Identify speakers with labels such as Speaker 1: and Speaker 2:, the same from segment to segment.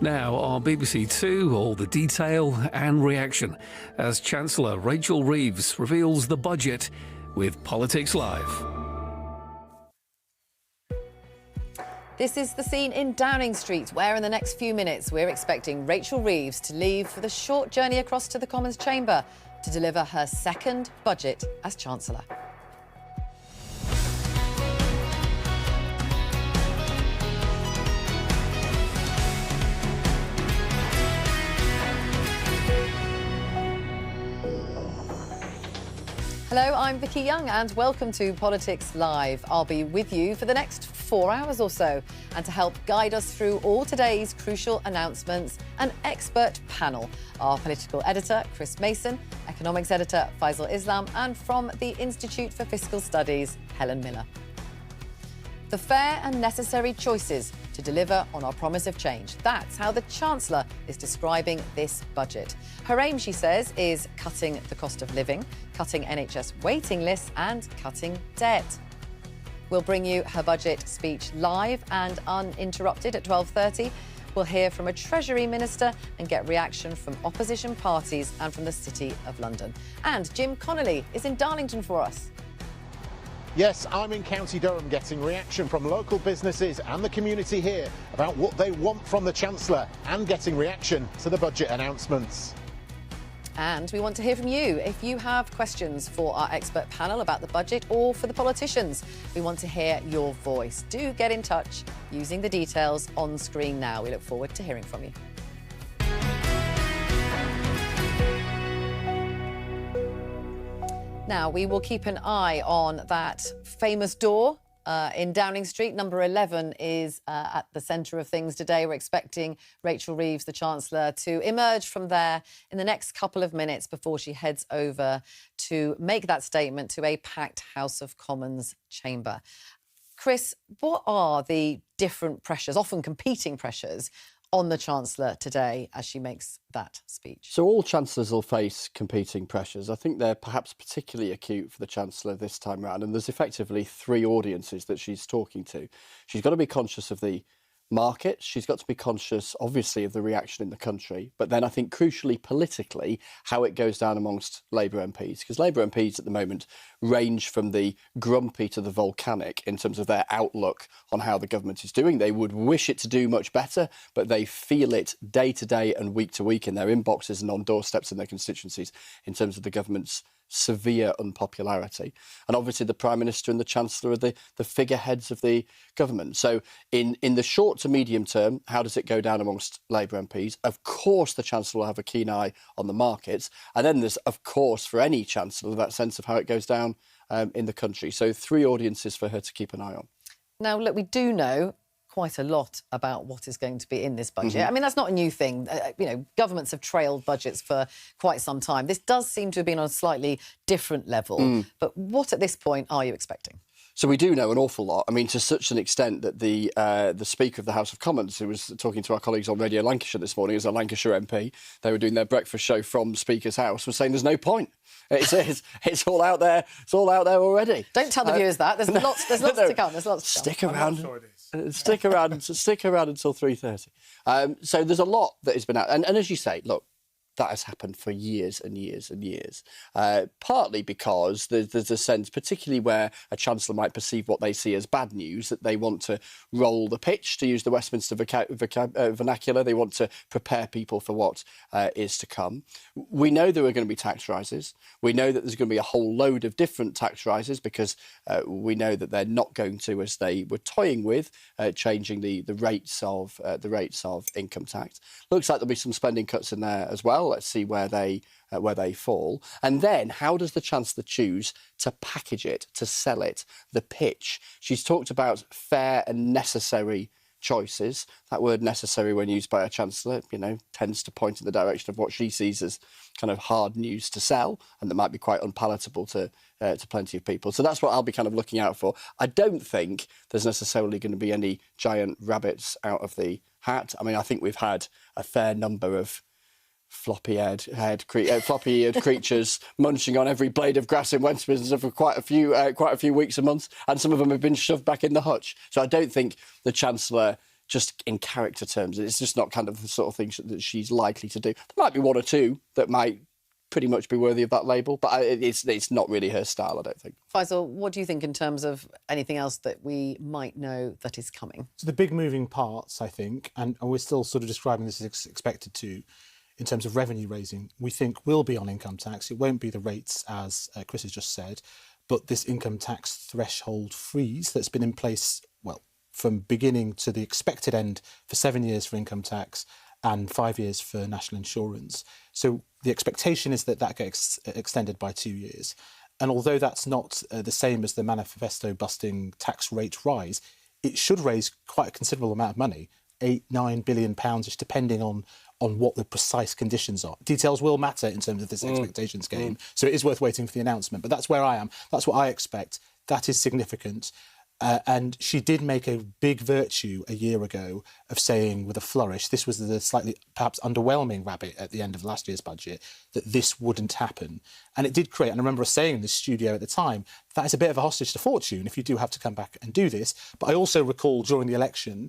Speaker 1: Now on BBC Two, all the detail and reaction as Chancellor Rachel Reeves reveals the budget with Politics Live.
Speaker 2: This is the scene in Downing Street, where in the next few minutes we're expecting Rachel Reeves to leave for the short journey across to the Commons chamber to deliver her second budget as Chancellor. Hello, I'm Vicki Young and welcome to Politics Live. I'll be with you for the next 4 hours or so, and to help guide us through all today's crucial announcements, an expert panel. Our political editor, Chris Mason, economics editor, Faisal Islam, and from the Institute for Fiscal Studies, Helen Miller. The fair and necessary choices to deliver on our promise of change. That's how the Chancellor is describing this budget. Her aim, she says, is cutting the cost of living, cutting NHS waiting lists and cutting debt. We'll bring you her budget speech live and uninterrupted at 12:30. We'll hear from a Treasury Minister and get reaction from opposition parties and from the City of London. And Jim Connolly is in Darlington for us.
Speaker 3: Yes, I'm in County Durham getting reaction from local businesses and the community here about what they want from the Chancellor and getting reaction to the budget announcements.
Speaker 2: And we want to hear from you. If you have questions for our expert panel about the budget or for the politicians, we want to hear your voice. Do get in touch using the details on screen now. We look forward to hearing from you. Now, we will keep an eye on that famous door in Downing Street. Number 11 is at the centre of things today. We're expecting Rachel Reeves, the Chancellor, to emerge from there in the next couple of minutes before she heads over to make that statement to a packed House of Commons chamber. Chris, what are the different pressures, often competing pressures, on the Chancellor today as she makes that speech?
Speaker 4: So all Chancellors will face competing pressures. I think they're perhaps particularly acute for the Chancellor this time round, and there's effectively three audiences that she's talking to. She's got to be conscious of the market, she's got to be conscious, obviously, of the reaction in the country, but then I think crucially politically, how it goes down amongst Labour MPs, because Labour MPs at the moment range from the grumpy to the volcanic in terms of their outlook on how the government is doing. They would wish it to do much better, but they feel it day to day and week to week in their inboxes and on doorsteps in their constituencies in terms of the government's severe unpopularity. And obviously the Prime Minister and the Chancellor are the figureheads of the government. So in the short to medium term, how does it go down amongst Labour MPs? Of course, the Chancellor will have a keen eye on the markets. And then there's, of course, for any Chancellor, that sense of how it goes down in the country. So three audiences for her to keep an eye on.
Speaker 2: Now, look, we do know quite a lot about what is going to be in this budget. I mean, that's not a new thing. Governments have trailed budgets for quite some time. This does seem to have been on a slightly different level. But what at this point are you expecting?
Speaker 4: So we do know an awful lot. I mean, to such an extent that the Speaker of the House of Commons, who was talking to our colleagues on Radio Lancashire this morning as a Lancashire MP, they were doing their breakfast show from Speaker's House, was saying there's no point. It's all out there. It's all out there already.
Speaker 2: Don't tell the viewers that. There's lots to come. There's lots to come.
Speaker 4: Stick around. Stick around until 3:30. So there's a lot that has been out, and as you say, look, that has happened for years and years and years. Partly because there's a sense, particularly where a Chancellor might perceive what they see as bad news, that they want to roll the pitch, to use the Westminster vernacular. They want to prepare people for what is to come. We know there are going to be tax rises. We know that there's going to be a whole load of different tax rises because we know that they're not going to, as they were toying with, changing the rates of income tax. Looks like there'll be some spending cuts in there as well. Let's see where they fall. And then how does the Chancellor choose to package it, to sell it, the pitch? She's talked about fair and necessary choices. That word necessary, when used by a Chancellor, tends to point in the direction of what she sees as kind of hard news to sell, and that might be quite unpalatable to plenty of people. So that's what I'll be kind of looking out for. I don't think there's necessarily going to be any giant rabbits out of the hat. I mean, I think we've had a fair number of floppy-eared creatures munching on every blade of grass in Westminster for quite a few weeks and months, and some of them have been shoved back in the hutch. So I don't think the Chancellor just in character terms. It's just not kind of the sort of thing that she's likely to do. There might be one or two that might pretty much be worthy of that label, but it's not really her style, I don't think.
Speaker 2: Faisal, what do you think in terms of anything else that we might know that is coming?
Speaker 5: So the big moving parts, I think, and we're still sort of describing this as expected to, in terms of revenue raising, we think will be on income tax. It won't be the rates, as Chris has just said, but this income tax threshold freeze that's been in place, well, from beginning to the expected end for 7 years for income tax and 5 years for national insurance. So the expectation is that that gets extended by 2 years. And although that's not the same as the manifesto-busting tax rate rise, it should raise quite a considerable amount of money, £8-9 billion, just depending on what the precise conditions are. Details will matter in terms of this expectations game, so it is worth waiting for the announcement. But that's where I am. That's what I expect. That is significant. And she did make a big virtue a year ago of saying with a flourish, this was the slightly perhaps underwhelming rabbit at the end of last year's budget, that this wouldn't happen. And it did create, and I remember us saying in the studio at the time, that is a bit of a hostage to fortune if you do have to come back and do this. But I also recall during the election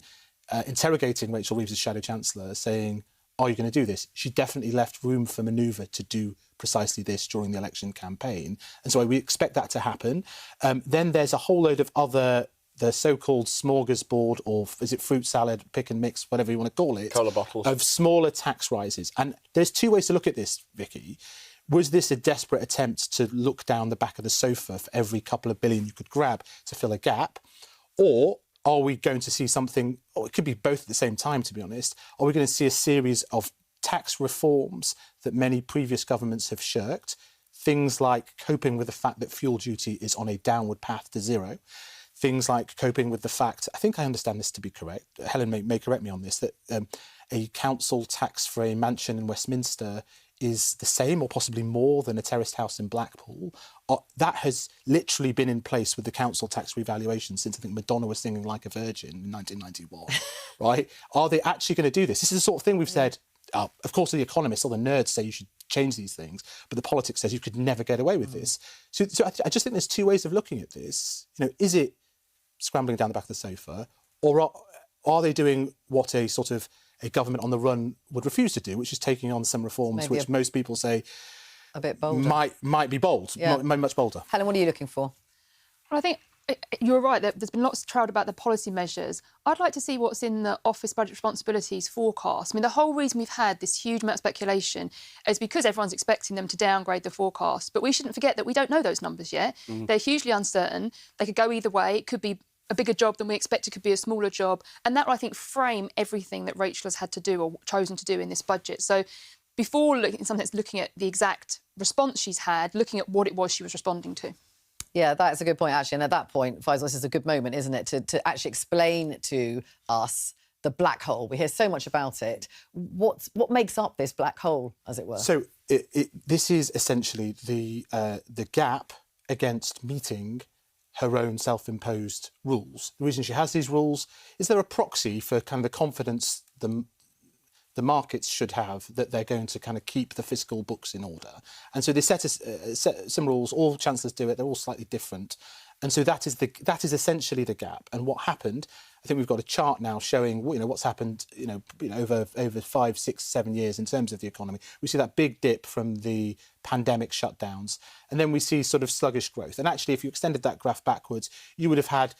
Speaker 5: interrogating Rachel Reeves as Shadow Chancellor, saying, are you going to do this? She definitely left room for manoeuvre to do precisely this during the election campaign. And so we expect that to happen. Then there's a whole load of other, the so-called smorgasbord, or is it fruit salad, pick and mix, whatever you want to call it,
Speaker 4: Cola bottles,
Speaker 5: of smaller tax rises. And there's two ways to look at this, Vicky. Was this a desperate attempt to look down the back of the sofa for every couple of billion you could grab to fill a gap? Or are we going to see something, or it could be both at the same time, to be honest, are we going to see a series of tax reforms that many previous governments have shirked? Things like coping with the fact that fuel duty is on a downward path to zero. Things like coping with the fact, I think I understand this to be correct, Helen may correct me on this, that a council tax for a mansion in Westminster is the same or possibly more than a terraced house in Blackpool. That has literally been in place with the council tax revaluation since I think Madonna was singing Like a Virgin in 1991, right? Are they actually going to do this? This is the sort of thing we've said, of course the economists or the nerds say you should change these things, but the politics says you could never get away with this. So I just think there's two ways of looking at this. You know, is it scrambling down the back of the sofa, or are they doing what a sort of a government on the run would refuse to do, which is taking on some reforms which most people say
Speaker 2: a bit bolder.
Speaker 5: might be bold, much bolder.
Speaker 2: Helen, what are you looking for?
Speaker 6: Well, I think you're right. There's been lots of trailed about the policy measures. I'd like to see what's in the Office Budget Responsibilities forecast. I mean, the whole reason we've had this huge amount of speculation is because everyone's expecting them to downgrade the forecast. But we shouldn't forget that we don't know those numbers yet. They're hugely uncertain. They could go either way. It could be a bigger job than we expect, it could be a smaller job. And that will, I think, frame everything that Rachel has had to do or chosen to do in this budget. So before looking at the exact response she's had, looking at what it was she was responding to.
Speaker 2: Yeah, that's a good point, actually. And at that point, Faisal, this is a good moment, isn't it, to actually explain to us the black hole. We hear so much about it. What makes up this black hole, as it were?
Speaker 5: So this is essentially the gap against meeting her own self-imposed rules. The reason she has these rules is they're a proxy for kind of the confidence the markets should have that they're going to kind of keep the fiscal books in order. And so they set some rules. All chancellors do it. They're all slightly different. And so that is essentially the gap. And what happened, I think we've got a chart now showing what's happened over 5, 6, 7 years in terms of the economy. We see that big dip from the pandemic shutdowns, and then we see sort of sluggish growth. And actually, if you extended that graph backwards, you would have had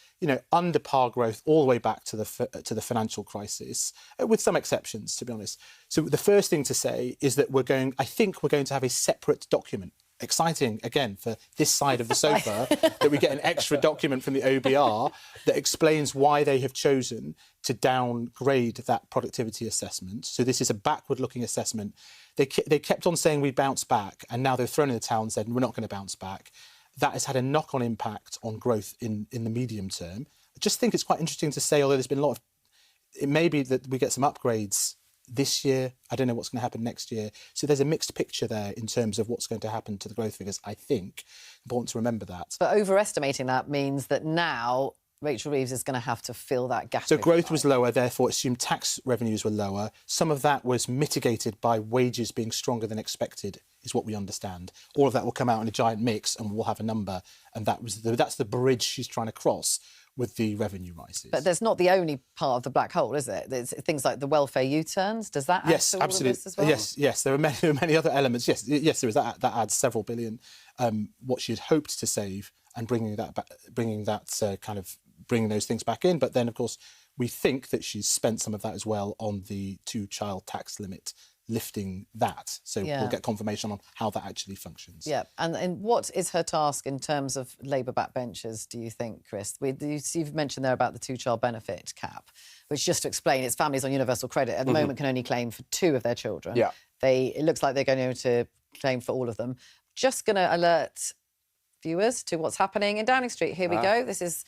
Speaker 5: under par growth all the way back to the financial crisis, with some exceptions, to be honest. So the first thing to say is that I think we're going to have a separate document. Exciting, again, for this side of the sofa, that we get an extra document from the OBR that explains why they have chosen to downgrade that productivity assessment. So this is a backward-looking assessment. They kept on saying we bounce back, and now they've thrown in the towel and said we're not going to bounce back. That has had a knock-on impact on growth in the medium term. I just think it's quite interesting to say, although there's been a lot of... It may be that we get some upgrades this year. I don't know what's going to happen next year. So there's a mixed picture there in terms of what's going to happen to the growth figures, I think. Important to remember that.
Speaker 2: But overestimating that means that now Rachel Reeves is going to have to fill that gap.
Speaker 5: So growth was lower, therefore assumed tax revenues were lower. Some of that was mitigated by wages being stronger than expected, is what we understand. All of that will come out in a giant mix and we'll have a number. And that's the bridge she's trying to cross, with the revenue rises.
Speaker 2: But there's not the only part of the black hole, is it? There's things like the welfare U-turns. Does that add to all of this as well?
Speaker 5: Yes. There are many other elements. Yes, there is that adds several billion. What she had hoped to save and bringing those things back in. But then, of course, we think that she's spent some of that as well on the two-child tax limit, lifting that. So we'll get confirmation on how that actually functions.
Speaker 2: Yeah, and what is her task in terms of Labour backbenchers, do you think, Chris? You've mentioned there about the two-child benefit cap, which, just to explain, it's families on universal credit at the moment can only claim for 2 of their children.
Speaker 4: Yeah.
Speaker 2: It looks like they're going to claim for all of them. Just going to alert viewers to what's happening in Downing Street. Here we go. This is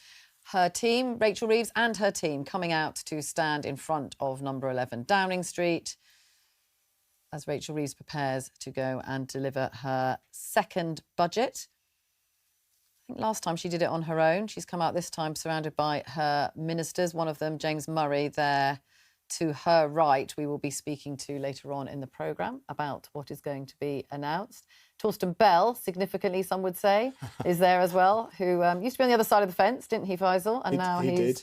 Speaker 2: her team, Rachel Reeves and her team, coming out to stand in front of number 11 Downing Street as Rachel Reeves prepares to go and deliver her second budget. I think last time she did it on her own. She's come out this time surrounded by her ministers, one of them, James Murray, there to her right. We will be speaking to later on in the programme about what is going to be announced. Torsten Bell, significantly, some would say, is there as well, who used to be on the other side of the fence, didn't he, Faisal? And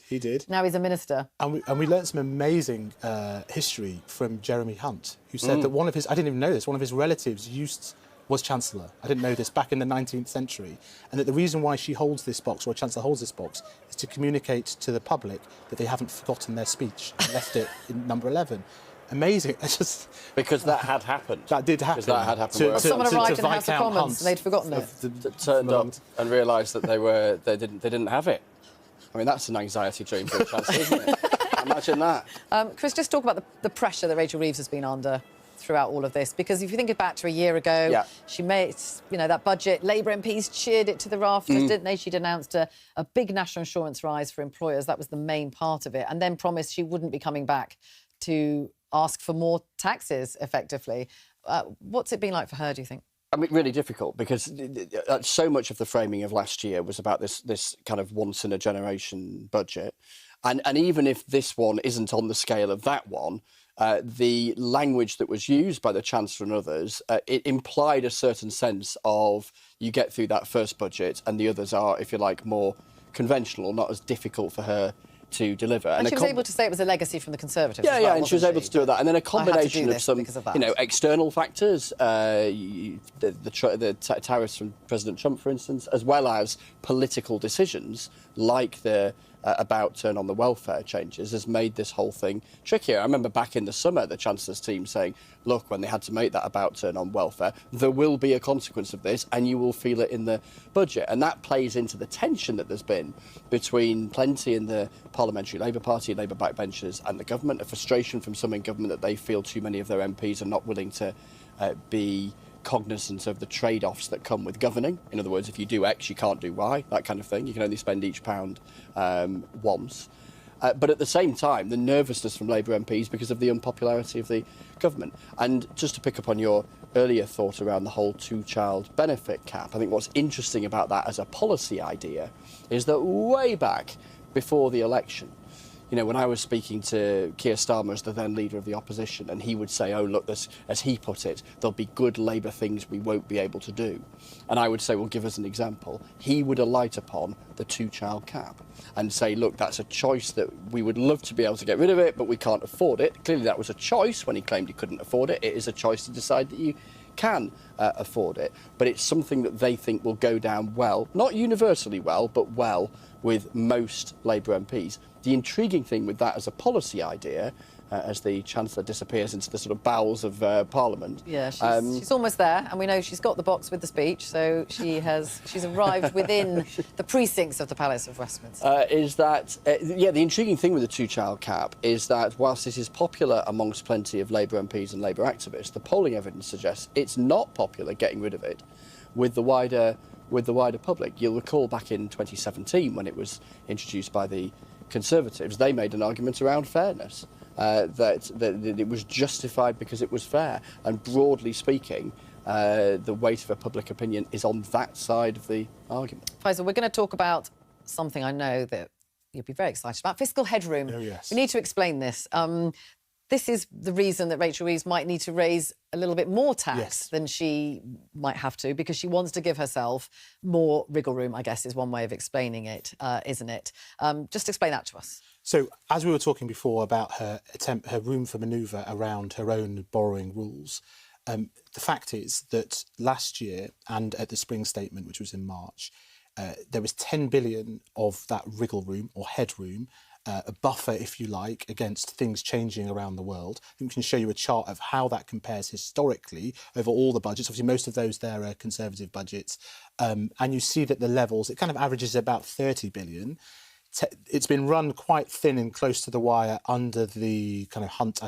Speaker 5: He did.
Speaker 2: Now he's a minister.
Speaker 5: And we learnt some amazing history from Jeremy Hunt, who said that one of his, I didn't even know this, one of his relatives was Chancellor. I didn't know this, back in the 19th century. And that the reason why she holds this box, or Chancellor holds this box, is to communicate to the public that they haven't forgotten their speech and left it in number 11. Amazing.
Speaker 4: Because that had happened.
Speaker 5: That did happen.
Speaker 4: Because that had happened.
Speaker 2: Someone arrived in the House of Commons and they'd forgotten it.
Speaker 4: Turned up and realised that they didn't have it. I mean, that's an anxiety dream for a Chancellor, isn't it? Imagine that.
Speaker 2: Chris, just talk about the pressure that Rachel Reeves has been under throughout all of this, because if you think back to a year ago, she made, that budget, Labour MPs cheered it to the rafters, didn't they? She'd announced a big national insurance rise for employers. That was the main part of it, and then promised she wouldn't be coming back to ask for more taxes, effectively. What's it been like for her, do you think?
Speaker 4: I mean, really difficult, because so much of the framing of last year was about this kind of once-in-a-generation budget. And even if this one isn't on the scale of that one, the language that was used by the Chancellor and others, it implied a certain sense of you get through that first budget and the others are, if you like, more conventional, not as difficult for her to deliver.
Speaker 2: And she was able to say it was a legacy from the Conservatives.
Speaker 4: Yeah, and she was able to do that. And then a combination of some, external factors, the tariffs from President Trump, for instance, as well as political decisions like the about turn on the welfare changes, has made this whole thing trickier. I remember back in the summer, the Chancellor's team saying, look, when they had to make that about turn on welfare, there will be a consequence of this and you will feel it in the budget. And that plays into the tension that there's been between plenty in the Parliamentary Labour Party, Labour backbenchers and the government, a frustration from some in government that they feel too many of their MPs are not willing to be cognizant of the trade-offs that come with governing. In other words, if you do X, you can't do Y, that kind of thing. You can only spend each pound once. But at the same time, the nervousness from Labour MPs because of the unpopularity of the government. And just to pick up on your earlier thought around the whole two-child benefit cap, I think what's interesting about that as a policy idea is that way back before the election, when I was speaking to Keir Starmer as the then leader of the opposition, and he would say, oh, look, as he put it, there'll be good Labour things we won't be able to do. And I would say, well, give us an example. He would alight upon the two-child cap and say, look, that's a choice that we would love to be able to get rid of it, but we can't afford it. Clearly, that was a choice when he claimed he couldn't afford it. It is a choice to decide that you can afford it. But it's something that they think will go down well, not universally well, but well with most Labour MPs. The intriguing thing with that as a policy idea, as the Chancellor disappears into the sort of bowels of Parliament.
Speaker 2: Yeah, she's almost there, and we know she's got the box with the speech, so she's arrived within the precincts of the Palace of Westminster.
Speaker 4: The intriguing thing with the two-child cap is that whilst it is popular amongst plenty of Labour MPs and Labour activists, the polling evidence suggests it's not popular getting rid of it with the wider public. You'll recall back in 2017 when it was introduced by the Conservatives, they made an argument around fairness, that it was justified because it was fair. And broadly speaking, the weight of a public opinion is on that side of the argument.
Speaker 2: Faisal, we're going to talk about something I know that you'll be very excited about, fiscal headroom.
Speaker 5: Oh, yes.
Speaker 2: We need to explain this. this is the reason that Rachel Reeves might need to raise a little bit more tax
Speaker 5: Yes.
Speaker 2: than she might have to, because she wants to give herself more wriggle room, I guess, is one way of explaining it, isn't it? Just explain that to us.
Speaker 5: So, as we were talking before about her room for manoeuvre around her own borrowing rules, the fact is that last year and at the spring statement, which was in March, there was 10 billion of that wriggle room or headroom, a buffer, if you like, against things changing around the world. I think we can show you a chart of how that compares historically over all the budgets. Obviously, most of those there are Conservative budgets. And you see that the levels, it kind of averages about 30 billion. It's been run quite thin and close to the wire under the kind of Hunt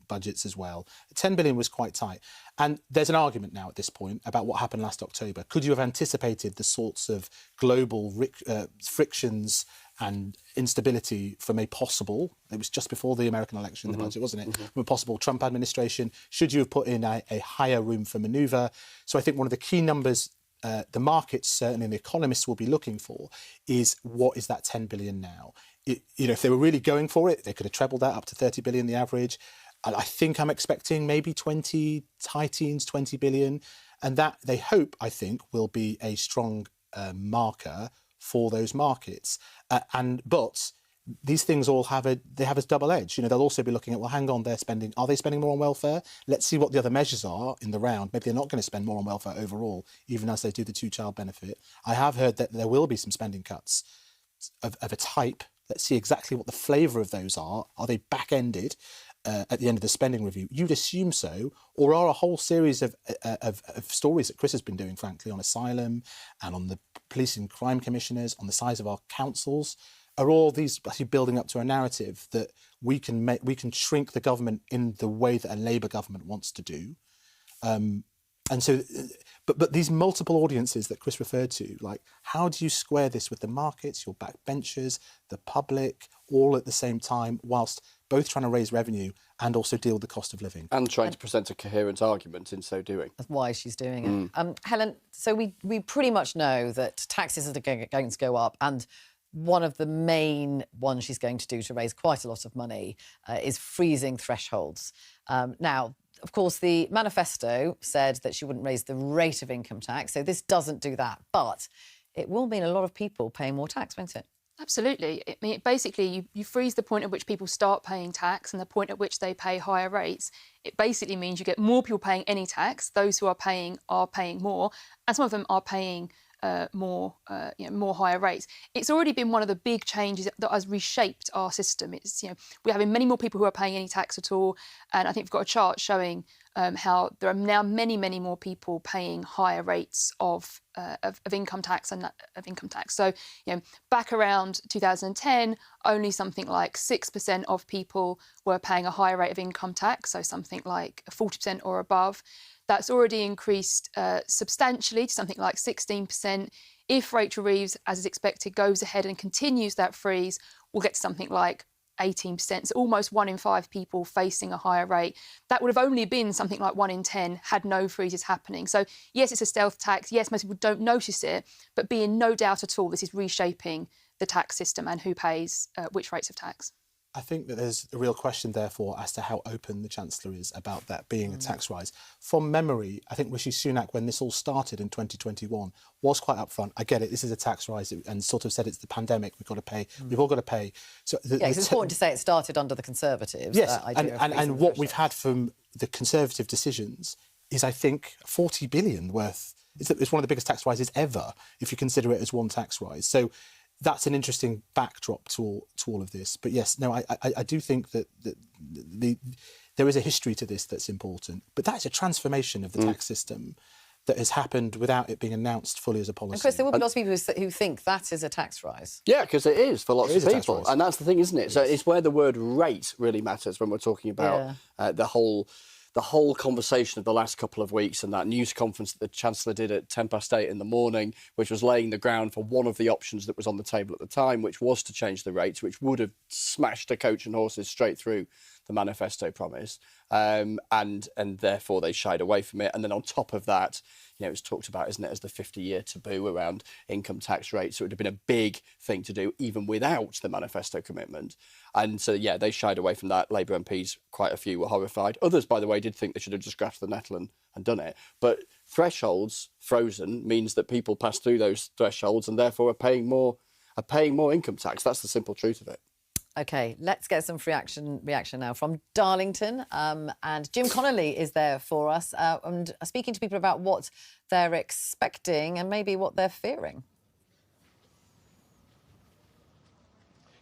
Speaker 5: budgets as well. 10 billion was quite tight. And there's an argument now at this point about what happened last October. Could you have anticipated the sorts of global frictions and instability from a possible, it was just before the American election, the budget, wasn't it? From a possible Trump administration, should you have put in a higher room for manoeuvre? So I think one of the key numbers the markets, certainly, and the economists will be looking for is what is that 10 billion now? If they were really going for it, they could have trebled that up to 30 billion, the average. And I think I'm expecting maybe 20, high teens, 20 billion. And that, they hope, I think, will be a strong marker for those markets. But these things all have a double edge. They'll also be looking at, well, hang on, are they spending more on welfare? Let's see what the other measures are in the round. Maybe they're not going to spend more on welfare overall, even as they do the two-child benefit. I have heard that there will be some spending cuts of a type. Let's see exactly what the flavour of those are. Are they back-ended at the end of the spending review? You'd assume so, or are a whole series of stories that Chris has been doing, frankly, on asylum and on the police and crime commissioners, on the size of our councils, are all these actually building up to a narrative that we can shrink the government in the way that a Labour government wants to do. And so, but these multiple audiences that Chris referred to, like, how do you square this with the markets, your backbenchers, the public, all at the same time, whilst both trying to raise revenue and also deal with the cost of living?
Speaker 4: And trying to present a coherent argument in so doing.
Speaker 2: That's why she's doing it. Helen, so we pretty much know that taxes are going to go up, and one of the main ones she's going to do to raise quite a lot of money is freezing thresholds. Now, of course, the manifesto said that she wouldn't raise the rate of income tax, so this doesn't do that. But it will mean a lot of people paying more tax, won't it?
Speaker 6: Absolutely. I mean, basically, you freeze the point at which people start paying tax and the point at which they pay higher rates. It basically means you get more people paying any tax. Those who are paying more, and some of them are paying more higher rates. It's already been one of the big changes that has reshaped our system. It's, we're having many more people who are paying any tax at all, and I think we've got a chart showing how there are now many more people paying higher rates of income tax and of income tax. So, back around 2010, only something like 6% of people were paying a higher rate of income tax, so something like 40% or above. That's already increased substantially to something like 16%. If Rachel Reeves, as is expected, goes ahead and continues that freeze, we'll get to something like 18%. So almost 1 in 5 people facing a higher rate. That would have only been something like 1 in 10 had no freezes happening. So yes, it's a stealth tax. Yes, most people don't notice it, but be in no doubt at all, this is reshaping the tax system and who pays which rates of tax.
Speaker 5: I think that there's a real question, therefore, as to how open the Chancellor is about that being a tax rise. From memory, I think Rishi Sunak, when this all started in 2021, was quite upfront. I get it, this is a tax rise, and sort of said it's the pandemic, we've got to pay, we've all got to pay. So
Speaker 2: it's important to say it started under the Conservatives.
Speaker 5: Yes, and what we've had from the Conservative decisions is, I think, 40 billion worth. It's one of the biggest tax rises ever, if you consider it as one tax rise. So that's an interesting backdrop to all of this. But yes, no, I do think that there is a history to this that's important. But that is a transformation of the tax system that has happened without it being announced fully as a policy.
Speaker 2: And Chris, there will be lots of people who think that is a tax rise.
Speaker 4: Yeah, because it is for lots of people.
Speaker 5: rise.
Speaker 4: And that's the thing, isn't it? So it's where the word rate really matters when we're talking about the whole conversation of the last couple of weeks and that news conference that the Chancellor did at 8:10 in the morning, which was laying the ground for one of the options that was on the table at the time, which was to change the rates, which would have smashed a coach and horses straight through the manifesto promise, and therefore they shied away from it. And then on top of that, you know, it's talked about, isn't it, as the 50-year taboo around income tax rates. So it would have been a big thing to do even without the manifesto commitment. And so, yeah, they shied away from that. Labour MPs, quite a few, were horrified. Others, by the way, did think they should have just grasped the nettle and done it. But thresholds frozen means that people pass through those thresholds and therefore are paying more income tax. That's the simple truth of it.
Speaker 2: OK, let's get some reaction now from Darlington. And Jim Connolly is there for us and speaking to people about what they're expecting and maybe what they're fearing.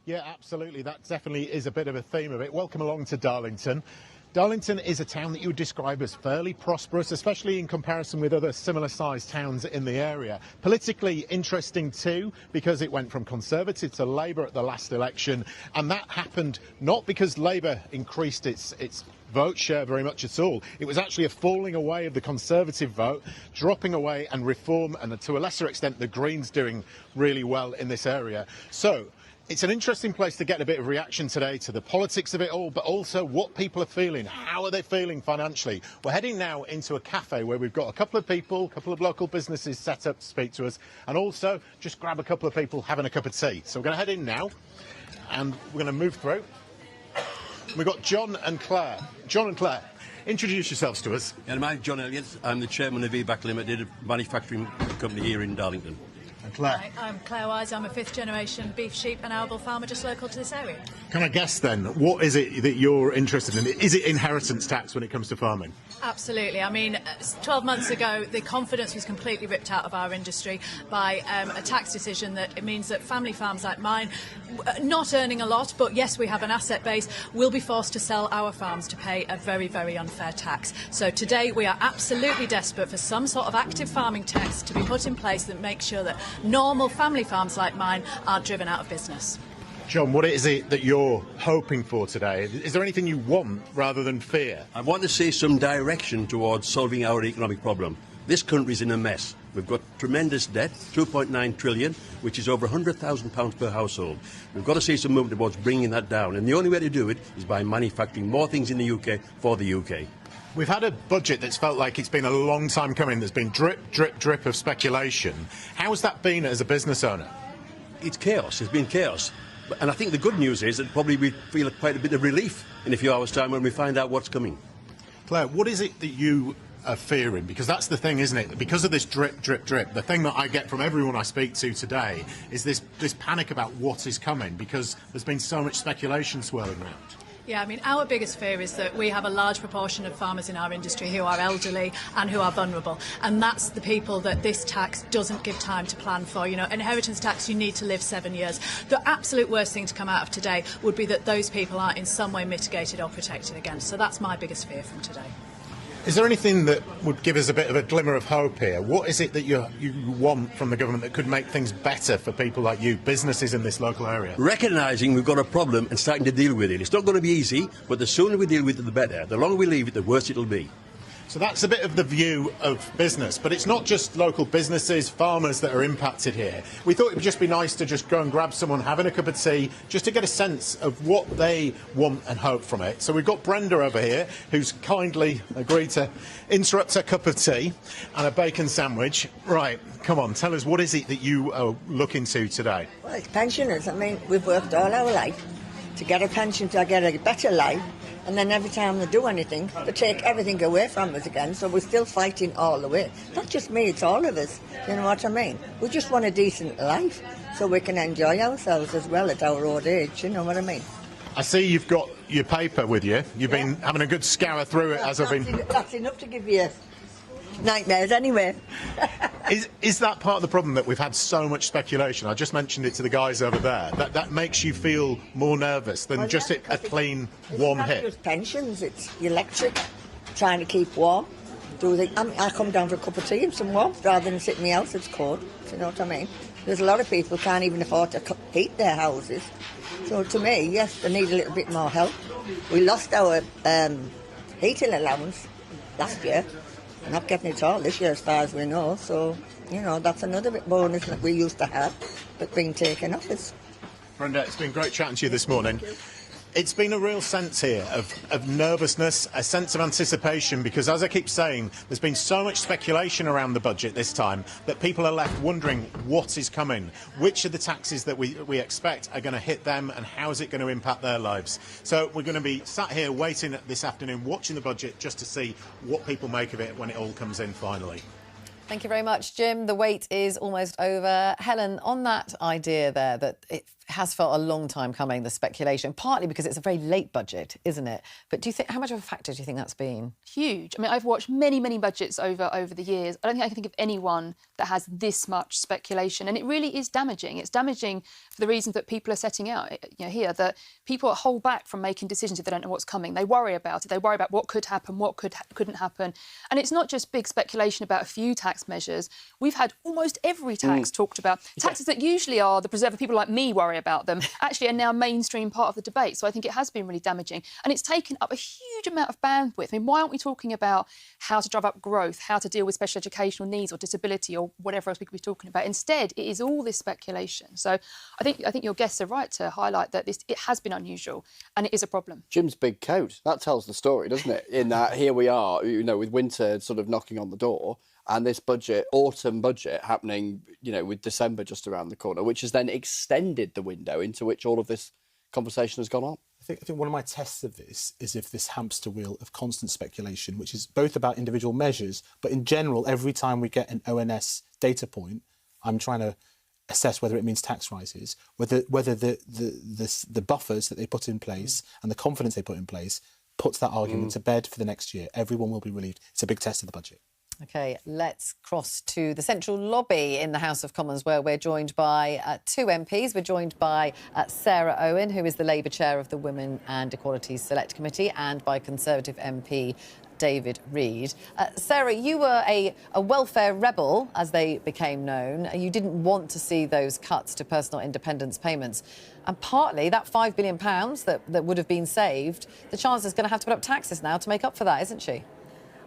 Speaker 3: Yeah, absolutely. That definitely is a bit of a theme of it. Welcome along to Darlington. Darlington is a town that you would describe as fairly prosperous, especially in comparison with other similar-sized towns in the area. Politically interesting too, because it went from Conservative to Labour at the last election, and that happened not because Labour increased its vote share very much at all. It was actually a falling away of the Conservative vote, dropping away, and Reform, and to a lesser extent the Greens, doing really well in this area. So it's an interesting place to get a bit of reaction today to the politics of it all, but also what people are feeling. How are they feeling financially? We're heading now into a cafe where we've got a couple of people, a couple of local businesses set up to speak to us, and also just grab a couple of people having a cup of tea. So we're going to head in now, and we're going to move through. We've got John and Claire. John and Claire, introduce yourselves to us.
Speaker 7: And I'm John Elliott. I'm the chairman of VBAC Limited, a manufacturing company here in Darlington.
Speaker 3: And Claire.
Speaker 8: Hi, I'm Claire Wise. I'm a fifth-generation beef, sheep and arable farmer just local to this area.
Speaker 3: Can I guess then, what is it that you're interested in? Is it inheritance tax when it comes to farming?
Speaker 8: Absolutely. I mean, 12 months ago, the confidence was completely ripped out of our industry by a tax decision that it means that family farms like mine, not earning a lot, but yes, we have an asset base, will be forced to sell our farms to pay a very, very unfair tax. So today we are absolutely desperate for some sort of active farming tax to be put in place that makes sure that normal family farms like mine aren't driven out of business.
Speaker 3: John, what is it that you're hoping for today? Is there anything you want rather than fear?
Speaker 7: I want to see some direction towards solving our economic problem. This country's in a mess. We've got tremendous debt, 2.9 trillion, which is over £100,000 per household. We've got to see some movement towards bringing that down. And the only way to do it is by manufacturing more things in the UK for the UK.
Speaker 3: We've had a budget that's felt like it's been a long time coming. There's been drip, drip, drip of speculation. How's that been as a business owner?
Speaker 7: It's chaos. It's been chaos. And I think the good news is that probably we feel quite a bit of relief in a few hours' time when we find out what's coming.
Speaker 3: Claire, what is it that you are fearing? Because that's the thing, isn't it? Because of this drip, drip, drip, the thing that I get from everyone I speak to today is this panic about what is coming, because there's been so much speculation swirling around.
Speaker 8: Yeah, I mean, our biggest fear is that we have a large proportion of farmers in our industry who are elderly and who are vulnerable. And that's the people that this tax doesn't give time to plan for. You know, inheritance tax, you need to live 7 years. The absolute worst thing to come out of today would be that those people aren't in some way mitigated or protected against. So that's my biggest fear from today.
Speaker 3: Is there anything that would give us a bit of a glimmer of hope here? What is it that you want from the government that could make things better for people like you, businesses in this local area?
Speaker 7: Recognising we've got a problem and starting to deal with it. It's not going to be easy, but the sooner we deal with it, the better. The longer we leave it, the worse it'll be.
Speaker 3: So that's a bit of the view of business, but it's not just local businesses, farmers that are impacted here. We thought it would just be nice to just go and grab someone having a cup of tea, just to get a sense of what they want and hope from it. So we've got Brenda over here, who's kindly agreed to interrupt her cup of tea and a bacon sandwich. Right, come on, tell us, what is it that you are looking to today?
Speaker 9: Well, it's pensioners. I mean, we've worked all our life to get a pension, to get a better life. And then every time they do anything, they take everything away from us again, so we're still fighting all the way. Not just me, it's all of us, you know what I mean? We just want a decent life, so we can enjoy ourselves as well at our old age, you know what I mean?
Speaker 3: I see you've got your paper with you. You've been having a good scour through it as I've been...
Speaker 9: That's enough to give you nightmares anyway.
Speaker 3: Is that part of the problem, that we've had so much speculation? I just mentioned it to the guys over there. That makes you feel more nervous than just a clean, warm hit?
Speaker 9: It's not just pensions, it's electric, trying to keep warm. I come down for a cup of tea and some warmth rather than sit in my house, it's cold, you know what I mean? There's a lot of people who can't even afford to heat their houses. So to me, yes, they need a little bit more help. We lost our heating allowance last year. We're not getting it all this year as far as we know, so, you know, that's another bit bonus that we used to have, but being taken off us.
Speaker 3: Brenda, it's been great chatting to you this morning. It's been a real sense here of nervousness, a sense of anticipation, because as I keep saying, there's been so much speculation around the budget this time that people are left wondering what is coming, which of the taxes that we expect are going to hit them and how is it going to impact their lives. So we're going to be sat here waiting this afternoon, watching the budget just to see what people make of it when it all comes in finally.
Speaker 2: Thank you very much, Jim. The wait is almost over. Helen, on that idea there that it has felt a long time coming, the speculation, partly because it's a very late budget, isn't it? But do you think, how much of a factor do you think that's been?
Speaker 6: Huge. I mean, I've watched many, many budgets over the years. I don't think I can think of anyone that has this much speculation, and it really is damaging. It's damaging for the reasons that people are setting out, here, that people hold back from making decisions if they don't know what's coming. They worry about it. They worry about what could happen, what couldn't happen. And it's not just big speculation about a few tax measures. We've had almost every tax talked about. Taxes that usually are the preserve of people like me worry about them, actually are now mainstream part of the debate. So I think it has been really damaging. And it's taken up a huge amount of bandwidth. I mean, why aren't we talking about how to drive up growth, how to deal with special educational needs or disability or whatever else we could be talking about? Instead, it is all this speculation. So I think your guests are right to highlight that it has been unusual and it is a problem.
Speaker 4: Jim's big coat, that tells the story, doesn't it? In that here we are, with winter sort of knocking on the door, and this autumn budget happening, with December just around the corner, which has then extended the window into which all of this conversation has gone on.
Speaker 5: I think one of my tests of this is if this hamster wheel of constant speculation, which is both about individual measures, but in general, every time we get an ONS data point, I'm trying to assess whether it means tax rises, whether the buffers that they put in place and the confidence they put in place puts that argument to bed for the next year. Everyone will be relieved. It's a big test of the budget.
Speaker 2: OK, let's cross to the central lobby in the House of Commons, where we're joined by two MPs. We're joined by Sarah Owen, who is the Labour chair of the Women and Equalities Select Committee, and by Conservative MP David Reed. Sarah, you were a welfare rebel, as they became known. You didn't want to see those cuts to personal independence payments. And partly that £5 billion that would have been saved, the Chancellor's going to have to put up taxes now to make up for that, isn't she?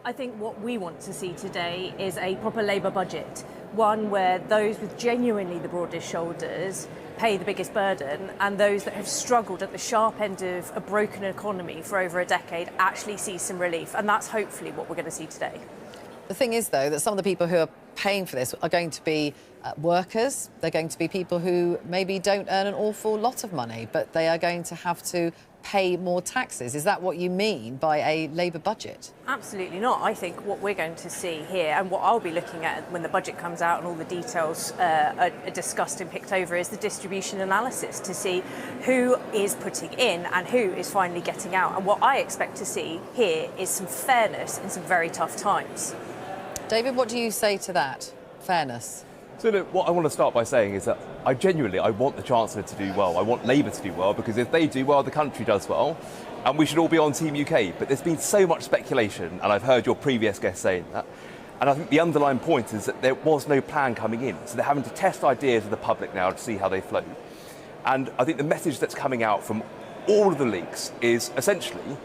Speaker 10: I think what we want to see today is a proper Labour budget, one where those with genuinely the broadest shoulders pay the biggest burden, and those that have struggled at the sharp end of a broken economy for over a decade actually see some relief. And that's hopefully what we're going to see today.
Speaker 2: The thing is, though, that some of the people who are paying for this are going to be workers. They're going to be people who maybe don't earn an awful lot of money, but they are going to have to pay more taxes. Is that what you mean by a Labour budget?
Speaker 10: Absolutely not. I think what we're going to see here, and what I'll be looking at when the budget comes out and all the details are discussed and picked over, is the distribution analysis to see who is putting in and who is finally getting out. And what I expect to see here is some fairness in some very tough times.
Speaker 2: David, what do you say to that? Fairness?
Speaker 11: So look, what I want to start by saying is that I want the Chancellor to do well. I want Labour to do well, because if they do well, the country does well. And we should all be on Team UK. But there's been so much speculation, and I've heard your previous guests saying that. And I think the underlying point is that there was no plan coming in. So they're having to test ideas with the public now to see how they flow. And I think the message that's coming out from all of the leaks is essentially,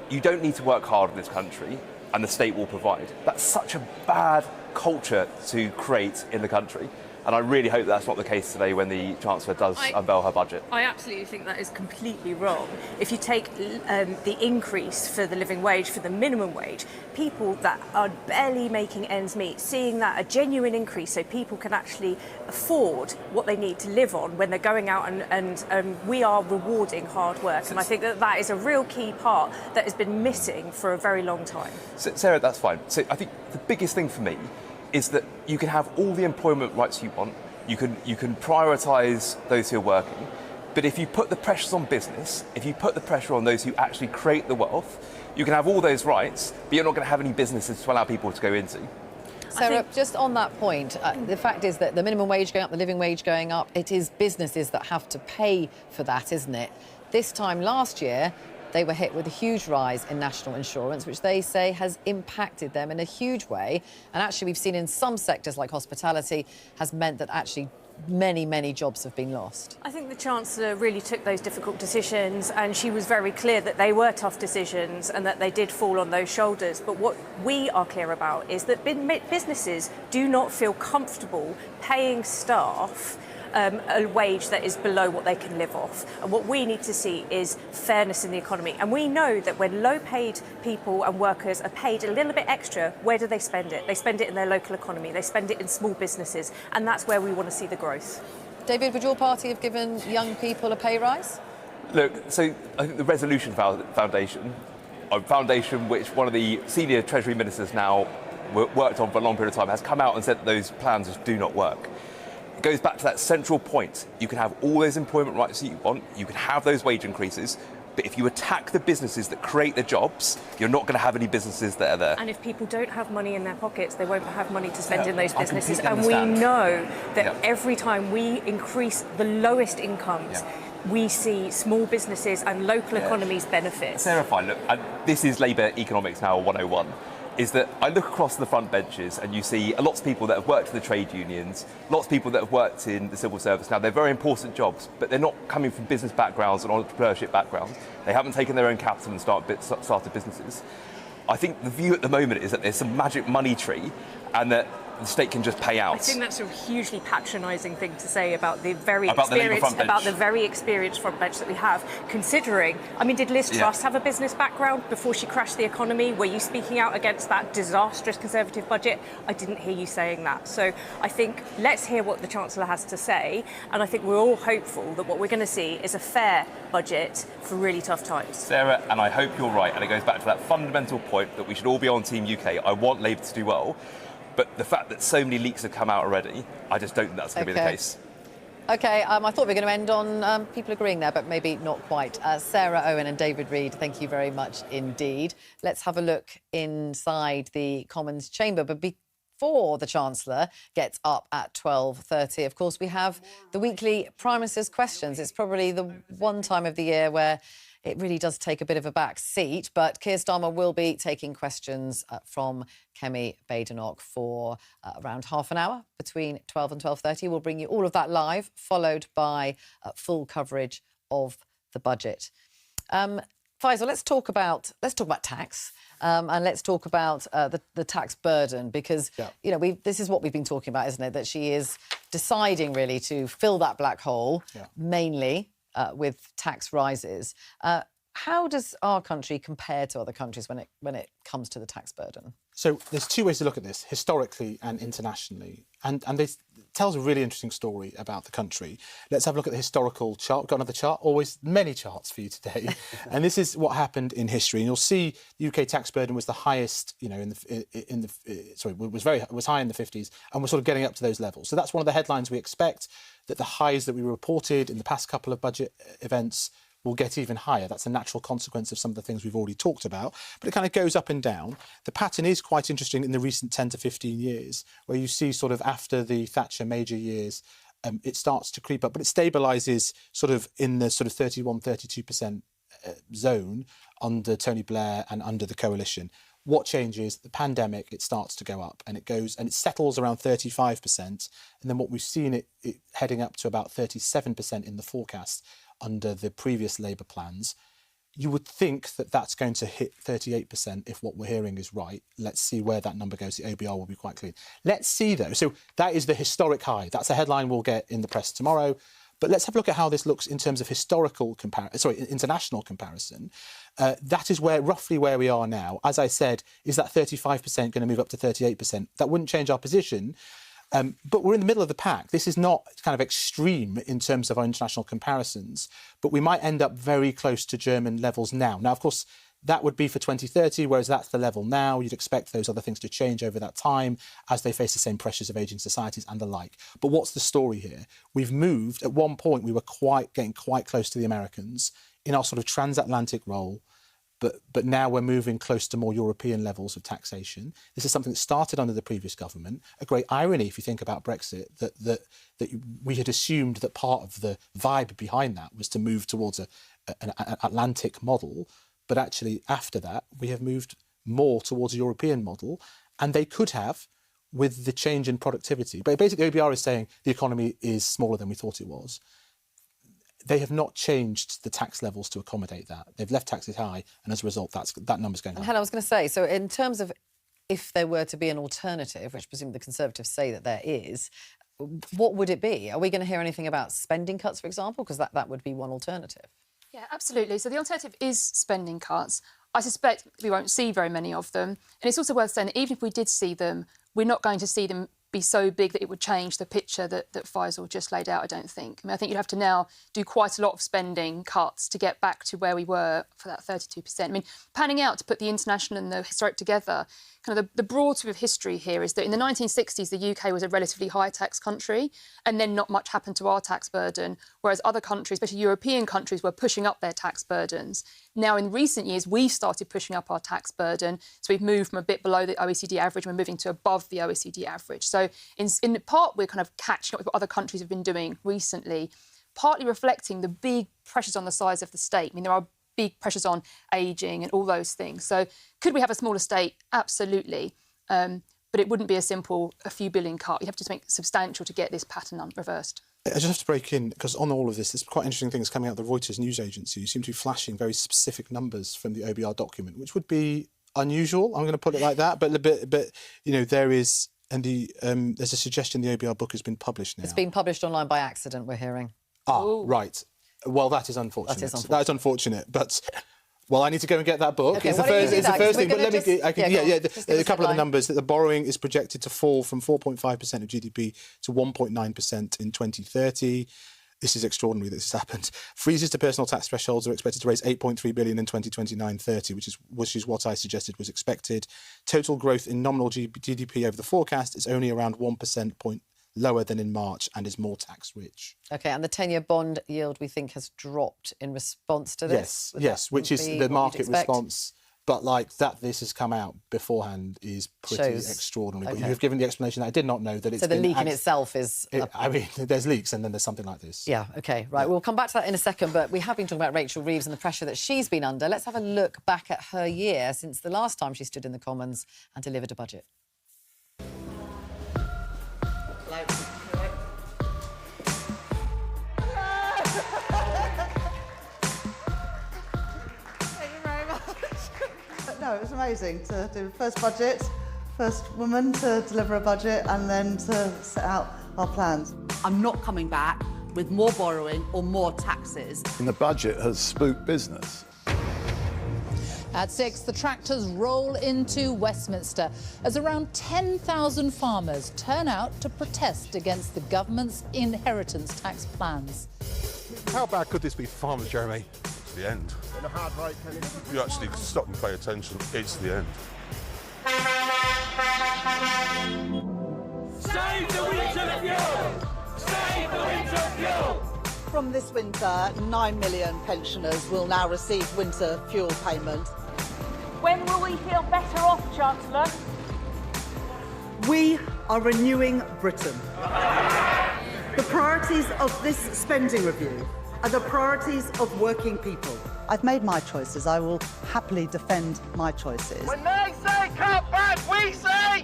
Speaker 11: you don't need to work hard in this country, and the state will provide. That's such a bad culture to create in the country. And I really hope that's not the case today when the Chancellor does unveil her budget.
Speaker 10: I absolutely think that is completely wrong. If you take the increase for the living wage, for the minimum wage, people that are barely making ends meet, seeing that a genuine increase so people can actually afford what they need to live on when they're going out and we are rewarding hard work. And I think that is a real key part that has been missing for a very long time.
Speaker 11: So, Sarah, that's fine. So I think the biggest thing for me is that you can have all the employment rights you want, you can prioritise those who are working, but if you put the pressures on business, if you put the pressure on those who actually create the wealth, you can have all those rights, but you're not going to have any businesses to allow people to go into.
Speaker 2: Sarah, just on that point, the fact is that the minimum wage going up, the living wage going up, it is businesses that have to pay for that, isn't it? This time last year, they were hit with a huge rise in national insurance, which they say has impacted them in a huge way. And actually, we've seen in some sectors like hospitality has meant that actually many, many jobs have been lost.
Speaker 10: I think the Chancellor really took those difficult decisions, and she was very clear that they were tough decisions and that they did fall on those shoulders. But what we are clear about is that businesses do not feel comfortable paying staff a wage that is below what they can live off. And what we need to see is fairness in the economy. And we know that when low-paid people and workers are paid a little bit extra, where do they spend it? They spend it in their local economy. They spend it in small businesses. And that's where we want to see the growth.
Speaker 2: David, would your party have given young people a pay rise?
Speaker 11: Look, so I think the Resolution Foundation, a foundation which one of the senior Treasury ministers now worked on for a long period of time, has come out and said that those plans just do not work. It goes back to that central point. You can have all those employment rights that you want, you can have those wage increases, but if you attack the businesses that create the jobs, you're not going to have any businesses that are there.
Speaker 10: And if people don't have money in their pockets, they won't have money to spend in those
Speaker 11: I
Speaker 10: businesses.
Speaker 11: completely
Speaker 10: And we
Speaker 11: understand.
Speaker 10: know that every time we increase the lowest incomes, we see small businesses and local economies benefit.
Speaker 11: Sarah, fine, look, and this is Labour Economics Now 101, is that I look across the front benches and you see lots of people that have worked in the trade unions, lots of people that have worked in the civil service. Now, they're very important jobs, but they're not coming from business backgrounds and entrepreneurship backgrounds. They haven't taken their own capital and started businesses. I think the view at the moment is that there's some magic money tree and that the state can just pay out.
Speaker 10: I think that's a hugely patronising thing to say about the very experienced front bench that we have. Considering, I mean, did Liz Truss have a business background before she crashed the economy? Were you speaking out against that disastrous Conservative budget? I didn't hear you saying that. So I think let's hear what the Chancellor has to say, and I think we're all hopeful that what we're going to see is a fair budget for really tough times.
Speaker 11: Sarah, and I hope you're right, and it goes back to that fundamental point that we should all be on Team UK. I want Labour to do well. But the fact that so many leaks have come out already, I just don't think that's going to be the case.
Speaker 2: OK, I thought we were going to end on people agreeing there, but maybe not quite. Sarah Owen and David Reed, thank you very much indeed. Let's have a look inside the Commons chamber. But before the Chancellor gets up at 12:30, of course, we have the weekly Prime Minister's Questions. It's probably the one time of the year where it really does take a bit of a back seat, but Keir Starmer will be taking questions from Kemi Badenoch for around half an hour between 12 and 12:30. We'll bring you all of that live, followed by full coverage of the budget. Faisal, let's talk about tax. And let's talk about the tax burden, because you know this is what we've been talking about, isn't it? That she is deciding really to fill that black hole, mainly with tax rises. How does our country compare to other countries when it comes to the tax burden?
Speaker 5: So there's two ways to look at this, historically and internationally. And this tells a really interesting story about the country. Let's have a look at the historical chart. We've got another chart, always many charts for you today. And this is what happened in history. And you'll see the UK tax burden was the highest, you know, was high in the 50s, and we're sort of getting up to those levels. So that's one of the headlines we expect, that the highs that we reported in the past couple of budget events will get even higher. That's a natural consequence of some of the things we've already talked about. But it kind of goes up and down. The pattern is quite interesting in the recent 10 to 15 years, where you see sort of after the Thatcher major years, it starts to creep up, but it stabilises sort of in the sort of 31, 32% zone under Tony Blair and under the coalition. What changes? The pandemic, it starts to go up, and it goes and it settles around 35%. And then what we've seen it heading up to about 37% in the forecast under the previous Labour plans. You would think that that's going to hit 38% if what we're hearing is right. Let's see where that number goes. The OBR will be quite clean. Let's see, though. So that is the historic high. That's a headline we'll get in the press tomorrow. But let's have a look at how this looks in terms of international comparison. That is roughly where we are now. As I said, is that 35% going to move up to 38%? That wouldn't change our position. But we're in the middle of the pack. This is not kind of extreme in terms of our international comparisons, but we might end up very close to German levels now. Now, of course, that would be for 2030, whereas that's the level now. You'd expect those other things to change over that time as they face the same pressures of ageing societies and the like. But what's the story here? We've moved. At one point, we were getting quite close to the Americans in our sort of transatlantic role. But now we're moving close to more European levels of taxation. This is something that started under the previous government. A great irony, if you think about Brexit, that we had assumed that part of the vibe behind that was to move towards an Atlantic model. But actually, after that, we have moved more towards a European model. And they could have, with the change in productivity. But basically, OBR is saying the economy is smaller than we thought it was. They have not changed the tax levels to accommodate that. They've left taxes high, and as a result, that number's going up.
Speaker 2: Helen, I was going to say, so in terms of if there were to be an alternative, which presumably the Conservatives say that there is, what would it be? Are we going to hear anything about spending cuts, for example? Because that would be one alternative.
Speaker 6: Yeah, absolutely. So the alternative is spending cuts. I suspect we won't see very many of them. And it's also worth saying that even if we did see them, we're not going to see them be so big that it would change the picture that Faisal just laid out, I don't think. I mean, I think you'd have to now do quite a lot of spending cuts to get back to where we were for that 32%. I mean, panning out to put the international and the historic together, kind of the broad sort of history here is that in the 1960s, the UK was a relatively high tax country, and then not much happened to our tax burden, whereas other countries, especially European countries, were pushing up their tax burdens. Now, in recent years, we've started pushing up our tax burden. So we've moved from a bit below the OECD average, we're moving to above the OECD average. So in part, we're kind of catching up with what other countries have been doing recently, partly reflecting the big pressures on the size of the state. I mean, there are big pressures on ageing and all those things. So could we have a smaller state? Absolutely. But it wouldn't be a simple a few billion cut. You'd have to make substantial to get this pattern reversed.
Speaker 5: I just have to break in, because on all of this, there's quite interesting things coming out of the Reuters news agency. You seem to be flashing very specific numbers from the OBR document, which would be unusual. I'm going to put it like that. But you know, there is, and there's a suggestion the OBR book has been published now.
Speaker 2: It's been published online by accident, we're hearing.
Speaker 5: Ah, right. Well, that is unfortunate. That is unfortunate. But well, I need to go and get that book.
Speaker 2: Okay,
Speaker 5: it's the first thing. But let me. A couple of the numbers that the borrowing is projected to fall from 4.5% of GDP to 1.9% in 2030. This is extraordinary that this has happened. Freezes to personal tax thresholds are expected to raise 8.3 billion in 2029-30, which is what I suggested was expected. Total growth in nominal GDP over the forecast is only around 1% point lower than in March and is more tax rich.
Speaker 2: OK, and the 10-year bond yield, we think, has dropped in response to this?
Speaker 5: Yes, which is the market response. But like that, this has come out beforehand is pretty extraordinary.
Speaker 2: Okay.
Speaker 5: But you have given the explanation that I did not know that it's.
Speaker 2: So the leak in itself is.
Speaker 5: I mean, there's leaks and then there's something like this.
Speaker 2: Yeah. OK. Right. We'll come back to that in a second. But we have been talking about Rachel Reeves and the pressure that she's been under. Let's have a look back at her year since the last time she stood in the Commons and delivered a budget.
Speaker 12: No, it was amazing to do the first budget, first woman to deliver a budget and then to set out our plans.
Speaker 13: I'm not coming back with more borrowing or more taxes.
Speaker 14: And the budget has spooked business.
Speaker 15: At 6, the tractors roll into Westminster as around 10,000 farmers turn out to protest against the government's inheritance tax plans.
Speaker 16: How bad could this be for farmers, Jeremy? It's the end. If you actually stop and pay attention, it's the end.
Speaker 17: Save the winter fuel! Save the winter fuel!
Speaker 12: From this winter, 9 million pensioners will now receive winter fuel payment.
Speaker 10: When will we feel better off, Chancellor?
Speaker 12: We are renewing Britain. The priorities of this spending review are the priorities of working people. I've made my choices. I will happily defend my choices.
Speaker 17: When they say cut back, we say...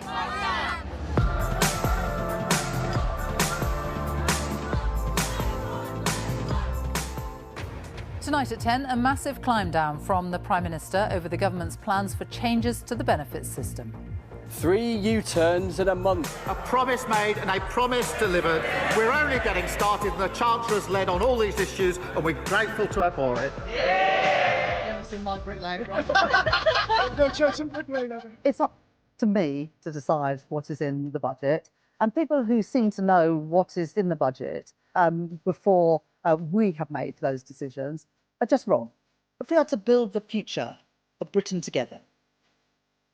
Speaker 15: Tonight at 10, a massive climb down from the Prime Minister over the government's plans for changes to the benefits system.
Speaker 4: 3 U-turns in a month.
Speaker 18: A promise made and a promise delivered. We're only getting started and the Chancellor's led on all these issues and we're grateful to her for it.
Speaker 12: Yeah! You ever seen my bricklayer? It's up to me to decide what is in the budget, and people who seem to know what is in the budget before we have made those decisions are just wrong. If we are to build the future of Britain together,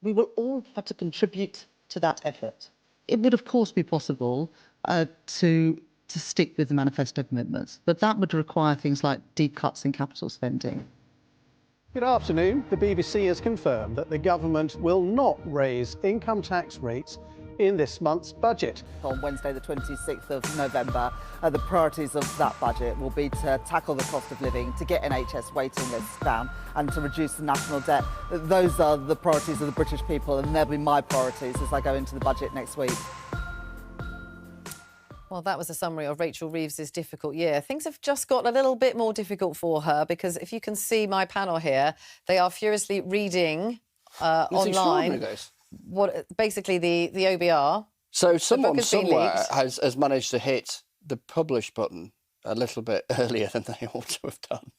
Speaker 12: we will all have to contribute to that effort. It would, of course, be possible to stick with the manifesto commitments, but that would require things like deep cuts in capital spending.
Speaker 19: Good afternoon. The BBC has confirmed that the government will not raise income tax rates in this month's budget.
Speaker 12: On Wednesday, the 26th of November, the priorities of that budget will be to tackle the cost of living, to get NHS waiting lists down and to reduce the national debt. Those are the priorities of the British people and they'll be my priorities as I go into the budget next week.
Speaker 2: Well, that was a summary of Rachel Reeves' difficult year. Things have just got a little bit more difficult for her because if you can see my panel here, they are furiously reading online what basically the OBR
Speaker 4: So someone
Speaker 2: has been
Speaker 4: somewhere
Speaker 2: leaked.
Speaker 4: has managed to hit the publish button a little bit earlier than they ought to have done.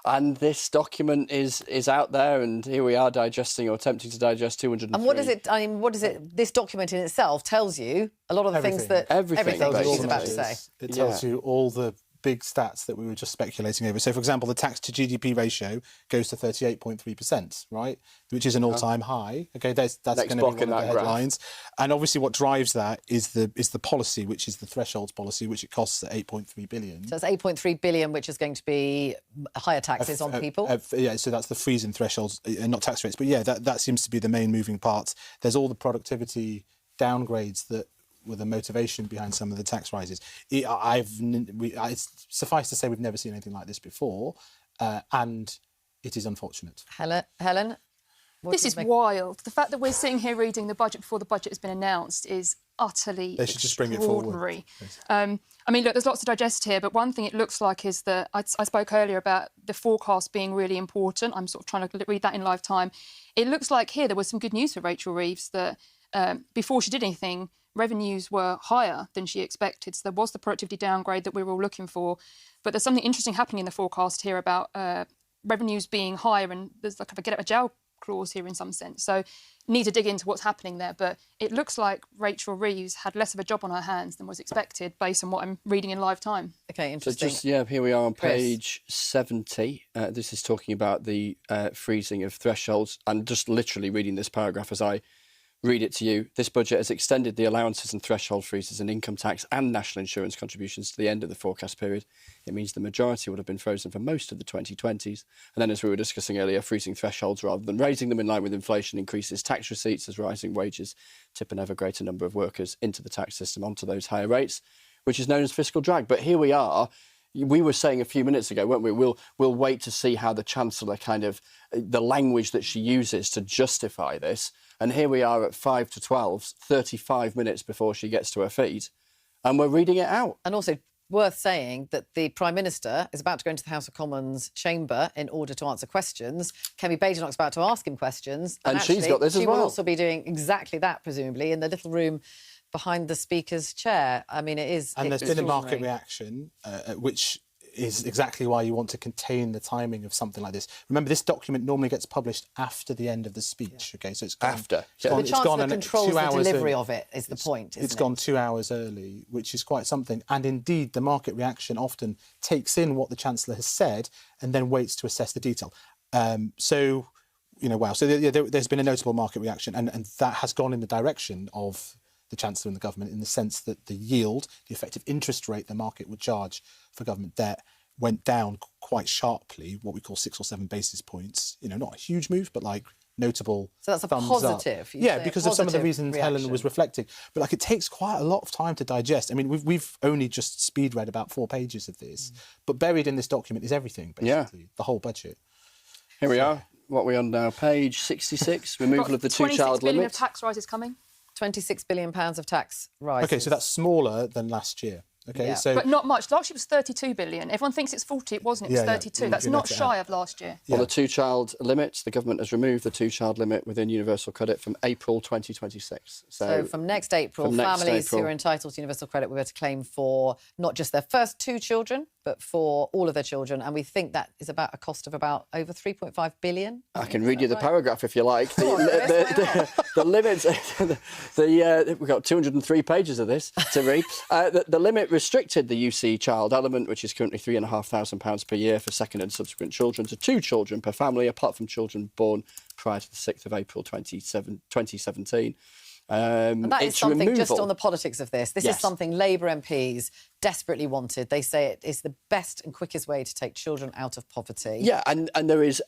Speaker 4: And this document is out there, and here we are digesting or attempting to digest 203.
Speaker 2: And what is it? I mean, what is it? This document in itself tells you a lot of the things that everything she's about to say.
Speaker 5: It tells you all the big stats that we were just speculating over. So, for example, the tax to GDP ratio goes to 38.3%, right? Which is an all-time high. Okay, that's going to be one of the headlines. And obviously, what drives that is the policy, which is the thresholds policy, which it costs at 8.3 billion.
Speaker 2: So it's 8.3 billion, which is going to be higher taxes on people.
Speaker 5: Yeah, so that's the freezing thresholds, not tax rates. But yeah, that seems to be the main moving part. There's all the productivity downgrades that were the motivation behind some of the tax rises. It's suffice to say we've never seen anything like this before, and it is unfortunate.
Speaker 2: Helen?
Speaker 6: This is wild. The fact that we're sitting here reading the budget before the budget has been announced is utterly
Speaker 5: They should just bring it forward.
Speaker 6: extraordinary. I mean, look, there's lots to digest here, but one thing it looks like is that I spoke earlier about the forecast being really important. I'm sort of trying to read that in live time. It looks like here there was some good news for Rachel Reeves that before she did anything, revenues were higher than she expected. So there was the productivity downgrade that we were all looking for. But there's something interesting happening in the forecast here about revenues being higher, and there's like a get out of jail clause here in some sense. So need to dig into what's happening there. But it looks like Rachel Reeves had less of a job on her hands than was expected based on what I'm reading in live time.
Speaker 2: Okay, interesting.
Speaker 4: So here we are on page 70. This is talking about the freezing of thresholds. And just literally reading this paragraph as I read it to you. This budget has extended the allowances and threshold freezes in income tax and national insurance contributions to the end of the forecast period. It means the majority would have been frozen for most of the 2020s. And then, as we were discussing earlier, freezing thresholds rather than raising them in line with inflation increases tax receipts as rising wages tip an ever greater number of workers into the tax system onto those higher rates, which is known as fiscal drag. But here we are. We were saying a few minutes ago, weren't we? We'll wait to see how the Chancellor the language that she uses to justify this. And here we are at 5 to 12, 35 minutes before she gets to her feet, and we're reading it out.
Speaker 2: And also worth saying that the Prime Minister is about to go into the House of Commons chamber in order to answer questions. Kemi Badenoch's about to ask him questions.
Speaker 4: And
Speaker 2: actually,
Speaker 4: she's got this as well.
Speaker 2: She will also be doing exactly that, presumably, in the little room behind the Speaker's chair. I mean, it is...
Speaker 5: And there's been a market reaction, which is exactly why you want to contain the timing of something like this. Remember, this document normally gets published after the end of the speech, OK? So it's gone,
Speaker 4: after.
Speaker 2: The Chancellor controls the delivery of it, is the point, isn't it?
Speaker 5: It's gone 2 hours early, which is quite something. And indeed, the market reaction takes in what the Chancellor has said and then waits to assess the detail. So, wow. So there's been a notable market reaction, and that has gone in the direction of the Chancellor and the government, in the sense that the yield, the effective interest rate the market would charge for government debt, went down quite sharply, what we call 6 or 7 basis points. Not a huge move, but notable.
Speaker 2: So that's a positive.
Speaker 5: Yeah, because of some of the reasons Helen was reflecting. But it takes quite a lot of time to digest. I mean, we've only just speed read about 4 pages of this, but buried in this document is everything, basically, the whole budget.
Speaker 4: Here we are. What are we on now? Page 66, removal of the two-child limit.
Speaker 6: 26 billion of tax rises coming.
Speaker 2: £26 billion of tax rises.
Speaker 5: OK, so that's smaller than last year. Okay,
Speaker 2: Yeah.
Speaker 5: so
Speaker 6: But not much. Last year was 32 billion. Everyone thinks it's 40. It wasn't. It was 32. That's not shy of last year.
Speaker 4: Well, the two-child limit, the government has removed the two-child limit within universal credit from April 2026.
Speaker 2: So from next April, families who are entitled to universal credit will be able to claim for not just their first 2 children, but for all of their children. And we think that is about a cost of about over 3.5 billion.
Speaker 4: I can read you the paragraph if you like. The limits, we've got 203 pages of this to read. The limit restricted the UC child element, which is currently £3,500 per year for second and subsequent children, to 2 children per family, apart from children born prior to the 6th of April 2017.
Speaker 2: And that is something
Speaker 4: removal.
Speaker 2: just on the politics of this. This is something Labour MPs desperately wanted. They say it is the best and quickest way to take children out of poverty.
Speaker 4: Yeah, and there is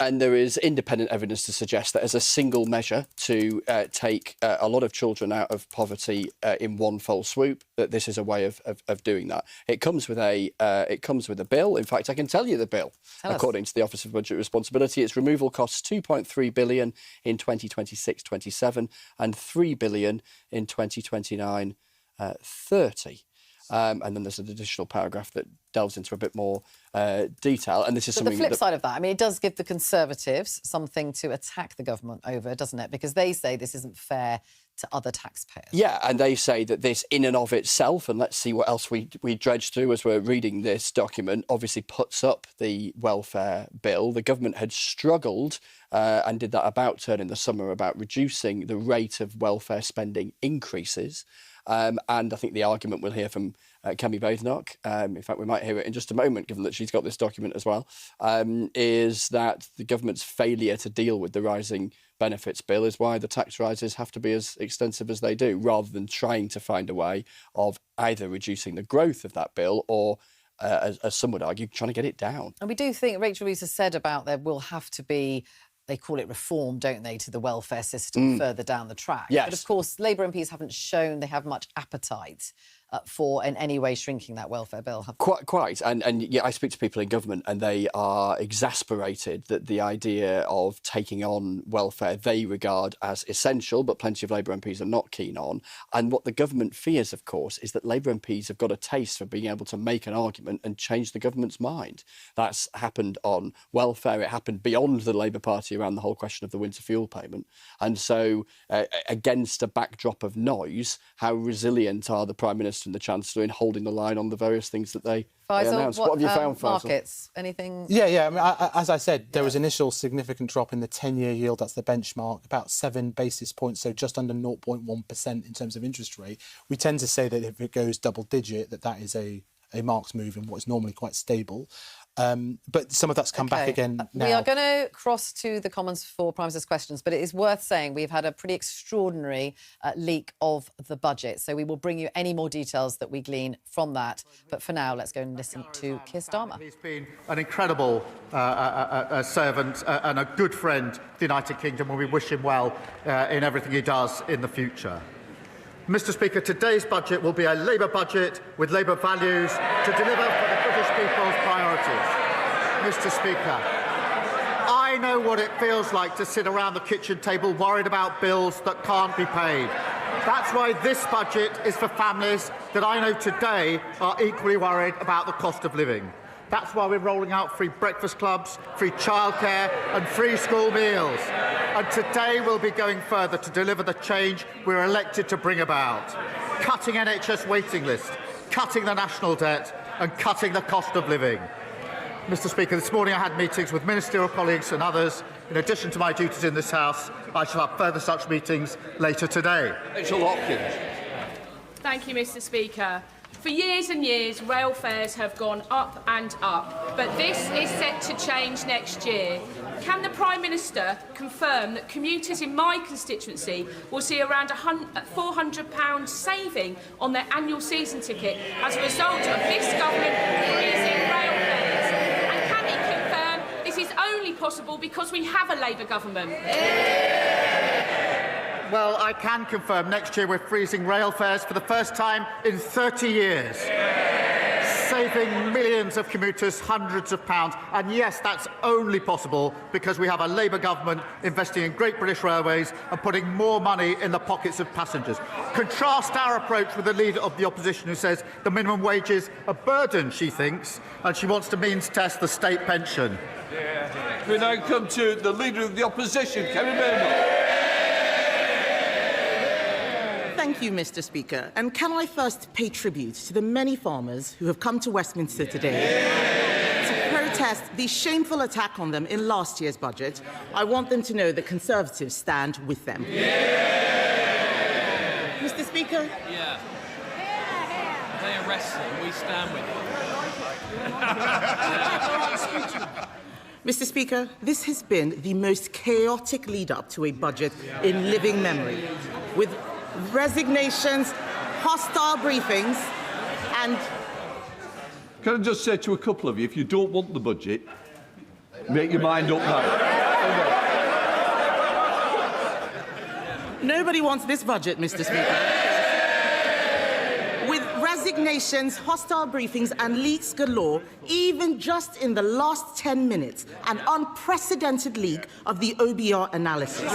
Speaker 4: independent evidence to suggest that as a single measure to take a lot of children out of poverty in one fell swoop, that this is a way of doing that. It comes with a bill. In fact, I can tell you the bill. According to the Office of Budget Responsibility, its removal costs £2.3 billion in 2026-27 and £3 billion in 2029-30. And then there's an additional paragraph that delves into a bit more detail. And this is something.
Speaker 2: The flip side of that, I mean, it does give the Conservatives something to attack the government over, doesn't it? Because they say this isn't fair to other taxpayers.
Speaker 4: Yeah, and they say that this in and of itself, and let's see what else we dredge through as we're reading this document, obviously puts up the welfare bill. The government had struggled and did that about turn in the summer about reducing the rate of welfare spending increases. And I think the argument we'll hear from Kemi Badenoch, in fact, we might hear it in just a moment, given that she's got this document as well, is that the government's failure to deal with the rising benefits bill is why the tax rises have to be as extensive as they do, rather than trying to find a way of either reducing the growth of that bill or, as some would argue, trying to get it down.
Speaker 2: And we do think Rachel Reeves has said about there will have to be, they call it reform, don't they, to the welfare system further down the track.
Speaker 4: Yes.
Speaker 2: But of course, Labour MPs haven't shown they have much appetite for in any way shrinking that welfare bill.
Speaker 4: Quite. And yeah, I speak to people in government and they are exasperated that the idea of taking on welfare they regard as essential, but plenty of Labour MPs are not keen on. And what the government fears, of course, is that Labour MPs have got a taste for being able to make an argument and change the government's mind. That's happened on welfare. It happened beyond the Labour Party around the whole question of the winter fuel payment. And so, against a backdrop of noise, how resilient are the Prime Minister and the Chancellor in holding the line on the various things that they announced? What have you found, Faisal?
Speaker 2: Markets, anything?
Speaker 5: Yeah. I mean, as I said, there was initial significant drop in the 10-year yield. That's the benchmark, about 7 basis points, so just under 0.1% in terms of interest rate. We tend to say that if it goes double-digit, that is a marked move in what is normally quite stable. But some of that's come back again now.
Speaker 2: We are going to cross to the Commons for Prime Minister's questions, but it is worth saying we've had a pretty extraordinary leak of the budget. So we will bring you any more details that we glean from that. But for now, let's go and listen to Keir Starmer.
Speaker 18: He's been an incredible servant and a good friend to the United Kingdom, and we wish him well in everything he does in the future. Mr. Speaker, today's budget will be a Labour budget with Labour values to deliver for the British people's priorities. Mr. Speaker, I know what it feels like to sit around the kitchen table worried about bills that can't be paid. That's why this budget is for families that I know today are equally worried about the cost of living. That's why we're rolling out free breakfast clubs, free childcare and free school meals. And today we'll be going further to deliver the change we're elected to bring about. Cutting NHS waiting lists, cutting the national debt and cutting the cost of living. Mr. Speaker, this morning I had meetings with ministerial colleagues and others. In addition to my duties in this House, I shall have further such meetings later today.
Speaker 4: Rachel Hopkins.
Speaker 20: Thank you, Mr. Speaker. For years and years, rail fares have gone up and up, but this is set to change next year. Can the Prime Minister confirm that commuters in my constituency will see around £400 saving on their annual season ticket as a result of this government freezing rail fares? And can he confirm this is only possible because we have a Labour government?
Speaker 18: Well, I can confirm next year we're freezing rail fares for the first time in 30 years, saving millions of commuters hundreds of pounds. And yes, that's only possible because we have a Labour government investing in Great British Railways and putting more money in the pockets of passengers. Contrast our approach with the leader of the opposition who says the minimum wage is a burden, she thinks, and she wants to means test the state pension.
Speaker 21: We now come to the leader of the opposition, Kemi Badenoch.
Speaker 22: Thank you, Mr. Speaker. And can I first pay tribute to the many farmers who have come to Westminster today to protest the shameful attack on them in last year's budget. I want them to know that Conservatives stand with them. Mr. Speaker?
Speaker 23: Yeah. They arrest them, we stand with them.
Speaker 22: Mr. Speaker, this has been the most chaotic lead-up to a budget in living memory, with resignations, hostile briefings, and...
Speaker 21: Can I just say to a couple of you, if you don't want the budget, make your mind up now.
Speaker 22: Nobody wants this budget, Mr. Speaker. With resignations, hostile briefings and leaks galore, even just in the last 10 minutes, an unprecedented leak of the OBR analysis.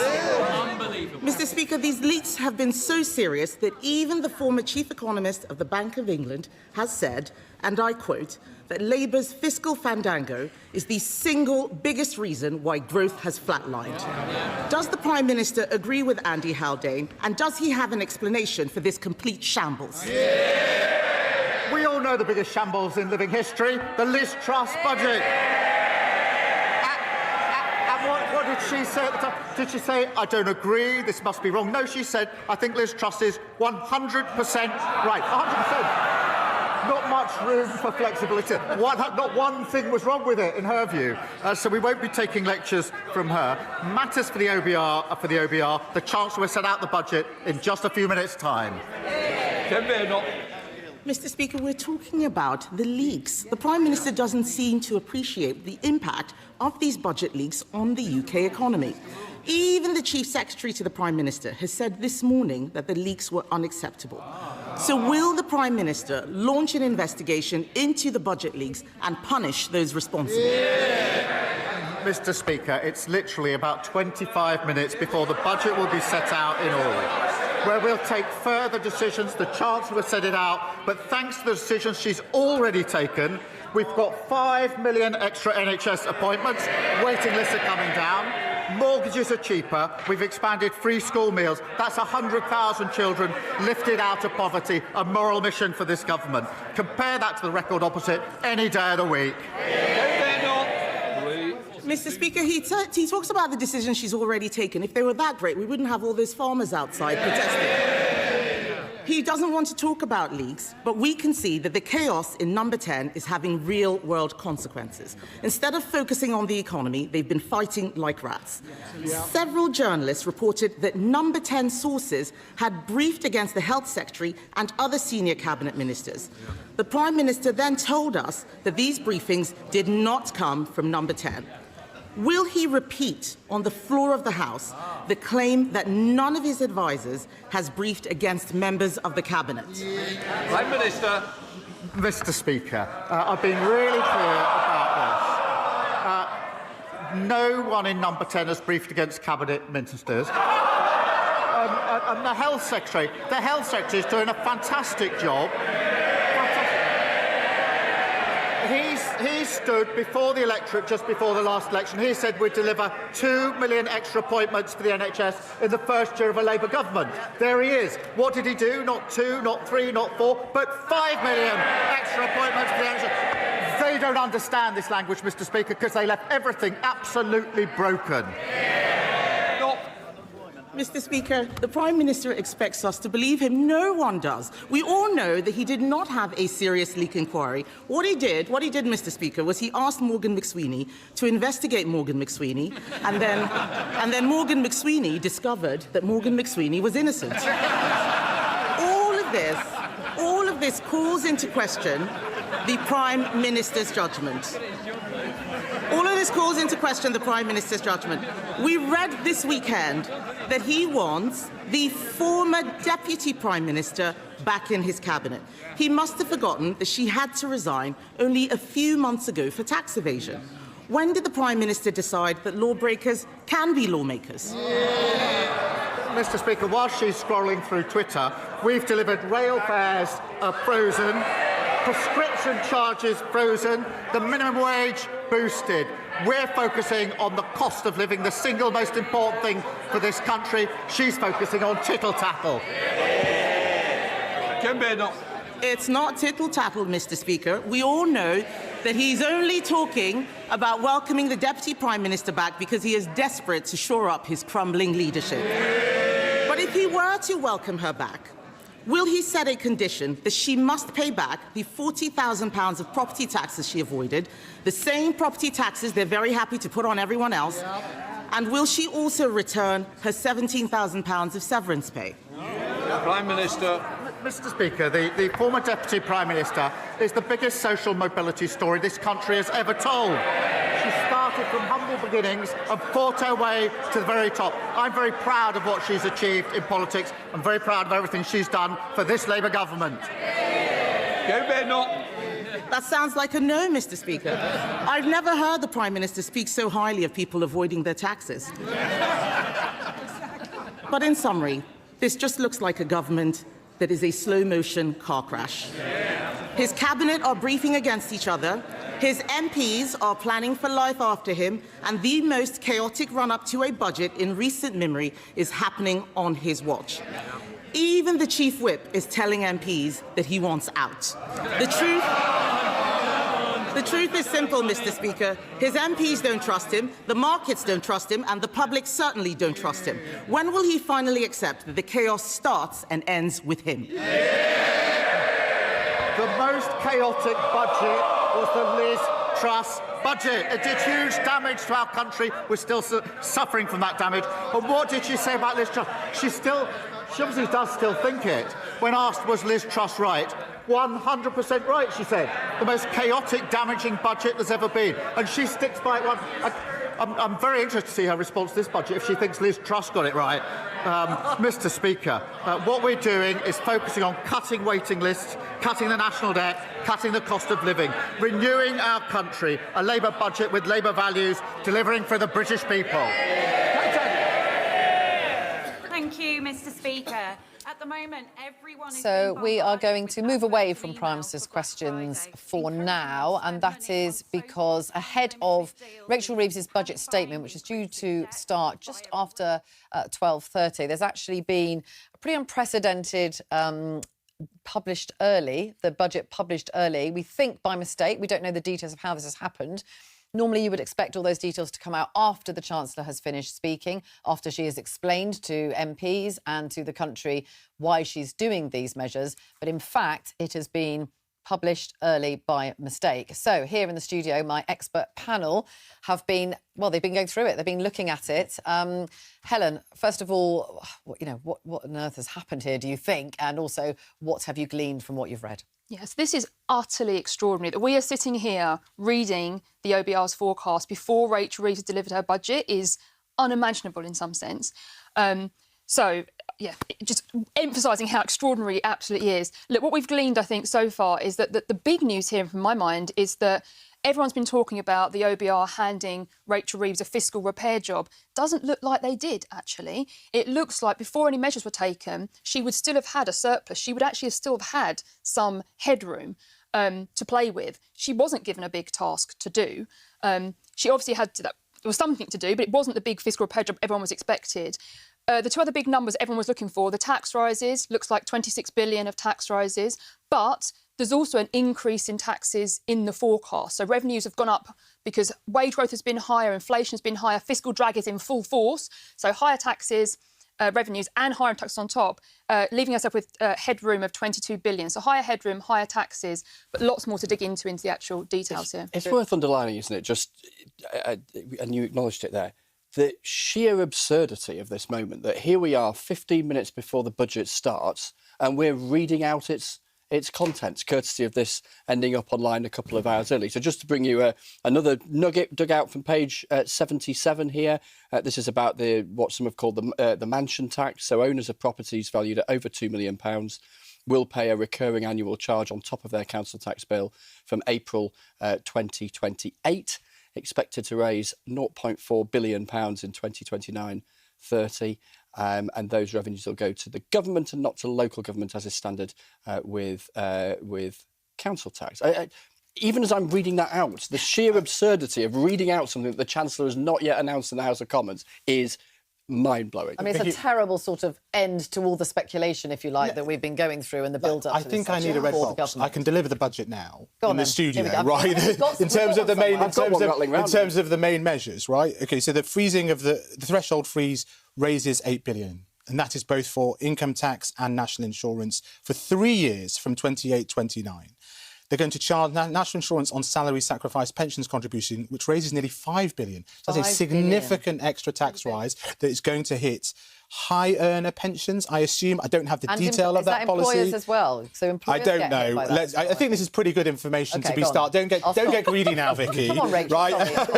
Speaker 22: Mr. Speaker, these leaks have been so serious that even the former chief economist of the Bank of England has said, and I quote, that Labour's fiscal fandango is the single biggest reason why growth has flatlined. Does the Prime Minister agree with Andy Haldane, and does he have an explanation for this complete shambles?
Speaker 18: We all know the biggest shambles in living history, the Liz Truss budget. And what did she say at the time? Did she say, I don't agree, this must be wrong? No, she said, I think Liz Truss is 100% right. 100%. Not much room for flexibility. Not one thing was wrong with it, in her view. So we won't be taking lectures from her. Matters for the OBR. The Chancellor will set out the budget in just a few minutes' time.
Speaker 22: Mr. Speaker, we're talking about the leaks. The Prime Minister doesn't seem to appreciate the impact of these budget leaks on the UK economy. Even the Chief Secretary to the Prime Minister has said this morning that the leaks were unacceptable. So will the Prime Minister launch an investigation into the budget leaks and punish those responsible?
Speaker 18: Mr. Speaker, it's literally about 25 minutes before the budget will be set out in all, where we'll take further decisions. The Chancellor will set it out, but thanks to the decisions she's already taken, we've got 5 million extra NHS appointments, waiting lists are coming down, mortgages are cheaper, we've expanded free school meals. That's 100,000 children lifted out of poverty, a moral mission for this government. Compare that to the record opposite any day of the week.
Speaker 22: Mr. Speaker, he talks about the decisions she's already taken. If they were that great, we wouldn't have all those farmers outside protesting. He doesn't want to talk about leaks, but we can see that the chaos in Number 10 is having real-world consequences. Instead of focusing on the economy, they've been fighting like rats. Several journalists reported that Number 10 sources had briefed against the Health Secretary and other senior cabinet ministers. The Prime Minister then told us that these briefings did not come from Number 10. Will he repeat on the floor of the House the claim that none of his advisers has briefed against members of the Cabinet?
Speaker 21: Prime Minister.
Speaker 18: Mr. Speaker, I've been really clear about this. No one in Number 10 has briefed against Cabinet ministers. And the Health Secretary is doing a fantastic job. He stood before the electorate just before the last election. He said we'd deliver 2 million extra appointments for the NHS in the first year of a Labour government. There he is. What did he do? Not 2, not 3, not 4, but 5 million extra appointments for the NHS. They don't understand this language, Mr. Speaker, because they left everything absolutely broken.
Speaker 22: Mr. Speaker, the Prime Minister expects us to believe him. No one does. We all know that he did not have a serious leak inquiry. What he did, Mr. Speaker, was he asked Morgan McSweeney to investigate Morgan McSweeney, and then Morgan McSweeney discovered that Morgan McSweeney was innocent. All of this calls into question the Prime Minister's judgment. All of this calls into question the Prime Minister's judgment. We read this weekend that he wants the former Deputy Prime Minister back in his cabinet. He must have forgotten that she had to resign only a few months ago for tax evasion. When did the Prime Minister decide that lawbreakers can be lawmakers?
Speaker 18: Mr. Speaker, while she's scrolling through Twitter, we've delivered rail fares frozen, prescription charges frozen, the minimum wage boosted. We're focusing on the cost of living, the single most important thing for this country. She's focusing on tittle-tattle.
Speaker 22: It's not tittle-tattle, Mr. Speaker. We all know that he's only talking about welcoming the Deputy Prime Minister back because he is desperate to shore up his crumbling leadership. But if he were to welcome her back, will he set a condition that she must pay back the £40,000 of property taxes she avoided, the same property taxes they're very happy to put on everyone else, and will she also return her £17,000 of severance pay?
Speaker 21: Prime Minister.
Speaker 18: Mr. Speaker, the former Deputy Prime Minister is the biggest social mobility story this country has ever told. She started from humble beginnings and fought her way to the very top. I'm very proud of what she's achieved in politics. I'm very proud of everything she's done for this Labour government.
Speaker 22: That sounds like a no, Mr. Speaker. I've never heard the Prime Minister speak so highly of people avoiding their taxes. But in summary, this just looks like a government that is a slow-motion car crash. His cabinet are briefing against each other. His MPs are planning for life after him, and the most chaotic run-up to a budget in recent memory is happening on his watch. Even the chief whip is telling MPs that he wants out. The truth is simple, Mr. Speaker. His MPs don't trust him, the markets don't trust him, and the public certainly don't trust him. When will he finally accept that the chaos starts and ends with him?
Speaker 18: The most chaotic budget was the Liz Truss budget. It did huge damage to our country. We're still suffering from that damage. And what did she say about Liz Truss? She obviously does still think it. When asked, was Liz Truss right? 100% right, she said. The most chaotic, damaging budget there's ever been. And she sticks by it. I'm very interested to see her response to this budget if she thinks Liz Truss got it right. Mr. Speaker, what we're doing is focusing on cutting waiting lists, cutting the national debt, cutting the cost of living, renewing our country, a Labour budget with Labour values, delivering for the British people.
Speaker 1: Thank you, Mr. Speaker. At the moment, everyone is...
Speaker 2: So we are going to move away from Prime Minister's questions for now, and that is because ahead of Rachel Reeves' budget statement, which is due to start just after 12:30, there's actually been a pretty unprecedented published early, the budget published early. We think by mistake. We don't know the details of how this has happened. Normally, you would expect all those details to come out after the Chancellor has finished speaking, after she has explained to MPs and to the country why she's doing these measures. But in fact, it has been published early by mistake. So here in the studio, my expert panel have been, well, they've been going through it. They've been looking at it. Helen, first of all, what on earth has happened here, do you think? And also, what have you gleaned from what you've read?
Speaker 6: Yes, this is utterly extraordinary that we are sitting here reading the OBR's forecast before Rachel Reeves delivered her budget is unimaginable in some sense. Just emphasising how extraordinary it absolutely is. Look, what we've gleaned, I think, so far is that the big news here, from my mind, is that everyone's been talking about the OBR handing Rachel Reeves a fiscal repair job. Doesn't look like they did, actually. It looks like before any measures were taken, she would still have had a surplus. She would actually still have had some headroom to play with. She wasn't given a big task to do. She obviously had there was something to do, but it wasn't the big fiscal repair job everyone was expected. The two other big numbers everyone was looking for, the tax rises, looks like 26 billion of tax rises, but there's also an increase in taxes in the forecast. So revenues have gone up because wage growth has been higher, inflation has been higher, fiscal drag is in full force. So higher taxes, revenues and higher taxes on top, leaving us up with headroom of 22 billion. So higher headroom, higher taxes, but lots more to dig into the actual details here.
Speaker 4: It's worth underlining, isn't it? And you acknowledged it there. The sheer absurdity of this moment, that here we are 15 minutes before the budget starts and we're reading out its contents, courtesy of this ending up online a couple of hours early. So just to bring you another nugget dug out from page 77 here, this is about what some have called the mansion tax. So owners of properties valued at over £2 million will pay a recurring annual charge on top of their council tax bill from April 2028. Expected to raise £0.4 billion in 2029-30, and those revenues will go to the government and not to local government, as is standard with council tax. Even as I'm reading that out, the sheer absurdity of reading out something that the Chancellor has not yet announced in the House of Commons is mind-blowing.
Speaker 2: I mean, it's a terrible sort of end to all the speculation, if you like, that we've been going through and the build-up.
Speaker 5: I think I need a red box. I can deliver the budget now in the studio, right?
Speaker 2: In
Speaker 5: terms of the main measures, right? Okay, so the freezing of the threshold freeze raises £8 billion, and that is both for income tax and national insurance for 3 years from 28-29. They're going to charge national insurance on salary sacrifice pensions contribution, which raises nearly £5 billion. So that's a significant extra tax rise that is going to hit high earner pensions, I assume. I don't have the detail of that policy.
Speaker 2: Employers as well? So employers
Speaker 5: I don't know. I think this is pretty good information to be started. Don't get greedy now, Vicky.
Speaker 2: Come on, Rachel.
Speaker 5: Right?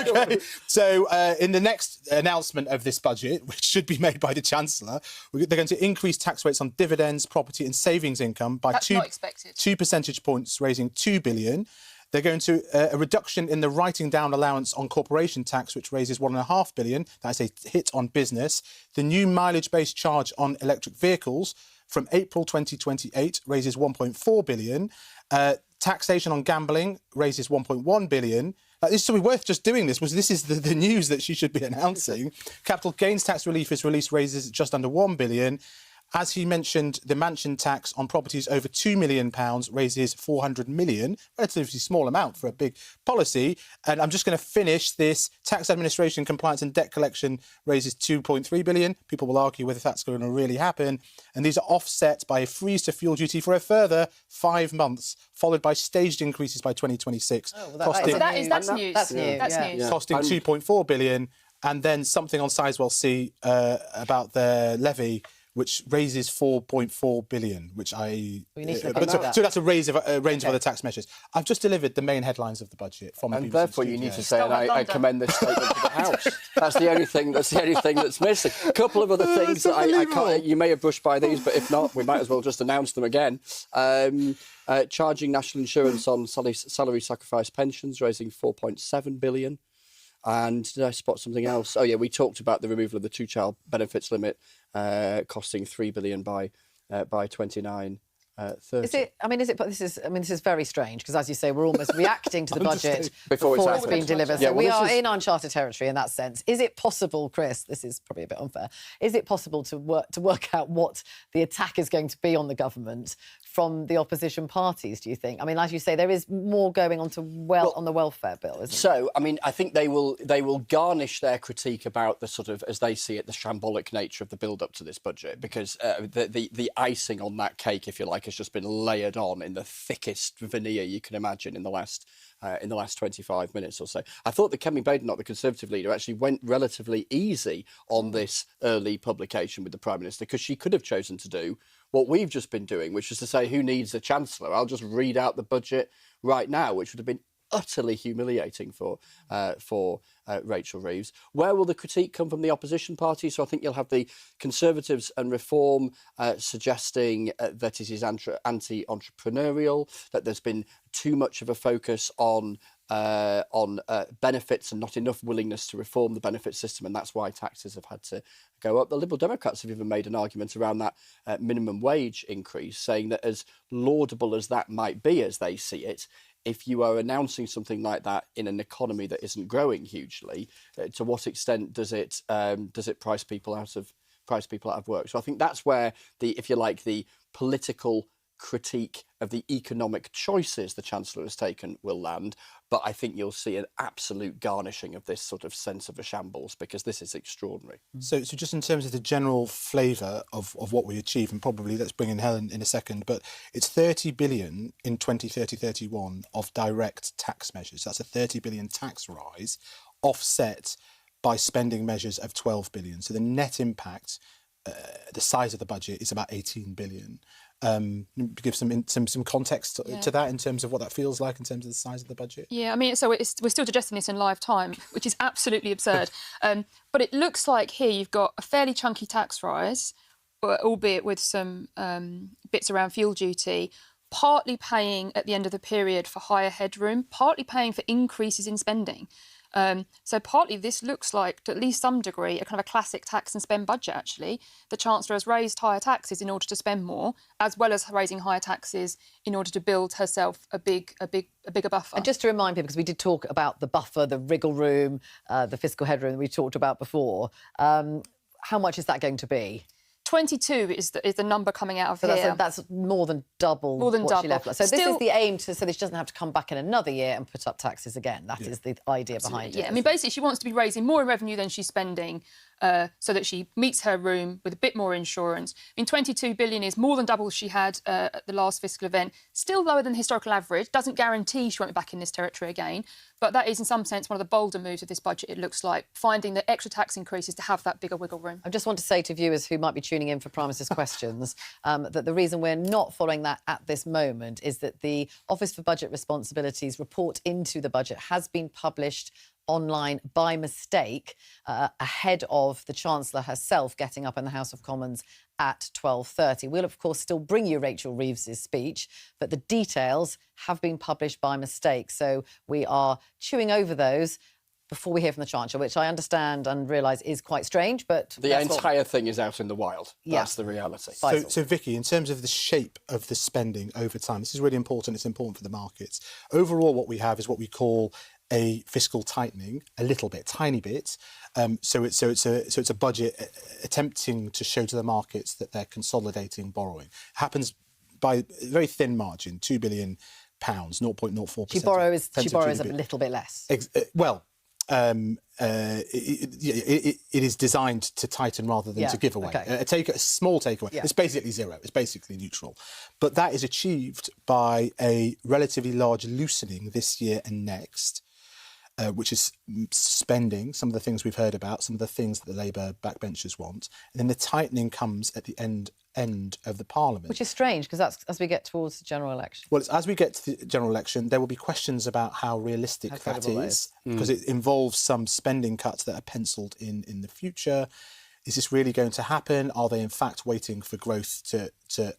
Speaker 5: Okay. So in the next announcement of this budget, which should be made by the Chancellor, they're going to increase tax rates on dividends, property and savings income by 2 percentage points, raising £2 billion. They're going to a reduction in the writing down allowance on corporation tax, which raises £1.5 billion. That's a hit on business. The new mileage-based charge on electric vehicles from April 2028 raises £1.4 billion. Taxation on gambling raises 1.1 billion. This should be worth just doing this. This is the news that she should be announcing. Capital gains tax relief is released, raises just under 1 billion. As he mentioned, the mansion tax on properties over £2 million raises 400 million, relatively small amount for a big policy. And I'm just going to finish this. Tax administration, compliance and debt collection raises 2.3 billion. People will argue whether that's going to really happen. And these are offset by a freeze to fuel duty for a further 5 months, followed by staged increases by 2026.
Speaker 2: Oh, well,
Speaker 6: that's news. That's news.
Speaker 2: Yeah.
Speaker 5: Costing 2.4 billion. And then something on Sizewell C about the levy, which raises 4.4 billion, which I... So that's a range of other tax measures. I've just delivered the main headlines of the budget from the BBC
Speaker 4: And therefore
Speaker 5: studio.
Speaker 4: you need to say, and I commend this statement to the House. That's the only thing that's missing. A couple of other things that I can't... You may have brushed by these, but if not, we might as well just announce them again. Charging national insurance on salary sacrifice pensions, raising 4.7 billion. And did I spot something else? Oh, yeah, we talked about the removal of the two-child benefits limit, costing 3 billion by 29. 30.
Speaker 2: This is very strange because, as you say, we're almost reacting to the budget before it's been delivered.
Speaker 4: Yeah,
Speaker 2: so we are in uncharted territory in that sense. Is it possible, Chris? This is probably a bit unfair. Is it possible to work out what the attack is going to be on the government from the opposition parties? Do you think? I mean, as you say, there is more going on on the welfare bill, isn't there?
Speaker 4: So, I mean, I think they will garnish their critique about the sort of, as they see it, the shambolic nature of the build-up to this budget, because the icing on that cake, if you like, has just been layered on in the thickest veneer you can imagine in the last 25 minutes or so. I thought that Kemi Badenoch, the Conservative leader, actually went relatively easy on this early publication with the Prime Minister, because she could have chosen to do what we've just been doing, which is to say, who needs a Chancellor? I'll just read out the budget right now, which would have been utterly humiliating for Rachel Reeves. Where will the critique come from the opposition parties? So I think you'll have the Conservatives and Reform suggesting that it is anti-entrepreneurial, that there's been too much of a focus on benefits and not enough willingness to reform the benefit system, and that's why taxes have had to go up. The Liberal Democrats have even made an argument around that minimum wage increase, saying that as laudable as that might be, as they see it, if you are announcing something like that in an economy that isn't growing hugely, to what extent does it price people out of work? So I think that's where if you like, the political critique of the economic choices the Chancellor has taken will land. But I think you'll see an absolute garnishing of this sort of sense of a shambles, because this is extraordinary.
Speaker 5: So just in terms of the general flavour of what we achieve, and probably let's bring in Helen in a second, but it's 30 billion in 2030-31 of direct tax measures. That's a 30 billion tax rise, offset by spending measures of 12 billion. So the net impact, the size of the budget, is about 18 billion. Give some context to that in terms of what that feels like in terms of the size of the budget.
Speaker 6: Yeah, I mean, so we're still digesting this in live time, which is absolutely absurd. But it looks like here you've got a fairly chunky tax rise, albeit with some bits around fuel duty, partly paying at the end of the period for higher headroom, partly paying for increases in spending. So partly this looks like, to at least some degree, a kind of a classic tax and spend budget, actually. The Chancellor has raised higher taxes in order to spend more, as well as raising higher taxes in order to build herself a bigger buffer.
Speaker 2: And just to remind people, because we did talk about the buffer, the wriggle room, the fiscal headroom that we talked about before, how much is that going to be?
Speaker 6: 22 is the number coming out of here.
Speaker 2: That's more than double what she left. So this is the aim, so that she doesn't have to come back in another year and put up taxes again. That is the idea behind it.
Speaker 6: Yeah, I mean, basically, she wants to be raising more revenue than she's spending, so that she meets her room with a bit more insurance. I mean, 22 billion is more than double she had at the last fiscal event. Still lower than the historical average. Doesn't guarantee she won't be back in this territory again. But that is, in some sense, one of the bolder moves of this budget, it looks like, finding the extra tax increases to have that bigger wiggle room.
Speaker 2: I just want to say to viewers who might be tuning in for Prime Minister's questions that the reason we're not following that at this moment is that the Office for Budget Responsibilities report into the budget has been published online by mistake ahead of the Chancellor herself getting up in the House of Commons at 12:30. We'll, of course, still bring you Rachel Reeves' speech, but the details have been published by mistake. So we are chewing over those before we hear from the Chancellor, which I understand and realise is quite strange, but...
Speaker 4: The entire thing is out in the wild.
Speaker 2: Yeah.
Speaker 4: That's the reality.
Speaker 5: So, Vicky, in terms of the shape of the spending over time, this is really important. It's important for the markets. Overall, what we have is what we call a fiscal tightening, a little bit, tiny bit. So it's a budget attempting to show to the markets that they're consolidating borrowing. It happens by a very thin margin, £2 billion, 0.04%.
Speaker 2: She borrows a little bit less.
Speaker 5: It is designed to tighten rather than to give away. Okay. A small takeaway. Yeah. It's basically zero. It's basically neutral. But that is achieved by a relatively large loosening this year and next, which is spending, some of the things we've heard about, some of the things that the Labour backbenchers want. And then the tightening comes at the end of the Parliament.
Speaker 2: Which is strange, because that's as we get towards the general election.
Speaker 5: Well, as we get to the general election, there will be questions about how realistic that is, because it involves some spending cuts that are pencilled in the future. Is this really going to happen? Are they, in fact, waiting for growth to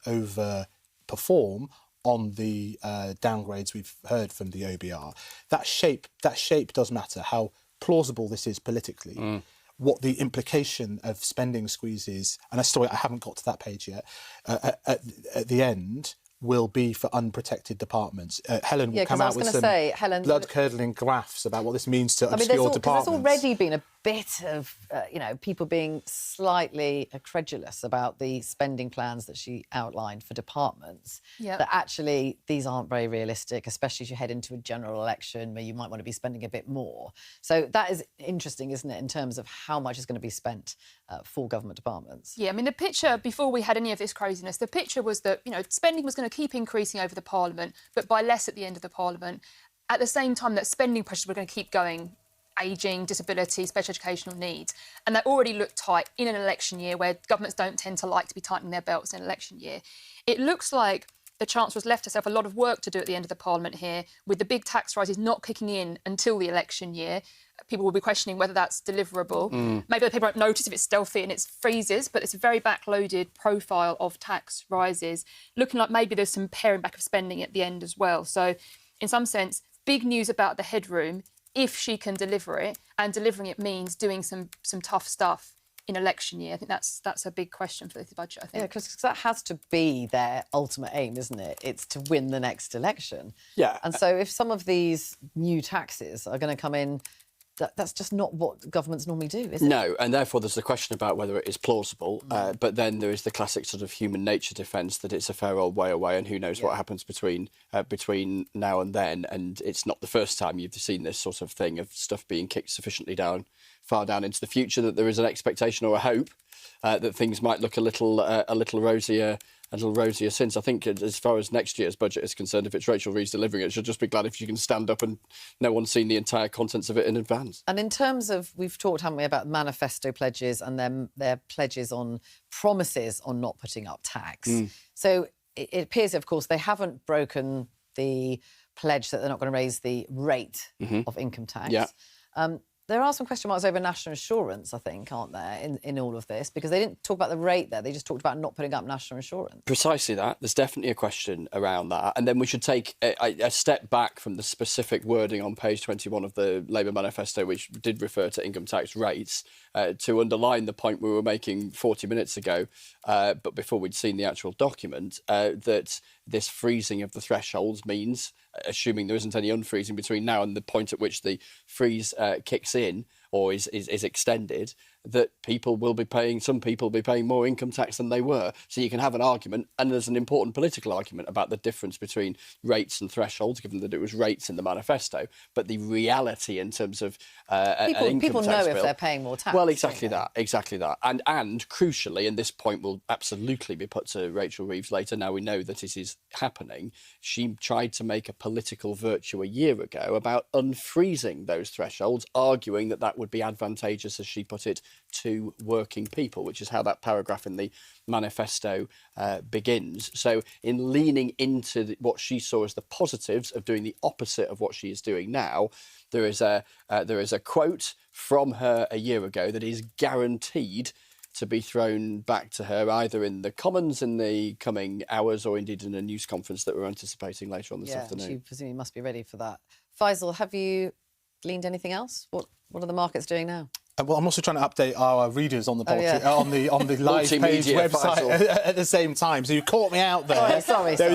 Speaker 5: overperform on the downgrades we've heard from the OBR? That shape does matter, how plausible this is politically. What the implication of spending squeezes, and I haven't got to that page yet, at the end will be for unprotected departments. Helen will come out with some blood-curdling graphs about what this means to obscure departments.
Speaker 2: There's already been a bit of, people being slightly credulous about the spending plans that she outlined for departments, that actually these aren't very realistic, especially as you head into a general election where you might want to be spending a bit more. So that is interesting, isn't it, in terms of how much is going to be spent for government departments?
Speaker 6: Yeah, I mean, the picture, before we had any of this craziness, the picture was that, spending was going to keep increasing over the Parliament, but by less at the end of the Parliament. At the same time that spending pressures were going to keep going, ageing, disability, special educational needs. And that already looked tight in an election year where governments don't tend to like to be tightening their belts in an election year. It looks like the Chancellor's left herself a lot of work to do at the end of the Parliament here, with the big tax rises not kicking in until the election year. People will be questioning whether that's deliverable. Maybe the people won't notice if it's stealthy and it's freezes, but it's a very backloaded profile of tax rises, looking like maybe there's some paring back of spending at the end as well. So, in some sense, big news about the headroom, if she can deliver it, and delivering it means doing some tough stuff in election year. I think that's a big question for this budget, I think.
Speaker 2: Yeah, because that has to be their ultimate aim, isn't it? It's to win the next election.
Speaker 4: Yeah.
Speaker 2: And so if some of these new taxes are going to come in, that's just not what governments normally do, is it? No,
Speaker 4: and therefore there's the question about whether it is plausible, but then there is the classic sort of human nature defence that it's a fair old way away and who knows what happens between now and then, and it's not the first time you've seen this sort of thing of stuff being kicked sufficiently far down into the future that there is an expectation or a hope that things might look a little rosier since. I think as far as next year's budget is concerned, if it's Rachel Reeves delivering it, she'll just be glad if she can stand up and no one's seen the entire contents of it in advance.
Speaker 2: And in terms of, we've talked, haven't we, about manifesto pledges and their pledges on promises on not putting up tax. So it appears, of course, they haven't broken the pledge that they're not going to raise the rate of income tax.
Speaker 4: Yeah.
Speaker 2: There are some question marks over national insurance, I think, aren't there, in all of this? Because they didn't talk about the rate there. They just talked about not putting up national insurance.
Speaker 4: Precisely that. There's definitely a question around that. And then we should take a step back from the specific wording on page 21 of the Labour manifesto, which did refer to income tax rates, to underline the point we were making 40 minutes ago, but before we'd seen the actual document, that this freezing of the thresholds means, assuming there isn't any unfreezing between now and the point at which the freeze kicks in or is extended, that some people will be paying more income tax than they were. So you can have an argument, and there's an important political argument about the difference between rates and thresholds, given that it was rates in the manifesto, but the reality in terms of an income tax
Speaker 2: people know
Speaker 4: bill,
Speaker 2: if they're paying more tax.
Speaker 4: Well, exactly that. And crucially, and this point will absolutely be put to Rachel Reeves later, now we know that it is happening, she tried to make a political virtue a year ago about unfreezing those thresholds, arguing that would be advantageous, as she put it, to working people, which is how that paragraph in the manifesto begins. So in leaning into what she saw as the positives of doing the opposite of what she is doing now, there is a quote from her a year ago that is guaranteed to be thrown back to her either in the Commons in the coming hours or indeed in a news conference that we're anticipating later on this afternoon.
Speaker 2: She presumably must be ready for that. Faisal, have you gleaned anything else? What are the markets doing now?
Speaker 5: Well, I'm also trying to update our readers on the on the live page
Speaker 4: Multimedia
Speaker 5: website at the same time. So you caught me out there.
Speaker 2: Oh, sorry.
Speaker 5: But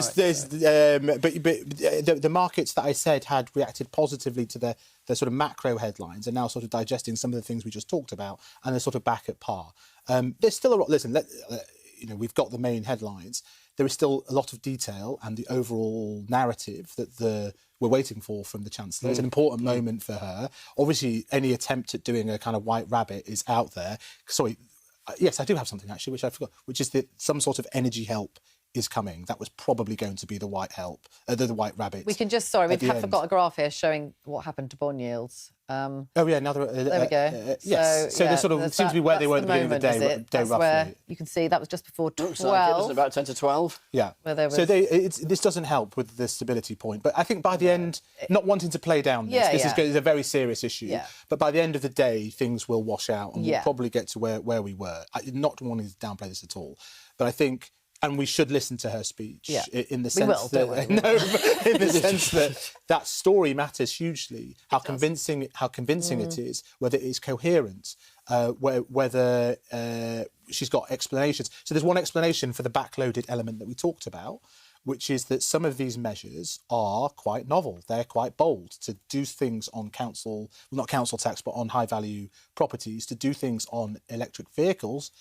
Speaker 5: the markets that I said had reacted positively to the sort of macro headlines are now sort of digesting some of the things we just talked about, and they're sort of back at par. There's still a lot. Listen, we've got the main headlines. There is still a lot of detail and the overall narrative that we're waiting for from the Chancellor. It's an important moment for her. Obviously, any attempt at doing a kind of white rabbit is out there. Sorry, yes, I do have something actually, which I forgot, which is that some sort of energy help is coming. That was probably going to be the white rabbit.
Speaker 2: We can just, we've got a graph here showing what happened to bond yields.
Speaker 5: Now there we go. Yes. So they sort of seems to be where they were at the beginning of the day roughly.
Speaker 2: Where you can see that was just before 12.
Speaker 4: Looks like it, doesn't it? About 10 to 12.
Speaker 5: Yeah.
Speaker 2: So
Speaker 5: this doesn't help with the stability point. But I think by the end, not wanting to play down this, is a very serious issue. Yeah. But by the end of the day, things will wash out and we'll probably get to where we were. I did not wanting to downplay this at all. But I think... And we should listen to her speech in the sense that story matters hugely. How convincing it is, whether it is coherent, whether she's got explanations. So there's one explanation for the backloaded element that we talked about, which is that some of these measures are quite novel. They're quite bold to do things on not council tax, but on high value properties, to do things on electric vehicles.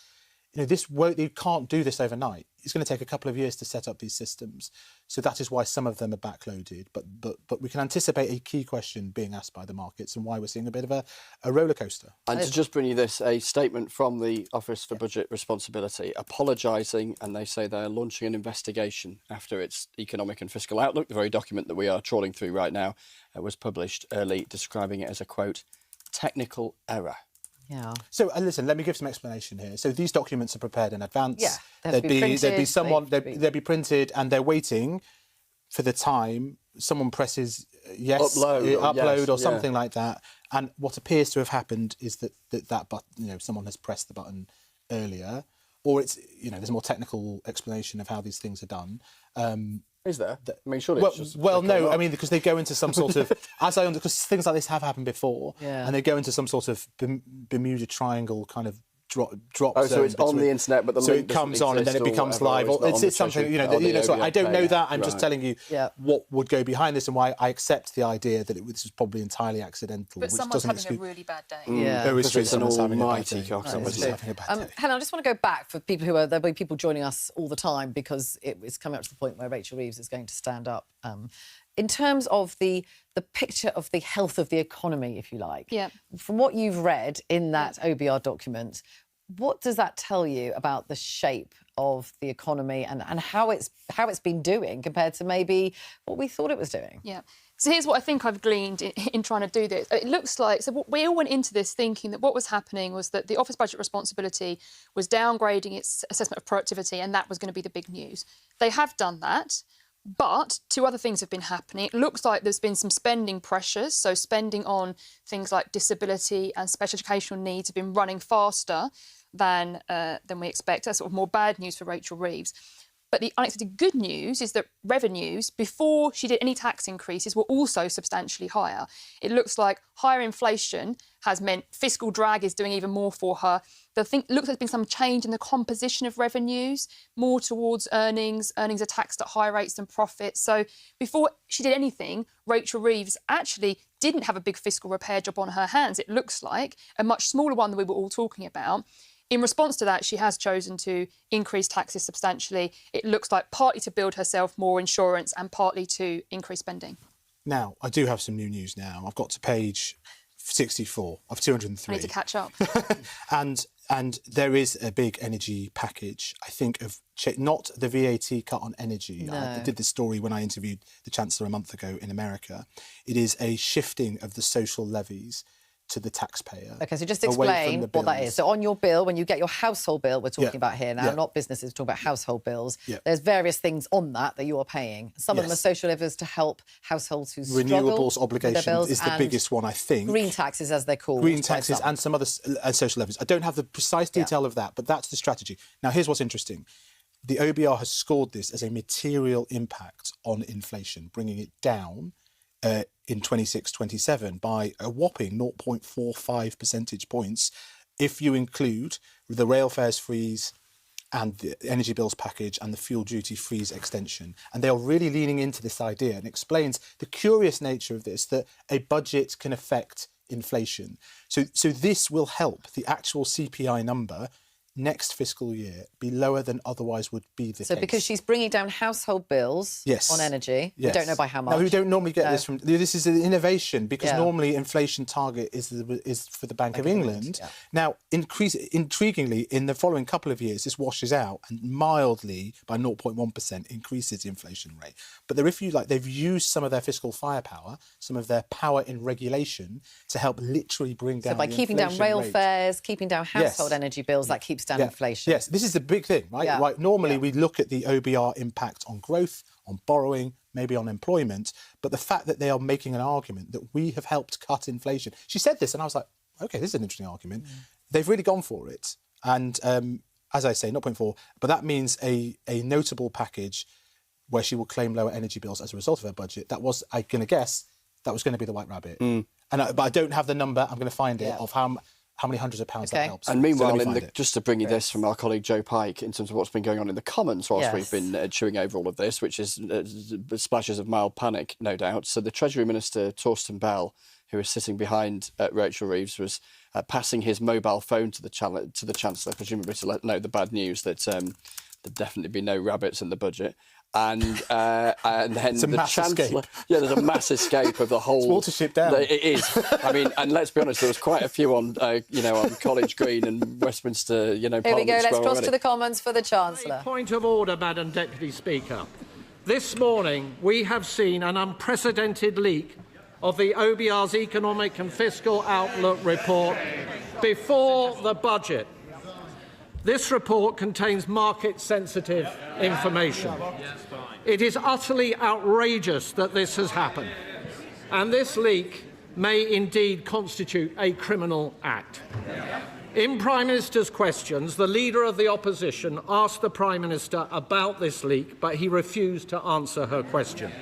Speaker 5: You can't do this overnight. It's going to take a couple of years to set up these systems. So that is why some of them are backloaded. But we can anticipate a key question being asked by the markets and why we're seeing a bit of a roller coaster.
Speaker 4: And to just bring you this, a statement from the Office for Budget Responsibility apologising, and they say they're launching an investigation after its economic and fiscal outlook. The very document that we are trawling through right now was published early, describing it as a, quote, technical error.
Speaker 2: Yeah.
Speaker 5: So listen, let me give some explanation here. So these documents are prepared in advance.
Speaker 2: Yeah.
Speaker 5: They'd be printed, and they're waiting for the time someone presses upload or something like that. And what appears to have happened is that button, someone has pressed the button earlier, or it's there's a more technical explanation of how these things are done.
Speaker 4: Is there? I mean, surely.
Speaker 5: No. I mean, because they go into some sort of, because things like this have happened before, and they go into some sort of Bermuda Triangle kind of drop zone.
Speaker 4: So it's on the internet, but the link
Speaker 5: it comes on and then it becomes live. It's something So I don't know that. I'm just telling you what would go behind this and why I accept the idea that this was probably entirely accidental.
Speaker 6: But someone's having a really bad day.
Speaker 4: It's an almighty cocksucker.
Speaker 2: Helen, I just want to go back for people there'll be people joining us all the time because it's coming up to the point where Rachel Reeves is going to stand up. In terms of the picture of the health of the economy, if you like, from what you've read in that OBR document, what does that tell you about the shape of the economy and how it's been doing compared to maybe what we thought it was doing?
Speaker 6: Yeah. So here's what I think I've gleaned in trying to do this. It looks like, we all went into this thinking that what was happening was that the Office Budget Responsibility was downgrading its assessment of productivity, and that was going to be the big news. They have done that. But two other things have been happening. It looks like there's been some spending pressures. So spending on things like disability and special educational needs have been running faster than we expect. That's sort of more bad news for Rachel Reeves. But the unexpected good news is that revenues, before she did any tax increases, were also substantially higher. It looks like higher inflation has meant fiscal drag is doing even more for her. Looks like there's been some change in the composition of revenues, more towards earnings. Earnings are taxed at higher rates than profits. So before she did anything, Rachel Reeves actually didn't have a big fiscal repair job on her hands. It looks like a much smaller one than we were all talking about. In response to that, she has chosen to increase taxes substantially. It looks like partly to build herself more insurance and partly to increase spending.
Speaker 5: Now, I do have some new news now. I've got to page 64 of 203.
Speaker 6: I need to catch up.
Speaker 5: And there is a big energy package, I think, of not the VAT cut on energy.
Speaker 2: No.
Speaker 5: I did this story when I interviewed the Chancellor a month ago in America. It is a shifting of the social levies to the taxpayer.
Speaker 2: OK, so just explain what that is. So on your bill, when you get your household bill, we're talking about here now, not businesses, we're talking about household bills. There's various things on that you are paying. Some of them are social levies to help households who struggle.
Speaker 5: Renewables obligation is the biggest one, I think.
Speaker 2: Green taxes, as they're called.
Speaker 5: Green taxes and some other social levies. I don't have the precise detail of that, but that's the strategy. Now, here's what's interesting. The OBR has scored this as a material impact on inflation, bringing it down in 26-27 by a whopping 0.45 percentage points if you include the rail fares freeze and the energy bills package and the fuel duty freeze extension. And they are really leaning into this idea and explains the curious nature of this, that a budget can affect inflation. So this will help the actual CPI number next fiscal year be lower than otherwise would be the case.
Speaker 2: So because she's bringing down household bills on energy, we don't know by how much.
Speaker 5: No, we don't normally get this from... This is an innovation because normally inflation target is for the Bank of England. Yeah. Now, intriguingly, in the following couple of years, this washes out and mildly, by 0.1%, increases the inflation rate. But they've used some of their fiscal firepower, some of their power in regulation to help literally bring down the inflation rate. So by keeping down rail
Speaker 2: fares, keeping down household energy bills, that keeps down inflation.
Speaker 5: Yes, this is the big thing, right?
Speaker 2: Yeah.
Speaker 5: Right. Normally, we look at the OBR impact on growth, on borrowing, maybe on employment, but the fact that they are making an argument that we have helped cut inflation. She said this, and I was like, OK, this is an interesting argument. They've really gone for it. And as I say, 0.4, but that means a notable package where she will claim lower energy bills as a result of her budget. That was, I'm going to guess, that was going to be the white rabbit. But I don't have the number. I'm going to find it of how many hundreds of pounds that helps.
Speaker 4: And meanwhile, just to bring you this from our colleague Joe Pike, in terms of what's been going on in the Commons whilst we've been chewing over all of this, which is splashes of mild panic, no doubt. So the Treasury Minister, Torsten Bell, who is sitting behind Rachel Reeves, was passing his mobile phone to the Chancellor, presumably to let know the bad news that there'd definitely be no rabbits in the budget. And then the Chancellor... Yeah, there's a mass escape of the whole...
Speaker 5: It's Watership Down.
Speaker 4: It is. I mean, and let's be honest, there was quite a few on, on College Green and Westminster,
Speaker 2: Here we go, let's cross to the Commons for the Chancellor.
Speaker 7: Point of order, Madam Deputy Speaker. This morning, we have seen an unprecedented leak of the OBR's Economic and Fiscal Outlook report before the budget. This report contains market-sensitive information. It is utterly outrageous that this has happened, and this leak may indeed constitute a criminal act. In Prime Minister's questions, the Leader of the Opposition asked the Prime Minister about this leak, but he refused to answer her question.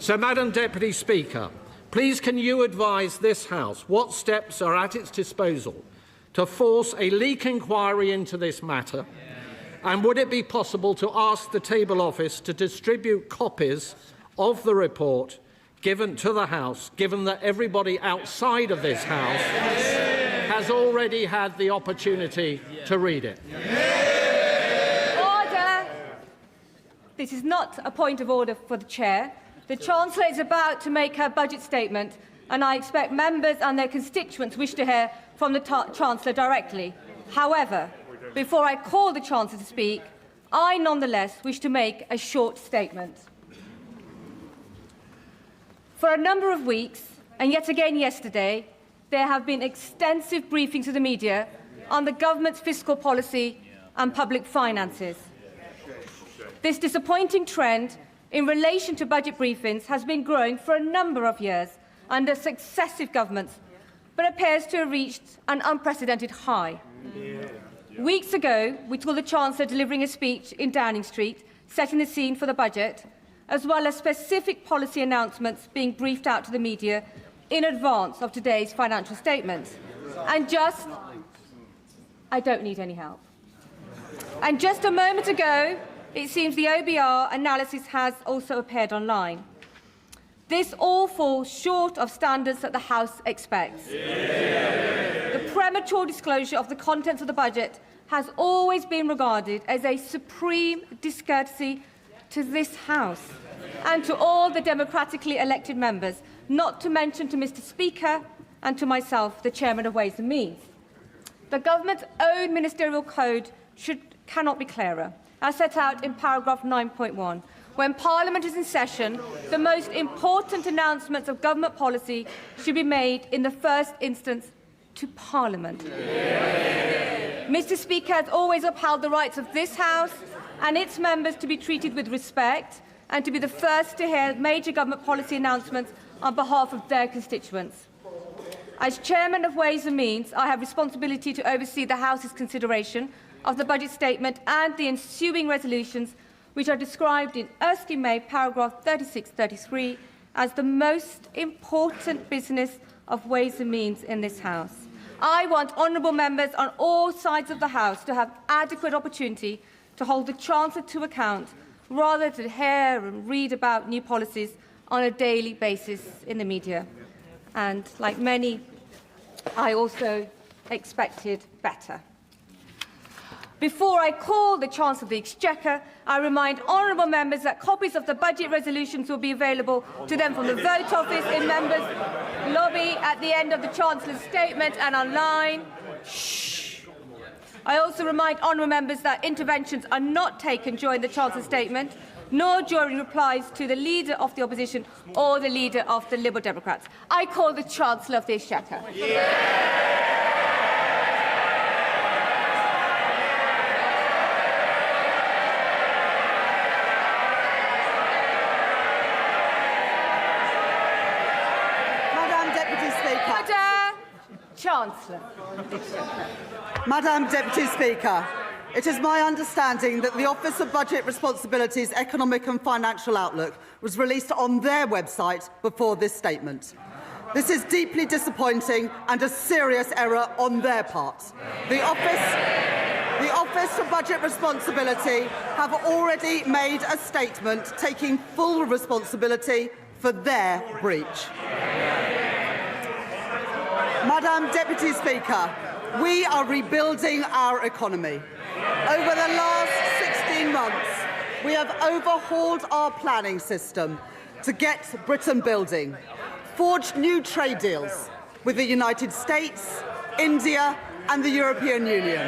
Speaker 7: So, Madam Deputy Speaker, please can you advise this House what steps are at its disposal to force a leak inquiry into this matter? And would it be possible to ask the Table Office to distribute copies of the report given to the House, given that everybody outside of this House has already had the opportunity to read it?
Speaker 8: Order! This is not a point of order for the Chair. The Chancellor is about to make her budget statement, and I expect members and their constituents wish to hear from the Chancellor directly. However, before I call the Chancellor to speak, I nonetheless wish to make a short statement. For a number of weeks, and yet again yesterday, there have been extensive briefings to the media on the government's fiscal policy and public finances. This disappointing trend in relation to budget briefings has been growing for a number of years under successive governments, but appears to have reached an unprecedented high. Weeks ago, we saw the Chancellor delivering a speech in Downing Street, setting the scene for the budget, as well as specific policy announcements being briefed out to the media in advance of today's financial statements. I don't need any help. And just a moment ago, it seems the OBR analysis has also appeared online. This all falls short of standards that the House expects. The premature disclosure of the contents of the budget has always been regarded as a supreme discourtesy to this House and to all the democratically elected members, not to mention to Mr. Speaker and to myself, the Chairman of Ways and Means. The government's own ministerial code cannot be clearer, as set out in paragraph 9.1. When Parliament is in session, the most important announcements of government policy should be made in the first instance to Parliament. Mr. Speaker has always upheld the rights of this House and its members to be treated with respect and to be the first to hear major government policy announcements on behalf of their constituents. As Chairman of Ways and Means, I have responsibility to oversee the House's consideration of the budget statement and the ensuing resolutions, which are described in Erskine May paragraph 36-33 as the most important business of Ways and Means in this House. I want honourable members on all sides of the House to have adequate opportunity to hold the Chancellor to account, rather than hear and read about new policies on a daily basis in the media. And like many, I also expected better. Before I call the Chancellor of the Exchequer, I remind honourable members that copies of the budget resolutions will be available to them from the vote office in members' lobby at the end of the Chancellor's statement and online. Shh. I also remind honourable members that interventions are not taken during the Chancellor's statement, nor during replies to the Leader of the Opposition or the Leader of the Liberal Democrats. I call the Chancellor of the Exchequer. Chancellor.
Speaker 3: Madam Deputy Speaker, it is my understanding that the Office of Budget Responsibility's Economic and Financial Outlook was released on their website before this statement. This is deeply disappointing and a serious error on their part. The Office for Budget Responsibility have already made a statement taking full responsibility for their breach. Madam Deputy Speaker, we are rebuilding our economy. Over the last 16 months, we have overhauled our planning system to get Britain building, forged new trade deals with the United States, India and the European Union,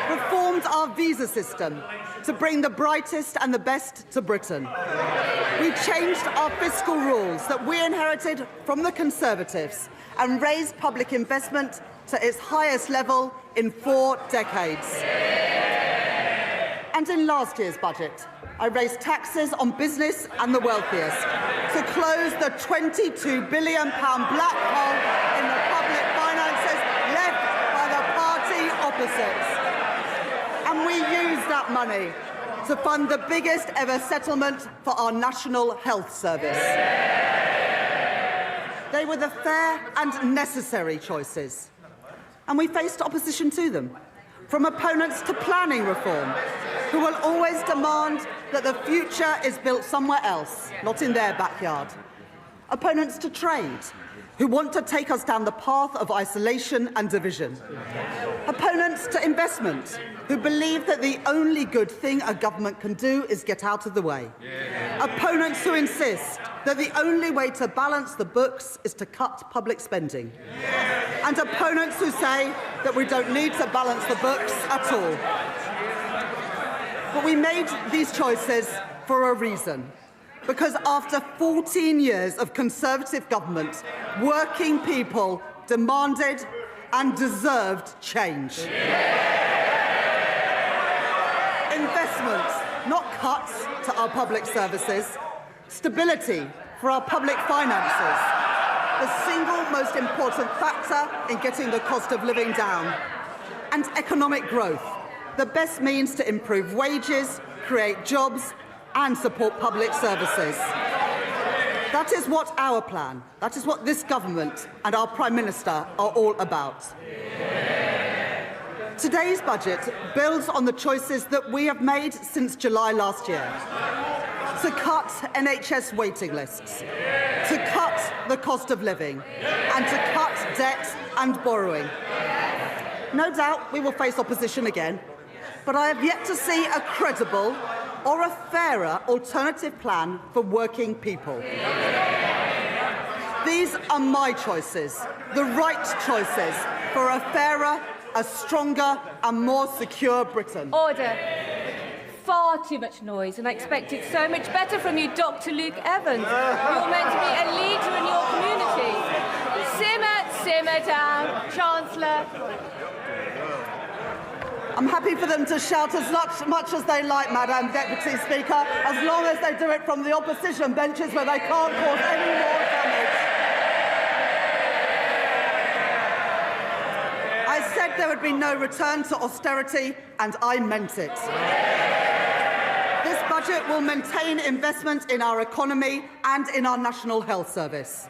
Speaker 3: reformed our visa system to bring the brightest and the best to Britain. We changed our fiscal rules that we inherited from the Conservatives and raised public investment to its highest level in 4 decades. And in last year's budget, I raised taxes on business and the wealthiest to close the £22 billion black hole in the public finances left by the party opposites. And we used that money to fund the biggest ever settlement for our National Health Service. They were the fair and necessary choices. And we faced opposition to them, from opponents to planning reform, who will always demand that the future is built somewhere else, not in their backyard. Opponents to trade, who want to take us down the path of isolation and division. Opponents to investment, who believe that the only good thing a government can do is get out of the way. Opponents who insist that the only way to balance the books is to cut public spending. And opponents who say that we don't need to balance the books at all. But we made these choices for a reason. Because after 14 years of Conservative government, working people demanded and deserved change. Investment, not cuts to our public services. Stability for our public finances. The single most important factor in getting the cost of living down. And economic growth, the best means to improve wages, create jobs and support public services. That is what our plan, that is what this government and our Prime Minister are all about. Today's budget builds on the choices that we have made since July last year. To cut NHS waiting lists, to cut the cost of living, and to cut debt and borrowing. No doubt we will face opposition again, but I have yet to see a credible or a fairer alternative plan for working people. These are my choices, the right choices for a fairer, a stronger and more secure Britain.
Speaker 8: Order. Far too much noise, and I expected so much better from you, Dr. Luke Evans. You're meant to be a leader in your community. Simmer down, Chancellor.
Speaker 3: I'm happy for them to shout as much as they like, Madam Deputy Speaker, as long as they do it from the opposition benches where they can't cause any more damage. I said there would be no return to austerity, and I meant it. This budget will maintain investment in our economy and in our National Health Service.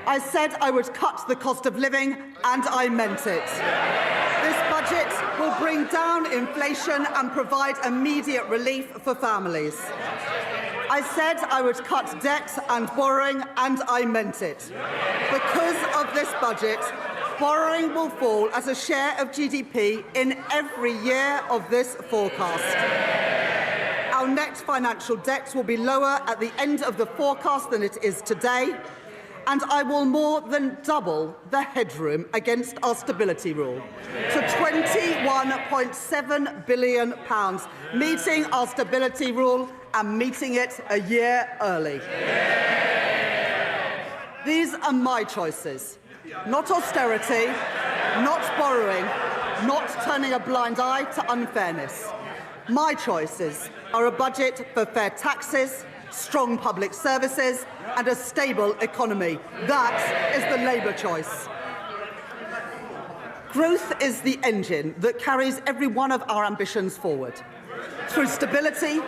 Speaker 3: I said I would cut the cost of living, and I meant it. This budget will bring down inflation and provide immediate relief for families. I said I would cut debt and borrowing, and I meant it. Because of this budget, borrowing will fall as a share of GDP in every year of this forecast. Our net financial debt will be lower at the end of the forecast than it is today, and I will more than double the headroom against our stability rule to £21.7 billion, meeting our stability rule and meeting it a year early. These are my choices, not austerity, not borrowing, not turning a blind eye to unfairness. My choices are a budget for fair taxes, strong public services and a stable economy. That is the Labour choice. Growth is the engine that carries every one of our ambitions forward, through stability,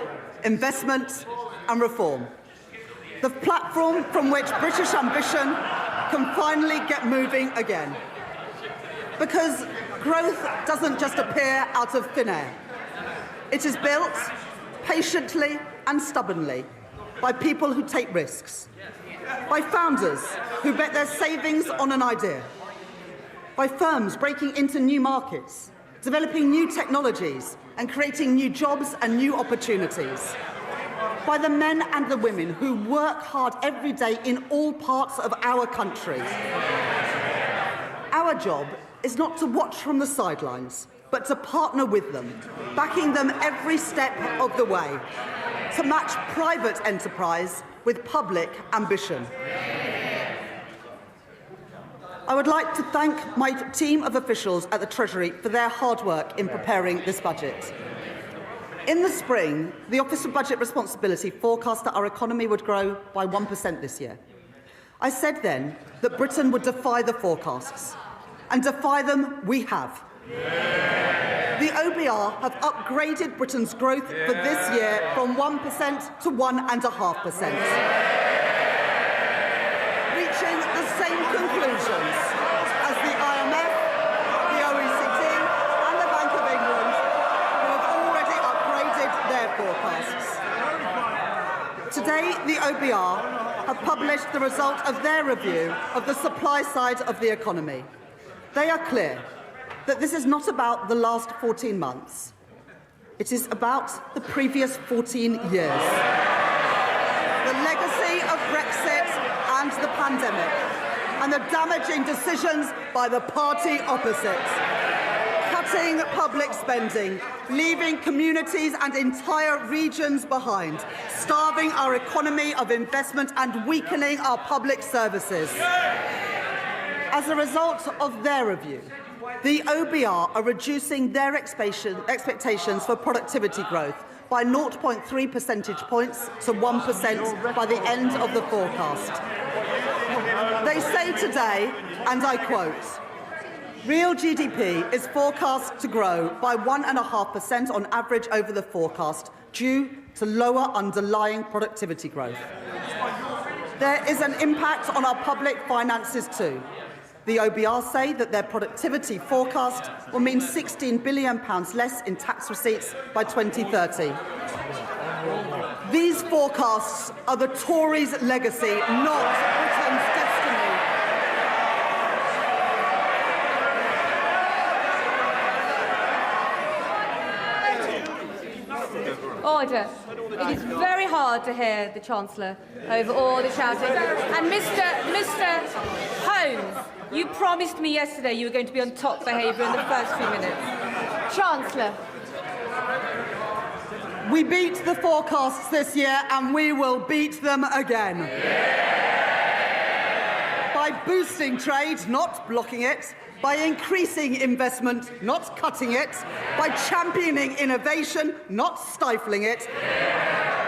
Speaker 3: investment and reform. The platform from which British ambition can finally get moving again. Because growth doesn't just appear out of thin air. It is built patiently and stubbornly by people who take risks, by founders who bet their savings on an idea, by firms breaking into new markets, developing new technologies and creating new jobs and new opportunities, by the men and the women who work hard every day in all parts of our country. Our job is not to watch from the sidelines, but to partner with them, backing them every step of the way, to match private enterprise with public ambition. I would like to thank my team of officials at the Treasury for their hard work in preparing this budget. In the spring, the Office of Budget Responsibility forecast that our economy would grow by 1% this year. I said then that Britain would defy the forecasts, and defy them we have. The OBR have upgraded Britain's growth for this year from 1% to 1.5%, reaching the same conclusions as the IMF, the OECD and the Bank of England, who have already upgraded their forecasts. Today, the OBR have published the result of their review of the supply side of the economy. They are clear that this is not about the last 14 months. It is about the previous 14 years. The legacy of Brexit and the pandemic, and the damaging decisions by the party opposite. Cutting public spending, leaving communities and entire regions behind, starving our economy of investment and weakening our public services. As a result of their review, the OBR are reducing their expectations for productivity growth by 0.3 percentage points to 1% by the end of the forecast. They say today, and I quote, real GDP is forecast to grow by 1.5% on average over the forecast due to lower underlying productivity growth. There is an impact on our public finances too. The OBR say that their productivity forecast will mean £16 billion less in tax receipts by 2030. These forecasts are the Tories' legacy, not Britain's destiny.
Speaker 8: Order. It is very hard to hear the Chancellor over all the shouting. And Mr. Holmes, you promised me yesterday you were going to be on top behaviour in the first few minutes. Chancellor.
Speaker 3: We beat the forecasts this year and we will beat them again. By boosting trade, not blocking it. By increasing investment, not cutting it. By championing innovation, not stifling it.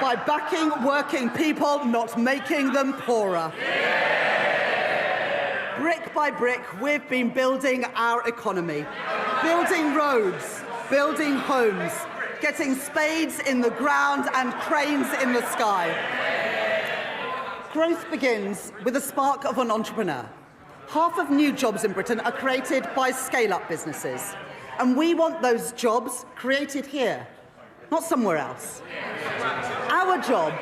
Speaker 3: By backing working people, not making them poorer. Brick by brick, we've been building our economy. Building roads, building homes, getting spades in the ground and cranes in the sky. Growth begins with a spark of an entrepreneur. Half of new jobs in Britain are created by scale-up businesses. And we want those jobs created here, not somewhere else. Our job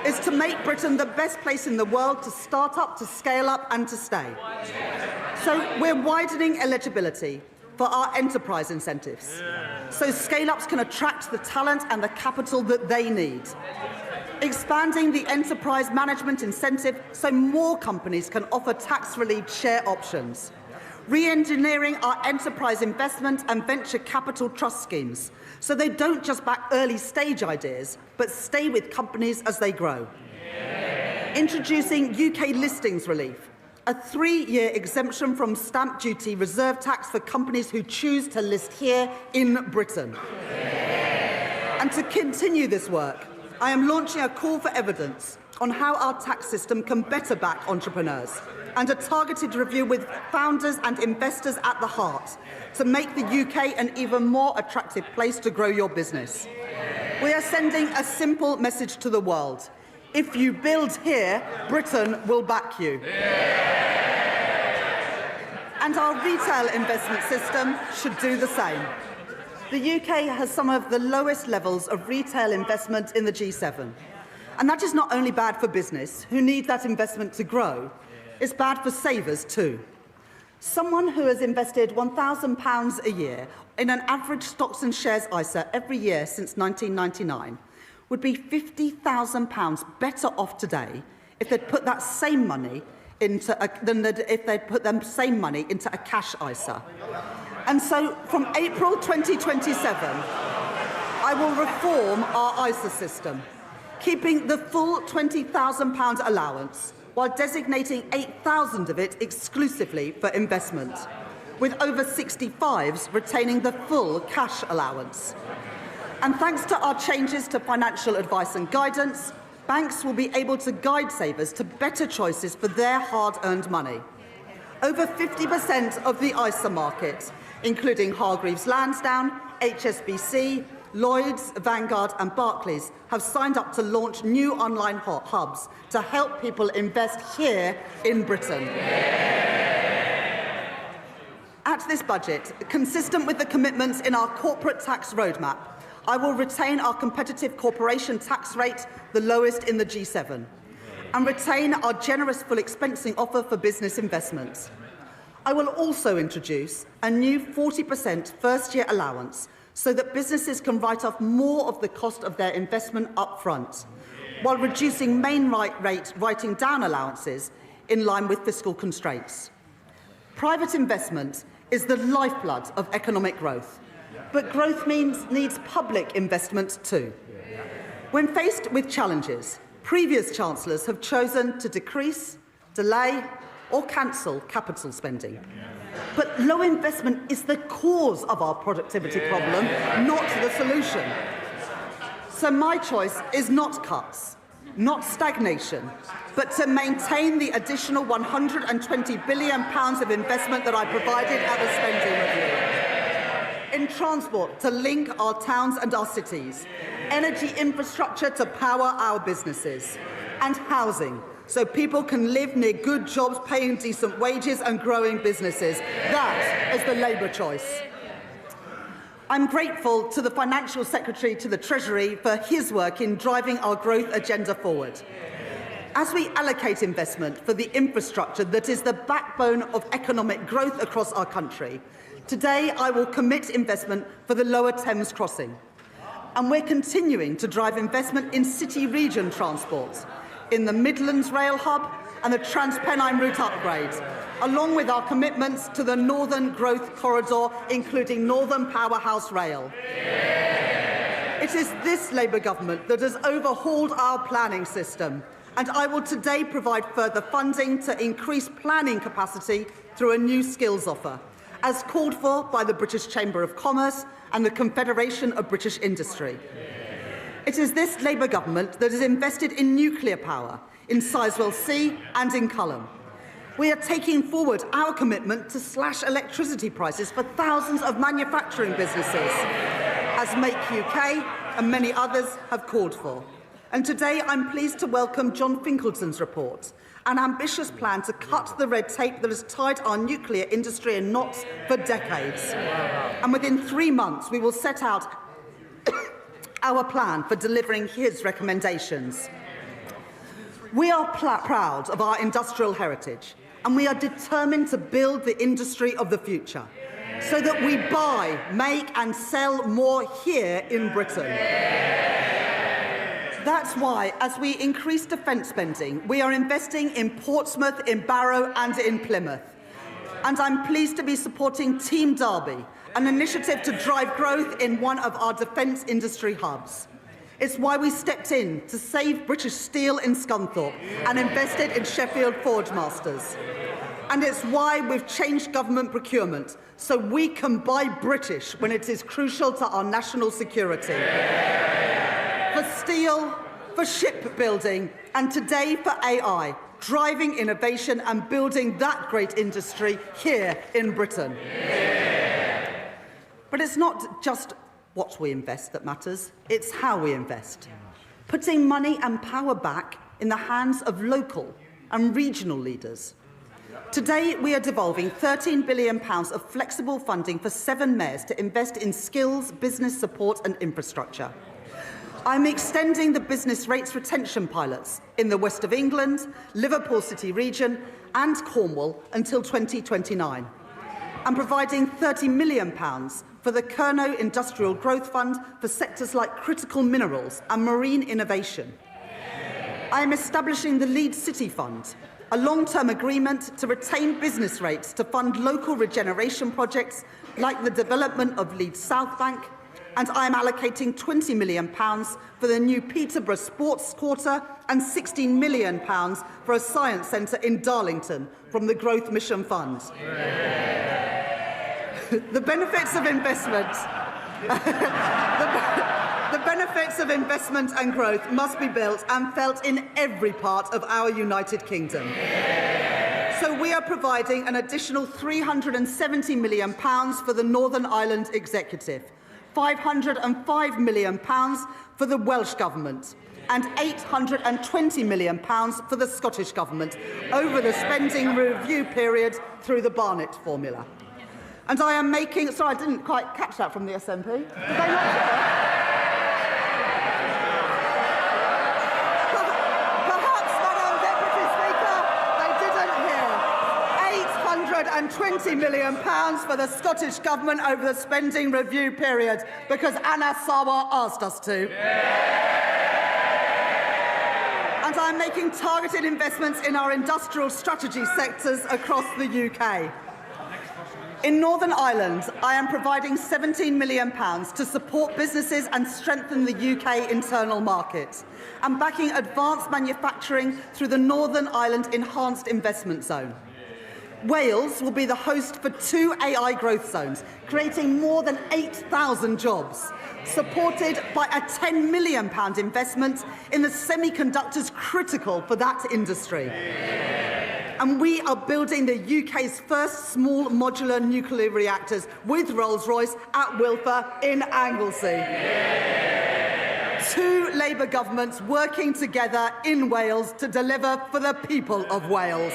Speaker 3: is to make Britain the best place in the world to start up, to scale up and to stay. So we're widening eligibility for our enterprise incentives, so scale-ups can attract the talent and the capital that they need. Expanding the enterprise management incentive so more companies can offer tax-relieved share options. Re-engineering our enterprise investment and venture capital trust schemes so they don't just back early-stage ideas, but stay with companies as they grow. Introducing UK listings relief, a 3-year exemption from stamp duty reserve tax for companies who choose to list here in Britain. And to continue this work, I am launching a call for evidence on how our tax system can better back entrepreneurs and a targeted review with founders and investors at the heart to make the UK an even more attractive place to grow your business. We are sending a simple message to the world. If you build here, Britain will back you. And our retail investment system should do the same. The UK has some of the lowest levels of retail investment in the G7. And that is not only bad for business, who need that investment to grow, it's bad for savers too. Someone who has invested £1,000 a year in an average stocks and shares ISA every year since 1999 would be £50,000 better off today if they'd put that same money into if they'd put the same money into a cash ISA. And so from April 2027, I will reform our ISA system, keeping the full £20,000 allowance while designating 8,000 of it exclusively for investment, with over 65s retaining the full cash allowance. And thanks to our changes to financial advice and guidance, banks will be able to guide savers to better choices for their hard-earned money. Over 50% of the ISA market, including Hargreaves Lansdown, HSBC, Lloyds, Vanguard and Barclays, have signed up to launch new online hubs to help people invest here in Britain. At this budget, consistent with the commitments in our corporate tax roadmap, I will retain our competitive corporation tax rate, the lowest in the G7, and retain our generous full expensing offer for business investments. I will also introduce a new 40% first-year allowance so that businesses can write off more of the cost of their investment up front, while reducing main rate writing down allowances in line with fiscal constraints. Private investment is the lifeblood of economic growth, but growth needs public investment too. When faced with challenges, previous chancellors have chosen to decrease, delay or cancel capital spending. But low investment is the cause of our productivity problem, not the solution. So my choice is not cuts, not stagnation, but to maintain the additional £120 billion of investment that I provided at the spending review. In transport, to link our towns and our cities, energy infrastructure to power our businesses, and housing, so people can live near good jobs, paying decent wages and growing businesses. That is the Labour choice. I'm grateful to the Financial Secretary to the Treasury for his work in driving our growth agenda forward. As we allocate investment for the infrastructure that is the backbone of economic growth across our country, today I will commit investment for the Lower Thames Crossing. And we're continuing to drive investment in city-region transport, in the Midlands Rail Hub and the Transpennine route upgrade, along with our commitments to the Northern Growth Corridor, including Northern Powerhouse Rail. It is this Labour government that has overhauled our planning system, and I will today provide further funding to increase planning capacity through a new skills offer, as called for by the British Chamber of Commerce and the Confederation of British Industry. It is this Labour government that has invested in nuclear power, in Sizewell C and in Culham. We are taking forward our commitment to slash electricity prices for thousands of manufacturing businesses as Make UK and many others have called for. And today I'm pleased to welcome John Finkelton's report, an ambitious plan to cut the red tape that has tied our nuclear industry in knots for decades. And within 3 months, we will set out our plan for delivering his recommendations. We are proud of our industrial heritage, and we are determined to build the industry of the future so that we buy, make and sell more here in Britain. That's why, as we increase defence spending, we are investing in Portsmouth, in Barrow and in Plymouth. And I'm pleased to be supporting Team Derby, an initiative to drive growth in one of our defence industry hubs. It's why we stepped in to save British Steel in Scunthorpe and invested in Sheffield Forgemasters. And it's why we've changed government procurement so we can buy British when it is crucial to our national security. For steel, for shipbuilding, and today for AI, driving innovation and building that great industry here in Britain. But it's not just what we invest that matters, it's how we invest. Putting money and power back in the hands of local and regional leaders. Today, we are devolving £13 billion of flexible funding for 7 mayors to invest in skills, business support and infrastructure. I'm extending the business rates retention pilots in the West of England, Liverpool City region and Cornwall until 2029. I'm providing £30 million for the Kernow Industrial Growth Fund for sectors like critical minerals and marine innovation. I am establishing the Leeds City Fund, a long-term agreement to retain business rates to fund local regeneration projects like the development of Leeds South Bank, and I am allocating £20 million for the new Peterborough Sports Quarter and £16 million for a science centre in Darlington from the Growth Mission Fund. The benefits of investment, the benefits of investment and growth must be built and felt in every part of our United Kingdom. So we are providing an additional £370 million for the Northern Ireland Executive, £505 million for the Welsh Government, and £820 million for the Scottish Government over the spending review period through the Barnett formula. And I am making... Sorry, I didn't quite catch that from the SNP. Did they not hear Perhaps, Madam Deputy Speaker, they didn't hear. £820 million for the Scottish Government over the spending review period because Anna Sawar asked us to. And I'm making targeted investments in our industrial strategy sectors across the UK. In Northern Ireland, I am providing £17 million to support businesses and strengthen the UK internal market, and backing advanced manufacturing through the Northern Ireland Enhanced Investment Zone. Wales will be the host for 2 AI growth zones, creating more than 8,000 jobs, supported by a £10 million investment in the semiconductors critical for that industry. And we are building the UK's first small modular nuclear reactors with Rolls-Royce at Wilfer in Anglesey. 2 Labour governments working together in Wales to deliver for the people of Wales.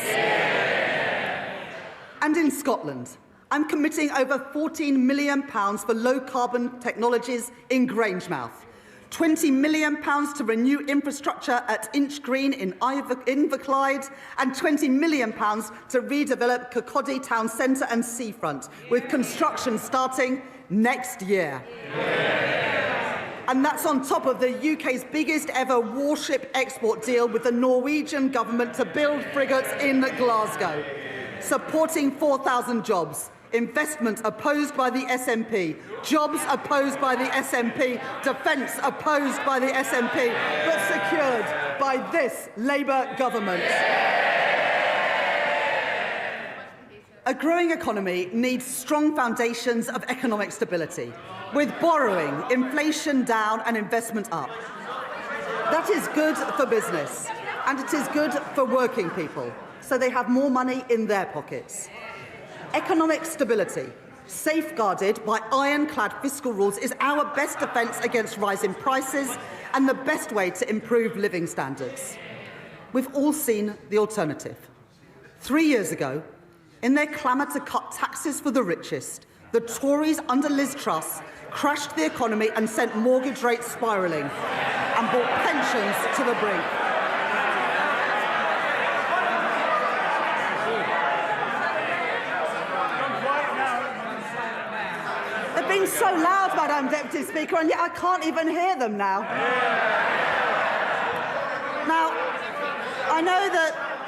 Speaker 3: And in Scotland, I'm committing over £14 million for low-carbon technologies in Grangemouth, £20 million to renew infrastructure at Inch Green in Inverclyde, and £20 million to redevelop Kirkcaldy Town Centre and Seafront, with construction starting next year. And that's on top of the UK's biggest ever warship export deal with the Norwegian government to build frigates in Glasgow, supporting 4,000 jobs. Investment opposed by the SNP, jobs opposed by the SNP, defence opposed by the SNP, but secured by this Labour government. A growing economy needs strong foundations of economic stability, with borrowing, inflation down and investment up. That is good for business, and it is good for working people, so they have more money in their pockets. Economic stability safeguarded by ironclad fiscal rules, is our best defence against rising prices and the best way to improve living standards. We've all seen the alternative. 3 years ago, in their clamour to cut taxes for the richest, the Tories under Liz Truss crashed the economy and sent mortgage rates spiralling and brought pensions to the brink. They've been so loud, Madam Deputy Speaker, and yet I can't even hear them now. Now, I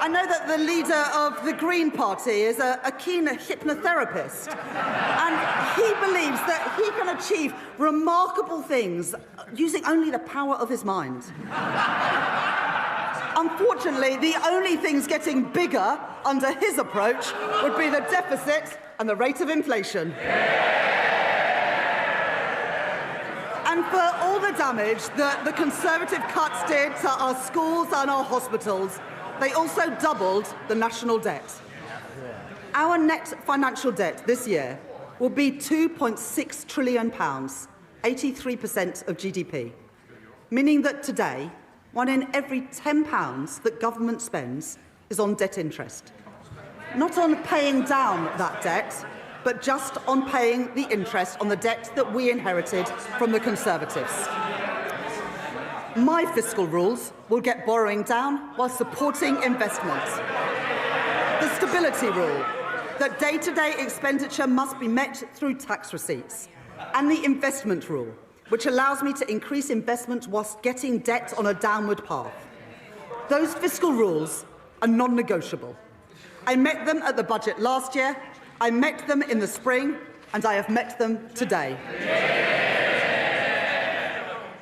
Speaker 3: know that the leader of the Green Party is a keen hypnotherapist, and he believes that he can achieve remarkable things using only the power of his mind. Unfortunately, the only things getting bigger under his approach would be the deficit and the rate of inflation. And for all the damage that the Conservative cuts did to our schools and our hospitals, they also doubled the national debt. Our net financial debt this year will be £2.6 trillion, 83% of GDP, meaning that today, 1 in every £10 that government spends is on debt interest. Not on paying down that debt, but just on paying the interest on the debt that we inherited from the Conservatives. My fiscal rules will get borrowing down while supporting investment. The stability rule, that day-to-day expenditure must be met through tax receipts. And the investment rule, which allows me to increase investment whilst getting debt on a downward path. Those fiscal rules are non-negotiable. I met them at the budget last year, I met them in the spring, and I have met them today.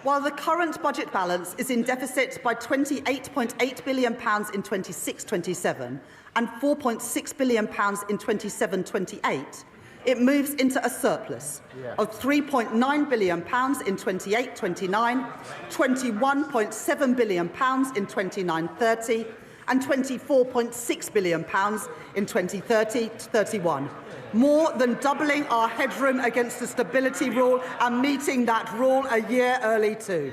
Speaker 3: While the current budget balance is in deficit by £28.8 billion in 26-27 and £4.6 billion in 27-28, it moves into a surplus of £3.9 billion in 28-29, £21.7 billion in 29-30, and £24.6 billion in 2030-31, more than doubling our headroom against the stability rule and meeting that rule a year early too.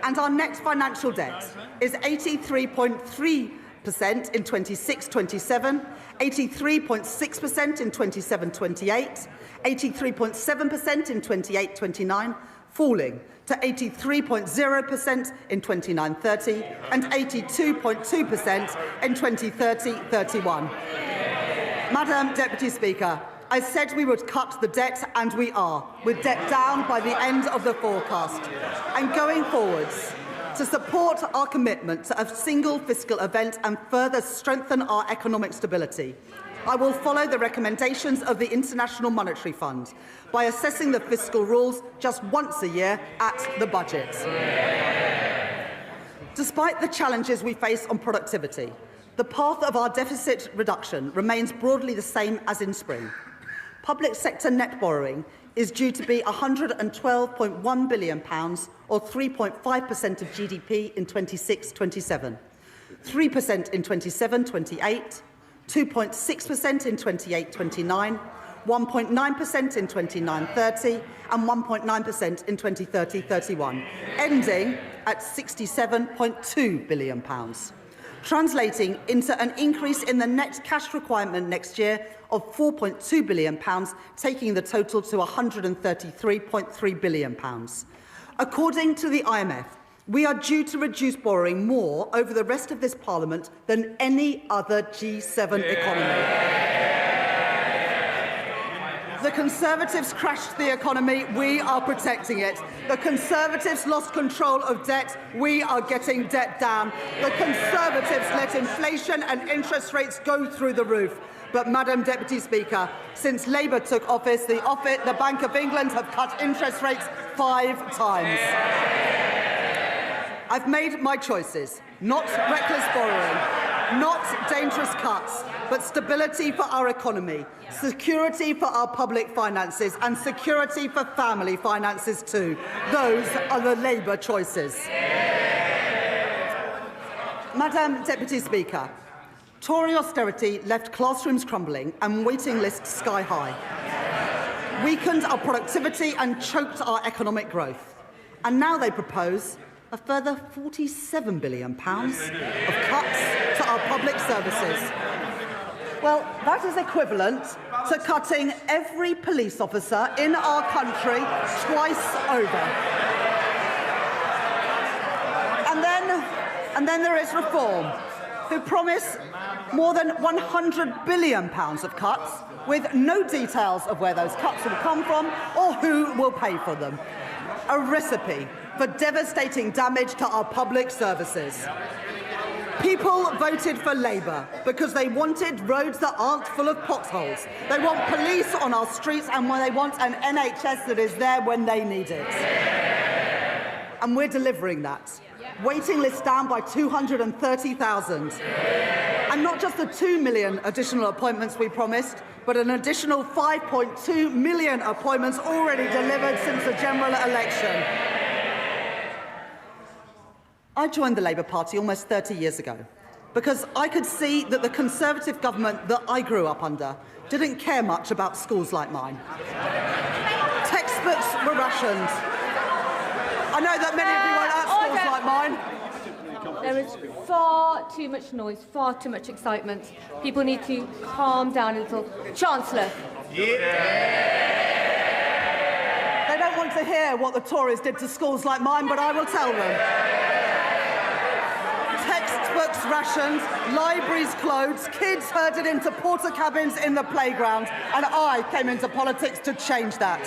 Speaker 3: And our net financial debt is 83.3% in 26-27, 83.6% in 27-28, 83.7% in 28-29, falling to 83.0% in 29-30 and 82.2% in 2030-31. Madam Deputy Speaker, I said we would cut the debt, and we are, with debt down by the end of the forecast. And going forwards, to support our commitment to a single fiscal event and further strengthen our economic stability, I will follow the recommendations of the International Monetary Fund by assessing the fiscal rules just once a year at the budget. Despite the challenges we face on productivity, the path of our deficit reduction remains broadly the same as in spring. Public sector net borrowing is due to be £112.1 billion, or 3.5% of GDP in 26-27, 3% in 27-28, 2.6% in 28-29, 1.9% in 29-30, and 1.9% in 2030-31, ending at £67.2 billion, translating into an increase in the net cash requirement next year of £4.2 billion, taking the total to £133.3 billion. According to the IMF, we are due to reduce borrowing more over the rest of this Parliament than any other G7 economy. The Conservatives crashed the economy, we are protecting it. The Conservatives lost control of debt, we are getting debt down. The Conservatives let inflation and interest rates go through the roof. But, Madam Deputy Speaker, since Labour took office, the Bank of England have cut interest rates 5 times. I've made my choices. Not reckless borrowing, not dangerous cuts, but stability for our economy, security for our public finances, and security for family finances too. Those are the Labour choices. Madam Deputy Speaker, Tory austerity left classrooms crumbling and waiting lists sky high, weakened our productivity and choked our economic growth. And now they propose a further £47 billion of cuts to our public services. Well, that is equivalent to cutting every police officer in our country twice over. And then there is Reform, who promise more than £100 billion of cuts, with no details of where those cuts will come from or who will pay for them. A recipe for devastating damage to our public services. People voted for Labour because they wanted roads that aren't full of potholes. They want police on our streets and they want an NHS that is there when they need it. And we're delivering that. Waiting lists down by 230,000. And not just the 2 million additional appointments we promised, but an additional 5.2 million appointments already delivered since the general election. I joined the Labour Party almost 30 years ago because I could see that the Conservative government that I grew up under didn't care much about schools like mine. Textbooks were rationed. I know that many of you weren't at schools like mine.
Speaker 8: There is far too much noise, far too much excitement. People need to calm down a little. Chancellor.
Speaker 3: They don't want to hear what the Tories did to schools like mine, but I will tell them. Textbooks rationed, libraries closed, kids herded into porter cabins in the playground, and I came into politics to change that.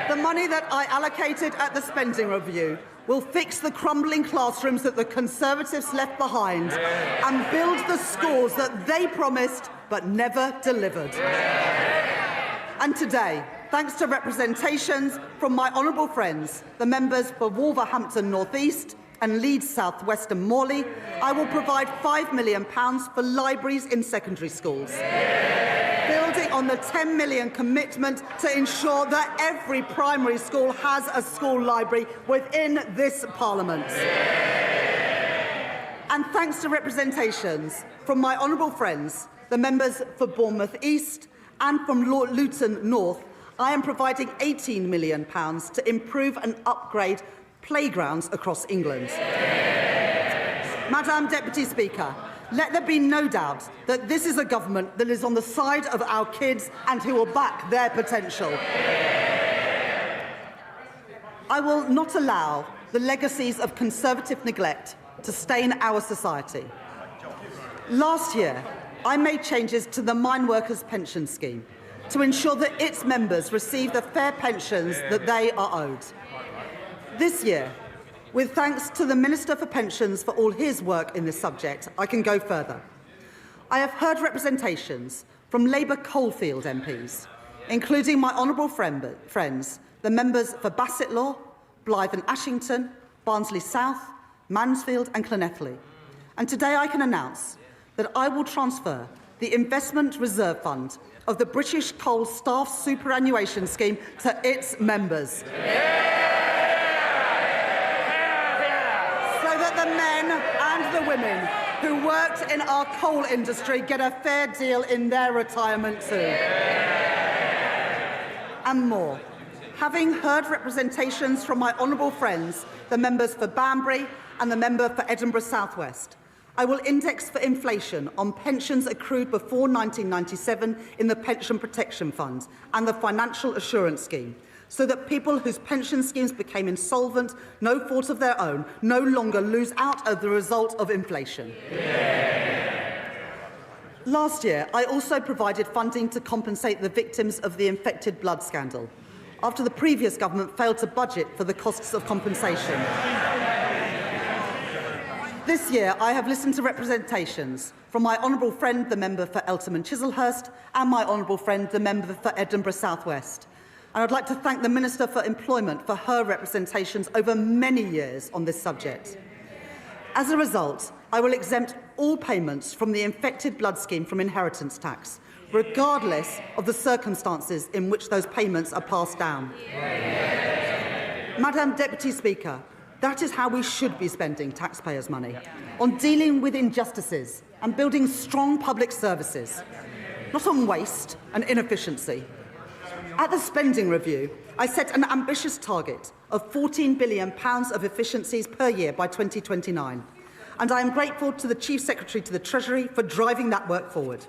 Speaker 3: The money that I allocated at the spending review will fix the crumbling classrooms that the Conservatives left behind and build the schools that they promised but never delivered. And today, thanks to representations from my honourable friends, the members for Wolverhampton North East and Leeds South West and Morley, I will provide £5 million for libraries in secondary schools, building on the £10 million commitment to ensure that every primary school has a school library within this Parliament. And thanks to representations from my honourable friends, the members for Bournemouth East and from Luton North, I am providing £18 million to improve and upgrade playgrounds across England. Madam Deputy Speaker, let there be no doubt that this is a government that is on the side of our kids and who will back their potential. I will not allow the legacies of Conservative neglect to stain our society. Last year, I made changes to the Mine Workers Pension Scheme to ensure that its members receive the fair pensions that they are owed. This year, with thanks to the Minister for Pensions for all his work in this subject, I can go further. I have heard representations from Labour Coalfield MPs, including my honourable friends, the members for Bassetlaw, Blythe and Ashington, Barnsley South, Mansfield and Llanelli. And today I can announce that I will transfer the Investment Reserve Fund of the British Coal Staff Superannuation Scheme to its members. The men and the women who worked in our coal industry get a fair deal in their retirement too. And more. Having heard representations from my honourable friends, the members for Banbury and the member for Edinburgh South West, I will index for inflation on pensions accrued before 1997 in the Pension Protection Fund and the Financial Assurance Scheme, so that people whose pension schemes became insolvent, no fault of their own, no longer lose out as the result of inflation. Last year, I also provided funding to compensate the victims of the infected blood scandal, after the previous government failed to budget for the costs of compensation. This year, I have listened to representations from my honourable friend, the member for Eltham and Chislehurst, and my honourable friend, the member for Edinburgh South West. And I'd like to thank the Minister for Employment for her representations over many years on this subject. As a result, I will exempt all payments from the infected blood scheme from inheritance tax, regardless of the circumstances in which those payments are passed down. Madam Deputy Speaker, That is how we should be spending taxpayers' money, on dealing with injustices and building strong public services, not on waste and inefficiency. At the spending review, I set an ambitious target of £14 billion of efficiencies per year by 2029, and I am grateful to the Chief Secretary to the Treasury for driving that work forward,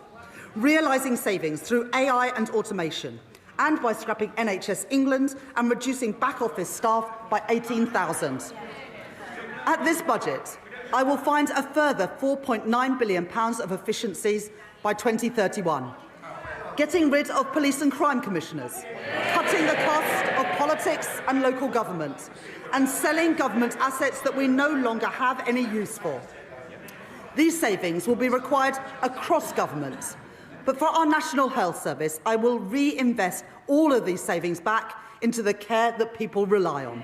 Speaker 3: realising savings through AI and automation, and by scrapping NHS England and reducing back-office staff by 18,000. At this budget, I will find a further £4.9 billion of efficiencies by 2031, getting rid of police and crime commissioners, cutting the cost of politics and local government, and selling government assets that we no longer have any use for. These savings will be required across government, but for our National Health Service, I will reinvest all of these savings back into the care that people rely on.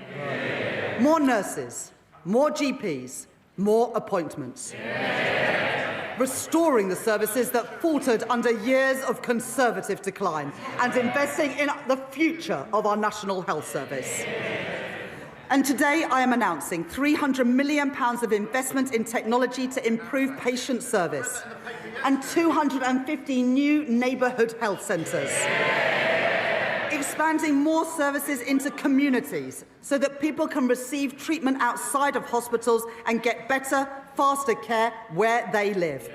Speaker 3: More nurses, more GPs, more appointments. Restoring the services that faltered under years of Conservative decline and investing in the future of our National Health Service. And today I am announcing £300 million of investment in technology to improve patient service and 250 new neighbourhood health centres. Expanding more services into communities so that people can receive treatment outside of hospitals and get better, faster care where they live.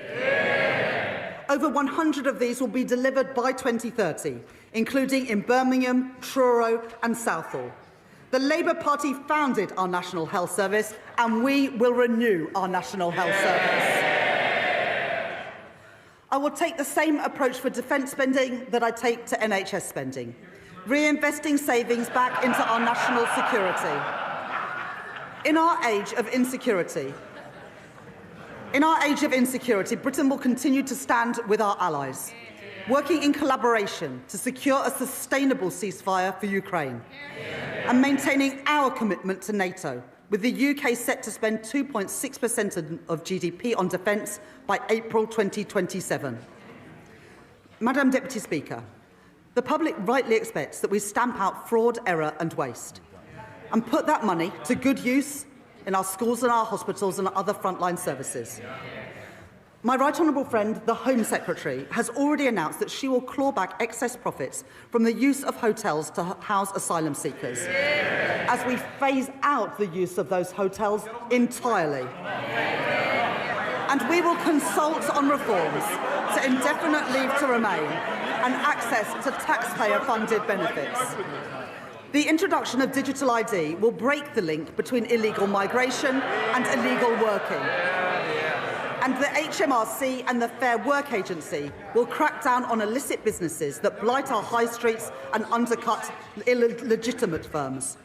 Speaker 3: Over 100 of these will be delivered by 2030, including in Birmingham, Truro and Southall. The Labour Party founded our National Health Service, and we will renew our National Health Service. I will take the same approach for defence spending that I take to NHS spending, reinvesting savings back into our national security. In our age of insecurity, Britain will continue to stand with our allies, working in collaboration to secure a sustainable ceasefire for Ukraine, and maintaining our commitment to NATO, with the UK set to spend 2.6% of GDP on defence by April 2027. Madam Deputy Speaker, the public rightly expects that we stamp out fraud, error and waste, and put that money to good use in our schools and our hospitals and other frontline services. My right honourable friend, the Home Secretary, has already announced that she will claw back excess profits from the use of hotels to house asylum seekers, as we phase out the use of those hotels entirely. And we will consult on reforms to indefinite leave to remain and access to taxpayer-funded benefits. The introduction of digital ID will break the link between illegal migration and illegal working. And the HMRC and the Fair Work Agency will crack down on illicit businesses that blight our high streets and undercut illegitimate firms,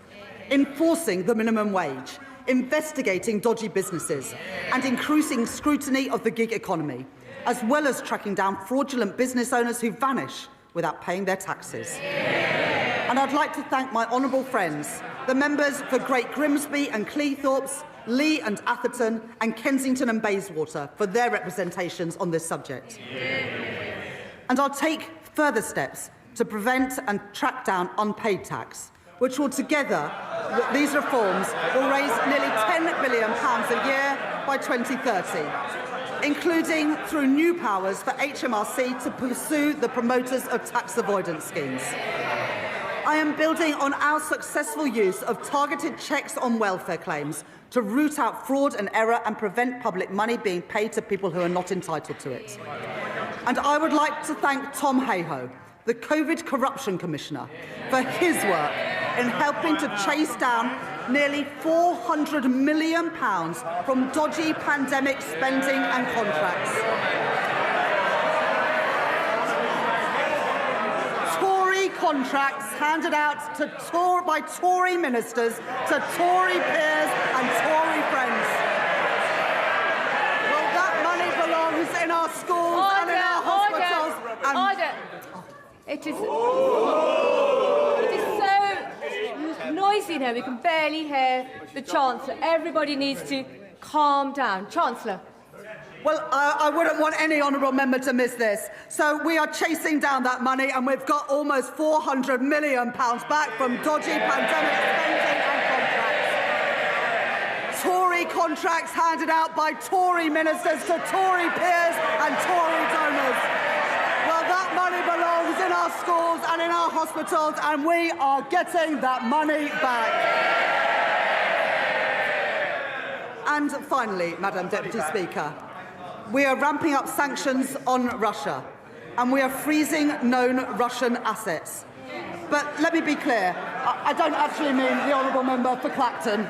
Speaker 3: enforcing the minimum wage, investigating dodgy businesses, and increasing scrutiny of the gig economy, as well as tracking down fraudulent business owners who vanish without paying their taxes. And I'd like to thank my honourable friends, the members for Great Grimsby and Cleethorpes, Lee and Atherton, and Kensington and Bayswater for their representations on this subject. And I'll take further steps to prevent and track down unpaid tax, which will together, these reforms will raise nearly £10 billion a year by 2030, including through new powers for HMRC to pursue the promoters of tax avoidance schemes. I am building on our successful use of targeted checks on welfare claims to root out fraud and error and prevent public money being paid to people who are not entitled to it. And I would like to thank Tom Hayhoe, the COVID Corruption Commissioner, for his work in helping to chase down nearly £400 million from dodgy pandemic spending and contracts. Tory contracts handed out by Tory ministers to Tory peers and Tory friends. Well, that money belongs in our schools and in our hospitals.
Speaker 8: It is so noisy now, we can barely hear the Chancellor. Everybody needs to calm down. Chancellor.
Speaker 3: Well, I wouldn't want any honourable member to miss this. So we are chasing down that money, and we've got almost £400 million back from dodgy pandemic spending and contracts. Tory contracts handed out by Tory ministers to Tory peers and Tory donors. Well, that money belongs in our schools and in our hospitals, and we are getting that money back. And finally, Madam Deputy Speaker, we are ramping up sanctions on Russia, and we are freezing known Russian assets. But let me be clear, I don't actually mean the honourable member for Clacton.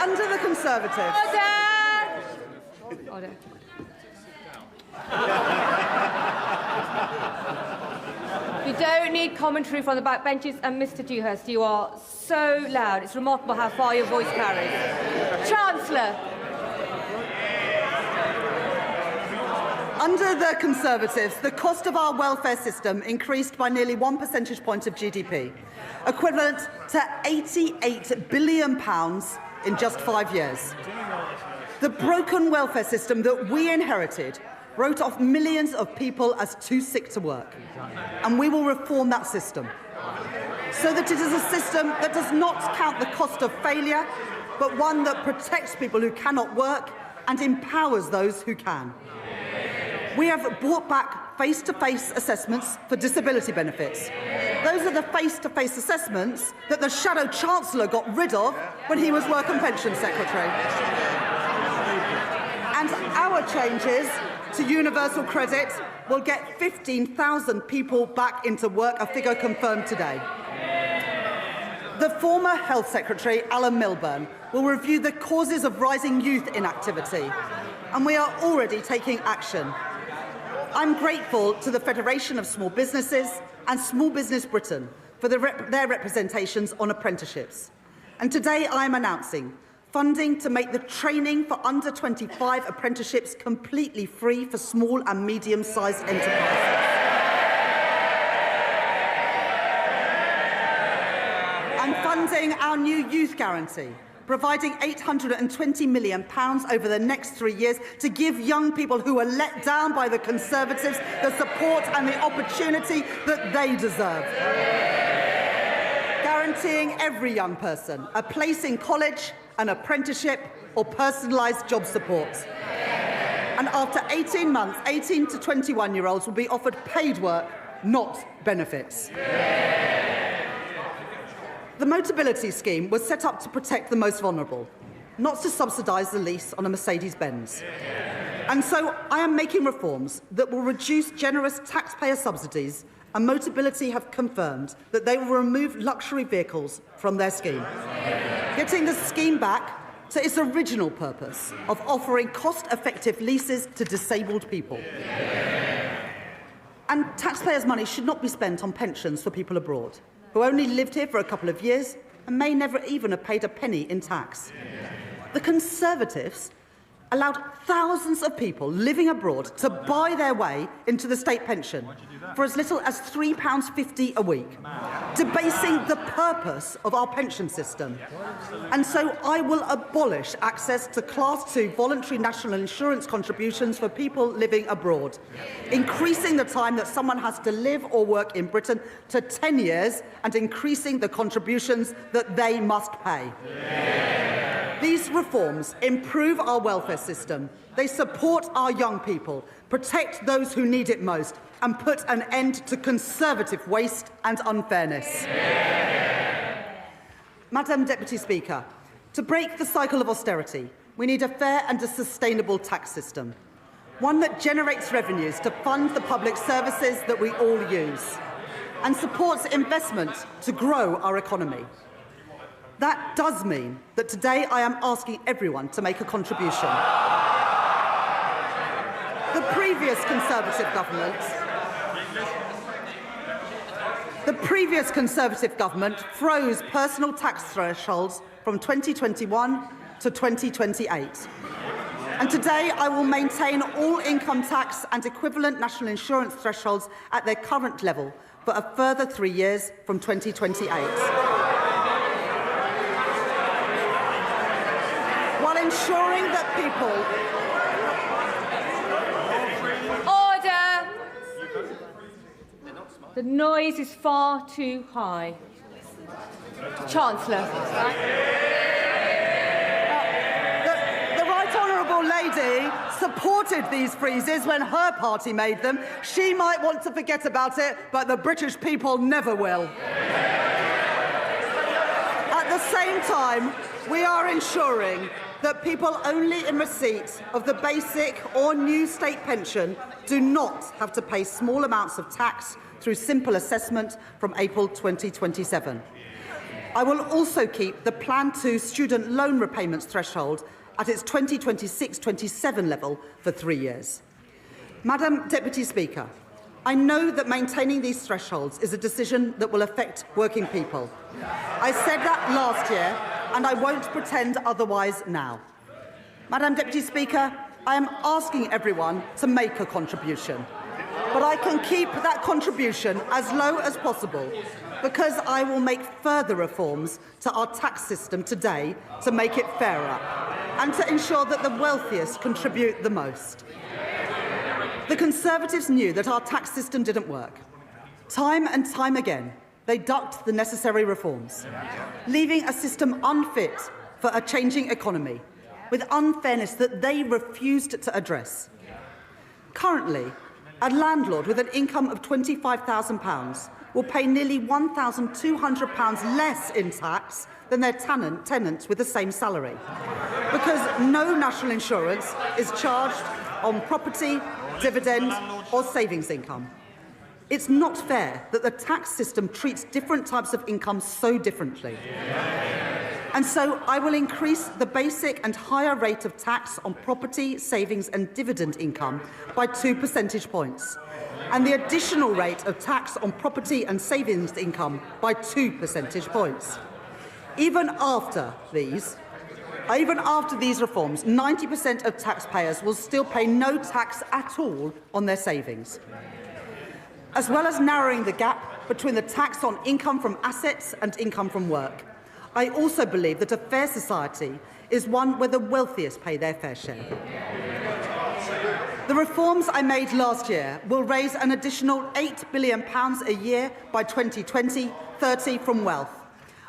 Speaker 3: Under the Conservatives...
Speaker 8: Order. You don't need commentary from the backbenches, and Mr Dewhurst, you are so loud. It's remarkable how far your voice carries. Chancellor.
Speaker 3: Under the Conservatives, the cost of our welfare system increased by nearly 1 percentage point of GDP, equivalent to £88 billion in just 5 years. The broken welfare system that we inherited wrote off millions of people as too sick to work, and we will reform that system so that it is a system that does not count the cost of failure, but one that protects people who cannot work and empowers those who can. We have brought back face-to-face assessments for disability benefits. Those are the face-to-face assessments that the Shadow Chancellor got rid of when he was Work and Pension Secretary. And our changes to universal credit will get 15,000 people back into work, a figure confirmed today. The former Health Secretary, Alan Milburn, will review the causes of rising youth inactivity, and we are already taking action. I'm grateful to the Federation of Small Businesses and Small Business Britain for their representations on apprenticeships. And today I am announcing funding to make the training for under 25 apprenticeships completely free for small and medium-sized enterprises. And funding our new youth guarantee, providing £820 million over the next 3 years to give young people who are let down by the Conservatives the support and the opportunity that they deserve. Guaranteeing every young person a place in college, an apprenticeship or personalised job support. And after 18 months, 18 to 21-year-olds will be offered paid work, not benefits. The Motability Scheme was set up to protect the most vulnerable, not to subsidise the lease on a Mercedes-Benz. And so I am making reforms that will reduce generous taxpayer subsidies, and Motability have confirmed that they will remove luxury vehicles from their scheme, getting the scheme back to its original purpose of offering cost-effective leases to disabled people. And taxpayers' money should not be spent on pensions for people abroad, who only lived here for a couple of years and may never even have paid a penny in tax. The Conservatives allowed thousands of people living abroad to buy their way into the state pension for as little as £3.50 a week, debasing the purpose of our pension system. And so I will abolish access to Class 2 voluntary national insurance contributions for people living abroad, increasing the time that someone has to live or work in Britain to 10 years and increasing the contributions that they must pay. These reforms improve our welfare system. They support our young people, protect those who need it most, and put an end to Conservative waste and unfairness. Madam Deputy Speaker, to break the cycle of austerity, we need a fair and a sustainable tax system, one that generates revenues to fund the public services that we all use, and supports investment to grow our economy. That does mean that today I am asking everyone to make a contribution. The previous Conservative government froze personal tax thresholds from 2021 to 2028. And today I will maintain all income tax and equivalent national insurance thresholds at their current level for a further 3 years from 2028. While ensuring that people...
Speaker 8: Order! The noise is far too high. Chancellor.
Speaker 3: The Right Honourable Lady supported these freezes when her party made them. She might want to forget about it, but the British people never will. At the same time, we are ensuring that people only in receipt of the basic or new state pension do not have to pay small amounts of tax through simple assessment from April 2027. I will also keep the Plan 2 student loan repayments threshold at its 2026-27 level for 3 years. Madam Deputy Speaker, I know that maintaining these thresholds is a decision that will affect working people. I said that last year, and I won't pretend otherwise now. Madam Deputy Speaker, I am asking everyone to make a contribution, but I can keep that contribution as low as possible because I will make further reforms to our tax system today to make it fairer and to ensure that the wealthiest contribute the most. The Conservatives knew that our tax system didn't work. Time and time again, they ducked the necessary reforms, leaving a system unfit for a changing economy, with unfairness that they refused to address. Currently, a landlord with an income of £25,000 will pay nearly £1,200 less in tax than their tenants with the same salary, because no national insurance is charged on property, dividend or savings income. It's not fair that the tax system treats different types of income so differently. And so I will increase the basic and higher rate of tax on property, savings and dividend income by 2 percentage points, and the additional rate of tax on property and savings income by 2 percentage points. Even after these reforms, 90% of taxpayers will still pay no tax at all on their savings. As well as narrowing the gap between the tax on income from assets and income from work, I also believe that a fair society is one where the wealthiest pay their fair share. The reforms I made last year will raise an additional £8 billion a year by 2020-30 from wealth.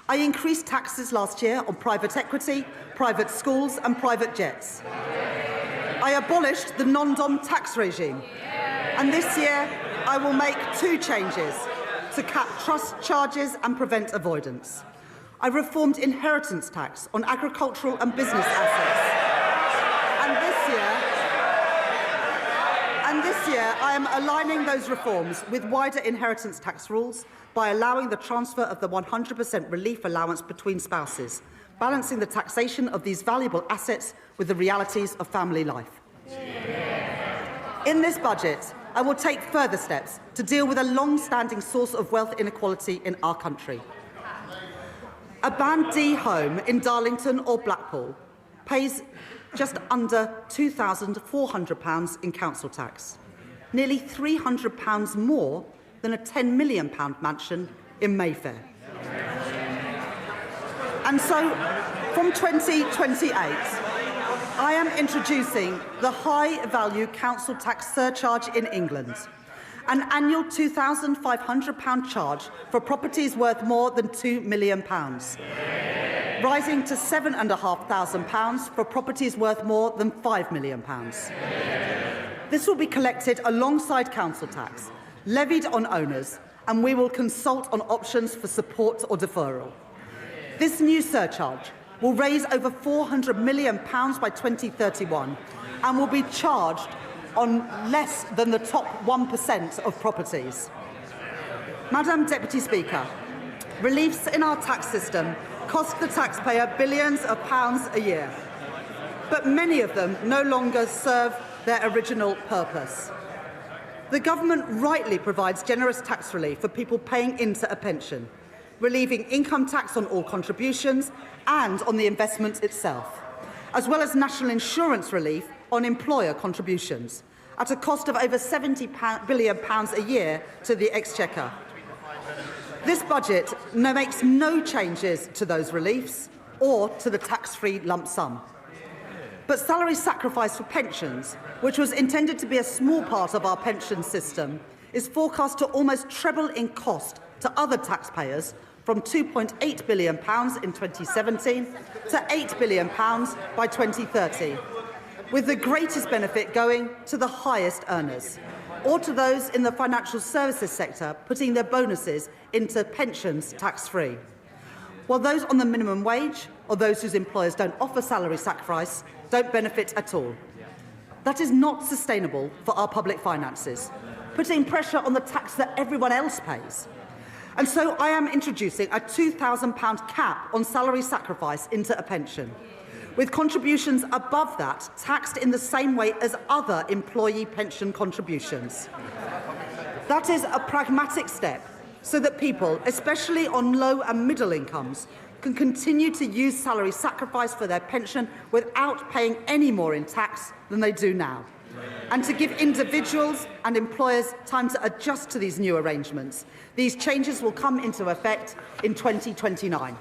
Speaker 3: I increased taxes last year on private equity, private schools and private jets. I abolished the non-dom tax regime. And this year, I will make 2 changes to cap trust charges and prevent avoidance. I reformed inheritance tax on agricultural and business assets. And this year, I am aligning those reforms with wider inheritance tax rules by allowing the transfer of the 100% relief allowance between spouses, balancing the taxation of these valuable assets with the realities of family life. In this budget, I will take further steps to deal with a long-standing source of wealth inequality in our country. A Band D home in Darlington or Blackpool pays just under £2,400 in council tax, nearly £300 more than a £10 million mansion in Mayfair. And so, from 2028, I am introducing the high-value council tax surcharge in England, an annual £2,500 charge for properties worth more than £2 million, rising to £7,500 for properties worth more than £5 million. This will be collected alongside council tax, levied on owners, and we will consult on options for support or deferral. This new surcharge will raise over £400 million by 2031 and will be charged on less than the top 1% of properties. Madam Deputy Speaker, reliefs in our tax system cost the taxpayer billions of pounds a year, but many of them no longer serve their original purpose. The government rightly provides generous tax relief for people paying into a pension, relieving income tax on all contributions and on the investment itself, as well as national insurance relief on employer contributions, at a cost of over £70 billion a year to the Exchequer. This budget makes no changes to those reliefs or to the tax-free lump sum. But salary sacrifice for pensions, which was intended to be a small part of our pension system, is forecast to almost treble in cost to other taxpayers from £2.8 billion in 2017 to £8 billion by 2030, with the greatest benefit going to the highest earners, or to those in the financial services sector putting their bonuses into pensions tax-free, while those on the minimum wage or those whose employers don't offer salary sacrifice don't benefit at all. That is not sustainable for our public finances, putting pressure on the tax that everyone else pays. And so I am introducing a £2,000 cap on salary sacrifice into a pension, with contributions above that taxed in the same way as other employee pension contributions. That is a pragmatic step so that people, especially on low and middle incomes, can continue to use salary sacrifice for their pension without paying any more in tax than they do now, and to give individuals and employers time to adjust to these new arrangements. These changes will come into effect in 2029.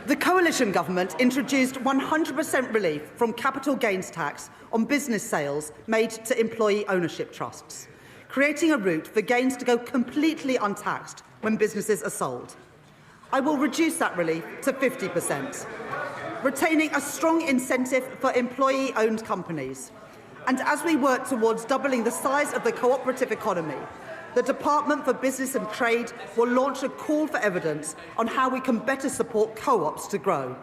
Speaker 3: The coalition government introduced 100% relief from capital gains tax on business sales made to employee ownership trusts, creating a route for gains to go completely untaxed when businesses are sold. I will reduce that relief to 50%, retaining a strong incentive for employee-owned companies. And as we work towards doubling the size of the cooperative economy, the Department for Business and Trade will launch a call for evidence on how we can better support co-ops to grow.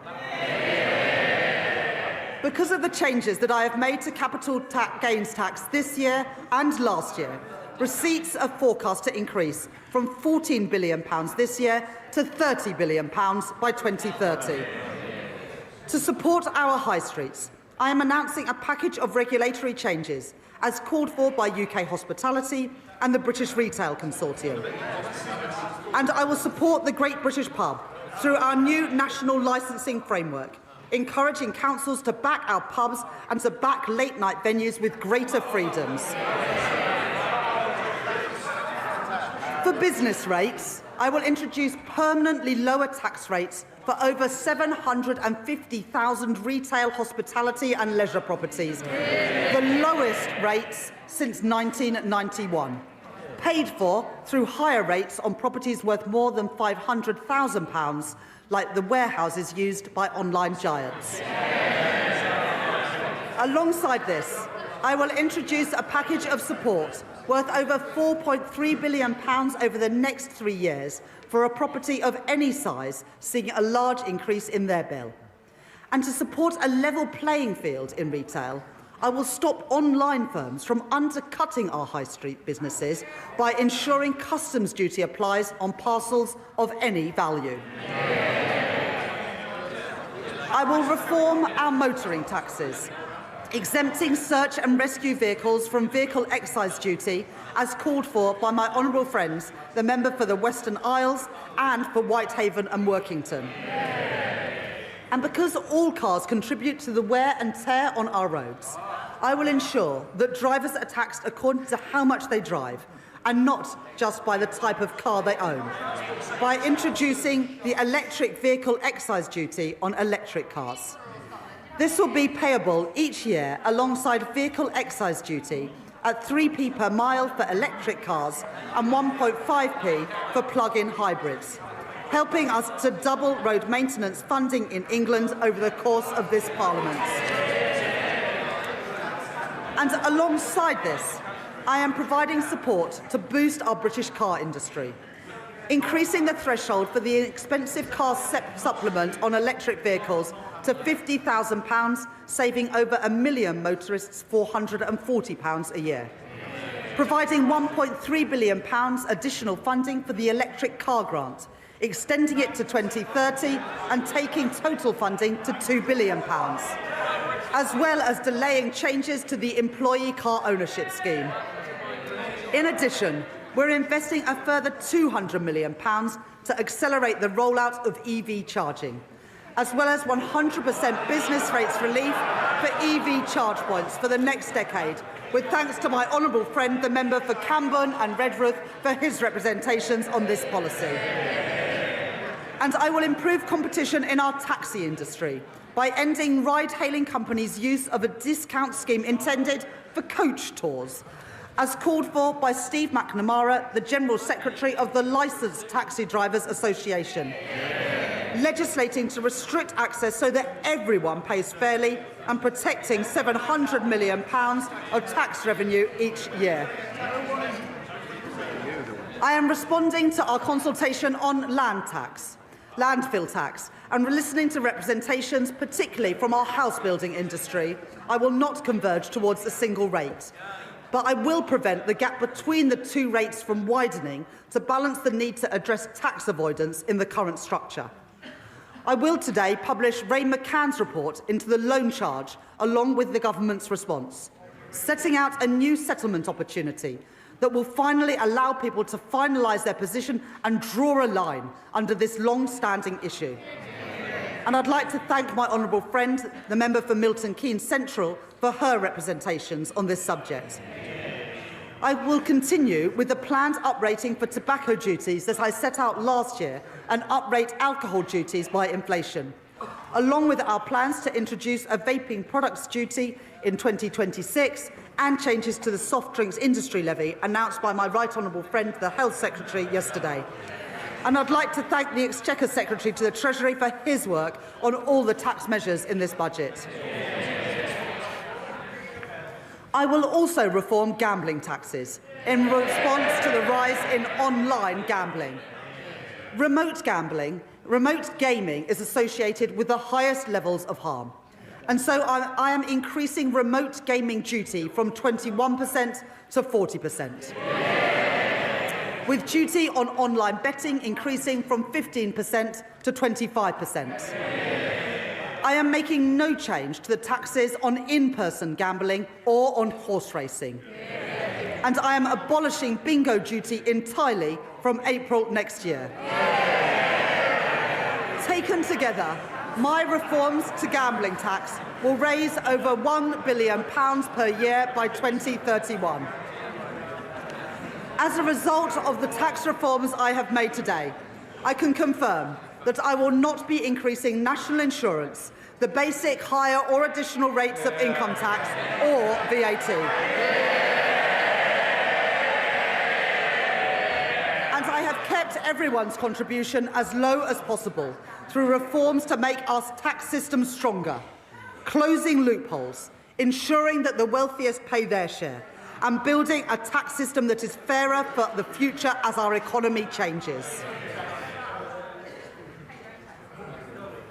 Speaker 3: Because of the changes that I have made to capital gains tax this year and last year, receipts are forecast to increase from £14 billion this year to £30 billion by 2030. To support our high streets, I am announcing a package of regulatory changes as called for by UK Hospitality and the British Retail Consortium. And I will support the Great British Pub through our new national licensing framework, encouraging councils to back our pubs and to back late-night venues with greater freedoms. For business rates, I will introduce permanently lower tax rates for over 750,000 retail, hospitality and leisure properties, the lowest rates since 1991, paid for through higher rates on properties worth more than £500,000, like the warehouses used by online giants. Alongside this, I will introduce a package of support worth over £4.3 billion over the next 3 years for a property of any size seeing a large increase in their bill. And to support a level playing field in retail, I will stop online firms from undercutting our high street businesses by ensuring customs duty applies on parcels of any value. I will reform our motoring taxes, exempting search and rescue vehicles from vehicle excise duty as called for by my honourable friends, the member for the Western Isles and for Whitehaven and Workington. And because all cars contribute to the wear and tear on our roads, I will ensure that drivers are taxed according to how much they drive and not just by the type of car they own, by introducing the electric vehicle excise duty on electric cars. This will be payable each year alongside vehicle excise duty at 3p per mile for electric cars and 1.5p for plug-in hybrids, helping us to double road maintenance funding in England over the course of this Parliament. And alongside this, I am providing support to boost our British car industry, increasing the threshold for the expensive car supplement on electric vehicles to £50,000, saving over 1 million motorists £440 a year. Providing £1.3 billion additional funding for the electric car grant, extending it to 2030 and taking total funding to £2 billion, as well as delaying changes to the employee car ownership scheme. In addition, we're investing a further £200 million to accelerate the rollout of EV charging, as well as 100% business rates relief for EV charge points for the next decade, with thanks to my honourable friend, the member for Camborne and Redruth, for his representations on this policy. And I will improve competition in our taxi industry by ending ride-hailing companies' use of a discount scheme intended for coach tours, as called for by Steve McNamara, the General Secretary of the Licensed Taxi Drivers Association, legislating to restrict access so that everyone pays fairly and protecting £700 million of tax revenue each year. I am responding to our consultation on landfill tax, and listening to representations, particularly from our house building industry. I will not converge towards a single rate, but I will prevent the gap between the two rates from widening to balance the need to address tax avoidance in the current structure. I will today publish Ray McCann's report into the loan charge along with the government's response, setting out a new settlement opportunity that will finally allow people to finalise their position and draw a line under this long-standing issue. And I'd like to thank my honourable friend, the member for Milton Keynes Central, for her representations on this subject. I will continue with the planned uprating for tobacco duties that I set out last year and uprate alcohol duties by inflation, along with our plans to introduce a vaping products duty in 2026 and changes to the soft drinks industry levy announced by my right honourable friend, the Health Secretary, yesterday. And I'd like to thank the Exchequer Secretary to the Treasury for his work on all the tax measures in this budget. I will also reform gambling taxes in response to the rise in online gambling. Remote gaming is associated with the highest levels of harm. And so I am increasing remote gaming duty from 21% to 40%. With duty on online betting increasing from 15% to 25%. I am making no change to the taxes on in-person gambling or on horse racing. And I am abolishing bingo duty entirely from April next year. Taken together, my reforms to gambling tax will raise over £1 billion per year by 2031. As a result of the tax reforms I have made today, I can confirm that I will not be increasing national insurance, the basic, higher or additional rates of income tax or VAT. And I have kept everyone's contribution as low as possible through reforms to make our tax system stronger, closing loopholes, ensuring that the wealthiest pay their share, and building a tax system that is fairer for the future as our economy changes.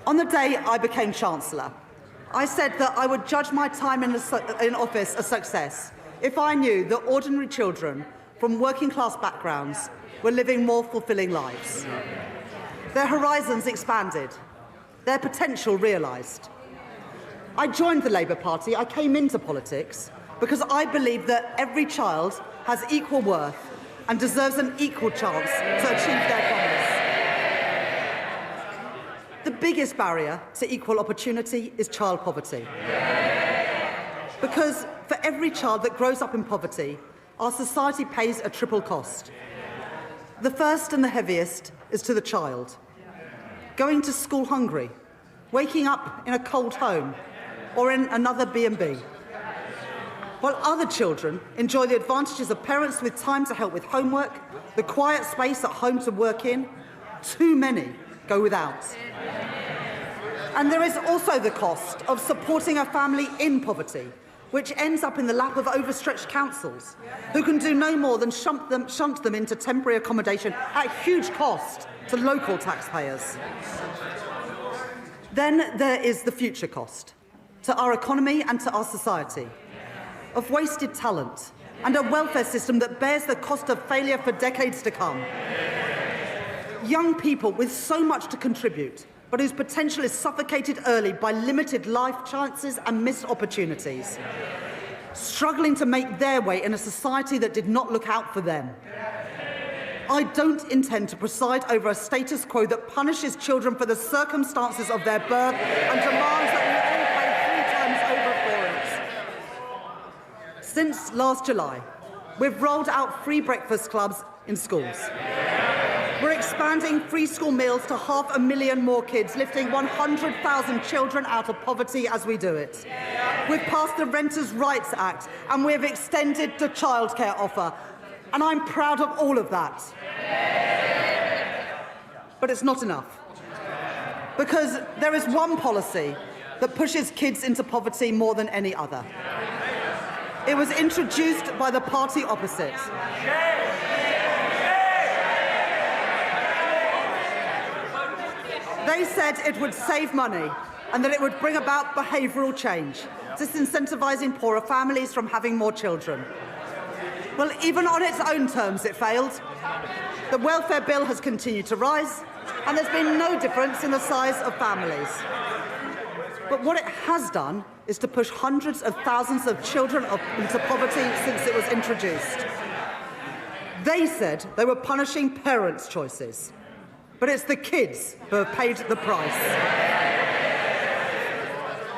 Speaker 3: On the day I became Chancellor, I said that I would judge my time in office a success if I knew that ordinary children from working-class backgrounds were living more fulfilling lives. Their horizons expanded, their potential realised. I joined the Labour Party, I came into politics, because I believe that every child has equal worth and deserves an equal chance to achieve their promise. The biggest barrier to equal opportunity is child poverty. Because for every child that grows up in poverty, our society pays a triple cost. The first and the heaviest is to the child. Going to school hungry, waking up in a cold home, or in another B&B. While other children enjoy the advantages of parents with time to help with homework, the quiet space at home to work in, too many go without. And there is also the cost of supporting a family in poverty, which ends up in the lap of overstretched councils, who can do no more than shunt them into temporary accommodation at huge cost to local taxpayers. Then there is the future cost, to our economy and to our society, of wasted talent and a welfare system that bears the cost of failure for decades to come. Young people with so much to contribute, but whose potential is suffocated early by limited life chances and missed opportunities, struggling to make their way in a society that did not look out for them. I don't intend to preside over a status quo that punishes children for the circumstances of their birth and demands that we all pay 3 times over for it. Since last July, we've rolled out free breakfast clubs in schools. We're expanding free school meals to 500,000 more kids, lifting 100,000 children out of poverty as we do it. We've passed the Renters' Rights Act and we've extended the childcare offer. And I'm proud of all of that. But it's not enough. Because there is one policy that pushes kids into poverty more than any other. It was introduced by the party opposite. They said it would save money and that it would bring about behavioural change, disincentivising poorer families from having more children. Well, even on its own terms, it failed. The welfare bill has continued to rise, and there's been no difference in the size of families. But what it has done is to push hundreds of thousands of children into poverty since it was introduced. They said they were punishing parents' choices, but it's the kids who have paid the price.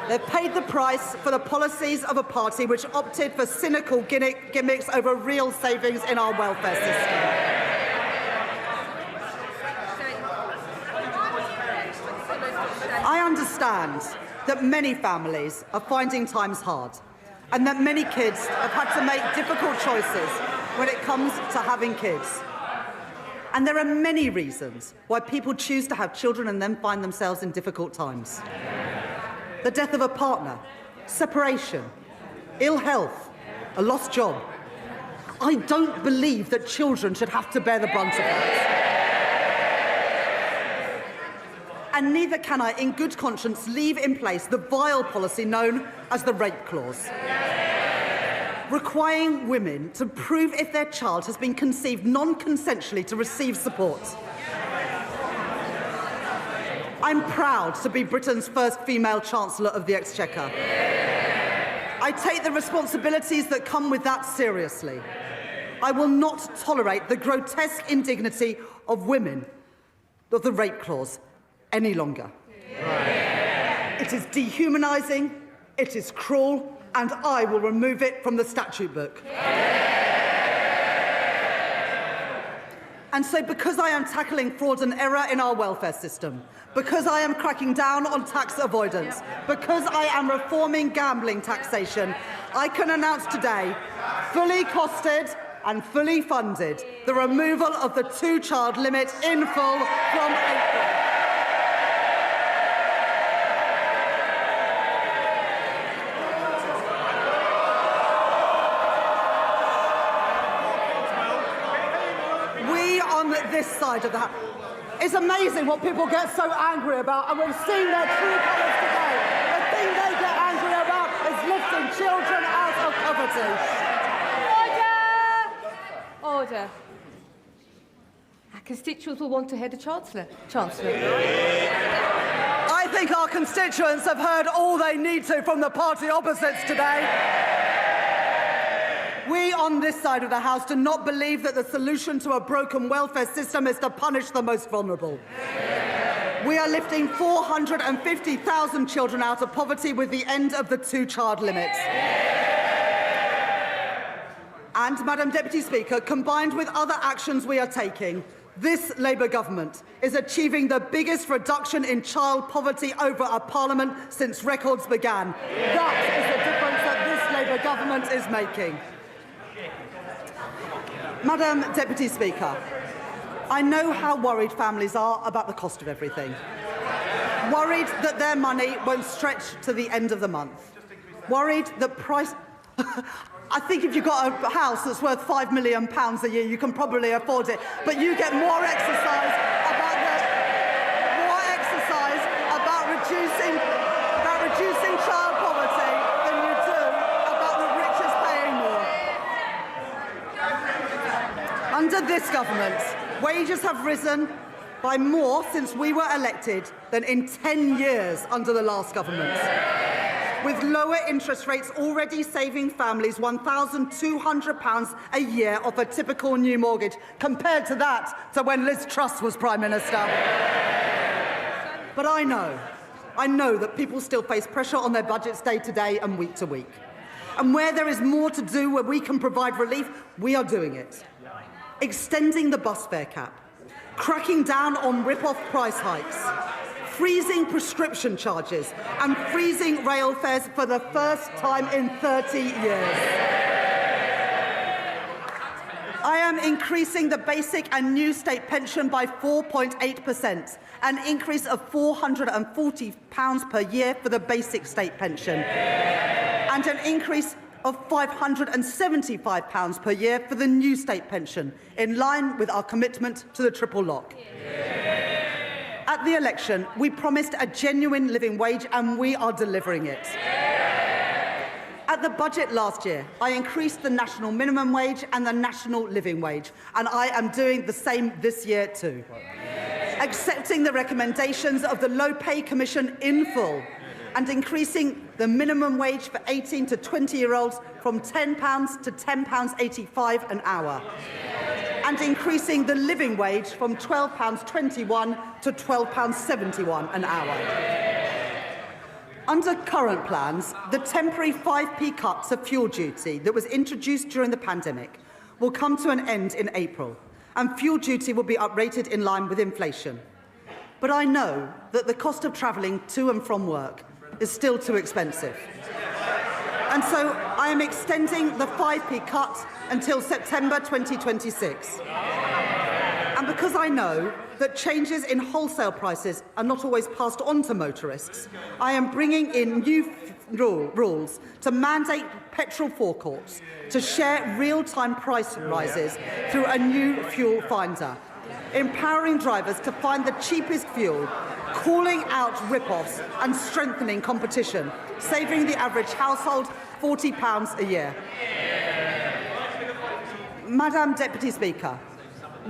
Speaker 3: They've paid the price for the policies of a party which opted for cynical gimmicks over real savings in our welfare system. I understand that many families are finding times hard and that many kids have had to make difficult choices when it comes to having kids. And there are many reasons why people choose to have children and then find themselves in difficult times. The death of a partner, separation, ill health, a lost job. I don't believe that children should have to bear the brunt of that. And neither can I, in good conscience, leave in place the vile policy known as the rape clause, requiring women to prove if their child has been conceived non-consensually to receive support. I'm proud to be Britain's first female Chancellor of the Exchequer. I take the responsibilities that come with that seriously. I will not tolerate the grotesque indignity of women of the rape clause any longer. It is dehumanising, it is cruel, and I will remove it from the statute book. And so because I am tackling fraud and error in our welfare system, because I am cracking down on tax avoidance, because I am reforming gambling taxation, I can announce today, fully costed and fully funded, the removal of the two-child limit in full from April. This side of the house. It's amazing what people get so angry about, and we've seen their true colours today. The thing they get angry about is lifting children out of poverty.
Speaker 8: Order! Order. Our constituents will want to hear the Chancellor.
Speaker 3: I think our constituents have heard all they need to from the party opposites today. We on this side of the House do not believe that the solution to a broken welfare system is to punish the most vulnerable. We are lifting 450,000 children out of poverty with the end of the two-child limit. And, Madam Deputy Speaker, combined with other actions we are taking, this Labour government is achieving the biggest reduction in child poverty over a parliament since records began. That is the difference that this Labour government is making. Madam Deputy Speaker, I know how worried families are about the cost of everything. Worried that their money won't stretch to the end of the month. Worried that price... I think if you've got a house that's worth £5 million a year, you can probably afford it. But you get more exercise about reducing child poverty than you do about the richest paying more. Under this government, wages have risen by more since we were elected than in 10 years under the last government, with lower interest rates already saving families £1,200 a year off a typical new mortgage, compared to that to when Liz Truss was Prime Minister. But I know that people still face pressure on their budgets day to day and week to week. And where there is more to do, where we can provide relief, we are doing it. Extending the bus fare cap, cracking down on rip-off price hikes, freezing prescription charges and freezing rail fares for the first time in 30 years. I am increasing the basic and new state pension by 4.8%, an increase of £440 per year for the basic state pension, and an increase of £575 per year for the new state pension, in line with our commitment to the triple lock. At the election, we promised a genuine living wage, and we are delivering it. At the budget last year, I increased the national minimum wage and the national living wage, and I am doing the same this year too. Accepting the recommendations of the Low Pay Commission in full and increasing the minimum wage for 18 to 20-year-olds from £10 to £10.85 an hour, and increasing the living wage from £12.21 to £12.71 an hour. Under current plans, the temporary 5p cut to fuel duty that was introduced during the pandemic will come to an end in April, and fuel duty will be uprated in line with inflation. But I know that the cost of travelling to and from work is still too expensive. And so I am extending the 5p cut until September 2026. And because I know that changes in wholesale prices are not always passed on to motorists, I am bringing in new rules to mandate petrol forecourts to share real-time price rises through a new fuel finder, empowering drivers to find the cheapest fuel, calling out rip-offs and strengthening competition, saving the average household £40 a year. Madam Deputy Speaker,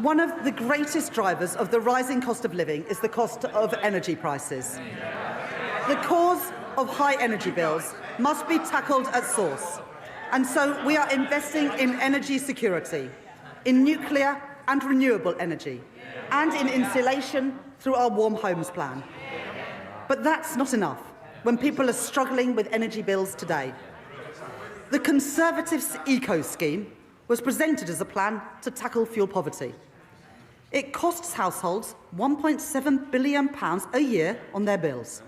Speaker 3: one of the greatest drivers of the rising cost of living is the cost of energy prices. The cause of high energy bills must be tackled at source, and so we are investing in energy security, in nuclear and renewable energy, and in insulation through our Warm Homes Plan. But that's not enough when people are struggling with energy bills today. The Conservatives' Eco Scheme was presented as a plan to tackle fuel poverty. It costs households £1.7 billion a year on their bills.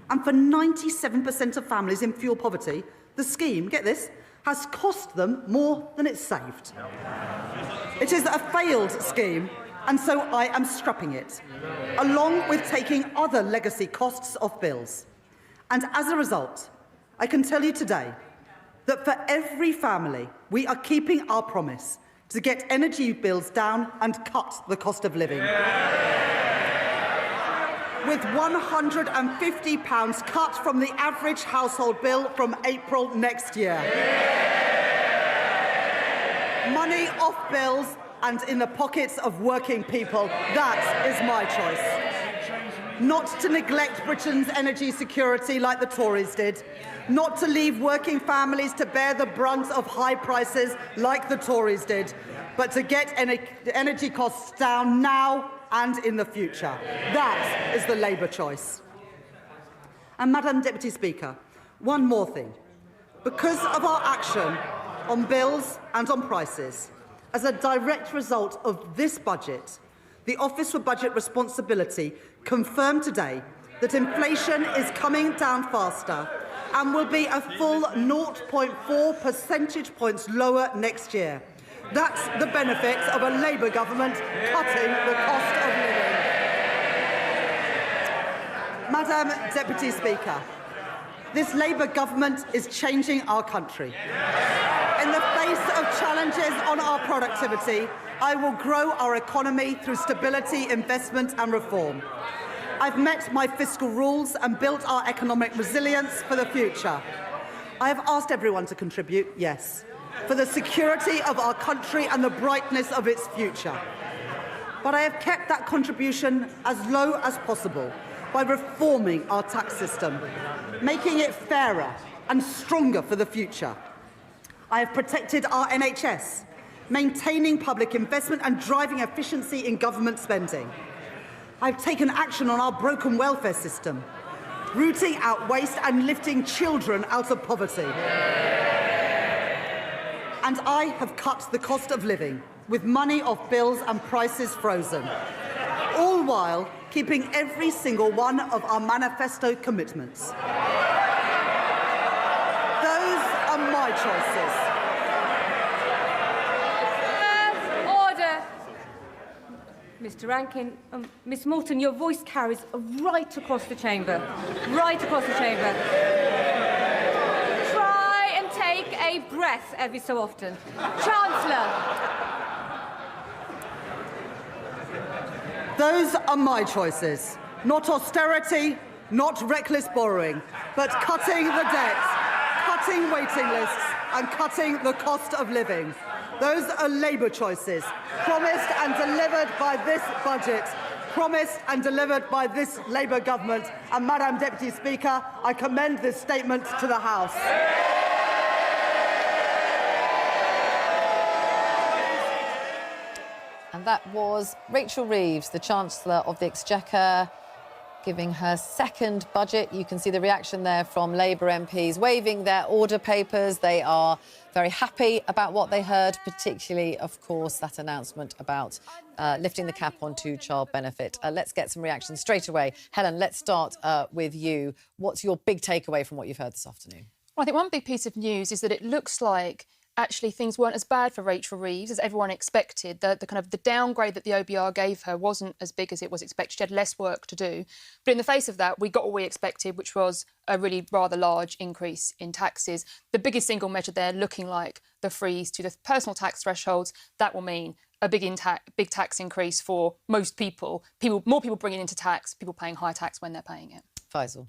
Speaker 3: And for 97% of families in fuel poverty, the scheme, get this, has cost them more than it's saved. It is a failed scheme, and so I am scrapping it, along with taking other legacy costs off bills. And as a result, I can tell you today that for every family, we are keeping our promise to get energy bills down and cut the cost of living. With £150 cut from the average household bill from April next year. Money off bills and in the pockets of working people, that is my choice. Not to neglect Britain's energy security like the Tories did. Not to leave working families to bear the brunt of high prices like the Tories did, but to get energy costs down now and in the future. That is the Labour choice. And Madam Deputy Speaker, one more thing. Because of our action on bills and on prices, as a direct result of this budget, the Office for Budget Responsibility confirmed today that inflation is coming down faster and will be a full 0.4 percentage points lower next year. That's the benefit of a Labour government cutting the cost of living. Madam Deputy Speaker, this Labour government is changing our country. In the face of challenges on our productivity, I will grow our economy through stability, investment and reform. I've met my fiscal rules and built our economic resilience for the future. I have asked everyone to contribute, yes, for the security of our country and the brightness of its future. But I have kept that contribution as low as possible by reforming our tax system, making it fairer and stronger for the future. I have protected our NHS, maintaining public investment and driving efficiency in government spending. I've taken action on our broken welfare system, rooting out waste and lifting children out of poverty. And I have cut the cost of living, with money off bills and prices frozen. All while keeping every single one of our manifesto commitments. Those are my choices.
Speaker 8: Order. Mr. Rankin, Miss Morton, your voice carries right across the chamber. Right across the chamber. Try and take a breath every so often. Chancellor.
Speaker 3: Those are my choices. Not austerity, not reckless borrowing, but cutting the debt, cutting waiting lists, and cutting the cost of living. Those are Labour choices, promised and delivered by this budget, promised and delivered by this Labour government. And, Madam Deputy Speaker, I commend this statement to the House.
Speaker 2: And that was Rachel Reeves, the Chancellor of the Exchequer, giving her second budget. You can see the reaction there from Labour MPs waving their order papers. They are very happy about what they heard, particularly, of course, that announcement about lifting the cap on two-child benefit. Let's get some reactions straight away. Helen, let's start with you. What's your big takeaway from what you've heard this afternoon?
Speaker 6: Well, I think one big piece of news is that it looks like actually things weren't as bad for Rachel Reeves as everyone expected. The downgrade that the OBR gave her wasn't as big as it was expected. She had less work to do. But in the face of that, we got what we expected, which was a really rather large increase in taxes. The biggest single measure there looking like the freeze to the personal tax thresholds. That will mean a big tax increase for most people. More people bringing into tax, people paying high tax when they're paying it.
Speaker 2: Faisal.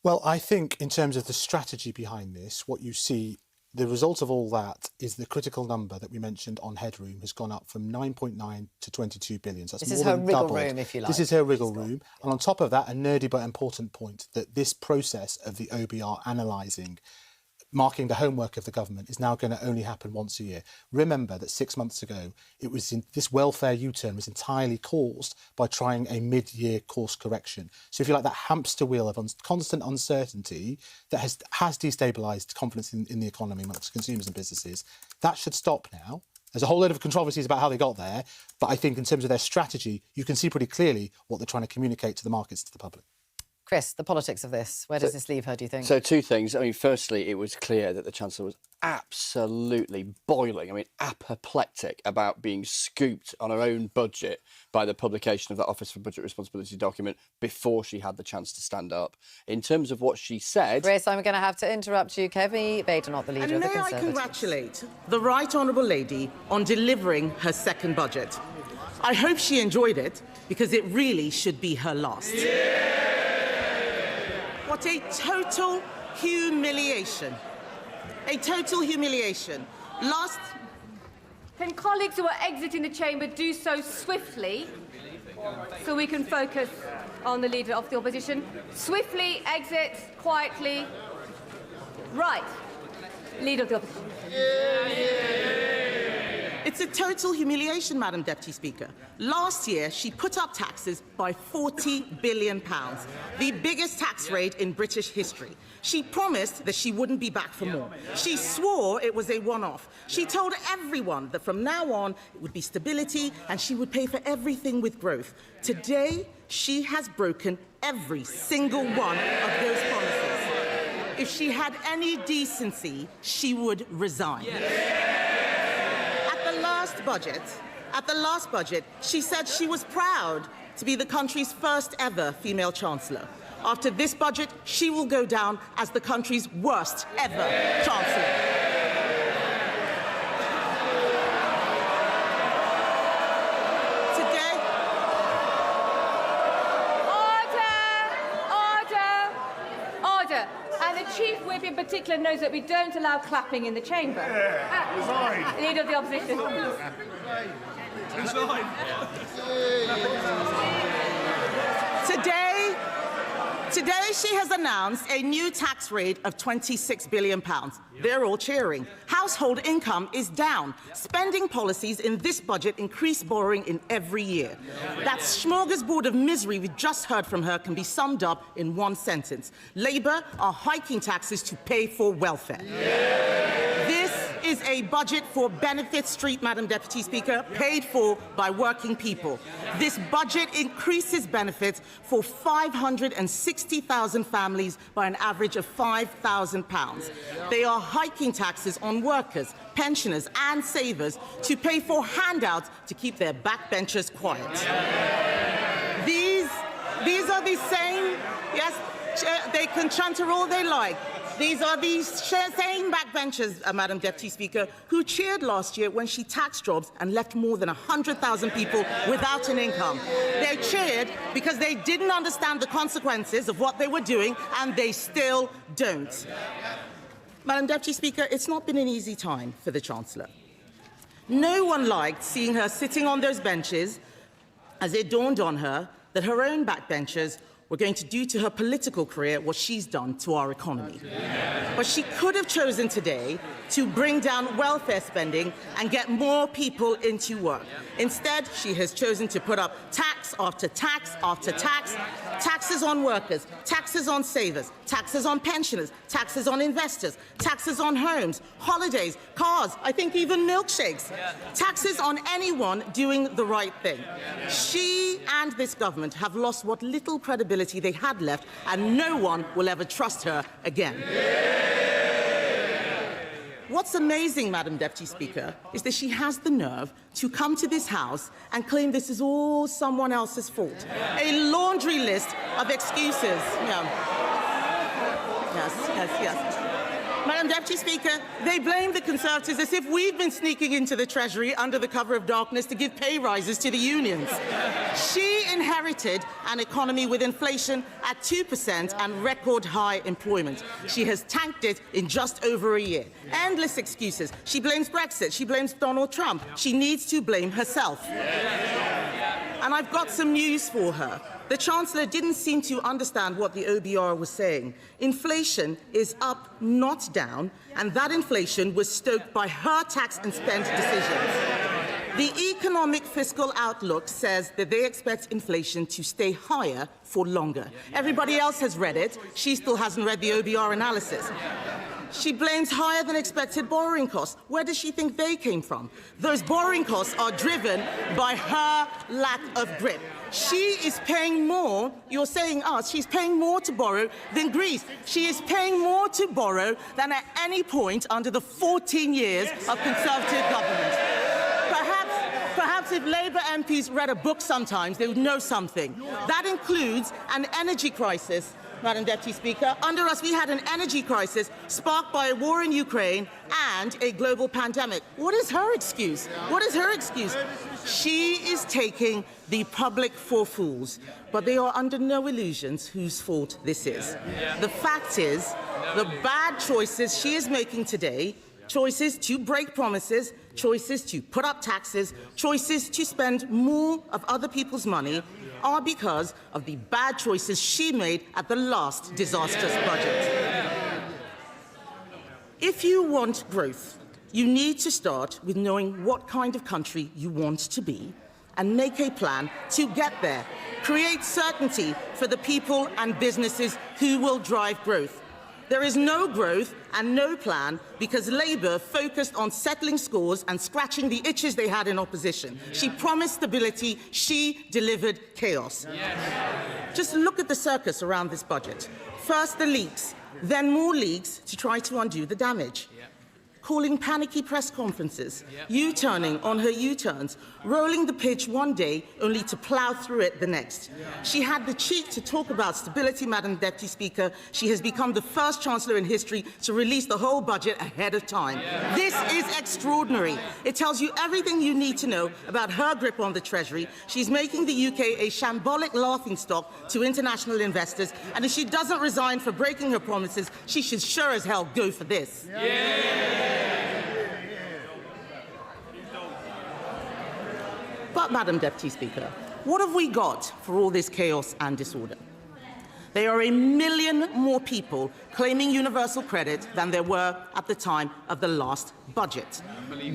Speaker 5: Well, I think in terms of the strategy behind this, what you see, the result of all that is the critical number that we mentioned on headroom has gone up from 9.9 to 22 billion. So that's
Speaker 2: This is
Speaker 5: more
Speaker 2: her
Speaker 5: than
Speaker 2: wriggle
Speaker 5: doubled.
Speaker 2: room, if you like.
Speaker 5: This is her wriggle room. And on top of that, a nerdy but important point, that this process of the OBR analysing, marking the homework of the government, is now going to only happen once a year. Remember that 6 months ago, this welfare U-turn was entirely caused by trying a mid-year course correction. So if you like, that hamster wheel of constant uncertainty that has destabilised confidence in the economy amongst consumers and businesses, that should stop now. There's a whole load of controversies about how they got there, but I think in terms of their strategy, you can see pretty clearly what they're trying to communicate to the markets, to the public.
Speaker 2: Chris, the politics of this, where does this leave her, do you think?
Speaker 4: So two things. I mean, firstly, it was clear that the Chancellor was absolutely boiling, apoplectic about being scooped on her own budget by the publication of that Office for Budget Responsibility document before she had the chance to stand up. In terms of what she said...
Speaker 2: Chris, I'm going to have to interrupt you. Kevin Badenoch, the leader of the Conservatives.
Speaker 22: And may I congratulate the Right Honourable Lady on delivering her second budget. I hope she enjoyed it, because it really should be her last. Yeah! What a total humiliation. A total humiliation. Last...
Speaker 8: Can colleagues who are exiting the chamber do so swiftly so we can focus on the leader of the opposition? Swiftly exit, quietly. Right. Leader of the opposition.
Speaker 22: It's a total humiliation, Madam Deputy Speaker. Last year, she put up taxes by £40 billion, the biggest tax rate in British history. She promised that she wouldn't be back for more. She swore it was a one-off. She told everyone that from now on, it would be stability and she would pay for everything with growth. Today, she has broken every single one of those promises. If she had any decency, she would resign. At the last budget, she said she was proud to be the country's first ever female Chancellor. After this budget, she will go down as the country's worst ever Chancellor.
Speaker 8: Order. And the Chief Whip in particular knows that we don't allow clapping in the chamber. Leader of the opposition.
Speaker 22: Today she has announced a new tax rate of £26 billion. They're all cheering. Household income is down. Spending policies in this budget increase borrowing in every year. That smorgasbord of misery we just heard from her can be summed up in one sentence. Labour are hiking taxes to pay for welfare. This is a budget for Benefit Street, Madam Deputy Speaker, paid for by working people. This budget increases benefits for 560,000 families by an average of £5,000. They are hiking taxes on workers, pensioners and savers to pay for handouts to keep their backbenchers quiet. These are the same, yes, they can chanter all they like. These are the same backbenchers, Madam Deputy Speaker, who cheered last year when she taxed jobs and left more than 100,000 people without an income. They cheered because they didn't understand the consequences of what they were doing, and they still don't. Madam Deputy Speaker, it's not been an easy time for the Chancellor. No one liked seeing her sitting on those benches as it dawned on her that her own backbenchers were going to do to her political career what she's done to our economy. But she could have chosen today to bring down welfare spending and get more people into work. Instead, she has chosen to put up tax after tax after tax, taxes on workers, taxes on savers, taxes on pensioners, taxes on investors, taxes on homes, holidays, cars, I think even milkshakes, taxes on anyone doing the right thing. She and this government have lost what little credibility they had left, and no one will ever trust her again. What's amazing, Madam Deputy Speaker, is that she has the nerve to come to this House and claim this is all someone else's fault. A laundry list of excuses. Yes. Madam Deputy Speaker, they blame the Conservatives as if we've been sneaking into the Treasury under the cover of darkness to give pay rises to the unions. She inherited an economy with inflation at 2% and record high employment. She has tanked it in just over a year. Endless excuses. She blames Brexit. She blames Donald Trump. She needs to blame herself. And I've got some news for her. The Chancellor didn't seem to understand what the OBR was saying. Inflation is up, not down, and that inflation was stoked by her tax and spend decisions. The economic fiscal outlook says that they expect inflation to stay higher for longer. Everybody else has read it. She still hasn't read the OBR analysis. She blames higher than expected borrowing costs. Where does she think they came from? Those borrowing costs are driven by her lack of grip. She is paying more, you're saying us, she's paying more to borrow than Greece. She is paying more to borrow than at any point under the 14 years of Conservative government. Perhaps if Labour MPs read a book sometimes, they would know something. That includes an energy crisis. Madam Deputy Speaker, under us we had an energy crisis sparked by a war in Ukraine and a global pandemic. What is her excuse? What is her excuse? She is taking the public for fools, but they are under no illusions whose fault this is. The fact is, the bad choices she is making today, choices to break promises, choices to put up taxes, choices to spend more of other people's money, are because of the bad choices she made at the last disastrous budget. If you want growth, you need to start with knowing what kind of country you want to be and make a plan to get there. Create certainty for the people and businesses who will drive growth. There is no growth and no plan because Labour focused on settling scores and scratching the itches they had in opposition. She promised stability, she delivered chaos. Just look at the circus around this budget. First the leaks, then more leaks to try to undo the damage. Calling panicky press conferences, U-turning on her U-turns, rolling the pitch one day only to plough through it the next. She had the cheek to talk about stability, Madam Deputy Speaker. She has become the first Chancellor in history to release the whole budget ahead of time. This is extraordinary. It tells you everything you need to know about her grip on the Treasury. She's making the UK a shambolic laughingstock to international investors, and if she doesn't resign for breaking her promises, she should sure as hell go for this. But, Madam Deputy Speaker, what have we got for all this chaos and disorder? There are 1 million more people claiming universal credit than there were at the time of the last budget.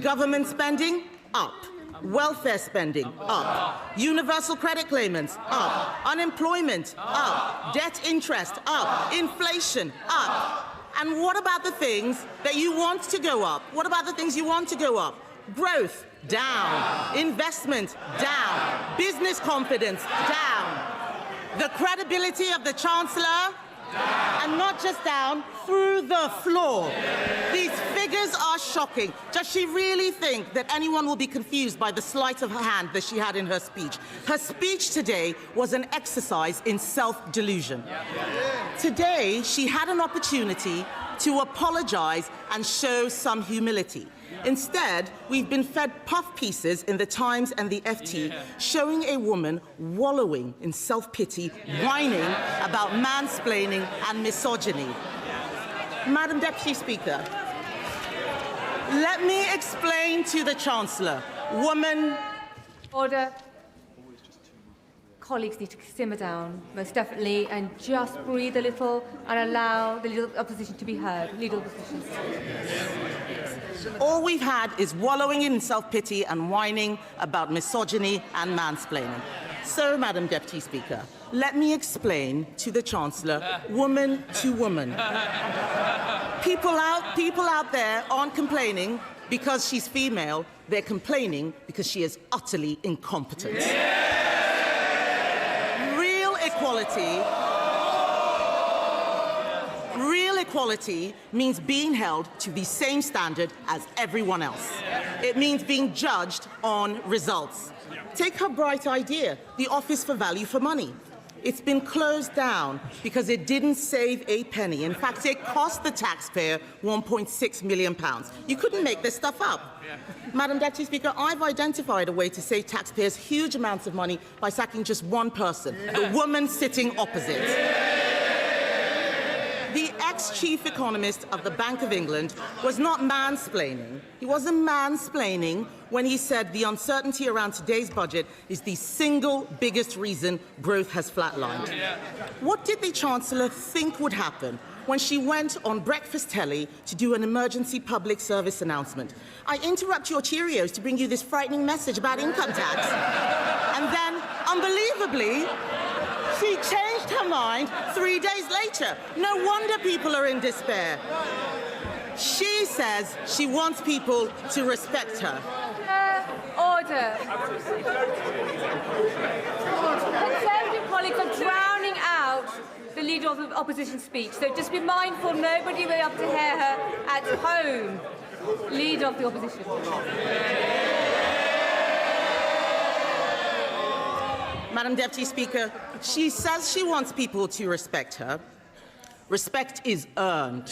Speaker 22: Government spending, up. Welfare spending, up. Universal credit claimants, up. Unemployment, up. Debt interest, up. Inflation, up. And what about the things that you want to go up? What about the things you want to go up? Growth, down. Investment, down. Business confidence, down. The credibility of the Chancellor, and not just down, through the floor. These figures are shocking. Does she really think that anyone will be confused by the sleight of her hand that she had in her speech? Her speech today was an exercise in self-delusion. Today, she had an opportunity to apologize and show some humility. Instead, we've been fed puff pieces in the Times and the FT showing a woman wallowing in self-pity, whining about mansplaining and misogyny. Madam Deputy Speaker, let me explain to the Chancellor. Woman...
Speaker 8: Order. Colleagues need to simmer down, most definitely, and just breathe a little and allow the Leader of the Opposition to be heard. Leader of the Opposition.
Speaker 22: All we've had is wallowing in self-pity and whining about misogyny and mansplaining. So, Madam Deputy Speaker, let me explain to the Chancellor, woman to woman. People out there aren't complaining because she's female. They're complaining because she is utterly incompetent. Real equality means being held to the same standard as everyone else. It means being judged on results. Take her bright idea, the Office for Value for Money. It's been closed down because it didn't save a penny. In fact, it cost the taxpayer £1.6 million. You couldn't make this stuff up. Madam Deputy Speaker, I've identified a way to save taxpayers huge amounts of money by sacking just one person, the woman sitting opposite. The ex-chief economist of the Bank of England was not mansplaining. He wasn't mansplaining when he said the uncertainty around today's budget is the single biggest reason growth has flatlined. What did the Chancellor think would happen when she went on breakfast telly to do an emergency public service announcement? I interrupt your Cheerios to bring you this frightening message about income tax. And then, unbelievably, she changed her mind 3 days later. No wonder people are in despair. She says she wants people to respect her.
Speaker 8: Order. Conservative colleagues are drowning out the Leader of the Opposition speech, so just be mindful nobody will be able to hear her at home. Leader of the Opposition.
Speaker 22: Madam Deputy Speaker, she says she wants people to respect her. Respect is earned.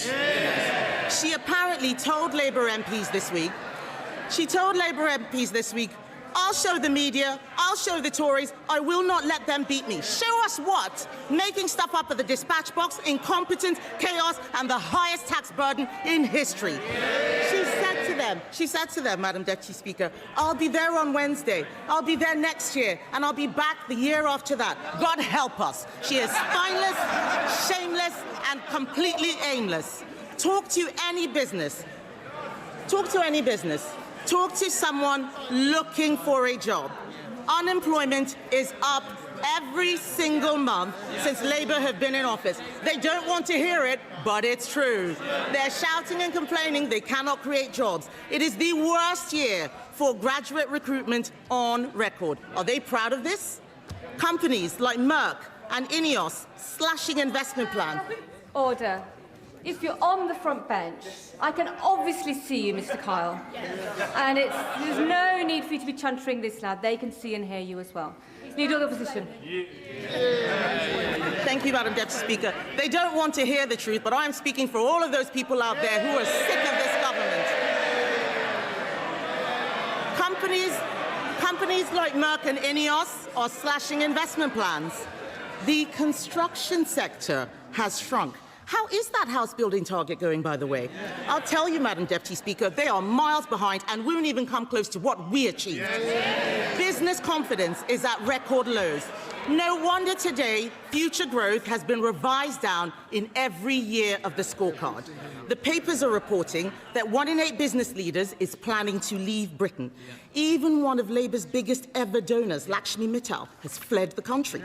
Speaker 22: She apparently told Labour MPs this week, I'll show the media, I'll show the Tories, I will not let them beat me. Show us what? Making stuff up at the dispatch box, incompetence, chaos, and the highest tax burden in history. She said to them, Madam Deputy Speaker, I'll be there on Wednesday, I'll be there next year, and I'll be back the year after that. God help us. She is spineless, shameless, and completely aimless. Talk to any business. Talk to someone looking for a job. Unemployment is up every single month since Labour have been in office. They don't want to hear it, but it's true. They're shouting and complaining they cannot create jobs. It is the worst year for graduate recruitment on record. Are they proud of this? Companies like Merck and Ineos slashing investment plans.
Speaker 8: Order. If you're on the front bench, I can obviously see you, Mr. Kyle. And there's no need for you to be chuntering this loud. They can see and hear you as well. Leader of the Opposition.
Speaker 22: Thank you, Madam Deputy Speaker. They don't want to hear the truth, but I'm speaking for all of those people out there who are sick of this government. Companies like Merck and Ineos are slashing investment plans. The construction sector has shrunk. How is that house building target going, by the way? I'll tell you, Madam Deputy Speaker, they are miles behind and won't even come close to what we achieved. Business confidence is at record lows. No wonder today future growth has been revised down in every year of the scorecard. The papers are reporting that 1 in 8 business leaders is planning to leave Britain. Even one of Labour's biggest ever donors, Lakshmi Mittal, has fled the country.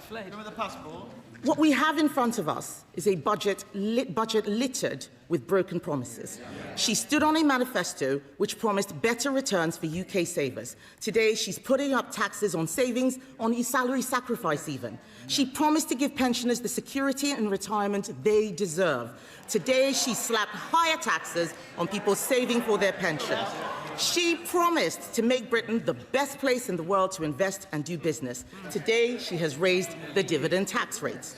Speaker 23: Fled. With the passport.
Speaker 22: What we have in front of us is a budget littered with broken promises. She stood on a manifesto which promised better returns for UK savers. Today, she's putting up taxes on savings, on salary sacrifice even. She promised to give pensioners the security and retirement they deserve. Today, she slapped higher taxes on people saving for their pensions. She promised to make Britain the best place in the world to invest and do business. Today, she has raised the dividend tax rates.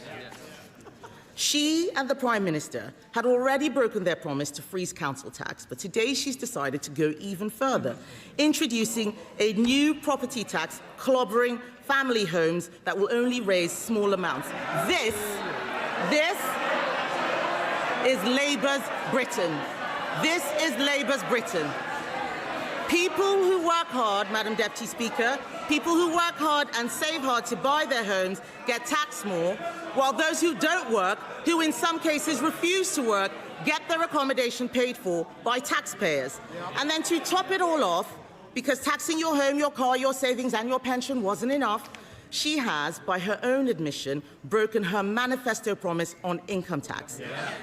Speaker 22: She and the Prime Minister had already broken their promise to freeze council tax, but today she's decided to go even further, introducing a new property tax clobbering family homes that will only raise small amounts. This is Labour's Britain. This is Labour's Britain. People who work hard, Madam Deputy Speaker, people who work hard and save hard to buy their homes get taxed more, while those who don't work, who in some cases refuse to work, get their accommodation paid for by taxpayers. And then to top it all off, because taxing your home, your car, your savings and your pension wasn't enough, she has, by her own admission, broken her manifesto promise on income tax.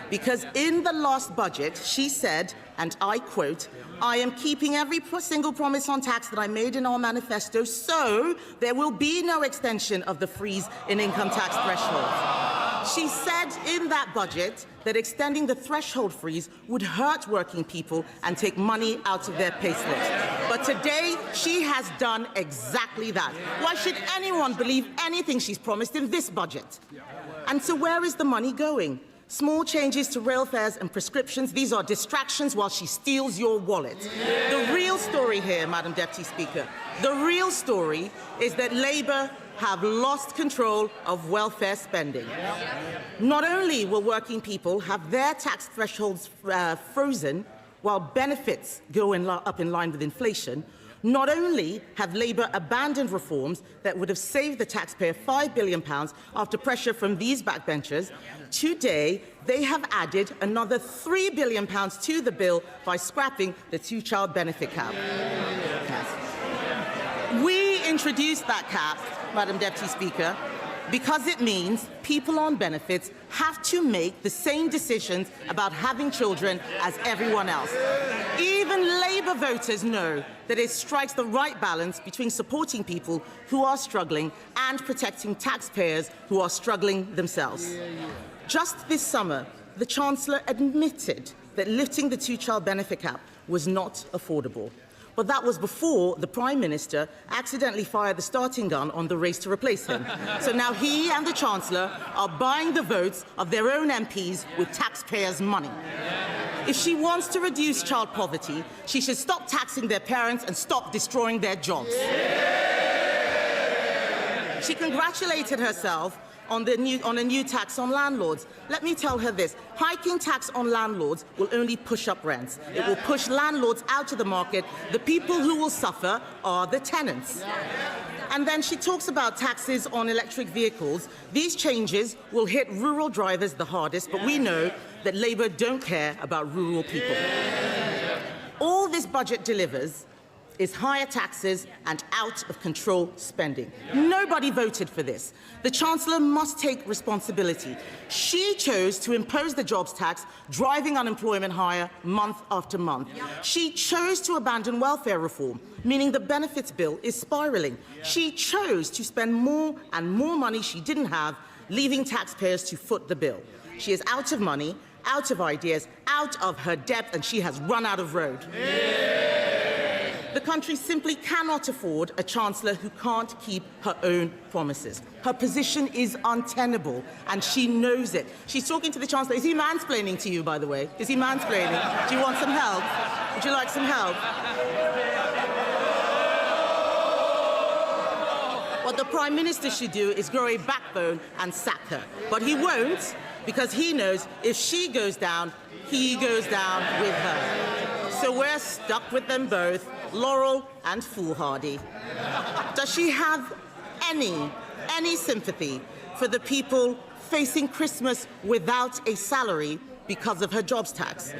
Speaker 22: Because in the last budget, she said, and I quote, "I am keeping every single promise on tax that I made in our manifesto, so there will be no extension of the freeze in income tax thresholds." She said in that budget that extending the threshold freeze would hurt working people and take money out of their payslips. But today, she has done exactly that. Why should anyone believe anything she's promised in this budget? And so where is the money going? Small changes to rail fares and prescriptions, these are distractions while she steals your wallet. The real story here, Madam Deputy Speaker, the real story is that Labour have lost control of welfare spending. Not only will working people have their tax thresholds frozen while benefits go up in line with inflation, not only have Labour abandoned reforms that would have saved the taxpayer £5 billion after pressure from these backbenchers, today they have added another £3 billion to the bill by scrapping the two-child benefit cap. We introduced that cap, Madam Deputy Speaker, because it means people on benefits have to make the same decisions about having children as everyone else. Even Labour voters know that it strikes the right balance between supporting people who are struggling and protecting taxpayers who are struggling themselves. Just this summer, the Chancellor admitted that lifting the two-child benefit cap was not affordable. But that was before the Prime Minister accidentally fired the starting gun on the race to replace him. So now he and the Chancellor are buying the votes of their own MPs with taxpayers' money. If she wants to reduce child poverty, she should stop taxing their parents and stop destroying their jobs. She congratulated herself on a new tax on landlords. Let me tell her this. Hiking tax on landlords will only push up rents. It will push landlords out of the market. The people who will suffer are the tenants. And then she talks about taxes on electric vehicles. These changes will hit rural drivers the hardest, but we know that Labour don't care about rural people. All this budget delivers is higher taxes and out-of-control spending. Nobody voted for this. The Chancellor must take responsibility. She chose to impose the jobs tax, driving unemployment higher month after month. She chose to abandon welfare reform, meaning the benefits bill is spiralling. She chose to spend more and more money she didn't have, leaving taxpayers to foot the bill. She is out of money, out of ideas, out of her depth, and she has run out of road. The country simply cannot afford a Chancellor who can't keep her own promises. Her position is untenable, and she knows it. She's talking to the Chancellor. Is he mansplaining to you, by the way? Is he mansplaining? Do you want some help? Would you like some help? What the Prime Minister should do is grow a backbone and sack her. But he won't, because he knows if she goes down, he goes down with her. So we're stuck with them both, Laurel and foolhardy. Does she have any sympathy for the people facing Christmas without a salary because of her jobs tax?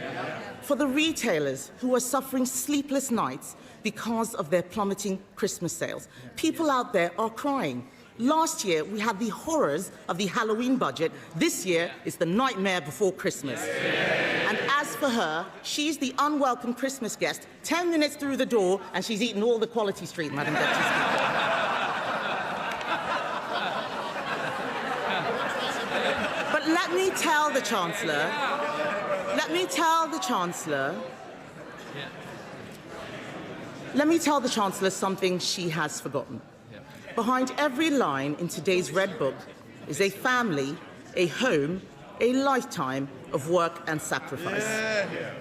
Speaker 22: For the retailers who are suffering sleepless nights because of their plummeting Christmas sales? People out there are crying. Last year, we had the horrors of the Halloween budget. This year, it's the nightmare before Christmas. And as for her, she's the unwelcome Christmas guest, 10 minutes through the door, and she's eaten all the Quality Street, Madam Deputy Speaker. But let me tell the Chancellor, something she has forgotten. Behind every line in today's Red Book is a family, a home, a lifetime of work and sacrifice.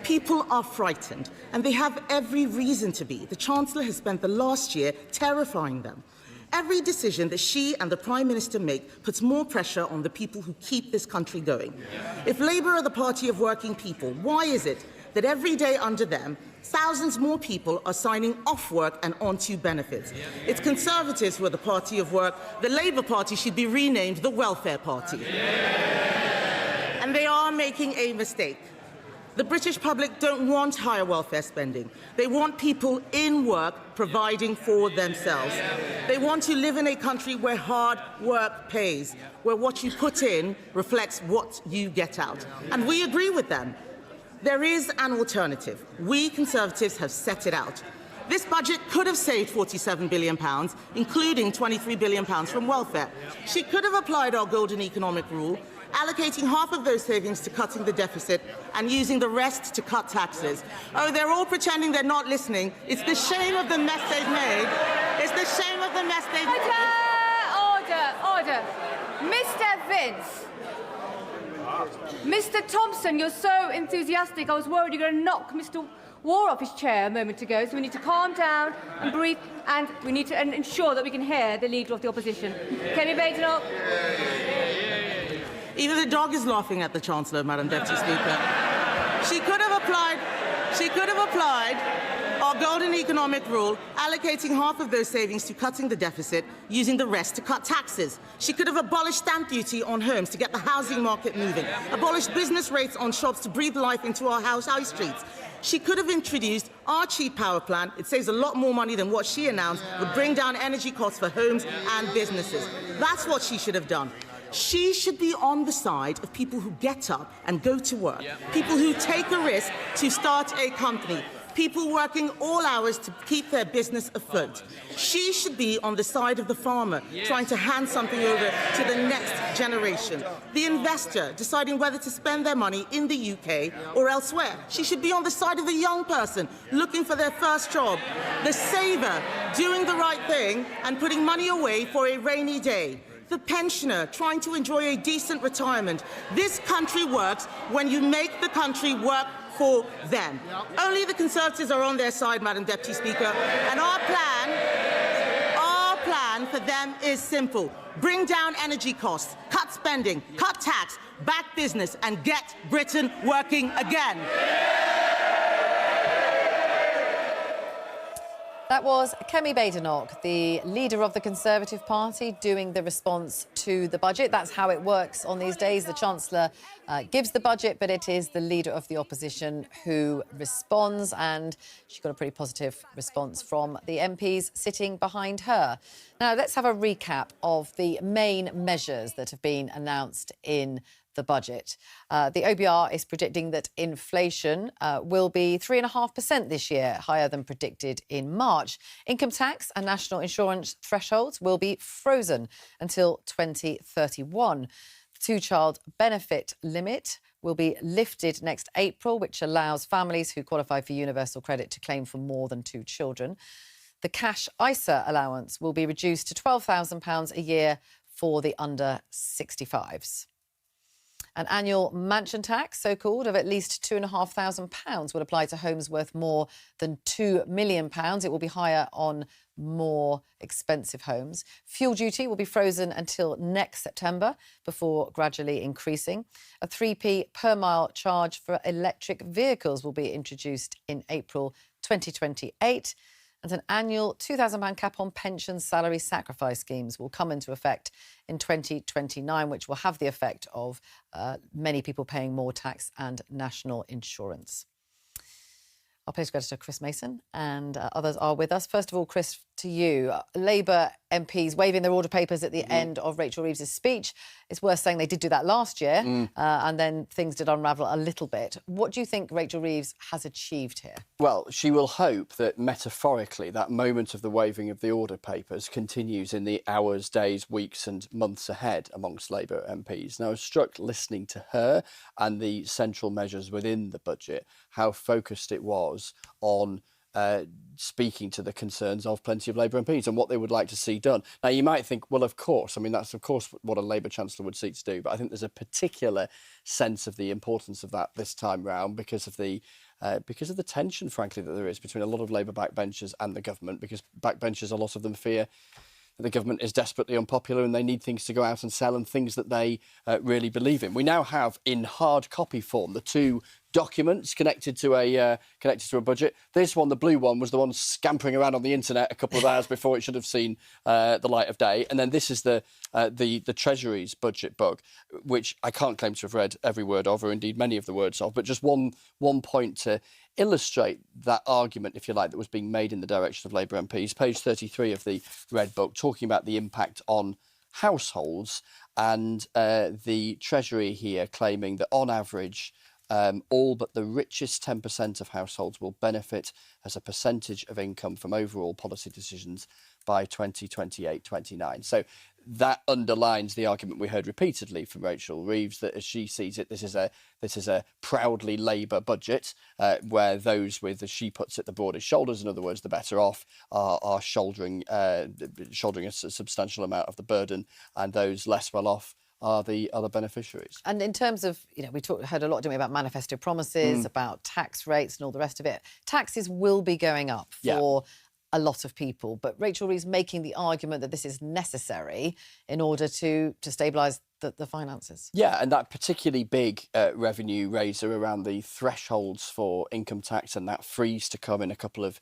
Speaker 22: People are frightened, and they have every reason to be. The Chancellor has spent the last year terrifying them. Every decision that she and the Prime Minister make puts more pressure on the people who keep this country going. If Labour are the party of working people, why is it that every day under them, thousands more people are signing off work and onto benefits? It's Conservatives who are the party of work. The Labour Party should be renamed the Welfare Party. And they are making a mistake. The British public don't want higher welfare spending. They want people in work providing for themselves. They want to live in a country where hard work pays, where what you put in reflects what you get out. And we agree with them. There is an alternative. We Conservatives have set it out. This budget could have saved £47 billion, including £23 billion from welfare. She could have applied our golden economic rule, allocating half of those savings to cutting the deficit and using the rest to cut taxes. Oh, they're all pretending they're not listening. It's the shame of the mess they've made. It's the shame of the mess they've made.
Speaker 8: Order. Mr. Vince. Mr. Thompson, you're so enthusiastic. I was worried you were going to knock Mr. War off his chair a moment ago, so we need to calm down and breathe, and we need to ensure that we can hear the Leader of the Opposition. Kemi Badenoch.
Speaker 22: Even the dog is laughing at the Chancellor, Madam Deputy Speaker. She could have applied our golden economic rule, allocating half of those savings to cutting the deficit, using the rest to cut taxes. She could have abolished stamp duty on homes to get the housing market moving, abolished business rates on shops to breathe life into our high streets. She could have introduced our cheap power plan. It saves a lot more money than what she announced would bring down energy costs for homes and businesses. That's what she should have done. She should be on the side of people who get up and go to work, people who take a risk to start a company, people working all hours to keep their business afloat. She should be on the side of the farmer, trying to hand something over to the next generation. The investor, deciding whether to spend their money in the UK or elsewhere. She should be on the side of the young person, looking for their first job. The saver, doing the right thing and putting money away for a rainy day. The pensioner, trying to enjoy a decent retirement. This country works when you make the country work for them. Only the Conservatives are on their side, Madam Deputy Speaker, and our plan for them is simple. Bring down energy costs, cut spending, cut tax, back business, and get Britain working again.
Speaker 2: That was Kemi Badenoch, the leader of the Conservative Party, doing the response to the budget. That's how it works on these days. The Chancellor gives the budget, but it is the leader of the opposition who responds, and she got a pretty positive response from the MPs sitting behind her. Now, let's have a recap of the main measures that have been announced in the budget. The OBR is predicting that inflation will be 3.5% this year, higher than predicted in March. Income tax and national insurance thresholds will be frozen until 2031. The two-child benefit limit will be lifted next April, which allows families who qualify for universal credit to claim for more than 2 children. The cash ISA allowance will be reduced to £12,000 a year for the under 65s. An annual mansion tax, so-called, of at least £2,500 will apply to homes worth more than £2 million. It will be higher on more expensive homes. Fuel duty will be frozen until next September before gradually increasing. A 3p per mile charge for electric vehicles will be introduced in April 2028. And an annual £2,000 cap on pension salary sacrifice schemes will come into effect in 2029, which will have the effect of many people paying more tax and national insurance. Our political editor, Chris Mason, and others are with us. First of all, Chris, to you. Labour MPs waving their order papers at the end of Rachel Reeves' speech. It's worth saying they did do that last year, and then things did unravel a little bit. What do you think Rachel Reeves has achieved here?
Speaker 4: Well, she will hope that metaphorically that moment of the waving of the order papers continues in the hours, days, weeks and months ahead amongst Labour MPs. Now, I was struck listening to her and the central measures within the budget, how focused it was on speaking to the concerns of plenty of Labour MPs and what they would like to see done. Now, you might think, well, of course, I mean, that's of course what a Labour Chancellor would seek to do, but I think there's a particular sense of the importance of that this time round because of the tension, frankly, that there is between a lot of Labour backbenchers and the government, because backbenchers, a lot of them fear that the government is desperately unpopular and they need things to go out and sell and things that they really believe in. We now have in hard copy form the two documents connected to a budget. This one, the blue one, was the one scampering around on the internet a couple of hours before it should have seen the light of day. And then this is the Treasury's budget book, which I can't claim to have read every word of, or indeed many of the words of, but just one point to illustrate that argument, if you like, that was being made in the direction of Labour MPs. Page 33 of the Red Book, talking about the impact on households, and the Treasury here claiming that on average all but the richest 10% of households will benefit as a percentage of income from overall policy decisions by 2028-29. So that underlines the argument we heard repeatedly from Rachel Reeves, that as she sees it, this is a proudly Labour budget where those with, as she puts it, the broadest shoulders, in other words, the better off, are shouldering a substantial amount of the burden, and those less well off are the other beneficiaries.
Speaker 2: And in terms of, we heard a lot, didn't we, about manifesto promises, about tax rates and all the rest of it. Taxes will be going up for a lot of people, but Rachel Reeves making the argument that this is necessary in order to stabilise the finances.
Speaker 4: Yeah, and that particularly big revenue raiser around the thresholds for income tax and that freeze to come in a couple of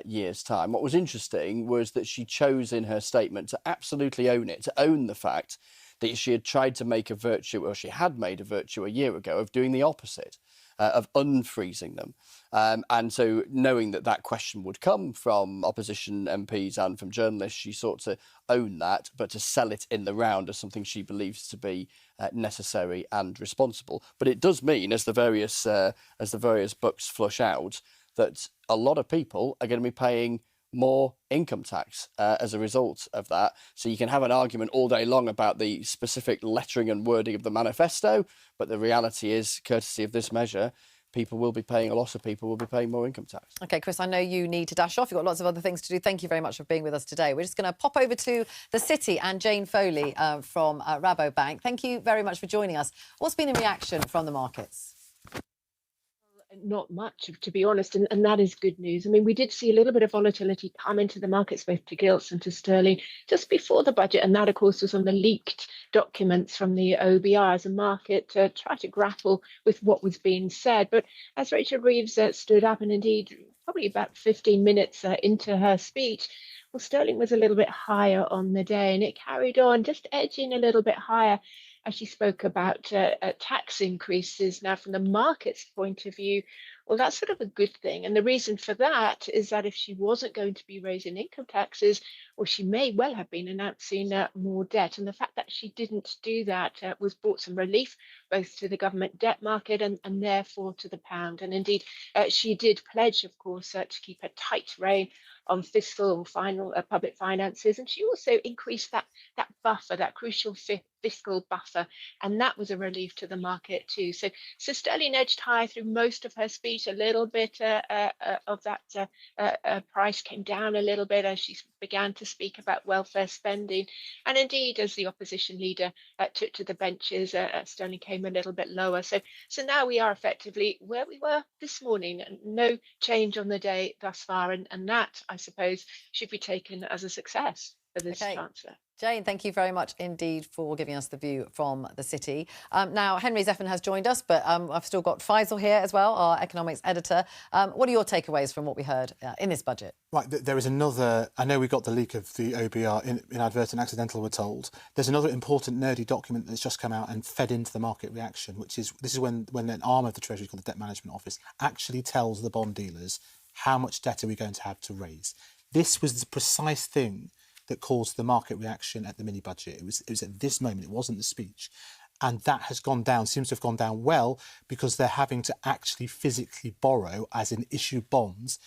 Speaker 4: years' time. What was interesting was that she chose in her statement to absolutely own it, to own the fact that she had tried to make a virtue, or she had made a virtue a year ago, of doing the opposite, of unfreezing them. And so knowing that question would come from opposition MPs and from journalists, she sought to own that, but to sell it in the round as something she believes to be necessary and responsible. But it does mean, as the various books flush out, that a lot of people are going to be paying more income tax as a result of that. So you can have an argument all day long about the specific lettering and wording of the manifesto, but the reality is, courtesy of this measure, a lot of people will be paying more income tax.
Speaker 2: OK, Chris, I know you need to dash off. You've got lots of other things to do. Thank you very much for being with us today. We're just going to pop over to the City and Jane Foley from Rabobank. Thank you very much for joining us. What's been the reaction from the markets?
Speaker 9: Not much, to be honest, and that is good news. I mean, we did see a little bit of volatility come into the markets, both to gilts and to sterling, just before the budget, and that, of course, was on the leaked documents from the OBR as the market tried to grapple with what was being said. But as Rachel Reeves stood up, and indeed probably about 15 minutes into her speech, well, sterling was a little bit higher on the day, and it carried on, just edging a little bit higher as she spoke about tax increases. Now, from the market's point of view, well, that's sort of a good thing. And the reason for that is that if she wasn't going to be raising income taxes, well, she may well have been announcing more debt. And the fact that she didn't do that was brought some relief both to the government debt market and therefore to the pound. And indeed, she did pledge, of course, to keep a tight rein on fiscal public finances, and she also increased that buffer, that crucial fiscal buffer, and that was a relief to the market too. So sterling edged high through most of her speech. A little bit of that price came down a little bit as she began to speak about welfare spending, and indeed as the opposition leader took to the benches, sterling came a little bit lower. So now we are effectively where we were this morning, and no change on the day thus far, and that, I suppose, should be taken as a success for this Chancellor.
Speaker 2: Jane, thank you very much indeed for giving us the view from the City. Now, Henry Zeffin has joined us, but I've still got Faisal here as well, our economics editor. What are your takeaways from what we heard in this budget?
Speaker 5: Right, there is another... I know we got the leak of the OBR inadvertent, accidental, we're told. There's another important nerdy document that's just come out and fed into the market reaction, which is when an arm of the Treasury called the Debt Management Office actually tells the bond dealers how much debt are we going to have to raise. This was the precise thing that caused the market reaction at the mini budget. It was at this moment, it wasn't the speech. And that has gone down, seems to have gone down well, because they're having to actually physically borrow, as in issue bonds.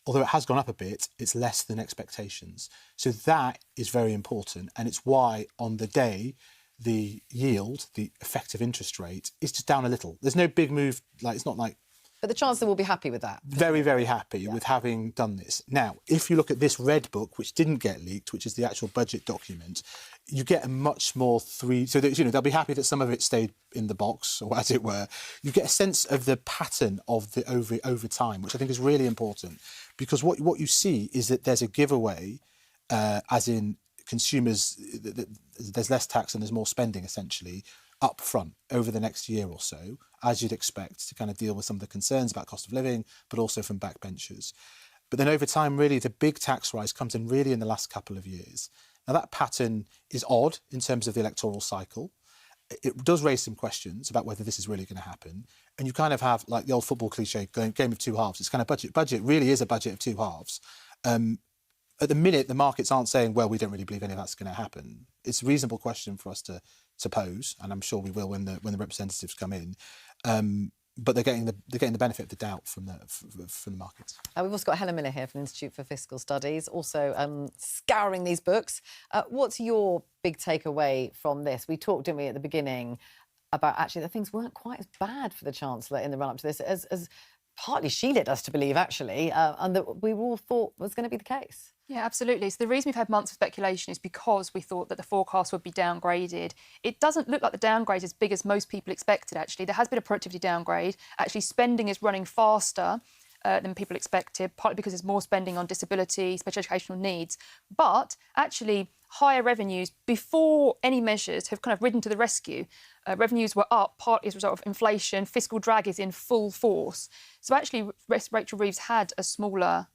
Speaker 5: Although it has gone up a bit, it's less than expectations. So that is very important. And it's why on the day, the yield, the effective interest rate, is just down a little. There's no big move, it's not like...
Speaker 2: But the Chancellor will be happy with that.
Speaker 5: Very, very happy with having done this. Now, if you look at this red book, which didn't get leaked, which is the actual budget document, you get a much more So, they'll be happy that some of it stayed in the box, or as it were. You get a sense of the pattern of the over time, which I think is really important. Because what you see is that there's a giveaway, as in consumers, there's less tax and there's more spending, essentially, up front over the next year or so, as you'd expect, to kind of deal with some of the concerns about cost of living, but also from backbenchers. But then over time, really, the big tax rise comes in really in the last couple of years. Now, that pattern is odd in terms of the electoral cycle. It does raise some questions about whether this is really going to happen. And you kind of have, like the old football cliche, game of two halves. It's kind of budget really is a budget of two halves. At the minute, the markets aren't saying, well, we don't really believe any of that's going to happen. It's a reasonable question for us to pose, and I'm sure we will when the representatives come in. But they're getting the benefit of the doubt from the markets.
Speaker 2: We've also got Helen Miller here from the Institute for Fiscal Studies, also scouring these books. What's your big takeaway from this? We talked, didn't we, at the beginning about actually that things weren't quite as bad for the Chancellor in the run-up to this as partly she led us to believe, actually, and that we all thought was going to be the case.
Speaker 6: Yeah, absolutely. So the reason we've had months of speculation is because we thought that the forecast would be downgraded. It doesn't look like the downgrade is as big as most people expected, actually. There has been a productivity downgrade. Actually, spending is running faster than people expected, partly because there's more spending on disability, special educational needs. But actually, higher revenues before any measures have kind of ridden to the rescue. Revenues were up partly as a result of inflation. Fiscal drag is in full force. So actually, Rachel Reeves had a smaller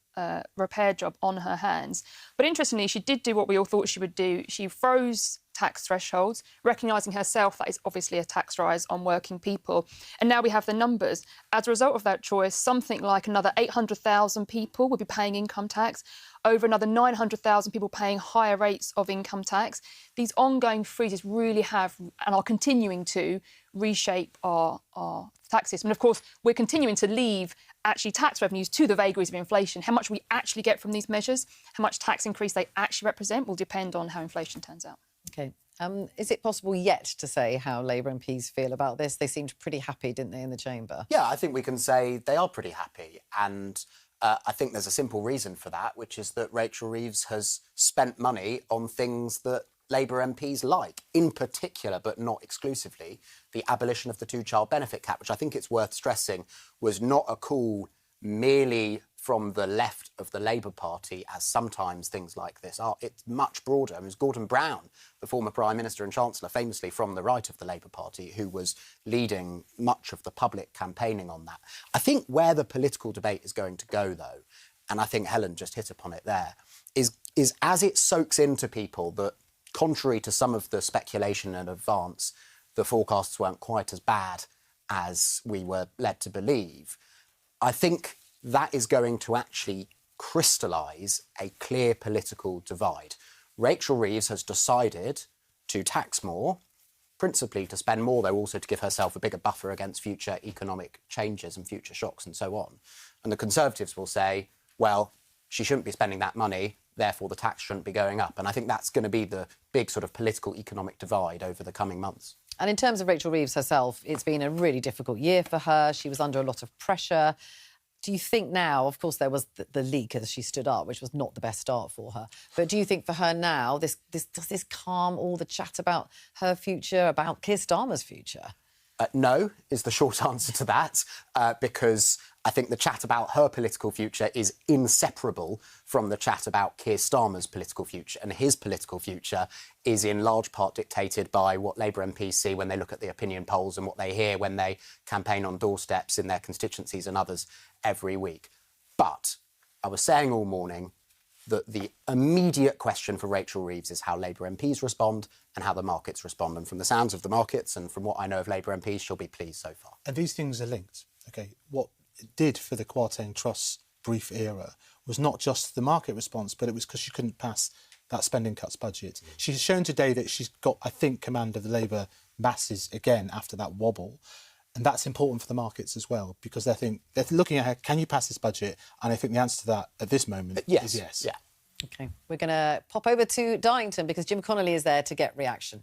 Speaker 6: repair job on her hands. But interestingly, she did do what we all thought she would do. She froze tax thresholds, recognising herself that is obviously a tax rise on working people. And now we have the numbers. As a result of that choice, something like another 800,000 people will be paying income tax, over another 900,000 people paying higher rates of income tax. These ongoing freezes really have, and are continuing to, reshape our tax system. And of course, we're continuing to leave actually tax revenues to the vagaries of inflation. How much we actually get from these measures, how much tax increase they actually represent, will depend on how inflation turns out.
Speaker 2: OK. Is it possible yet to say how Labour MPs feel about this? They seemed pretty happy, didn't they, in the chamber?
Speaker 11: Yeah, I think we can say they are pretty happy. And I think there's a simple reason for that, which is that Rachel Reeves has spent money on things that Labour MPs like, in particular, but not exclusively, the abolition of the two-child benefit cap, which I think it's worth stressing was not a call merely from the left of the Labour Party, as sometimes things like this are. It's much broader. It was Gordon Brown, the former Prime Minister and Chancellor, famously from the right of the Labour Party, who was leading much of the public campaigning on that. I think where the political debate is going to go, though, and I think Helen just hit upon it there, is as it soaks into people that, contrary to some of the speculation in advance, the forecasts weren't quite as bad as we were led to believe. I think that is going to actually crystallise a clear political divide. Rachel Reeves has decided to tax more, principally to spend more, though also to give herself a bigger buffer against future economic changes and future shocks and so on. And the Conservatives will say, well, she shouldn't be spending that money, therefore the tax shouldn't be going up. And I think that's going to be the big sort of political economic divide over the coming months.
Speaker 2: And in terms of Rachel Reeves herself, it's been a really difficult year for her. She was under a lot of pressure. Do you think now, of course, there was the leak as she stood up, which was not the best start for her. But do you think for her now, does this calm all the chat about her future, about Keir Starmer's future?
Speaker 11: No, is the short answer to that, because I think the chat about her political future is inseparable from the chat about Keir Starmer's political future. And his political future is in large part dictated by what Labour MPs see when they look at the opinion polls and what they hear when they campaign on doorsteps in their constituencies and others every week. But I was saying all morning that the immediate question for Rachel Reeves is how Labour MPs respond and how the markets respond. And from the sounds of the markets and from what I know of Labour MPs, she'll be pleased so far.
Speaker 5: And these things are linked. OK, what it did for the Kwarteng Truss brief era was not just the market response, but it was because she couldn't pass that spending cuts budget. She's shown today that she's got, I think, command of the Labour masses again after that wobble. And that's important for the markets as well, because they're looking at her, can you pass this budget? And I think the answer to that at this moment is yes.
Speaker 2: Yeah. OK, we're going to pop over to Darlington because Jim Connolly is there to get reaction.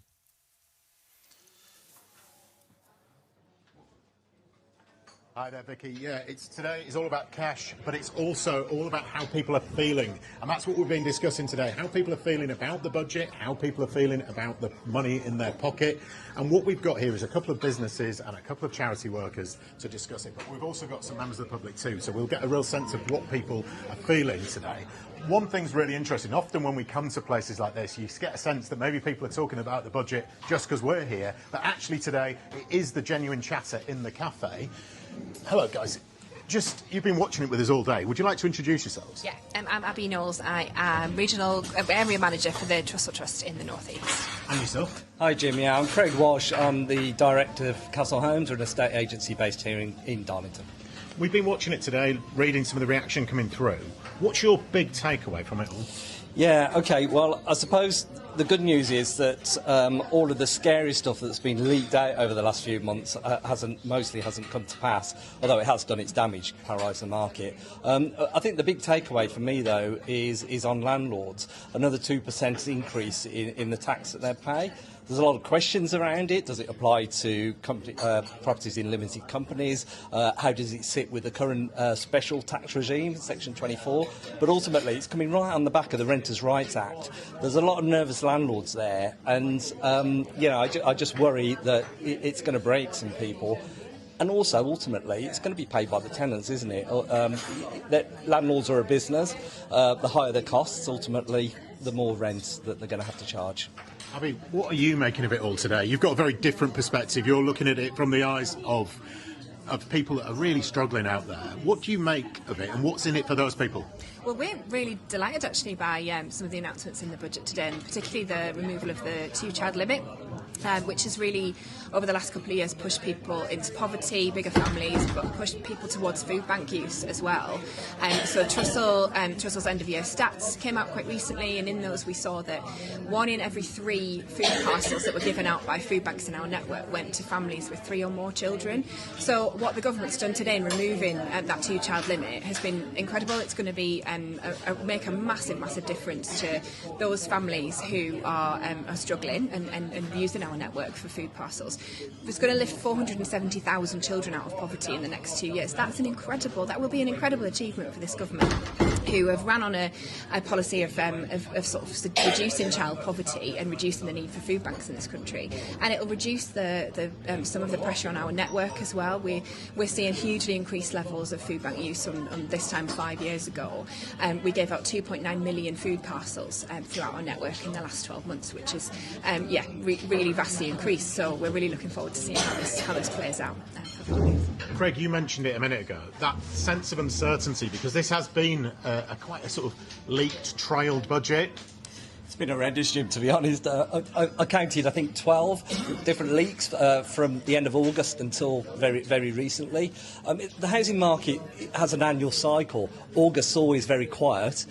Speaker 13: Hi there, Vicki. Yeah, today is all about cash, but it's also all about how people are feeling. And that's what we've been discussing today, how people are feeling about the budget, how people are feeling about the money in their pocket. And what we've got here is a couple of businesses and a couple of charity workers to discuss it. But we've also got some members of the public too, so we'll get a real sense of what people are feeling today. One thing's really interesting. Often when we come to places like this, you get a sense that maybe people are talking about the budget just because we're here, but actually today it is the genuine chatter in the cafe. Hello, guys. You've been watching it with us all day. Would you like to introduce yourselves?
Speaker 14: Yeah, I'm Abby Knowles. I am regional area manager for the Trussell Trust in the North East.
Speaker 13: And yourself?
Speaker 16: Hi, Jim. Yeah, I'm Craig Walsh. I'm the director of Castle Homes, an estate agency based here in Darlington.
Speaker 13: We've been watching it today, reading some of the reaction coming through. What's your big takeaway from it all?
Speaker 16: Yeah, OK, well, I suppose the good news is that all of the scary stuff that's been leaked out over the last few months mostly hasn't come to pass, although it has done its damage, paralyse the market. I think the big takeaway for me, though, is on landlords. Another 2% increase in the tax that they pay. There's a lot of questions around it. Does it apply to properties in limited companies? How does it sit with the current special tax regime, Section 24? But ultimately, it's coming right on the back of the Renters' Rights Act. There's a lot of nervous landlords there, and I just worry that it's going to break some people. And also, ultimately, it's going to be paid by the tenants, isn't it? That landlords are a business. The higher the costs, ultimately, the more rent that they're going to have to charge.
Speaker 13: Abby, what are you making of it all today? You've got a very different perspective. You're looking at it from the eyes of people that are really struggling out there. What do you make of it, and what's in it for those people?
Speaker 14: Well, we're really delighted, actually, by some of the announcements in the budget today, and particularly the removal of the two-child limit, which has really, over the last couple of years, pushed people into poverty, bigger families, but pushed people towards food bank use as well. So Trussell's end-of-year stats came out quite recently, and in those we saw that 1 in every 3 food parcels that were given out by food banks in our network went to families with 3 or more children. So what the government's done today in removing that two-child limit has been incredible. It's going to be make a massive difference to those families who are struggling and using our network for food parcels. It's going to lift 470,000 children out of poverty in the next 2 years. That will be an incredible achievement for this government, who have ran on a policy of sort of reducing child poverty and reducing the need for food banks in this country. And it will reduce some of the pressure on our network as well. We're seeing hugely increased levels of food bank use on this time 5 years ago. We gave out 2.9 million food parcels throughout our network in the last 12 months, which is really vastly increased. So we're really looking forward to seeing how this plays out.
Speaker 13: Craig, you mentioned it a minute ago, that sense of uncertainty, because this has been quite a sort of leaked, trailed budget.
Speaker 16: It's been horrendous, Jim, to be honest. I counted, I think, 12 different leaks from the end of August until very recently. The housing market has an annual cycle. August's always very quiet.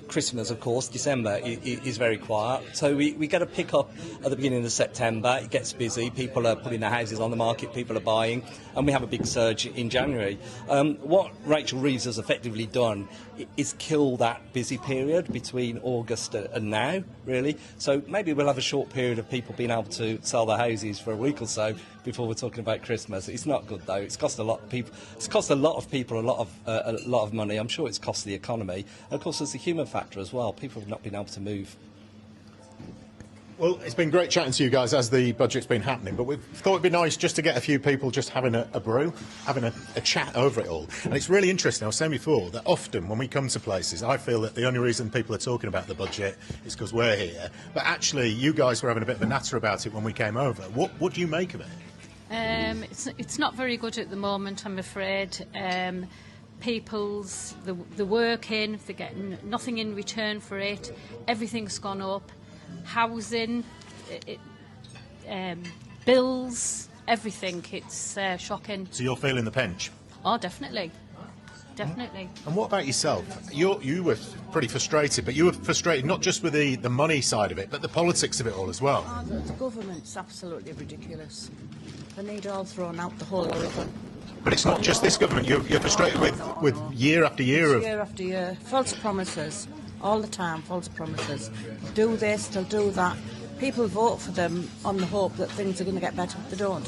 Speaker 16: Christmas, of course, December is very quiet. So we get a pick up at the beginning of September. It gets busy. People are putting their houses on the market. People are buying. And we have a big surge in January. What Rachel Reeves has effectively done is kill that busy period between August and now, really. So maybe we'll have a short period of people being able to sell their houses for a week or so before we're talking about Christmas. It's not good, though. It's cost a lot of people. It's cost a lot of people a lot of money. I'm sure it's cost the economy. And of course, there's a human factor as well. People have not been able to move.
Speaker 13: Well, it's been great chatting to you guys as the budget's been happening, but we thought it'd be nice just to get a few people just having a brew, having a chat over it all. And it's really interesting, I was saying before, that often when we come to places, I feel that the only reason people are talking about the budget is because we're here. But actually, you guys were having a bit of a natter about it when we came over. What do you make of it?
Speaker 24: It's not very good at the moment, I'm afraid. They're working, they're getting nothing in return for it. Everything's gone up. Housing, bills, everything. It's shocking.
Speaker 13: So you're feeling the pinch?
Speaker 24: Oh, definitely. definitely.
Speaker 13: And what about yourself? You were pretty frustrated, but you were frustrated not just with the money side of it, but the politics of it all as well.
Speaker 10: The government's absolutely ridiculous. They need it all thrown out the whole lot of it.
Speaker 13: But it's not just this government. You're frustrated with year after year of...
Speaker 10: Year after year. False promises. All the time, false promises. Do this, they'll do that. People vote for them on the hope that things are going to get better. They don't.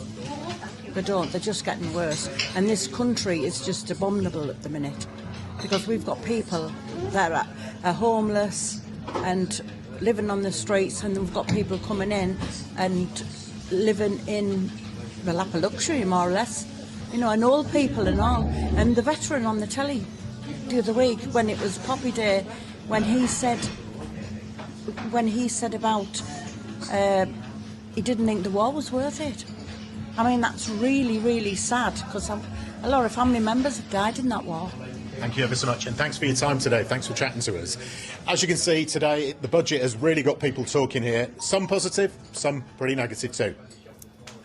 Speaker 10: They don't. They're just getting worse. And this country is just abominable at the minute. Because we've got people that are homeless and living on the streets, and we've got people coming in and living in the lap of luxury, more or less. You know, and old people and all. And the veteran on the telly the other week, when it was Poppy Day, when he said about he didn't think the war was worth it. I mean, that's really, really sad, because a lot of family members have died in that war.
Speaker 13: Thank you ever so much, and thanks for your time today. Thanks for chatting to us. As you can see today, the budget has really got people talking here. Some positive, some pretty negative too.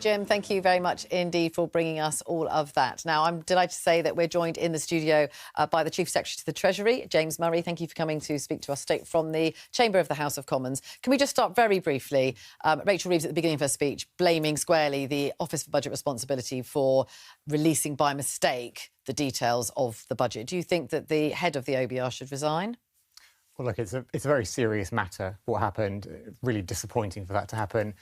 Speaker 2: Jim, thank you very much indeed for bringing us all of that. Now, I'm delighted to say that we're joined in the studio by the Chief Secretary to the Treasury, James Murray. Thank you for coming to speak to us straight from the Chamber of the House of Commons. Can we just start very briefly? Rachel Reeves, at the beginning of her speech, blaming squarely the Office for Budget Responsibility for releasing by mistake the details of the budget. Do you think that the head of the OBR should resign?
Speaker 15: Well, look, it's a very serious matter, what happened. Really disappointing for that to happen.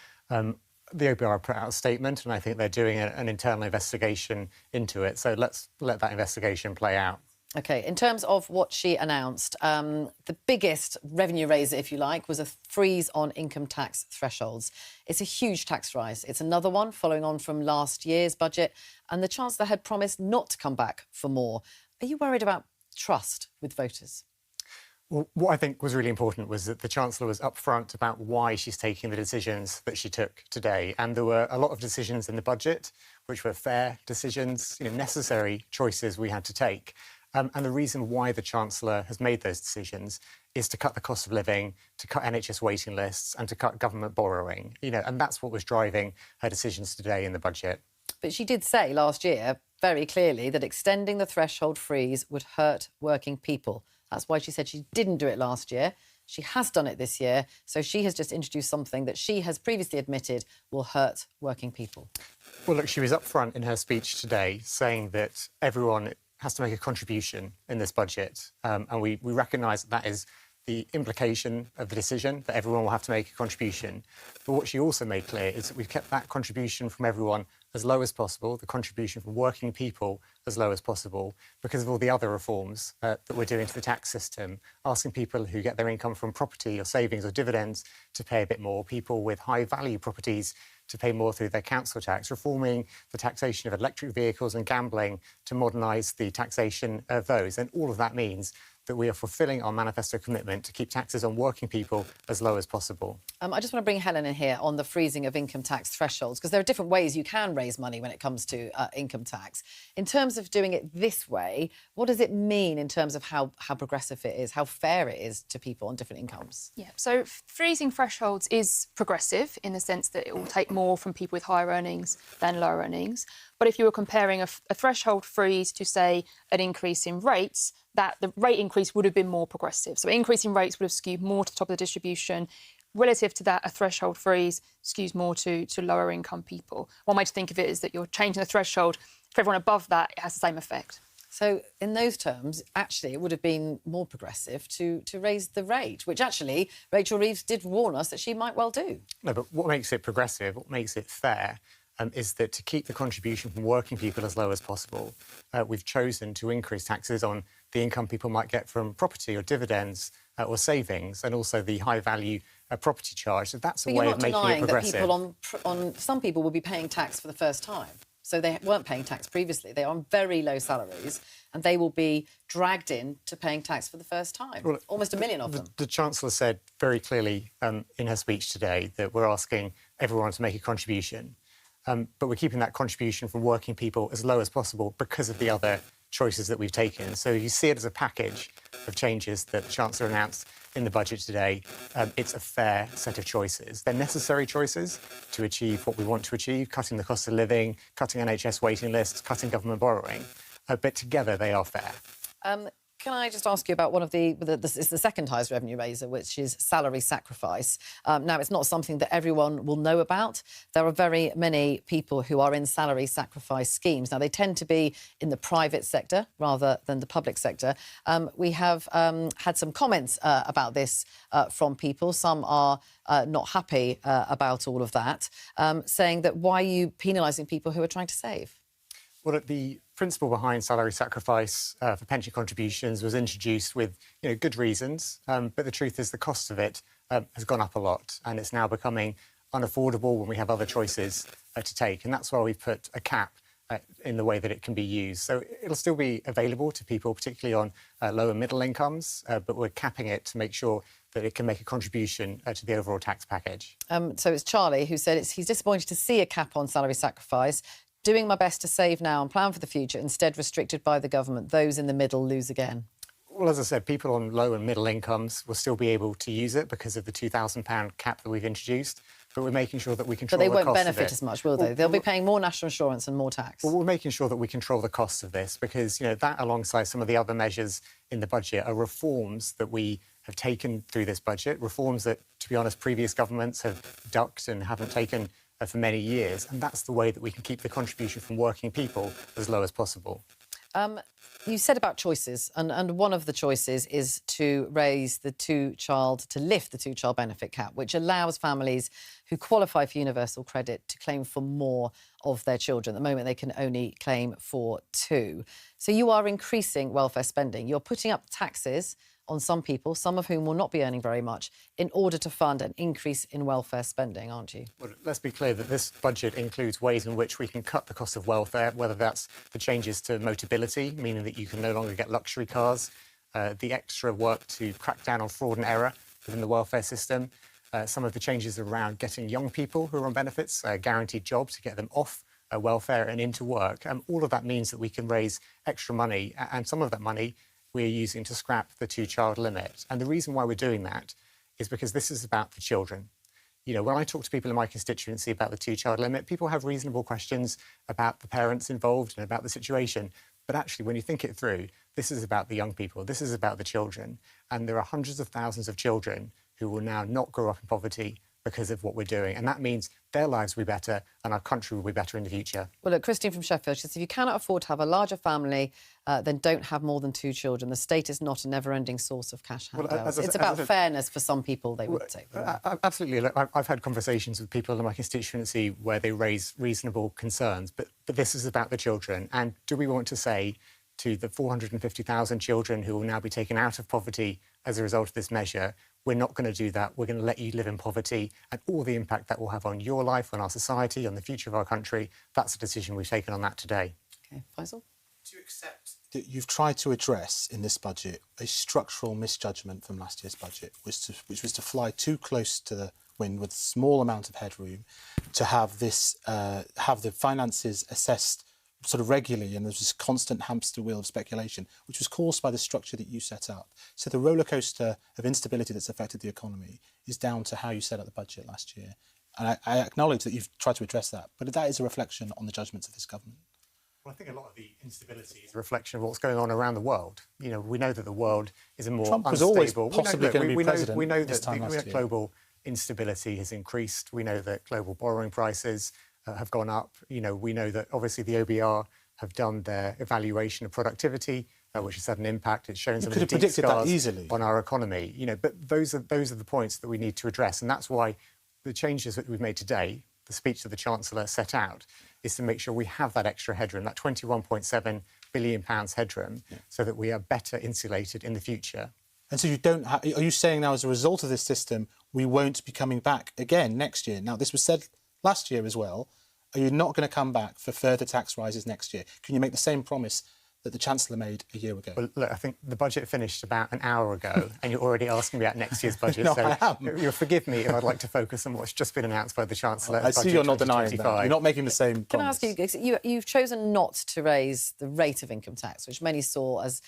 Speaker 15: The OBR put out a statement, and I think they're doing an internal investigation into it. So let's let that investigation play out.
Speaker 2: OK, in terms of what she announced, the biggest revenue raiser, if you like, was a freeze on income tax thresholds. It's a huge tax rise. It's another one following on from last year's budget, and the Chancellor had promised not to come back for more. Are you worried about trust with voters?
Speaker 15: Well, what I think was really important was that the Chancellor was upfront about why she's taking the decisions that she took today. And there were a lot of decisions in the budget which were fair decisions, necessary choices we had to take. And the reason why the Chancellor has made those decisions is to cut the cost of living, to cut NHS waiting lists and to cut government borrowing. And that's what was driving her decisions today in the budget.
Speaker 2: But she did say last year very clearly that extending the threshold freeze would hurt working people. That's why she said she didn't do it last year. She has done it this year. So she has just introduced something that she has previously admitted will hurt working people.
Speaker 15: Well, look, she was upfront in her speech today saying that everyone has to make a contribution in this budget. And we recognise that is the implication of the decision, that everyone will have to make a contribution. But what she also made clear is that we've kept that contribution from everyone as low as possible, the contribution from working people as low as possible, because of all the other reforms that we're doing to the tax system, asking people who get their income from property or savings or dividends to pay a bit more, people with high-value properties to pay more through their council tax, reforming the taxation of electric vehicles and gambling to modernise the taxation of those. And all of that means that we are fulfilling our manifesto commitment to keep taxes on working people as low as possible.
Speaker 2: I just want to bring Helen in here on the freezing of income tax thresholds, because there are different ways you can raise money when it comes to income tax. In terms of doing it this way, what does it mean in terms of how progressive it is, how fair it is to people on different incomes?
Speaker 6: Yeah, so freezing thresholds is progressive in the sense that it will take more from people with higher earnings than lower earnings. But if you were comparing a threshold freeze to, say, an increase in rates, that the rate increase would have been more progressive. So increasing rates would have skewed more to the top of the distribution. Relative to that, a threshold freeze skews more to lower income people. One way to think of it is that you're changing the threshold. For everyone above that, it has the same effect.
Speaker 2: So in those terms, actually, it would have been more progressive to raise the rate, which actually Rachel Reeves did warn us that she might well do.
Speaker 15: No, but what makes it progressive, what makes it fair, is that to keep the contribution from working people as low as possible, we've chosen to increase taxes on the income people might get from property or dividends or savings, and also the high-value property charge. So that's a way of making it progressive.
Speaker 2: But you're not denying that people some people will be paying tax for the first time. So they weren't paying tax previously. They are on very low salaries, and they will be dragged in to paying tax for the first time. Well, almost 1 million of them.
Speaker 15: The Chancellor said very clearly in her speech today that we're asking everyone to make a contribution. But we're keeping that contribution from working people as low as possible because of the other choices that we've taken. So you see it as a package of changes that the Chancellor announced in the budget today. It's a fair set of choices. They're necessary choices to achieve what we want to achieve, cutting the cost of living, cutting NHS waiting lists, cutting government borrowing. But together they are fair.
Speaker 2: Can I just ask you about one of it's the second highest revenue raiser, which is salary sacrifice. Now, it's not something that everyone will know about. There are very many people who are in salary sacrifice schemes. Now, they tend to be in the private sector rather than the public sector. We have had some comments about this from people. Some are not happy about all of that, saying that why are you penalising people who are trying to save?
Speaker 15: Well, the principle behind salary sacrifice for pension contributions was introduced with good reasons, but the truth is the cost of it has gone up a lot, and it's now becoming unaffordable when we have other choices to take. And that's why we've put a cap in the way that it can be used. So it'll still be available to people, particularly on low and middle incomes, but we're capping it to make sure that it can make a contribution to the overall tax package.
Speaker 2: So it's Charlie who said he's disappointed to see a cap on salary sacrifice. Doing my best to save now and plan for the future, instead restricted by the government. Those in the middle lose again.
Speaker 15: Well, as I said, people on low and middle incomes will still be able to use it because of the £2,000 cap that we've introduced, but we're making sure that we control the cost of it.
Speaker 2: But they won't benefit as much, will they?
Speaker 15: Well,
Speaker 2: they'll be paying more national insurance and more tax.
Speaker 15: Well, we're making sure that we control the costs of this because, that alongside some of the other measures in the budget are reforms that we have taken through this budget, reforms that, to be honest, previous governments have ducked and haven't taken for many years, and that's the way that we can keep the contribution from working people as low as possible.
Speaker 2: You said about choices, and one of the choices is to lift the two-child benefit cap, which allows families who qualify for universal credit to claim for more of their children. At the moment, they can only claim for 2. So you are increasing welfare spending. You're putting up taxes on some people, some of whom will not be earning very much, in order to fund an increase in welfare spending, aren't you? Well,
Speaker 15: let's be clear that this budget includes ways in which we can cut the cost of welfare, whether that's the changes to Motability, meaning that you can no longer get luxury cars, the extra work to crack down on fraud and error within the welfare system, some of the changes around getting young people who are on benefits, guaranteed jobs to get them off welfare and into work. All of that means that we can raise extra money, and some of that money we're using to scrap the two-child limit. And the reason why we're doing that is because this is about the children. When I talk to people in my constituency about the two-child limit, people have reasonable questions about the parents involved and about the situation. But actually, when you think it through, this is about the young people, this is about the children. And there are hundreds of thousands of children who will now not grow up in poverty because of what we're doing. And that means their lives will be better and our country will be better in the future. Well,
Speaker 2: look, Christine from Sheffield, she says, if you cannot afford to have a larger family, then don't have more than 2 children. The state is not a never-ending source of cash handouts. It's about fairness for some people, they would say.
Speaker 15: Absolutely. Look, I've had conversations with people in my constituency where they raise reasonable concerns, but this is about the children. And do we want to say to the 450,000 children who will now be taken out of poverty as a result of this measure, we're not going to do that. We're going to let you live in poverty, and all the impact that will have on your life, on our society, on the future of our country, that's a decision we've taken on that today.
Speaker 2: OK, Faisal?
Speaker 5: Do you accept that you've tried to address in this budget a structural misjudgment from last year's budget, which was to fly too close to the wind with a small amount of headroom, to have the finances assessed sort of regularly, and there's this constant hamster wheel of speculation, which was caused by the structure that you set up. So the rollercoaster of instability that's affected the economy is down to how you set up the budget last year. And I acknowledge that you've tried to address that, but that is a reflection on the judgments of this government.
Speaker 15: Well, I think a lot of the instability is a reflection of what's going on around the world. We know that the world is a more
Speaker 5: Trump was
Speaker 15: unstable.
Speaker 5: always possibly going to be president.
Speaker 15: We know
Speaker 5: this
Speaker 15: that
Speaker 5: time last year.
Speaker 15: Global instability has increased. We know that global borrowing prices have gone up. We know that obviously the OBR have done their evaluation of productivity, which has had an impact. It's shown some of the deep scars on our economy. But those are the points that we need to address, and that's why the changes that we've made today, the speech that the Chancellor set out, is to make sure we have that extra headroom, that £21.7 billion headroom, so that we are better insulated in the future.
Speaker 5: And so are you saying now, as a result of this system, we won't be coming back again next year? Now, this was said last year as well. Are you not going to come back for further tax rises next year? Can you make the same promise that the Chancellor made a year ago?
Speaker 15: Well, look, I think the budget finished about an hour ago, and you're already asking me about next year's budget.
Speaker 5: No,
Speaker 15: so
Speaker 5: I am.
Speaker 15: You'll forgive me if I'd like to focus on what's just been announced by the Chancellor.
Speaker 5: I see you're not denying that. You're not making the same promise.
Speaker 2: Can I ask you, you've chosen not to raise the rate of income tax, which many saw as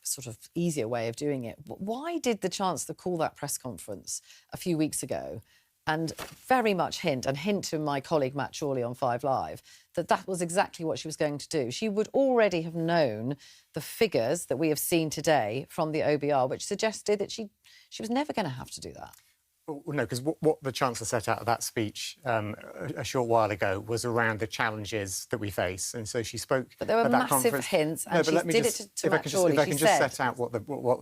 Speaker 2: a sort of easier way of doing it. Why did the Chancellor call that press conference a few weeks ago and very much hint to my colleague Matt Chorley on 5 Live that was exactly what she was going to do. She would already have known the figures that we have seen today from the OBR, which suggested that she was never going to have to do that.
Speaker 15: Well, no, because what the Chancellor set out of that speech a short while ago was around the challenges that we face. And so she spoke
Speaker 2: But there were
Speaker 15: at that
Speaker 2: massive
Speaker 15: conference.
Speaker 2: hints, and
Speaker 15: No,
Speaker 2: she did it to Matt Chorley.
Speaker 15: If I can just set out what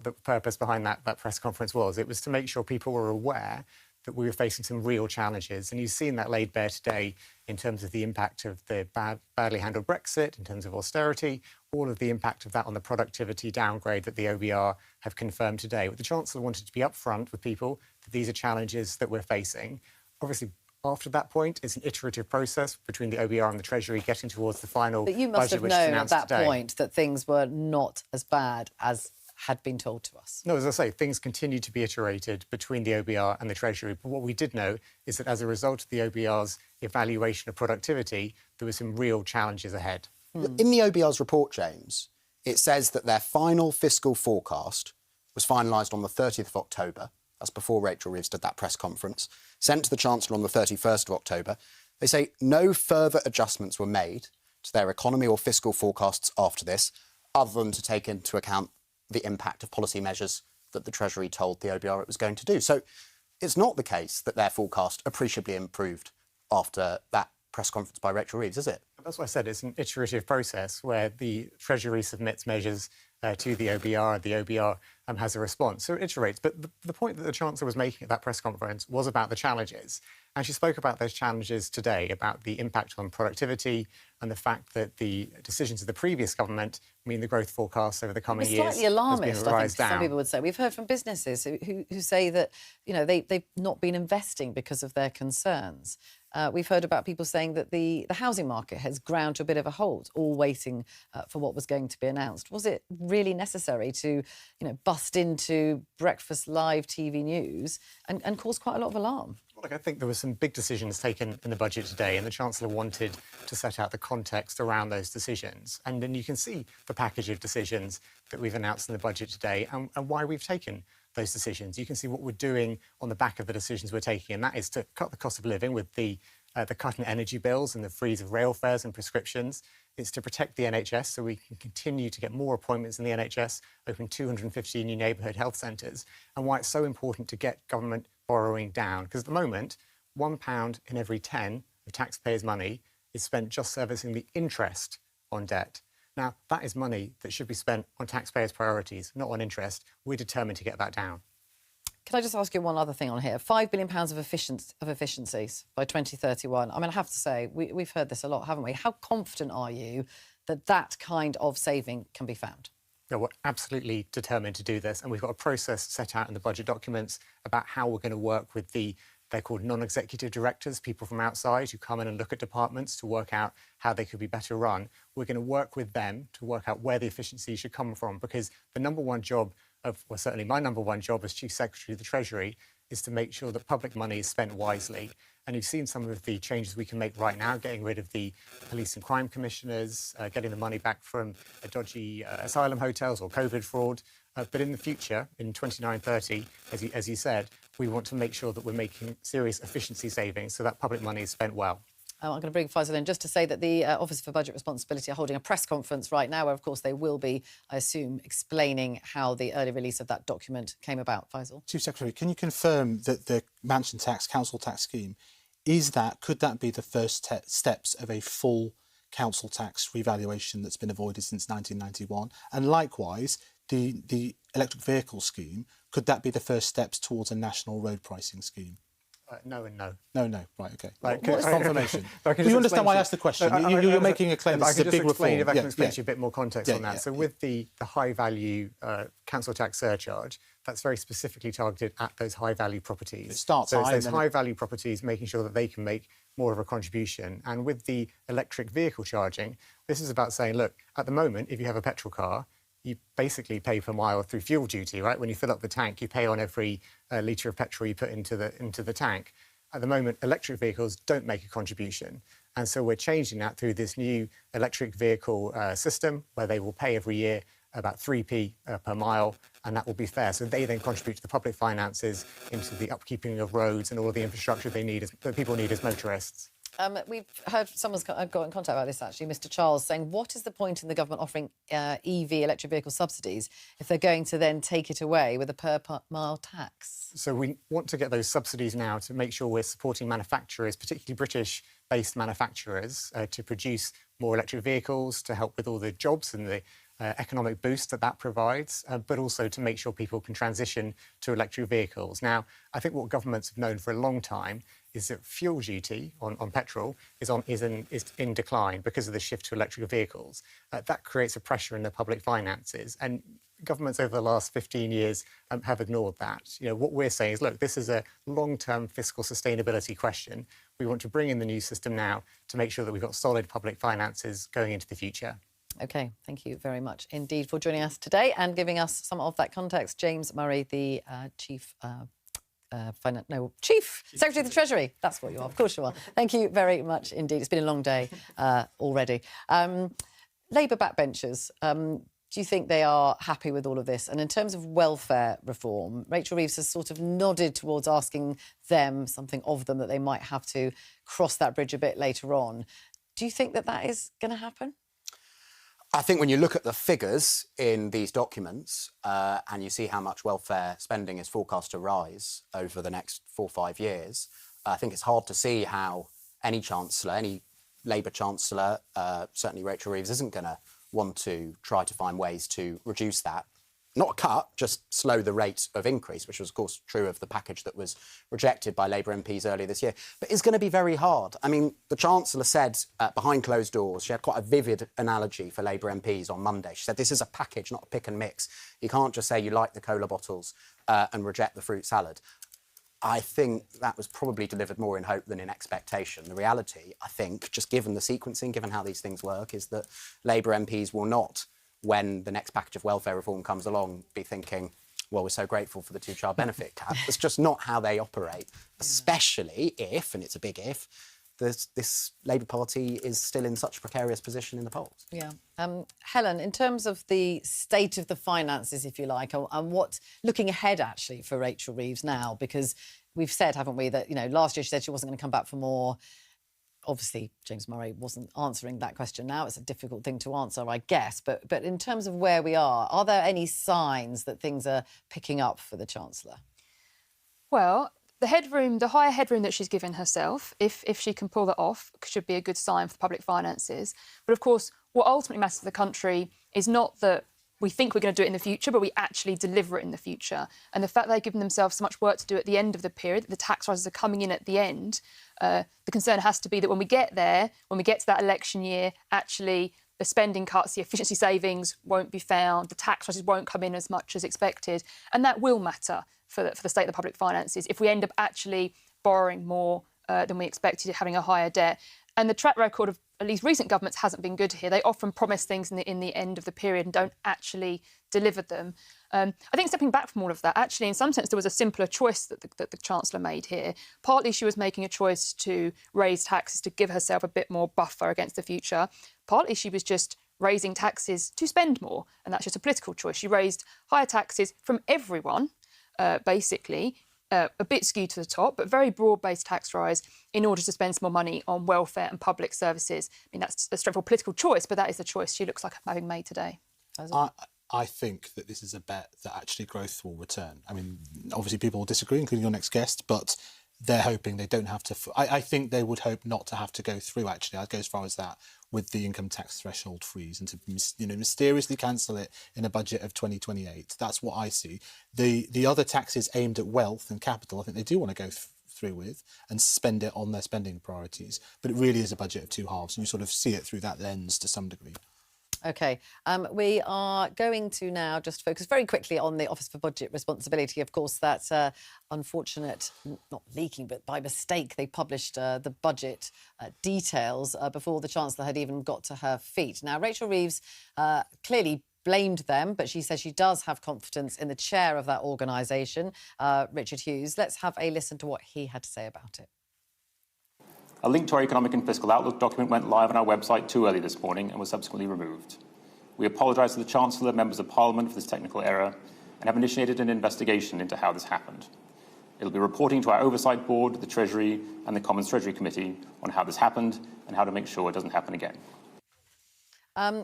Speaker 15: the purpose behind that press conference was, it was to make sure people were aware that we were facing some real challenges. And you've seen that laid bare today in terms of the impact of the badly handled Brexit, in terms of austerity, all of the impact of that on the productivity downgrade that the OBR have confirmed today. But the Chancellor wanted to be upfront with people that these are challenges that we're facing. Obviously, after that point, it's an iterative process between the OBR and the Treasury getting towards the final budget,
Speaker 2: But you must have
Speaker 15: which is
Speaker 2: known at
Speaker 15: announced
Speaker 2: that
Speaker 15: today.
Speaker 2: point that things were not as bad as had been told to us.
Speaker 15: No, as I say, things continue to be iterated between the OBR and the Treasury. But what we did know is that as a result of the OBR's evaluation of productivity, there were some real challenges ahead.
Speaker 11: In the OBR's report, James, it says that their final fiscal forecast was finalised on the 30th of October. That's before Rachel Reeves did that press conference. Sent to the Chancellor on the 31st of October. They say no further adjustments were made to their economy or fiscal forecasts after this, other than to take into account the impact of policy measures that the Treasury told the OBR it was going to do. So it's not the case that their forecast appreciably improved after that press conference by Rachel Reeves, is it?
Speaker 15: That's what I said. It's an iterative process where the Treasury submits measures to the OBR, the OBR has a response. So it iterates. But the point that the Chancellor was making at that press conference was about the challenges. And she spoke about those challenges today, about the impact on productivity and the fact that the decisions of the previous government mean the growth forecasts over the coming
Speaker 2: It's
Speaker 15: years
Speaker 2: slightly alarmist,
Speaker 15: has been
Speaker 2: I think,
Speaker 15: revised down.
Speaker 2: some people would say. We've heard from businesses who say that, you know, they've not been investing because of their concerns. We've heard about people saying that the housing market has ground to a bit of a halt, all waiting for what was going to be announced. Was it really necessary to, you know, bust into Breakfast Live TV news and cause quite a lot of alarm?
Speaker 15: Look, I think there were some big decisions taken in the budget today, and the Chancellor wanted to set out the context around those decisions. And then you can see the package of decisions that we've announced in the budget today and why we've taken those decisions. You can see what we're doing on the back of the decisions we're taking, and that is to cut the cost of living with the cut in energy bills and the freeze of rail fares and prescriptions. It's to protect the NHS so we can continue to get more appointments in the NHS, open 250 new neighbourhood health centres, and why it's so important to get government borrowing down. Because at the moment, £1 in every 10 of taxpayers' money is spent just servicing the interest on debt. Now, that is money that should be spent on taxpayers' priorities, not on interest. We're determined to get that down.
Speaker 2: Can I just ask you one other thing on here? £5 billion of efficiencies by 2031. I mean, I have to say, we've heard this a lot, haven't we? How confident are you that that kind of saving can be found?
Speaker 15: Yeah, we're absolutely determined to do this, and we've got a process set out in the budget documents about how we're going to work with they're called non-executive directors, people from outside who come in and look at departments to work out how they could be better run. We're going to work with them to work out where the efficiency should come from, because the number one job well, certainly my number one job as Chief Secretary of the Treasury is to make sure that public money is spent wisely. And you've seen some of the changes we can make right now, getting rid of the police and crime commissioners, getting the money back from dodgy asylum hotels or COVID fraud. But in the future, in 29-30, as you said, we want to make sure that we're making serious efficiency savings so that public money is spent well.
Speaker 2: I'm going to bring Faisal in just to say that the Office for Budget Responsibility are holding a press conference right now where, of course, they will be, I assume, explaining how the early release of that document came about. Faisal?
Speaker 5: Chief Secretary, can you confirm that the mansion tax, council tax scheme, could that be the first steps of a full council tax revaluation that's been avoided since 1991? And likewise, the electric vehicle scheme, could that be the first steps towards a national road pricing scheme?
Speaker 15: No and no.
Speaker 5: No. Right, OK.
Speaker 15: What's
Speaker 5: confirmation? You understand why I asked the question. You're making a claim this is a big reform.
Speaker 15: If I can explain to you a bit more context on that. So with the high-value council tax surcharge, that's very specifically targeted at those high-value properties.
Speaker 5: It starts
Speaker 15: so
Speaker 5: high.
Speaker 15: Those high-value properties, making sure that they can make more of a contribution. And with the electric vehicle charging, this is about saying, look, at the moment, if you have a petrol car, you basically pay per mile through fuel duty, right? When you fill up the tank, you pay on every litre of petrol you put into the tank. At the moment, electric vehicles don't make a contribution. And so we're changing that through this new electric vehicle system where they will pay every year about 3p per mile and that will be fair. So they then contribute to the public finances, into the upkeeping of roads and all of the infrastructure that people need as motorists.
Speaker 2: We've heard someone's got in contact about this, actually, Mr Charles, saying, what is the point in the government offering EV, electric vehicle subsidies, if they're going to then take it away with a per-mile tax?
Speaker 15: So we want to get those subsidies now to make sure we're supporting manufacturers, particularly British-based manufacturers, to produce more electric vehicles, to help with all the jobs and the economic boost that provides, but also to make sure people can transition to electric vehicles. Now, I think what governments have known for a long time is that fuel duty on petrol is in decline because of the shift to electric vehicles. That creates a pressure in the public finances, and governments over the last 15 years have ignored that. What we're saying is, look, this is a long-term fiscal sustainability question. We want to bring in the new system now to make sure that we've got solid public finances going into the future.
Speaker 2: OK, thank you very much indeed for joining us today and giving us some of that context. James Murray, the Chief Secretary of the Treasury. That's what you are, of course you are. Thank you very much indeed. It's been a long day already. Labour backbenchers, do you think they are happy with all of this? And in terms of welfare reform, Rachel Reeves has sort of nodded towards asking them, something of them, that they might have to cross that bridge a bit later on. Do you think that that is going to happen?
Speaker 11: I think when you look at the figures in these documents and you see how much welfare spending is forecast to rise over the next 4 or 5 years, I think it's hard to see how any Chancellor, any Labour Chancellor, certainly Rachel Reeves, isn't going to want to try to find ways to reduce that. Not a cut, just slow the rate of increase, which was, of course, true of the package that was rejected by Labour MPs earlier this year. But it's going to be very hard. I mean, the Chancellor said behind closed doors, she had quite a vivid analogy for Labour MPs on Monday. She said, this is a package, not a pick and mix. You can't just say you like the cola bottles and reject the fruit salad. I think that was probably delivered more in hope than in expectation. The reality, I think, just given the sequencing, given how these things work, is that Labour MPs will not, when the next package of welfare reform comes along, be thinking, well, we're so grateful for the two-child benefit cap. It's just not how they operate, especially if, and it's a big if, this Labour Party is still in such a precarious position in the polls.
Speaker 2: Yeah. Helen, in terms of the state of the finances, if you like, and what, looking ahead, actually, for Rachel Reeves now, because we've said, haven't we, that, last year she said she wasn't going to come back for more. Obviously, James Murray wasn't answering that question now. It's a difficult thing to answer, I guess. But in terms of where we are there any signs that things are picking up for the Chancellor?
Speaker 6: Well, the higher headroom that she's given herself, if she can pull that off, should be a good sign for the public finances. But, of course, what ultimately matters to the country is not that we think we're going to do it in the future, but we actually deliver it in the future. And the fact they've given themselves so much work to do at the end of the period, that the tax rises are coming in at the end, the concern has to be that when we get there, when we get to that election year, actually the spending cuts, the efficiency savings won't be found, the tax rises won't come in as much as expected. And that will matter for the state of the public finances if we end up actually borrowing more than we expected, having a higher debt. And the track record of at least recent governments hasn't been good here. They often promise things in the end of the period and don't actually deliver them. I think stepping back from all of that, actually, in some sense, there was a simpler choice that the Chancellor made here. Partly she was making a choice to raise taxes to give herself a bit more buffer against the future. Partly she was just raising taxes to spend more, and that's just a political choice. She raised higher taxes from everyone, basically, a bit skewed to the top, but very broad-based tax rise in order to spend some more money on welfare and public services. I mean, that's a straightforward political choice, but that is the choice she looks like having made today.
Speaker 5: I think that this is a bet that actually growth will return. I mean, obviously people will disagree, including your next guest, but they're hoping they don't have to... I think they would hope not to have to go through, actually, I'd go as far as that, with the income tax threshold freeze and to mysteriously cancel it in a budget of 2028. That's what I see. The other taxes aimed at wealth and capital, I think they do want to go through with and spend it on their spending priorities. But it really is a budget of two halves, and you sort of see it through that lens to some degree.
Speaker 2: OK, we are going to now just focus very quickly on the Office for Budget Responsibility. Of course, that's unfortunate, not leaking, but by mistake, they published the budget details before the Chancellor had even got to her feet. Now, Rachel Reeves clearly blamed them, but she says she does have confidence in the chair of that organisation, Richard Hughes. Let's have a listen to what he had to say about it.
Speaker 12: A link to our Economic and Fiscal Outlook document went live on our website too early this morning and was subsequently removed. We apologise to the Chancellor, members of Parliament, for this technical error, and have initiated an investigation into how this happened. It'll be reporting to our Oversight Board, the Treasury and the Commons Treasury Committee on how this happened and how to make sure it doesn't happen again.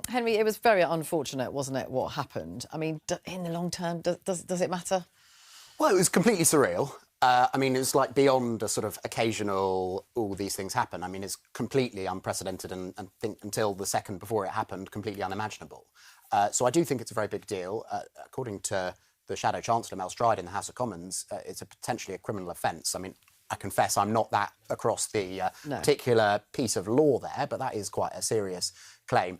Speaker 2: Henry, it was very unfortunate, wasn't it, what happened? I mean, in the long term, does it matter?
Speaker 11: Well, it was completely surreal. I mean, it's like beyond a sort of occasional, all these things happen. I mean, it's completely unprecedented and I think until the second before it happened, completely unimaginable. So I do think it's a very big deal. According to the Shadow Chancellor, Mel Stride, in the House of Commons, it's potentially a criminal offence. I mean, I confess I'm not that across the particular piece of law there, but that is quite a serious claim.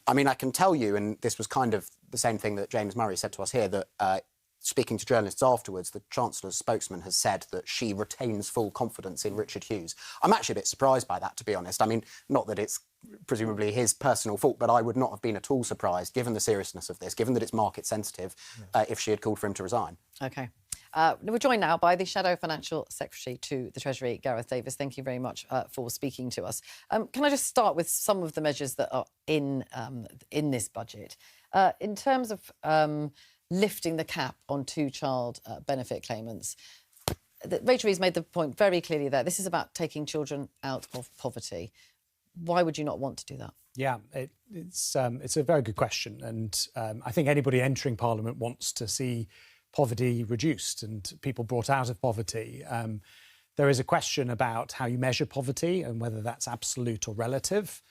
Speaker 11: I mean, I can tell you, and this was kind of the same thing that James Murray said to us here, that speaking to journalists afterwards, the Chancellor's spokesman has said that she retains full confidence in Richard Hughes. I'm actually a bit surprised by that, to be honest. I mean, not that it's presumably his personal fault, but I would not have been at all surprised, given the seriousness of this, given that it's market sensitive, if she had called for him to resign. OK. We're joined now by the Shadow Financial Secretary to the Treasury, Gareth Davis. Thank you very much for speaking to us. Can I just start with some of the measures that are in this budget? In terms of lifting the cap on two-child benefit claimants, Rachel Reeves made the point very clearly there. This is about taking children out of poverty. Why would you not want to do that?
Speaker 17: Yeah, it's a very good question. And I think anybody entering Parliament wants to see poverty reduced and people brought out of poverty. There is a question about how you measure poverty and whether that's absolute or relative,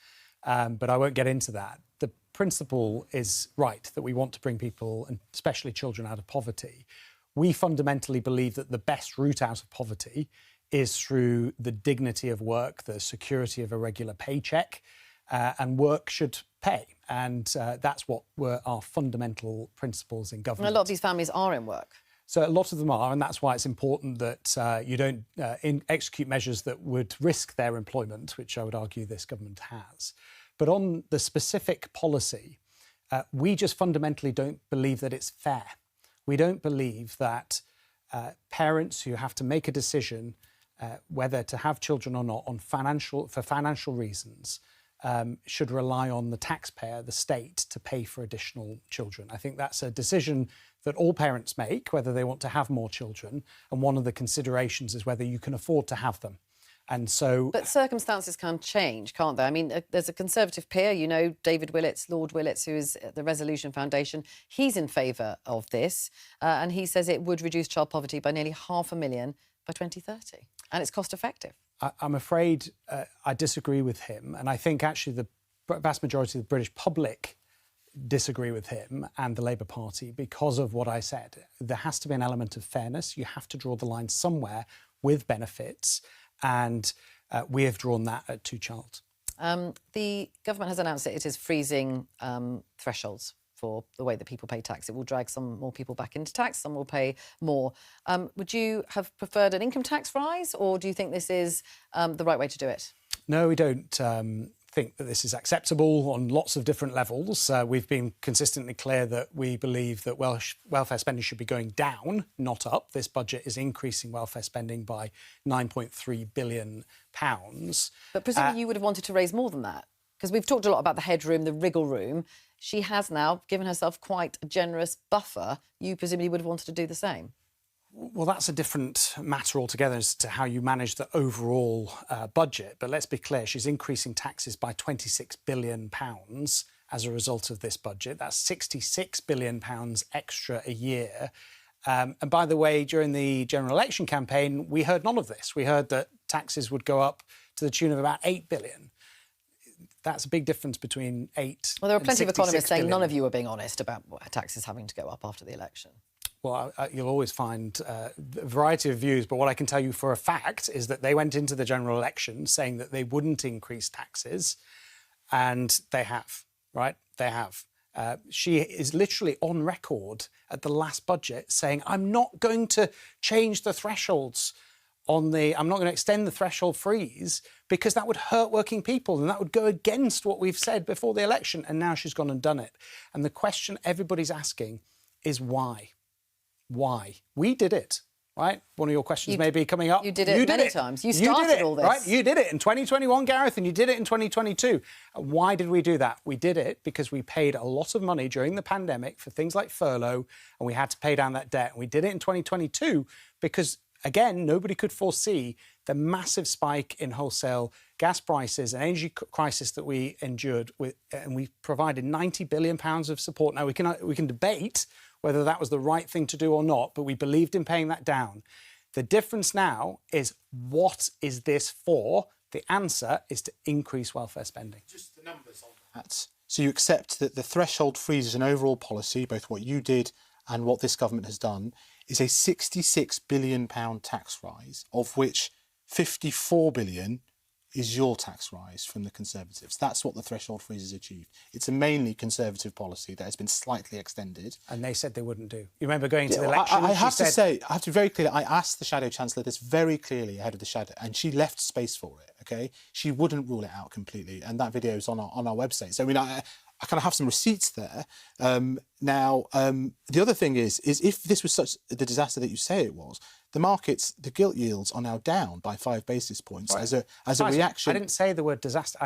Speaker 17: but I won't get into that. The principle is right, that we want to bring people, and especially children, out of poverty. We fundamentally believe that the best route out of poverty is through the dignity of work, the security of a regular paycheck, and work should pay. And that's what were our fundamental principles in government.
Speaker 2: And a lot of these families are in work.
Speaker 17: So a lot of them are, and that's why it's important that you don't execute measures that would risk their employment, which I would argue this government has. But on the specific policy, we just fundamentally don't believe that it's fair. We don't believe that parents who have to make a decision whether to have children or not for financial reasons should rely on the taxpayer, the state, to pay for additional children. I think that's a decision that all parents make, whether they want to have more children, and one of the considerations is whether you can afford to have them. And so... But
Speaker 2: circumstances can change, can't they? I mean, there's a Conservative peer, you know, David Willits, Lord Willits, who is at the Resolution Foundation. He's in favour of this, and he says it would reduce child poverty by nearly 500,000 by 2030. And it's cost effective.
Speaker 17: I'm afraid I disagree with him. And I think actually the vast majority of the British public disagree with him and the Labour Party because of what I said. There has to be an element of fairness. You have to draw the line somewhere with benefits. And we have drawn that at two-child.
Speaker 2: The government has announced that it is freezing thresholds for the way that people pay tax. It will drag some more people back into tax, some will pay more. Would you have preferred an income tax rise, or do you think this is the right way to do it?
Speaker 17: No, we don't think that this is acceptable on lots of different levels. We've been consistently clear that we believe that welfare spending should be going down, not up. This budget is increasing welfare spending by £9.3 billion.
Speaker 2: But presumably you would have wanted to raise more than that, because we've talked a lot about the headroom, the wriggle room. She has now given herself quite a generous buffer. You presumably would have wanted to do the same.
Speaker 17: Well, that's a different matter altogether as to how you manage the overall budget. But let's be clear, she's increasing taxes by £26 billion as a result of this budget. That's £66 billion extra a year. And by the way, during the general election campaign, we heard none of this. We heard that taxes would go up to the tune of about £8 billion. That's a big difference between 8
Speaker 2: Well, there are plenty of economists saying
Speaker 17: billion.
Speaker 2: none of you are being honest about taxes having to go up after the election.
Speaker 17: Well, you'll always find a variety of views, but what I can tell you for a fact is that they went into the general election saying that they wouldn't increase taxes, and they have, right? They have. She is literally on record at the last budget saying, I'm not going to change the thresholds I'm not going to extend the threshold freeze because that would hurt working people and that would go against what we've said before the election. And now she's gone and done it. And the question everybody's asking is why? Why? We did it. right? One of your questions may be coming up.
Speaker 2: You did it many times. You started all this.
Speaker 17: Right? You did it in 2021, Gareth, and you did it in 2022. Why did we do that? We did it because we paid a lot of money during the pandemic for things like furlough, and we had to pay down that debt. And we did it in 2022 because, again, nobody could foresee the massive spike in wholesale gas prices and energy crisis that we endured, and we provided £90 billion of support. Now, we can debate whether that was the right thing to do or not, but we believed in paying that down. The difference now is, what is this for? The answer is to increase welfare spending.
Speaker 5: Just the numbers on that. So you accept that the threshold freeze as an overall policy, both what you did and what this government has done, is a £66 billion tax rise, of which £54 billion is your tax rise from the Conservatives. That's what the threshold freeze has achieved. It's a mainly Conservative policy that has been slightly extended.
Speaker 17: And they said they wouldn't do. You remember going to the election?
Speaker 5: I have to be very clear, I asked the Shadow Chancellor this very clearly ahead of the Shadow, and she left space for it, OK? She wouldn't rule it out completely, and that video is on our website. So, I mean, I kind of have some receipts there. Now, the other thing is if this was such the disaster that you say it was, the markets, the gilt yields are now down by 5 basis points as a reaction.
Speaker 17: I didn't say the word disaster.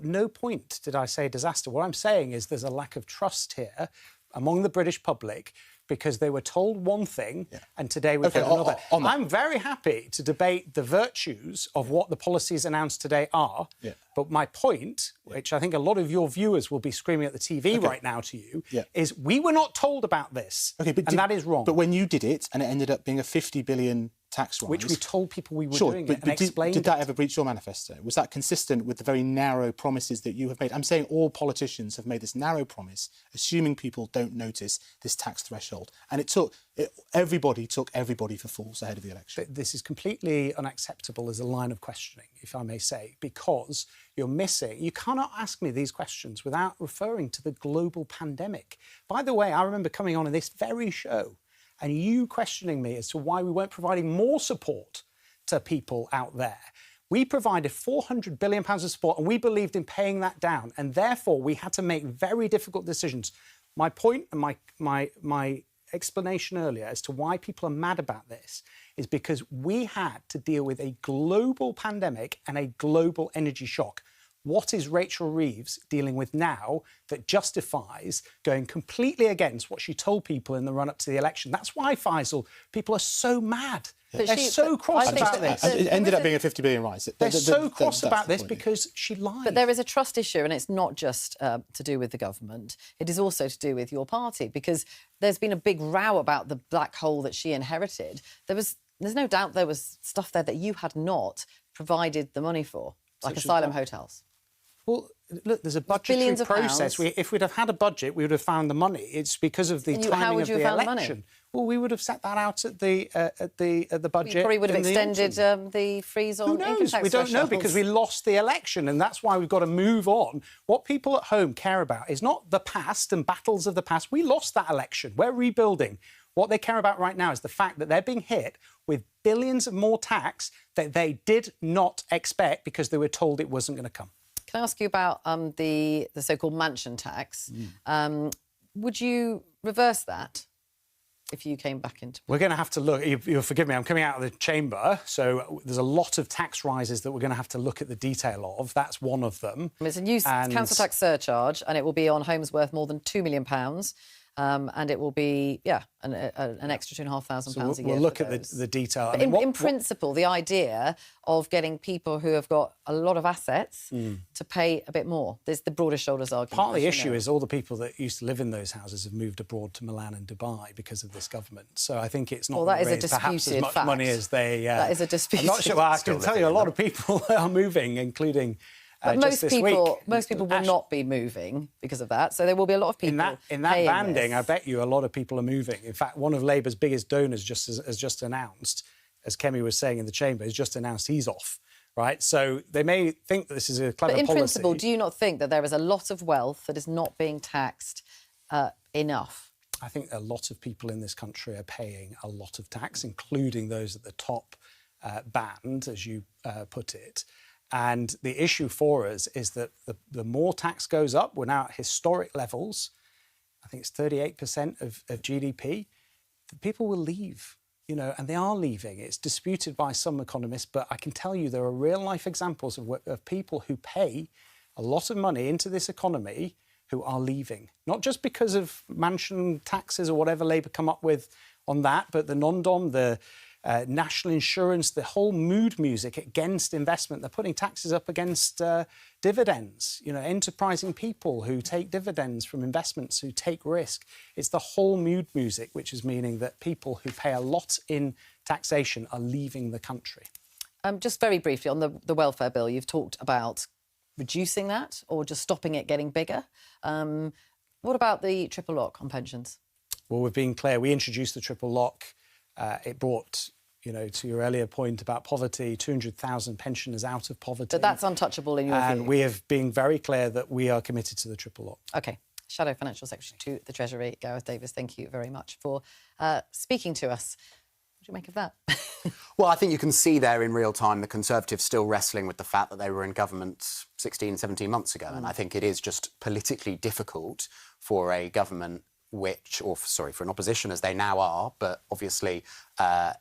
Speaker 17: No point did I say disaster. What I'm saying is there's a lack of trust here among the British public because they were told one thing and today we've heard another. I'm very happy to debate the virtues of what the policies announced today are, but my point, which I think a lot of your viewers will be screaming at the TV right now to you, is we were not told about this, and that is wrong.
Speaker 5: But when you did it, and it ended up being a £50 billion tax rise...
Speaker 17: Which we told people we were doing it and explained
Speaker 5: did that ever breach your manifesto? Was that consistent with the very narrow promises that you have made? I'm saying all politicians have made this narrow promise, assuming people don't notice this tax threshold. And everybody took everybody for fools ahead of the election.
Speaker 17: This is completely unacceptable as a line of questioning, if I may say, because you're missing... You cannot ask me these questions without referring to the global pandemic. By the way, I remember coming on in this very show and you questioning me as to why we weren't providing more support to people out there. We provided £400 billion of support and we believed in paying that down, and therefore we had to make very difficult decisions. My point and my explanation earlier as to why people are mad about this is because we had to deal with a global pandemic and a global energy shock. What is Rachel Reeves dealing with now that justifies going completely against what she told people in the run-up to the election? That's why, Faisal, people are so mad. They're so cross about this.
Speaker 5: It ended up being a £50 billion rise.
Speaker 17: They're so cross about this because she lied.
Speaker 2: But there is a trust issue, and it's not just to do with the government. It is also to do with your party, because there's been a big row about the black hole that she inherited. There's no doubt there was stuff there that you had not provided the money for, like asylum hotels.
Speaker 17: Well, look, there's a budgetary process. If we'd have had a budget, we would have found the money. It's because of the timing of the election. Well, we would have set that out at the budget.
Speaker 2: We probably would have extended the freeze on income tax.
Speaker 17: We don't know because we lost the election, and that's why we've got to move on. What people at home care about is not the past and battles of the past. We lost that election. We're rebuilding. What they care about right now is the fact that they're being hit with billions of more tax that they did not expect because they were told it wasn't going to come.
Speaker 2: Can I ask you about the so-called mansion tax? Would you reverse that if you came back into...
Speaker 17: We're going to have to look... You'll forgive me, I'm coming out of the chamber, so there's a lot of tax rises that we're going to have to look at the detail of. That's one of them.
Speaker 2: It's a new council tax surcharge, and it will be on homes worth more than £2 million. And it will be, an extra £2,500 a year.
Speaker 17: We'll look at the detail.
Speaker 2: But in principle, the idea of getting people who have got a lot of assets to pay a bit more. There's the broader shoulders argument.
Speaker 17: Part of the issue is all the people that used to live in those houses have moved abroad to Milan and Dubai because of this government. So I think it's not perhaps as much money as they...
Speaker 2: that is a disputed
Speaker 17: I'm not sure. Well, I can tell you a lot of people are moving, including...
Speaker 2: But most people will not be moving because of that. So there will be a lot of people
Speaker 17: in that banding. I bet you a lot of people are moving. In fact, one of Labour's biggest donors has just announced, as Kemi was saying in the chamber, has just announced he's off. Right, so they may think that this is a clever policy.
Speaker 2: But in principle, do you not think that there is a lot of wealth that is not being taxed enough?
Speaker 17: I think a lot of people in this country are paying a lot of tax, including those at the top band, as you put it. And the issue for us is that the more tax goes up, we're now at historic levels. I think it's 38% of GDP. People will leave. you know, and they are leaving. It's disputed by some economists, but I can tell you there are real-life examples of people who pay a lot of money into this economy who are leaving. Not just because of mansion taxes or whatever Labour come up with on that, but the non-dom, the national insurance, the whole mood music against investment. They're putting taxes up against dividends, you know, enterprising people who take dividends from investments, who take risk. It's the whole mood music, which is meaning that people who pay a lot in taxation are leaving the country.
Speaker 2: Just very briefly, on the welfare bill, you've talked about reducing that or just stopping it getting bigger. What about the triple lock on pensions?
Speaker 17: Well, we've been clear. We introduced the triple lock. It brought, you know, to your earlier point about poverty, 200,000 pensioners out of poverty.
Speaker 2: But that's untouchable in your view.
Speaker 17: And we have been very clear that we are committed to the triple lock.
Speaker 2: OK. Shadow Financial Secretary to the Treasury, Gareth Davis, thank you very much for speaking to us. What do you make of that?
Speaker 11: Well, I think you can see there in real time the Conservatives still wrestling with the fact that they were in government 16, 17 months ago. And I think it is just politically difficult for a government for an opposition as they now are, but obviously a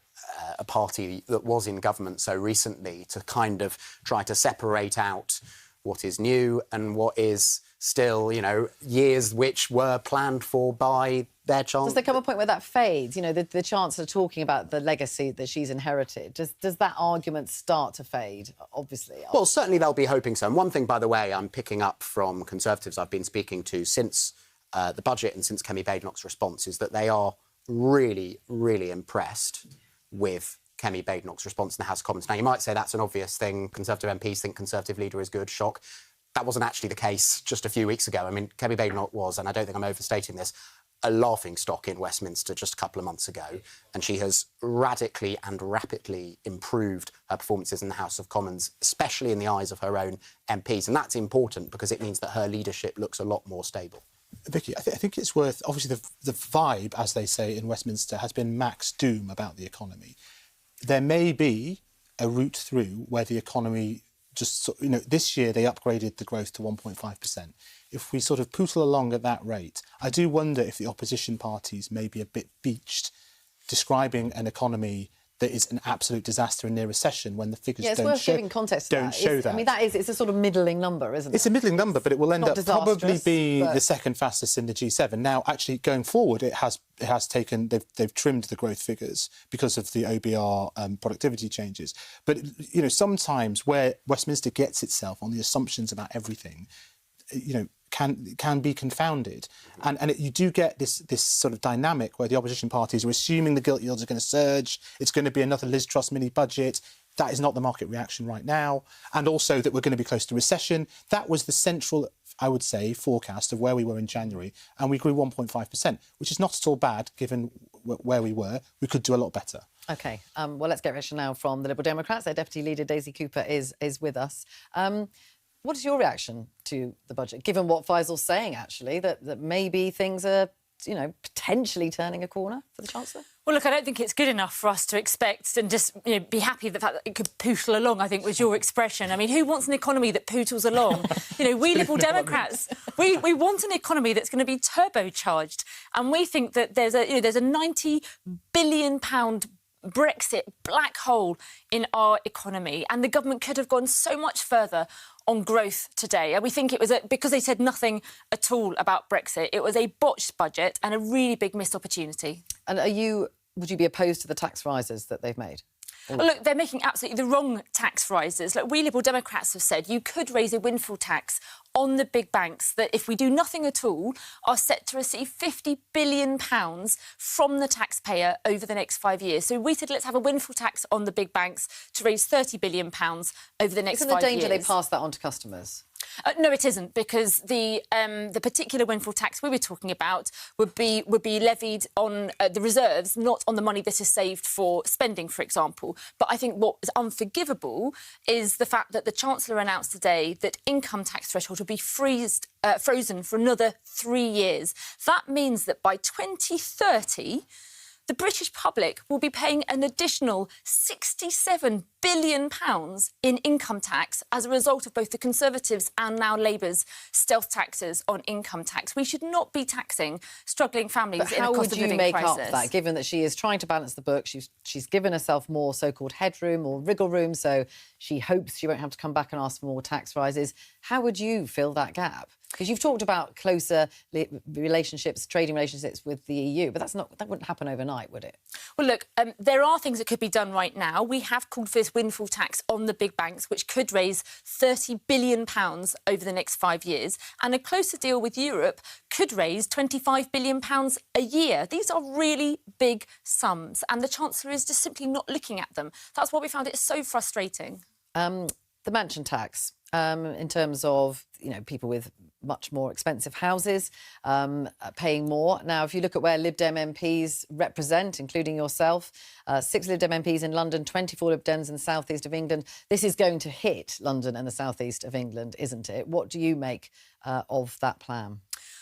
Speaker 11: party that was in government so recently, to kind of try to separate out what is new and what is still, you know, years which were planned for by their Chancellor.
Speaker 2: Does there come a point where that fades? You know, the Chancellor talking about the legacy that she's inherited. Does that argument start to fade, obviously?
Speaker 11: Well, certainly they'll be hoping so. And one thing, by the way, I'm picking up from Conservatives I've been speaking to since the budget and since Kemi Badenoch's response is that they are really, really impressed with Kemi Badenoch's response in the House of Commons. Now, you might say that's an obvious thing. Conservative MPs think Conservative leader is good. Shock. That wasn't actually the case just a few weeks ago. I mean, Kemi Badenoch was, and I don't think I'm overstating this, a laughingstock in Westminster just a couple of months ago. And she has radically and rapidly improved her performances in the House of Commons, especially in the eyes of her own MPs. And that's important because it means that her leadership looks a lot more stable.
Speaker 5: Vicky, I think it's worth... Obviously, the vibe, as they say in Westminster, has been max doom about the economy. There may be a route through where the economy just... You know, this year they upgraded the growth to 1.5%. If we sort of pootle along at that rate, I do wonder if the opposition parties may be a bit beached describing an economy that is an absolute disaster and near recession when the figures
Speaker 2: it's worth giving context to that.
Speaker 5: show that.
Speaker 2: I mean, it's a sort of middling number, isn't it?
Speaker 5: It's a middling number, but it will end up probably being
Speaker 2: but...
Speaker 5: the second fastest in the G7. Now, actually, going forward, it has taken... They've trimmed the growth figures because of the OBR productivity changes. But, you know, sometimes where Westminster gets itself on the assumptions about everything, you know, can be confounded. And you do get this sort of dynamic where the opposition parties are assuming the gilt yields are going to surge, it's going to be another Liz Truss mini-budget. That is not the market reaction right now. And also that we're going to be close to recession. That was the central, I would say, forecast of where we were in January. And we grew 1.5%, which is not at all bad given where we were. We could do a lot better.
Speaker 2: OK. Well, let's get reaction now from the Liberal Democrats. Their Deputy Leader, Daisy Cooper, is with us. What is your reaction to the budget, given what Faisal's saying, actually, that maybe things are, you know, potentially turning a corner for the Chancellor?
Speaker 18: Well, look, I don't think it's good enough for us to expect and just, you know, be happy with the fact that it could pootle along, I think was your expression. I mean, who wants an economy that pootles along? You know, we Liberal Democrats, we want an economy that's going to be turbocharged. And we think that there's a £90 billion Brexit black hole in our economy, and the government could have gone so much further on growth today. And we think it was because they said nothing at all about Brexit. It was a botched budget and a really big missed opportunity.
Speaker 2: And would you be opposed to the tax rises that they've made?
Speaker 18: Look, they're making absolutely the wrong tax rises. Look, we Liberal Democrats have said you could raise a windfall tax on the big banks that, if we do nothing at all, are set to receive £50 billion from the taxpayer over the next 5 years. So we said let's have a windfall tax on the big banks to raise £30 billion over the next 5 years.
Speaker 2: Isn't the danger they pass that on to customers?
Speaker 18: No, it isn't, because the particular windfall tax we were talking about would be levied on the reserves, not on the money that is saved for spending, for example. But I think what is unforgivable is the fact that the Chancellor announced today that income tax threshold will be frozen for another 3 years. That means that by 2030, the British public will be paying an additional £67 billion in income tax as a result of both the Conservatives and now Labour's stealth taxes on income tax. We should not be taxing struggling families in a cost of living crisis.
Speaker 2: How would you make up that, given that she is trying to balance the book? She's given herself more so-called headroom or wriggle room, so she hopes she won't have to come back and ask for more tax rises. How would you fill that gap? Because you've talked about closer relationships, trading relationships with the EU, but that wouldn't happen overnight, would it?
Speaker 18: Well, look, there are things that could be done right now. We have called for this windfall tax on the big banks, which could raise £30 billion over the next 5 years. And a closer deal with Europe could raise £25 billion a year. These are really big sums, and the Chancellor is just simply not looking at them. That's why we found it so frustrating.
Speaker 2: The mansion tax, in terms of, people with much more expensive houses paying more. Now, if you look at where Lib Dem MPs represent, including yourself, 6 Lib Dem MPs in London, 24 Lib Dems in the south east of England, this is going to hit London and the south east of England, isn't it? What do you make of that plan?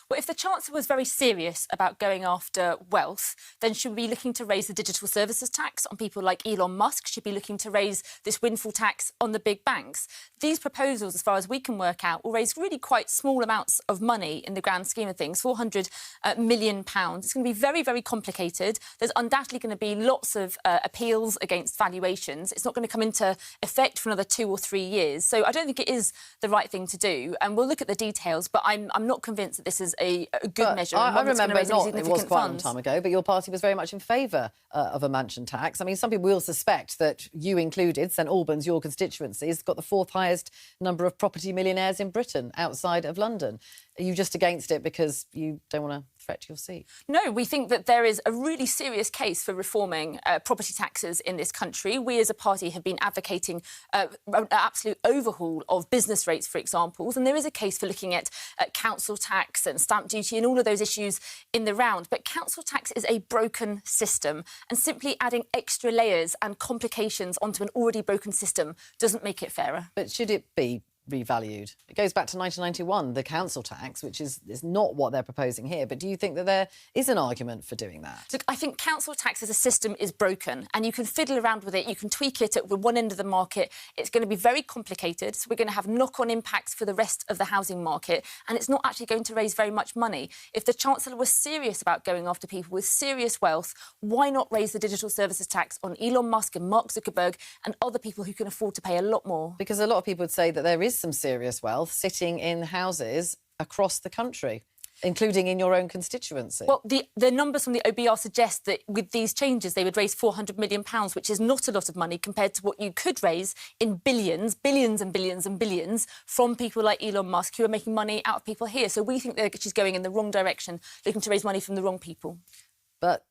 Speaker 18: Well, if the Chancellor was very serious about going after wealth, then she would be looking to raise the digital services tax on people like Elon Musk. She'd be looking to raise this windfall tax on the big banks. These proposals, as far as we can work out, will raise really quite small amounts of money in the grand scheme of things, £400 million. It's going to be very, very complicated. There's undoubtedly going to be lots of appeals against valuations. It's not going to come into effect for another 2 or 3 years. So I don't think it is the right thing to do. And we'll look at the details, but I'm not convinced that this is a good measure.
Speaker 2: I remember it was quite a long time ago, but your party was very much in favour of a mansion tax. I mean, some people will suspect that you included, St Albans, your constituency, has got the 4th highest number of property millionaires in Britain outside of London. Are you just against it because you don't want to threat your seat?
Speaker 18: No, we think that there is a really serious case for reforming property taxes in this country. We as a party have been advocating an absolute overhaul of business rates, for example, and there is a case for looking at council tax and stamp duty and all of those issues in the round. But council tax is a broken system, and simply adding extra layers and complications onto an already broken system doesn't make it fairer.
Speaker 2: But should it be revalued? It goes back to 1991, the council tax, which is not what they're proposing here. But do you think that there is an argument for doing that?
Speaker 18: Look, I think council tax as a system is broken, and you can fiddle around with it, you can tweak it at one end of the market. It's going to be very complicated, so we're going to have knock-on impacts for the rest of the housing market, and it's not actually going to raise very much money. If the Chancellor was serious about going after people with serious wealth, why not raise the digital services tax on Elon Musk and Mark Zuckerberg and other people who can afford to pay a lot more?
Speaker 2: Because a lot of people would say that there is some serious wealth sitting in houses across the country, including in your own constituency.
Speaker 18: Well, the numbers from the OBR suggest that with these changes, they would raise £400 million, which is not a lot of money compared to what you could raise in billions and billions and billions from people like Elon Musk, who are making money out of people here. So we think that she's going in the wrong direction, looking to raise money from the wrong people.
Speaker 2: But,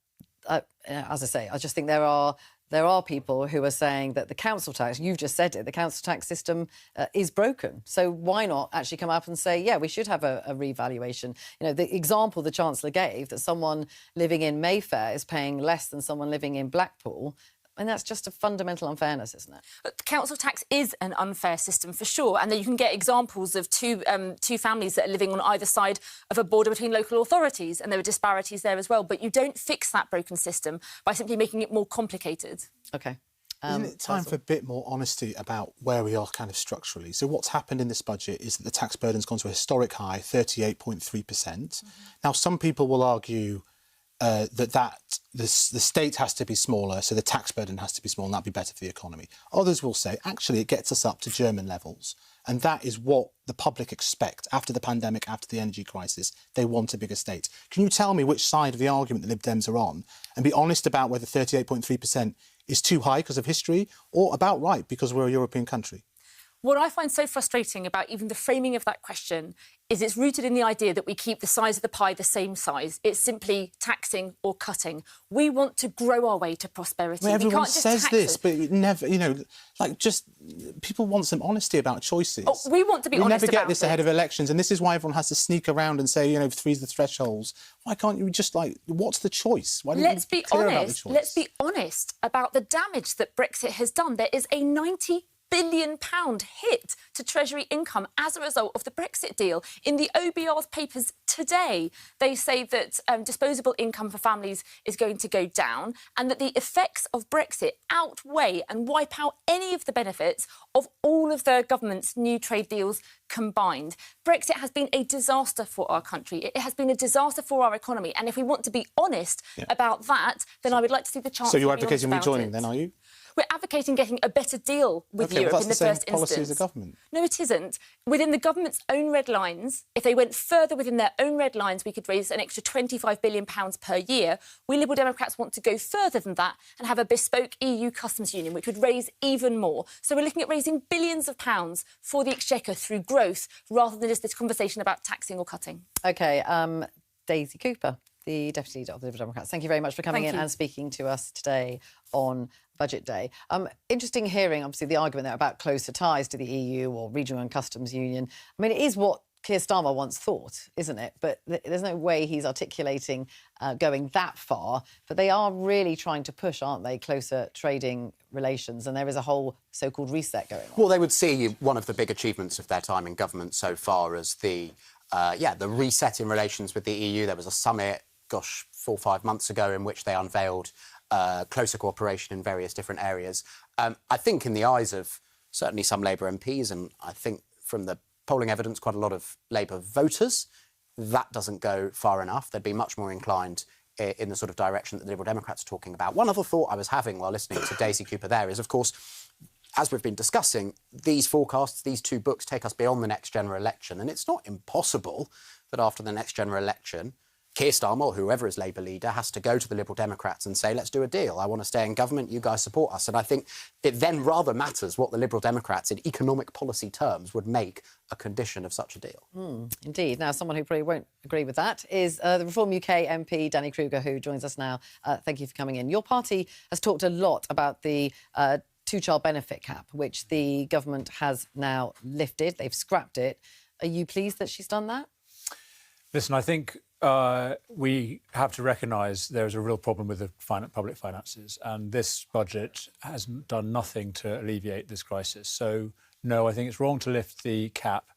Speaker 2: as I say, I just think there are people who are saying that the council tax, you've just said it, the council tax system is broken. So why not actually come up and say, yeah, we should have a revaluation? The example the Chancellor gave, that someone living in Mayfair is paying less than someone living in Blackpool, and that's just a fundamental unfairness, isn't it?
Speaker 18: But the council tax is an unfair system for sure, and then you can get examples of two families that are living on either side of a border between local authorities, and there are disparities there as well. But you don't fix that broken system by simply making it more complicated.
Speaker 2: OK.
Speaker 5: Isn't it time for a bit more honesty about where we are kind of structurally? So what's happened in this budget is that the tax burden's gone to a historic high, 38.3%. Now, some people will argue the state has to be smaller, so the tax burden has to be smaller, and that'd be better for the economy. Others will say, actually, it gets us up to German levels, and that is what the public expect after the pandemic, after the energy crisis. They want a bigger state. Can you tell me which side of the argument the Lib Dems are on, and be honest about whether 38.3% is too high because of history, or about right because we're a European country?
Speaker 18: What I find so frustrating about even the framing of that question is it's rooted in the idea that we keep the size of the pie the same size. It's simply taxing or cutting. We want to grow our way to prosperity.
Speaker 5: Well, everyone
Speaker 18: just
Speaker 5: says
Speaker 18: tax
Speaker 5: this,
Speaker 18: it.
Speaker 5: but it never, people want some honesty about choices.
Speaker 18: Oh, we want to be honest about it.
Speaker 5: We never get this ahead of elections, and this is why everyone has to sneak around and say, 3's the thresholds. Why can't you just, what's the choice? Why don't
Speaker 18: Let's
Speaker 5: you
Speaker 18: be
Speaker 5: clear about the
Speaker 18: honest.
Speaker 5: choice?
Speaker 18: Let's be honest about the damage that Brexit has done. There is a £90 billion hit to Treasury income as a result of the Brexit deal. In the OBR's papers today, they say that disposable income for families is going to go down and that the effects of Brexit outweigh and wipe out any of the benefits of all of the government's new trade deals combined. Brexit has been a disaster for our country. It has been a disaster for our economy. And if we want to be honest about that, then I would like to see the Chancellor.
Speaker 5: So you're advocating rejoining then, are you?
Speaker 18: We're advocating getting a better deal with Europe in the first instance.
Speaker 5: Policy as the government.
Speaker 18: No, it isn't. Within the government's own red lines, if they went further within their own red lines, we could raise an extra £25 billion per year. We Liberal Democrats want to go further than that and have a bespoke EU customs union, which would raise even more. So we're looking at raising billions of pounds for the Exchequer through growth rather than just this conversation about taxing or cutting.
Speaker 2: OK, Daisy Cooper, the Deputy Leader of the Liberal Democrats. Thank you very much for coming in and speaking to us today on Budget Day. Interesting hearing, obviously, the argument there about closer ties to the EU or regional and customs union. I mean, it is what Keir Starmer once thought, isn't it? But there's no way he's articulating going that far. But they are really trying to push, aren't they, closer trading relations, and there is a whole so-called reset going on.
Speaker 11: Well, they would see one of the big achievements of their time in government so far as the reset in relations with the EU. There was a summit, 4 or 5 months ago, in which they unveiled closer cooperation in various different areas. I think in the eyes of certainly some Labour MPs, and I think from the polling evidence, quite a lot of Labour voters, that doesn't go far enough. They'd be much more inclined in the sort of direction that the Liberal Democrats are talking about. One other thought I was having while listening to Daisy Cooper there is, of course, as we've been discussing, these forecasts, these two books take us beyond the next general election, and it's not impossible that after the next general election, Keir Starmer, or whoever is Labour leader, has to go to the Liberal Democrats and say, let's do a deal. I want to stay in government, you guys support us. And I think it then rather matters what the Liberal Democrats, in economic policy terms, would make a condition of such a deal.
Speaker 2: Indeed. Now, someone who probably won't agree with that is the Reform UK MP, Danny Kruger, who joins us now. Thank you for coming in. Your party has talked a lot about the two-child benefit cap, which the government has now lifted. They've scrapped it. Are you pleased that she's done that?
Speaker 17: Listen, I think we have to recognise there is a real problem with the public finances, and this budget has done nothing to alleviate this crisis. So, no, I think it's wrong to lift the cap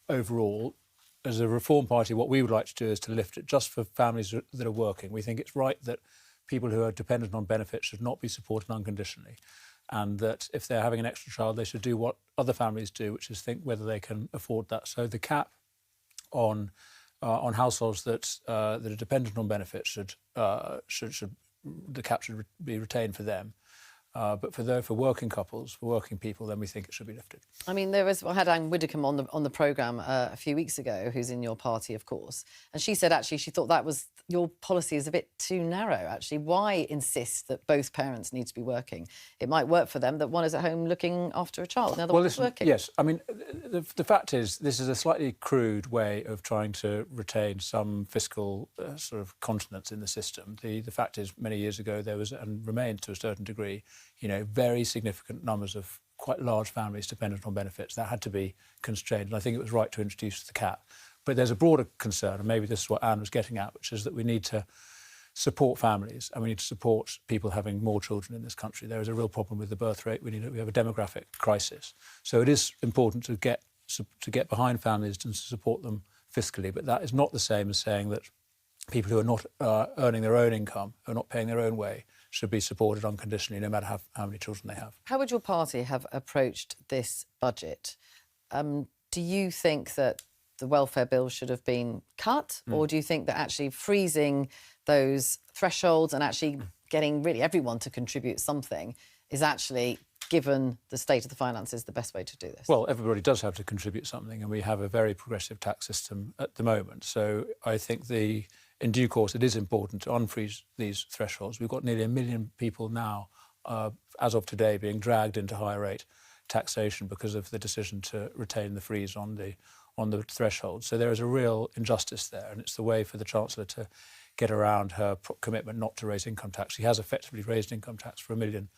Speaker 17: overall. As a Reform Party, what we would like to do is to lift it just for families that are working. We think it's right that people who are dependent on benefits should not be supported unconditionally, and that if they're having an extra child, they should do what other families do, which is think whether they can afford that. So the cap on households that are dependent on benefits the cap should be retained for them. But for working couples, for working people, then we think it should be lifted.
Speaker 2: I mean, I had Anne Widdecombe on the programme a few weeks ago, who's in your party, of course, and she said actually she thought that was your policy is a bit too narrow. Actually, why insist that both parents need to be working? It might work for them that one is at home looking after a child, and the other one is working.
Speaker 17: Yes, I mean the fact is this is a slightly crude way of trying to retain some fiscal sort of continence in the system. The fact is, many years ago there was, and remains to a certain degree, very significant numbers of quite large families dependent on benefits. That had to be constrained, and I think it was right to introduce the cap. But there's a broader concern, and maybe this is what Anne was getting at, which is that we need to support families and we need to support people having more children in this country. There is a real problem with the birth rate. We have a demographic crisis. So it is important to get behind families and to support them fiscally, but that is not the same as saying that people who are not earning their own income, who are not paying their own way, should be supported unconditionally, no matter how many children they have.
Speaker 2: How would your party have approached this budget? Do you think that the welfare bill should have been cut, or do you think that actually freezing those thresholds and actually getting really everyone to contribute something is actually, given the state of the finances, the best way to do this?
Speaker 17: Well, everybody does have to contribute something, and we have a very progressive tax system at the moment. So I think in due course, it is important to unfreeze these thresholds. We've got nearly 1 million people now, as of today, being dragged into higher rate taxation because of the decision to retain the freeze on the threshold. So there is a real injustice there, and it's the way for the Chancellor to get around her commitment not to raise income tax. She has effectively raised income tax for 1 million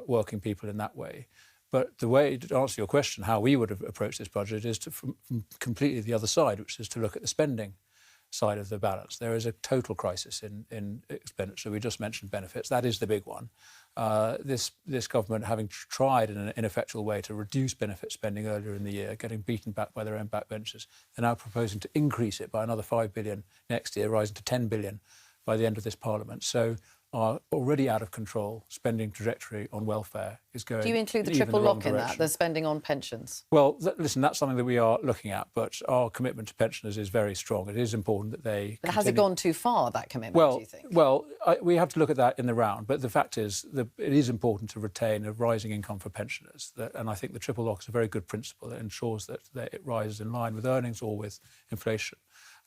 Speaker 17: working people in that way. But the way, to answer your question, how we would have approached this budget is from completely the other side, which is to look at the spending side of the balance. There is a total crisis in expenditure. We just mentioned benefits. That is the big one.
Speaker 1: this government, having tried in an ineffectual way to reduce benefit spending earlier in the year, getting beaten back by their own backbenchers, they're now proposing to increase it by another 5 billion next year, rising to 10 billion by the end of this Parliament. So our already out of control spending trajectory on welfare is going.
Speaker 2: Do you include the
Speaker 1: even
Speaker 2: triple
Speaker 1: the wrong
Speaker 2: lock in that,
Speaker 1: direction.
Speaker 2: the spending on pensions?
Speaker 1: Well, listen, that's something that we are looking at, but our commitment to pensioners is very strong. It is important that they.
Speaker 2: But has it gone too far, that commitment, do you think?
Speaker 1: Well, we have to look at that in the round, but the fact is that it is important to retain a rising income for pensioners, and I think the triple lock is a very good principle that ensures that it rises in line with earnings or with inflation.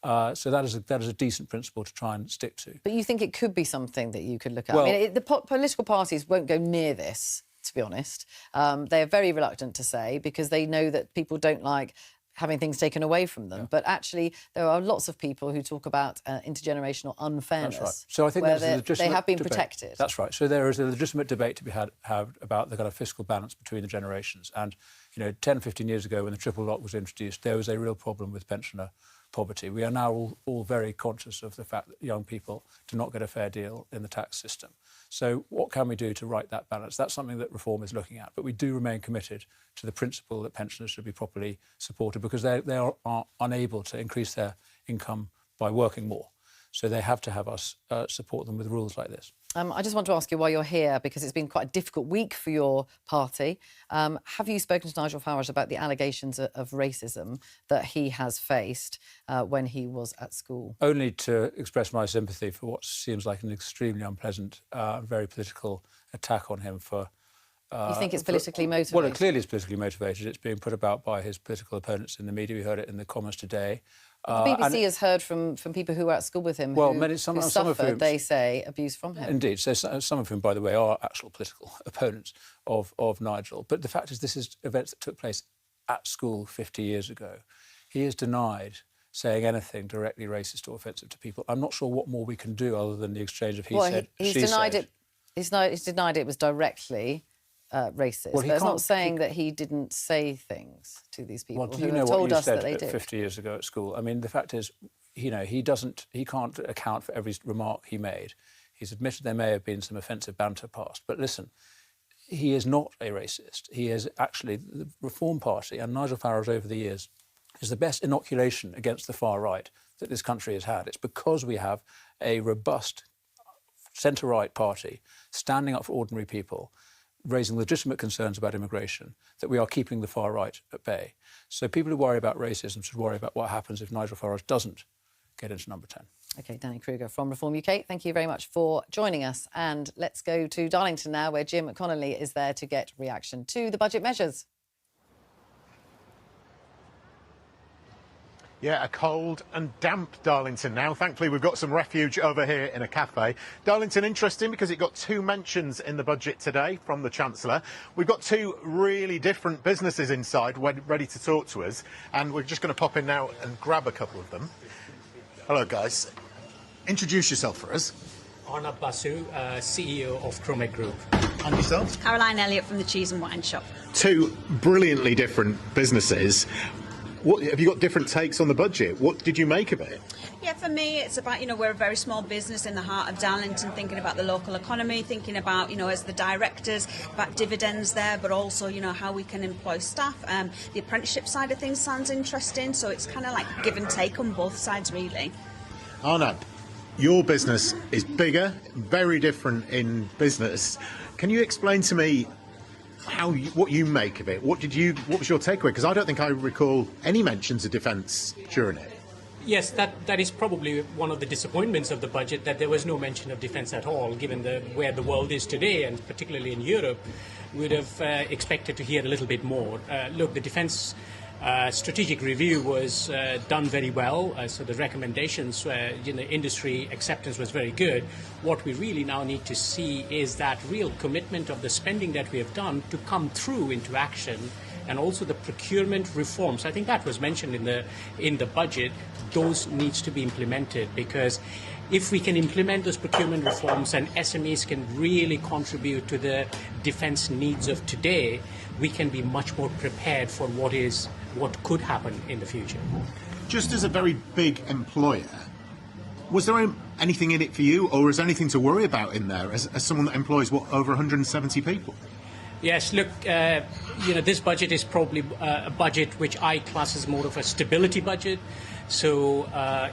Speaker 1: So that is a decent principle to try and stick to.
Speaker 2: But you think it could be something that you could look at?
Speaker 1: Well,
Speaker 2: I mean, the political parties won't go near this, to be honest. They're very reluctant to say because they know that people don't like having things taken away from them. Yeah. But actually, there are lots of people who talk about intergenerational unfairness.
Speaker 1: That's right. So I think there's a legitimate
Speaker 2: they have been
Speaker 1: debate.
Speaker 2: protected.
Speaker 1: That's right. So there is a legitimate debate to be had about the kind of fiscal balance between the generations. And, 10, 15 years ago when the triple lock was introduced, there was a real problem with pensioner poverty. We are now all very conscious of the fact that young people do not get a fair deal in the tax system. So what can we do to right that balance? That's something that Reform is looking at. But we do remain committed to the principle that pensioners should be properly supported because they are unable to increase their income by working more. So they have to have us support them with rules like this.
Speaker 2: I just want to ask you while you're here, because it's been quite a difficult week for your party. Have you spoken to Nigel Farage about the allegations of racism that he has faced when he was at school?
Speaker 1: Only to express my sympathy for what seems like an extremely unpleasant, very political attack on him for...
Speaker 2: you think it's politically motivated?
Speaker 1: Well, it clearly is politically motivated. It's being put about by his political opponents in the media. We heard it in the Commons today.
Speaker 2: The BBC has heard from people who were at school with him who suffered, they say, abuse from him.
Speaker 1: Indeed. So some of whom, by the way, are actual political opponents of Nigel. But the fact is this is events that took place at school 50 years ago. He is denied saying anything directly racist or offensive to people. I'm not sure what more we can do other than the exchange of he said,
Speaker 2: he's
Speaker 1: she
Speaker 2: denied
Speaker 1: said.
Speaker 2: He's denied it was directly... racist.
Speaker 1: Well,
Speaker 2: but it's not saying that he didn't say things to these people who have told us that they did.
Speaker 1: 50 years ago at school? I mean, the fact is, he can't account for every remark he made. He's admitted there may have been some offensive banter passed. But listen, he is not a racist. He is actually the Reform Party, and Nigel Farage over the years is the best inoculation against the far right that this country has had. It's because we have a robust centre-right party standing up for ordinary people, raising legitimate concerns about immigration, that we are keeping the far right at bay. So people who worry about racism should worry about what happens if Nigel Farage doesn't get into number 10.
Speaker 2: OK, Danny Kruger from Reform UK, thank you very much for joining us. And let's go to Darlington now, where Jim Connolly is there to get reaction to the budget measures.
Speaker 13: Yeah, a cold and damp Darlington now. Thankfully, we've got some refuge over here in a cafe. Darlington, interesting because it got 2 mentions in the budget today from the Chancellor. We've got 2 really different businesses inside ready to talk to us, and we're just going to pop in now and grab a couple of them. Hello, guys. Introduce yourself for us.
Speaker 19: Arnab Basu, CEO of Chromic Group.
Speaker 13: And yourself?
Speaker 20: Caroline Elliott from the Cheese and Wine Shop.
Speaker 13: 2 brilliantly different businesses. Have you got different takes on the budget? What did you make of it?
Speaker 20: Yeah, for me, it's about, we're a very small business in the heart of Darlington, thinking about the local economy, thinking about, as the directors, about dividends there, but also, how we can employ staff. The apprenticeship side of things sounds interesting, so it's kind of like give and take on both sides, really.
Speaker 13: Arnab, your business is bigger, very different in business. Can you explain to me what you make of it? What was your takeaway? Because I don't think I recall any mentions of defence during it.
Speaker 19: Yes, that is probably one of the disappointments of the budget, that there was no mention of defence at all, given where the world is today, and particularly in Europe. We would have expected to hear a little bit more. Look, the defence strategic review was done very well, so the recommendations, industry acceptance was very good. What we really now need to see is that real commitment of the spending that we have done to come through into action, and also the procurement reforms. I think that was mentioned in the budget. Those needs to be implemented, because if we can implement those procurement reforms and SMEs can really contribute to the defence needs of today, we can be much more prepared for what could happen in the future.
Speaker 13: Just as a very big employer, Was there anything in it for you, or is there anything to worry about in there as someone that employs, over 170 people?
Speaker 19: Yes, look, this budget is probably a budget which I class as more of a stability budget. So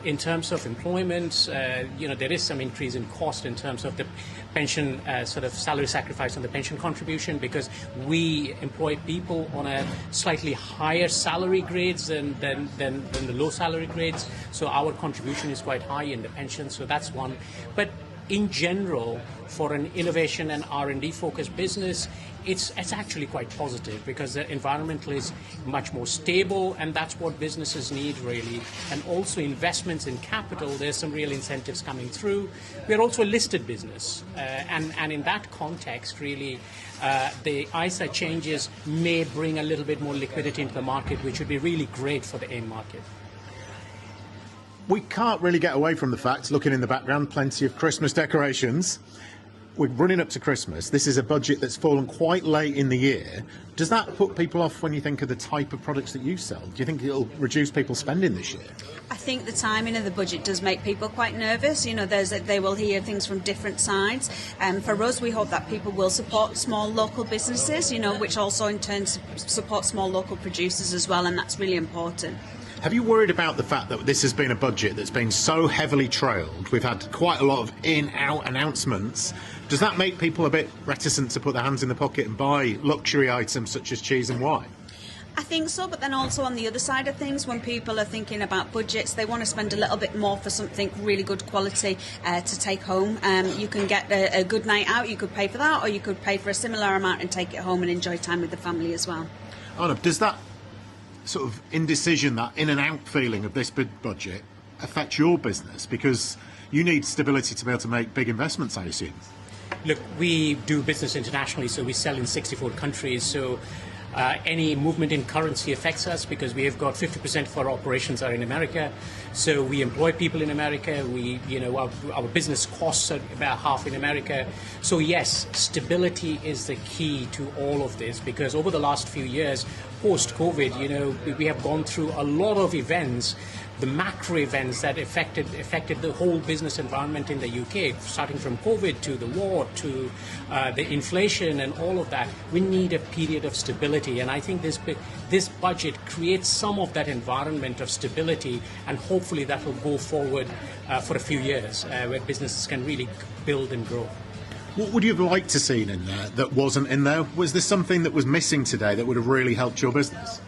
Speaker 19: in terms of employment, there is some increase in cost in terms of the pension sort of salary sacrifice on the pension contribution, because we employ people on a slightly higher salary grades than the low salary grades. So our contribution is quite high in the pension. So that's one. But in general, for an innovation and R&D focused business, it's actually quite positive, because the environment is much more stable, and that's what businesses need, really. And also investments in capital, there's some real incentives coming through. We're also a listed business, and in that context, really, the ISA changes may bring a little bit more liquidity into the market, which would be really great for the AIM market.
Speaker 13: We can't really get away from the fact, looking in the background, plenty of Christmas decorations. We're running up to Christmas. This is a budget that's fallen quite late in the year. Does that put people off when you think of the type of products that you sell? Do you think it'll reduce people's spending this year?
Speaker 20: I think the timing of the budget does make people quite nervous. They will hear things from different sides. For us, we hope that people will support small local businesses, which also in turn support small local producers as well, and that's really important.
Speaker 13: Have you worried about the fact that this has been a budget that's been so heavily trailed? We've had quite a lot of in-out announcements. Does that make people a bit reticent to put their hands in the pocket and buy luxury items such as cheese and wine?
Speaker 20: I think so, but then also on the other side of things, when people are thinking about budgets, they want to spend a little bit more for something really good quality to take home. You can get a good night out, you could pay for that, or you could pay for a similar amount and take it home and enjoy time with the family as well.
Speaker 13: Arnab, does that sort of indecision, that in and out feeling of this big budget affect your business? Because you need stability to be able to make big investments, I assume.
Speaker 19: Look, we do business internationally, so we sell in 64 countries. So any movement in currency affects us, because we have got 50% of our operations are in America. So we employ people in America. Our business costs are about half in America. So yes, stability is the key to all of this, because over the last few years, post-COVID, we have gone through a lot of events, the macro events that affected the whole business environment in the UK, starting from COVID to the war to the inflation and all of that. We need a period of stability, and I think this budget creates some of that environment of stability, and hopefully that will go forward for a few years, where businesses can really build and grow.
Speaker 13: What would you have liked to see in there that wasn't in there? Was there something that was missing today that would have really helped your business?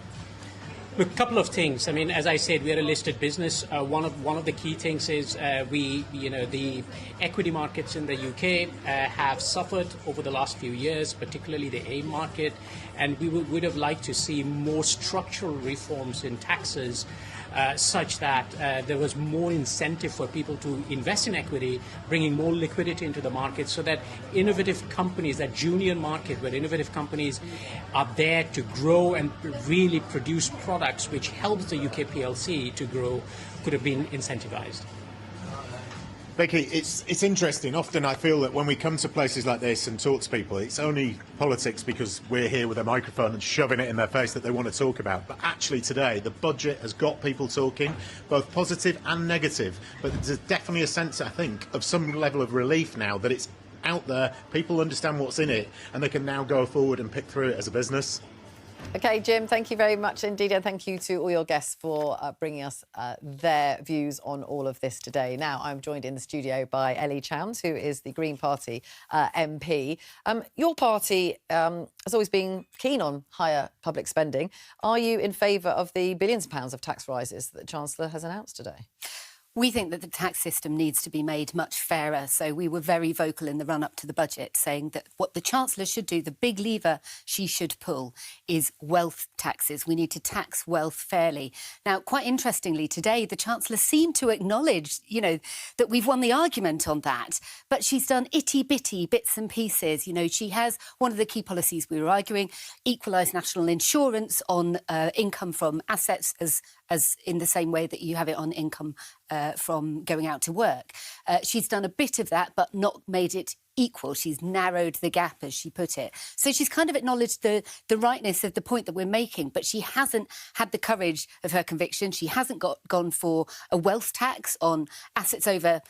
Speaker 19: Look, a couple of things. I mean, as I said, we're a listed business. One of the key things is the equity markets in the UK have suffered over the last few years, particularly the AIM market, and we would have liked to see more structural reforms in taxes, such that there was more incentive for people to invest in equity, bringing more liquidity into the market, so that innovative companies, that junior market where innovative companies are there to grow and really produce products which helps the UK PLC to grow, could have been incentivized.
Speaker 13: Vicki, it's interesting. Often I feel that when we come to places like this and talk to people, it's only politics because we're here with a microphone and shoving it in their face that they want to talk about. But actually today, the budget has got people talking, both positive and negative. But there's definitely a sense, I think, of some level of relief now that it's out there, people understand what's in it, and they can now go forward and pick through it as a business.
Speaker 2: OK, Jim, thank you very much indeed, and thank you to all your guests for bringing us their views on all of this today. Now, I'm joined in the studio by Ellie Chams, who is the Green Party MP. Your party has always been keen on higher public spending. Are you in favour of the billions of pounds of tax rises that the Chancellor has announced today?
Speaker 3: We think that the tax system needs to be made much fairer. So we were very vocal in the run-up to the budget, saying that what the Chancellor should do, the big lever she should pull, is wealth taxes. We need to tax wealth fairly. Now, quite interestingly, today, the Chancellor seemed to acknowledge, that we've won the argument on that. But she's done itty-bitty bits and pieces. She has one of the key policies we were arguing, equalised national insurance on income from assets as in the same way that you have it on income from going out to work. She's done a bit of that, but not made it equal. She's narrowed the gap, as she put it. So she's kind of acknowledged the rightness of the point that we're making, but she hasn't had the courage of her conviction. She hasn't gone for a wealth tax on assets over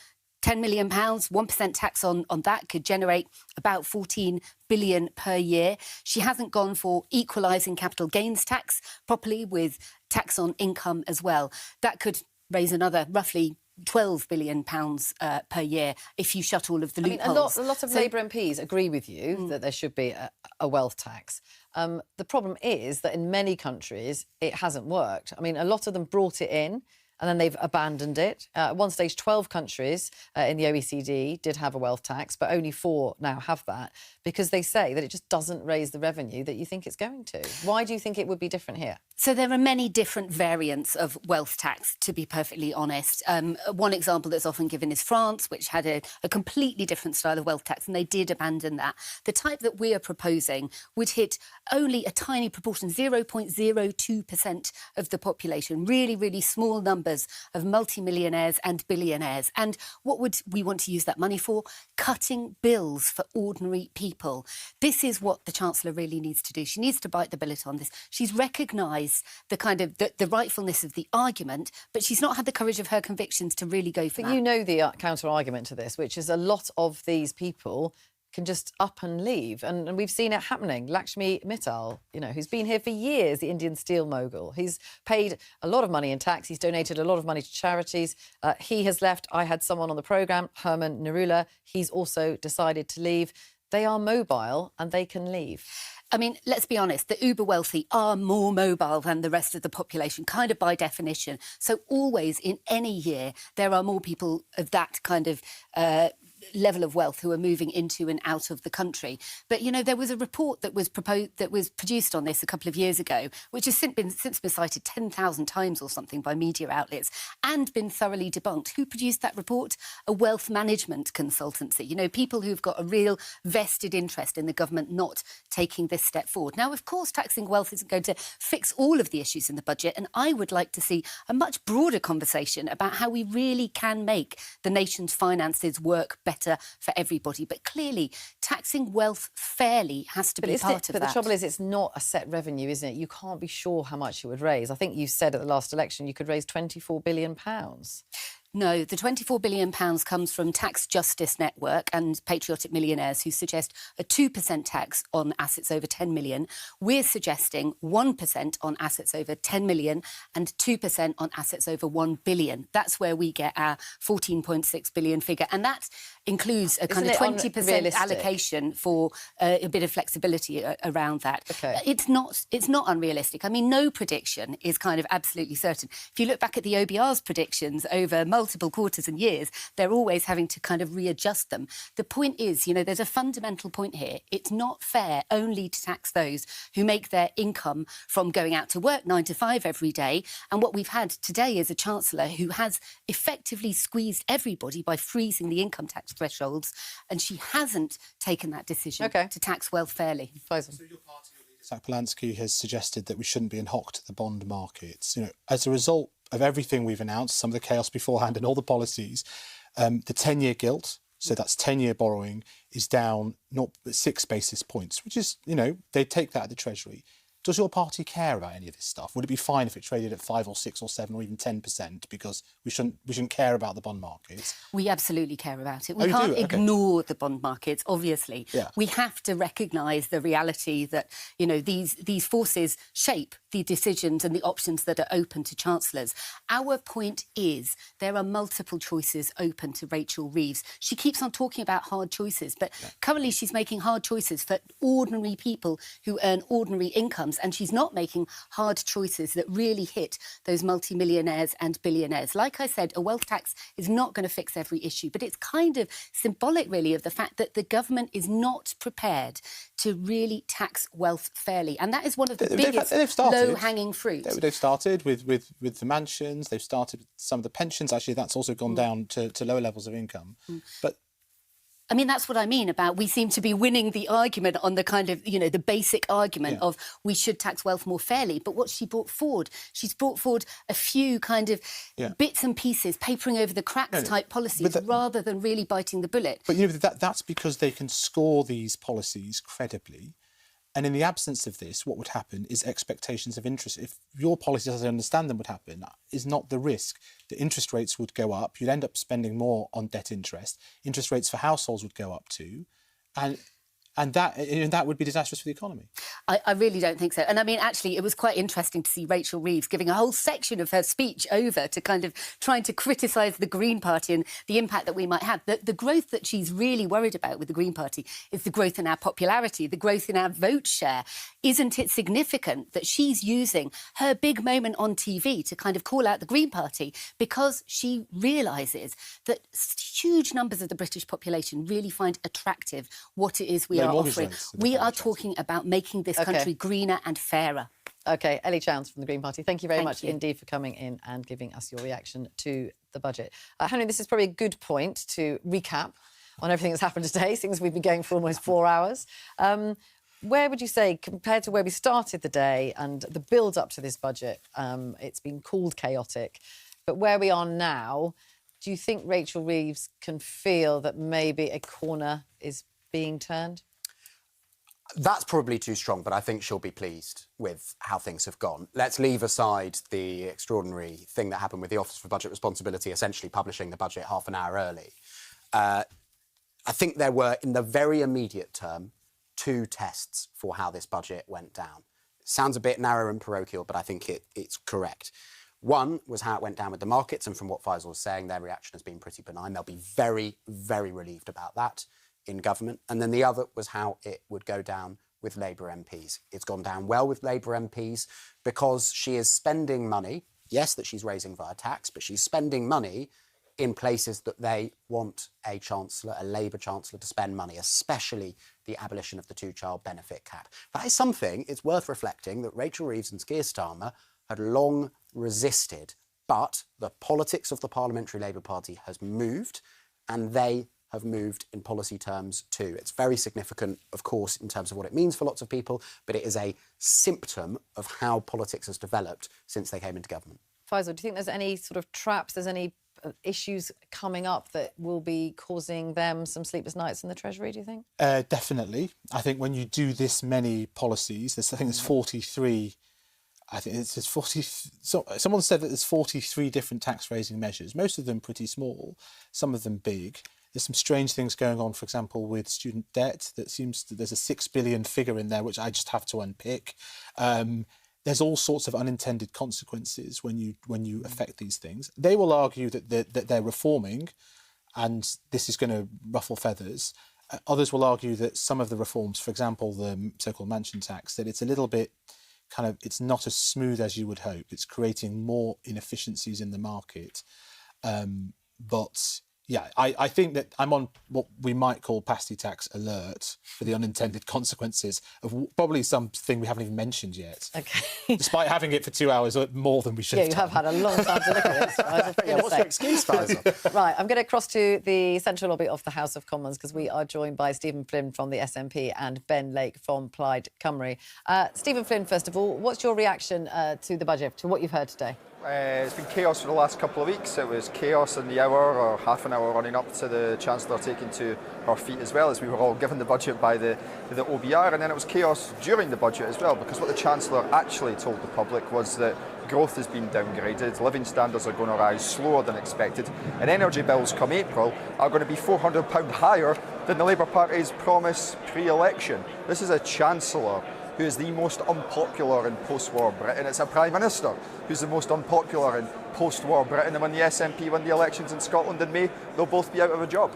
Speaker 3: £10 million. 1% tax on that could generate about 14 billion per year. She hasn't gone for equalising capital gains tax properly with tax on income as well. That could raise another roughly £12 billion per year if you shut all of the loopholes.
Speaker 2: A lot of Labour MPs agree with you that there should be a wealth tax. The problem is that in many countries it hasn't worked. I mean, a lot of them brought it in and then they've abandoned it. At one stage, 12 countries in the OECD did have a wealth tax, but only 4 now have that because they say that it just doesn't raise the revenue that you think it's going to. Why do you think it would be different here?
Speaker 3: So there are many different variants of wealth tax, to be perfectly honest. One example that's often given is France, which had a completely different style of wealth tax, and they did abandon that. The type that we are proposing would hit only a tiny proportion, 0.02% of the population, really, really small numbers of multimillionaires and billionaires. And what would we want to use that money for? Cutting bills for ordinary people. This is what the Chancellor really needs to do. She needs to bite the bullet on this. She's recognised the kind of the rightfulness of the argument, but she's not had the courage of her convictions to really go for that.
Speaker 2: But you know the counter-argument to this, which is a lot of these people can just up and leave. And we've seen it happening. Lakshmi Mittal, you know, who's been here for years, the Indian steel mogul. He's paid a lot of money in tax. He's donated a lot of money to charities. He has left. I had someone on the programme, Herman Narula. He's also decided to leave. They are mobile and they can leave.
Speaker 3: I mean, let's be honest, the uber wealthy are more mobile than the rest of the population, kind of by definition. So always in any year, there are more people of that kind of level of wealth who are moving into and out of the country. But, you know, there was a report that was produced on this a couple of years ago, which has since been cited 10,000 times or something by media outlets and been thoroughly debunked. Who produced that report? A wealth management consultancy. You know, people who've got a real vested interest in the government not taking this step forward. Now, of course, taxing wealth isn't going to fix all of the issues in the budget, and I would like to see a much broader conversation about how we really can make the nation's finances work better for everybody. But clearly, taxing wealth fairly has to be part of that.
Speaker 2: But the trouble is, it's not a set revenue, isn't it? You can't be sure how much it would raise. I think you said at the last election you could raise £24 billion.
Speaker 3: No, the £24 billion comes from Tax Justice Network and Patriotic Millionaires, who suggest a 2% tax on assets over 10 million. We're suggesting 1% on assets over 10 million and 2% on assets over 1 billion. That's where we get our 14.6 billion figure. And that includes a kind of 20% allocation for a bit of flexibility around that.
Speaker 2: Okay.
Speaker 3: It's not unrealistic. I mean, no prediction is kind of absolutely certain. If you look back at the OBR's predictions over multiple quarters and years, they're always having to kind of readjust them. The point is, you know, there's a fundamental point here. It's not fair only to tax those who make their income from going out to work 9 to 5 every day. And what we've had today is a Chancellor who has effectively squeezed everybody by freezing the income tax thresholds, and she hasn't taken that decision to tax wealth fairly.
Speaker 5: Zach Polanski has suggested that we shouldn't be in hock to the bond markets. You know, as a result of everything we've announced, some of the chaos beforehand and all the policies, the 10-year gilt, so that's 10-year borrowing, is down 0.6 basis points, which is, you know, they take that at the Treasury. Does your party care about any of this stuff? Would it be fine if it traded at 5 or 6 or 7 or even 10% because we shouldn't care about the bond markets?
Speaker 3: We absolutely care about it. We can't ignore the bond markets, obviously.
Speaker 5: Yeah.
Speaker 3: We have to recognise the reality that, you know, these forces shape the decisions and the options that are open to chancellors. Our point is there are multiple choices open to Rachel Reeves. She keeps on talking about hard choices, but currently she's making hard choices for ordinary people who earn ordinary incomes, and she's not making hard choices that really hit those multimillionaires and billionaires. Like I said, a wealth tax is not going to fix every issue, but it's kind of symbolic, really, of the fact that the government is not prepared to really tax wealth fairly. And that is one of the biggest low-hanging fruit.
Speaker 5: They've started with the mansions, they've started with some of the pensions. Actually, that's also gone down to lower levels of income. But
Speaker 3: I mean, that's what I mean about we seem to be winning the argument on the kind of, the basic argument of we should tax wealth more fairly. But what she brought forward, she's brought forward a few kind of bits and pieces, papering over the cracks type policies rather than really biting the bullet.
Speaker 5: But, that's because they can score these policies credibly. And in the absence of this, what would happen is expectations of interest. If your policies, as I understand them, would happen, is not the risk. The interest rates would go up. You'd end up spending more on debt interest. Interest rates for households would go up too. And that would be disastrous for the economy.
Speaker 3: I really don't think so. And I mean, actually, it was quite interesting to see Rachel Reeves giving a whole section of her speech over to kind of trying to criticise the Green Party and the impact that we might have. The growth that she's really worried about with the Green Party is the growth in our popularity, the growth in our vote share. Isn't it significant that she's using her big moment on TV to kind of call out the Green Party because she realises that huge numbers of the British population really find attractive what it is we are offering. We are talking about making this country greener and fairer.
Speaker 2: OK, Ellie Chance from the Green Party, thank you very much indeed for coming in and giving us your reaction to the budget. Henry, this is probably a good point to recap on everything that's happened today, since we've been going for almost 4 hours. Where would you say, compared to where we started the day and the build-up to this budget, it's been called chaotic, but where we are now, do you think Rachel Reeves can feel that maybe a corner is being turned?
Speaker 11: That's probably too strong, but I think she'll be pleased with how things have gone. Let's leave aside the extraordinary thing that happened with the Office for Budget Responsibility essentially publishing the budget half an hour early. I think there were, in the very immediate term, 2 tests for how this budget went down. It sounds a bit narrow and parochial, but I think it's correct. One was how it went down with the markets, and from what Faisal was saying, their reaction has been pretty benign. They'll be very, very relieved about that in government. And then the other was how it would go down with Labour MPs. It's gone down well with Labour MPs because she is spending money, yes, that she's raising via tax, but she's spending money in places that they want a Chancellor, a Labour Chancellor, to spend money, especially the abolition of the 2-child benefit cap. That is something, it's worth reflecting, that Rachel Reeves and Keir Starmer had long resisted. But the politics of the Parliamentary Labour Party has moved, and they have moved in policy terms too. It's very significant, of course, in terms of what it means for lots of people, but it is a symptom of how politics has developed since they came into government.
Speaker 2: Faisal, do you think there's any sort of traps, there's any issues coming up that will be causing them some sleepless nights in the Treasury, do you think?
Speaker 5: Definitely. I think when you do this many policies, I think there's 43... I think it's 40... So, someone said that there's 43 different tax-raising measures, most of them pretty small, some of them big. There's some strange things going on, for example, with student debt. There's a 6 billion figure in there, which I just have to unpick. There's all sorts of unintended consequences when you affect these things. They will argue that they're reforming, and this is going to ruffle feathers. Others will argue that some of the reforms, for example, the so-called mansion tax, that it's a little bit it's not as smooth as you would hope. It's creating more inefficiencies in the market. But yeah, I think that I'm on what we might call pasty tax alert for the unintended consequences of probably something we haven't even mentioned yet.
Speaker 2: OK.
Speaker 5: Despite having it for 2 hours more than we should have
Speaker 2: you have had a long time to look at this.
Speaker 11: What's your excuse, Faisal?
Speaker 2: Right, I'm going to cross to the central lobby of the House of Commons because we are joined by Stephen Flynn from the SNP and Ben Lake from Plaid Cymru. Stephen Flynn, first of all, what's your reaction to the budget, to what you've heard today?
Speaker 7: It's been chaos for the last couple of weeks. It was chaos in the hour or half an hour running up to the Chancellor taking to her feet, as well as we were all given the budget by the OBR, and then it was chaos during the budget as well, because what the Chancellor actually told the public was that growth has been downgraded, living standards are going to rise slower than expected, and energy bills come April are going to be £400 higher than the Labour Party's promise pre-election. This is a Chancellor who is the most unpopular in post-war Britain. It's a Prime Minister who's the most unpopular in post-war Britain. And when the SNP win the elections in Scotland in May, they'll both be out of a job.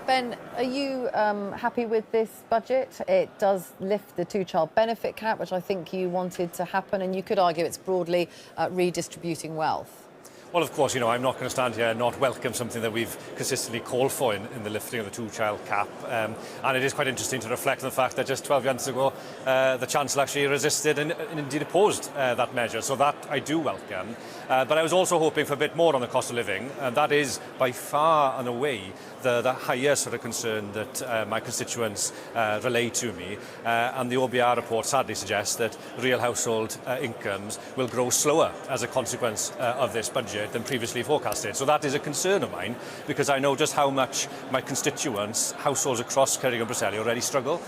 Speaker 2: Ben, are you happy with this budget? It does lift the 2-child benefit cap, which I think you wanted to happen, and you could argue it's broadly redistributing wealth.
Speaker 8: Well, of course, I'm not going to stand here and not welcome something that we've consistently called for in the lifting of the two-child cap. And it is quite interesting to reflect on the fact that just 12 months ago, the Chancellor actually resisted and indeed opposed that measure. So that I do welcome. But I was also hoping for a bit more on the cost of living. And that is by far and away the highest sort of concern that my constituents relay to me. And the OBR report sadly suggests that real household incomes will grow slower as a consequence of this budget than previously forecasted. So that is a concern of mine, because I know just how much my constituents, households across Cerrig and Braceli, already struggle.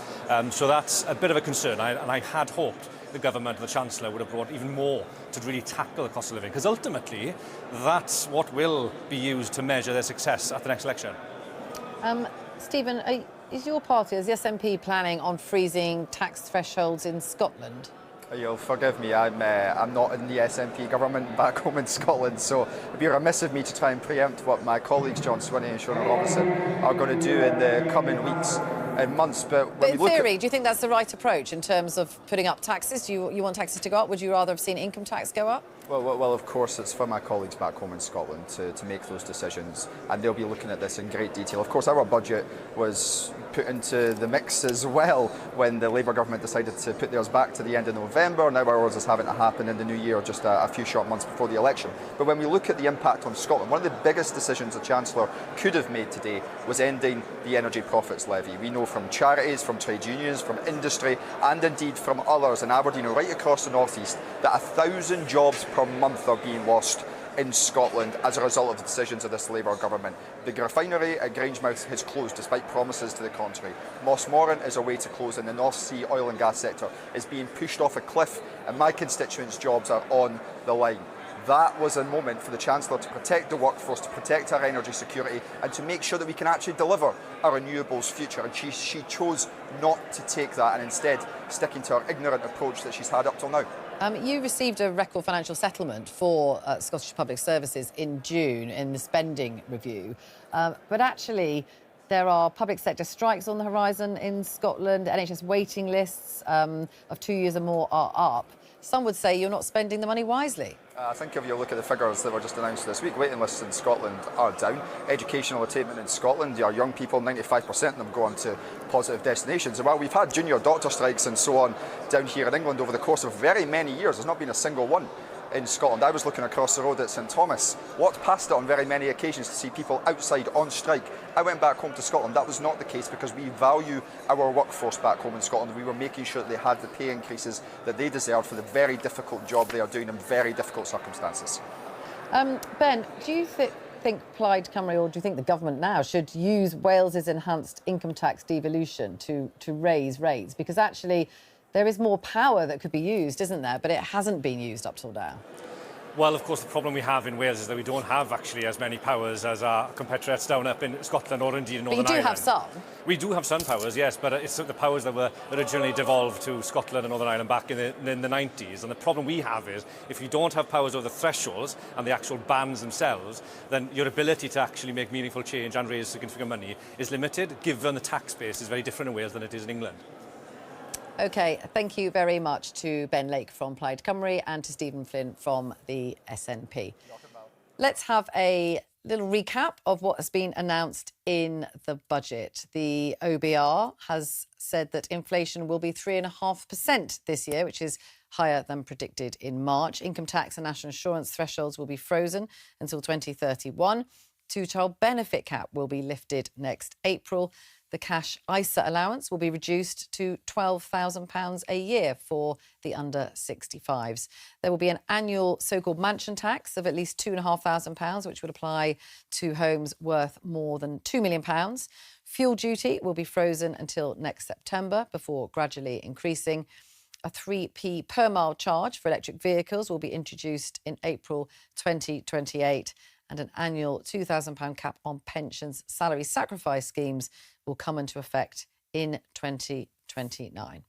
Speaker 8: So that's a bit of a concern, and I had hoped the government and the Chancellor would have brought even more to really tackle the cost of living, because ultimately that's what will be used to measure their success at the next election.
Speaker 2: Stephen, is your party, is the SNP planning on freezing tax thresholds in Scotland?
Speaker 7: You'll forgive me, I'm not in the SNP government back home in Scotland, so it'd be remiss of me to try and preempt what my colleagues John Swinney and Shona Robinson are going to do in the coming weeks and months. But
Speaker 2: in theory, do you think that's the right approach in terms of putting up taxes? Do you want taxes to go up? Would you rather have seen income tax go up?
Speaker 7: Well, of course, it's for my colleagues back home in Scotland to make those decisions, and they'll be looking at this in great detail. Of course, our budget was put into the mix as well when the Labour government decided to put theirs back to the end of November. Now ours is having to happen in the new year, just a few short months before the election. But when we look at the impact on Scotland, one of the biggest decisions the Chancellor could have made today was ending the energy profits levy. We know from charities, from trade unions, from industry, and indeed from others in Aberdeen and right across the North East, that 1,000 jobs per month are being lost in Scotland as a result of the decisions of this Labour government. The refinery at Grangemouth has closed despite promises to the contrary. Mossmoran is away to close, and the North Sea oil and gas sector is being pushed off a cliff, and my constituents' jobs are on the line. That was a moment for the Chancellor to protect the workforce, to protect our energy security, and to make sure that we can actually deliver our renewables future. And she chose not to take that, and instead sticking to her ignorant approach that she's had up till now.
Speaker 2: You received a record financial settlement for Scottish Public Services in June in the spending review. But actually, there are public sector strikes on the horizon in Scotland. NHS waiting lists of 2 years or more are up. Some would say you're not spending the money wisely.
Speaker 7: I think if you look at the figures that were just announced this week, waiting lists in Scotland are down. Educational attainment in Scotland, our young people, 95% of them go on to positive destinations. And while we've had junior doctor strikes and so on down here in England over the course of very many years, there's not been a single one in Scotland. I was looking across the road at St Thomas, walked past it on very many occasions to see people outside on strike. I went back home to Scotland. That was not the case because we value our workforce back home in Scotland. We were making sure that they had the pay increases that they deserved for the very difficult job they are doing in very difficult circumstances.
Speaker 2: Ben, do you think Plaid Cymru, or do you think the government now should use Wales's enhanced income tax devolution to raise rates? Because actually there is more power that could be used, isn't there? But it hasn't been used up till now.
Speaker 8: Well, of course, the problem we have in Wales is that we don't have actually as many powers as our compatriots down up in Scotland or indeed in Northern Ireland.
Speaker 2: But you do have some.
Speaker 8: We do have some powers, yes, but it's the powers that were originally devolved to Scotland and Northern Ireland back in the 90s. And the problem we have is if you don't have powers over the thresholds and the actual bans themselves, then your ability to actually make meaningful change and raise significant money is limited, given the tax base is very different in Wales than it is in England.
Speaker 2: OK, thank you very much to Ben Lake from Plaid Cymru and to Stephen Flynn from the SNP. Let's have a little recap of what has been announced in the budget. The OBR has said that inflation will be 3.5% this year, which is higher than predicted in March. Income tax and national insurance thresholds will be frozen until 2031. Two-child benefit cap will be lifted next April. The cash ISA allowance will be reduced to £12,000 a year for the under 65s. There will be an annual so-called mansion tax of at least £2,500, which would apply to homes worth more than £2 million. Fuel duty will be frozen until next September before gradually increasing. A 3p per mile charge for electric vehicles will be introduced in April 2028. And an annual £2,000 cap on pensions salary sacrifice schemes will come into effect in 2029.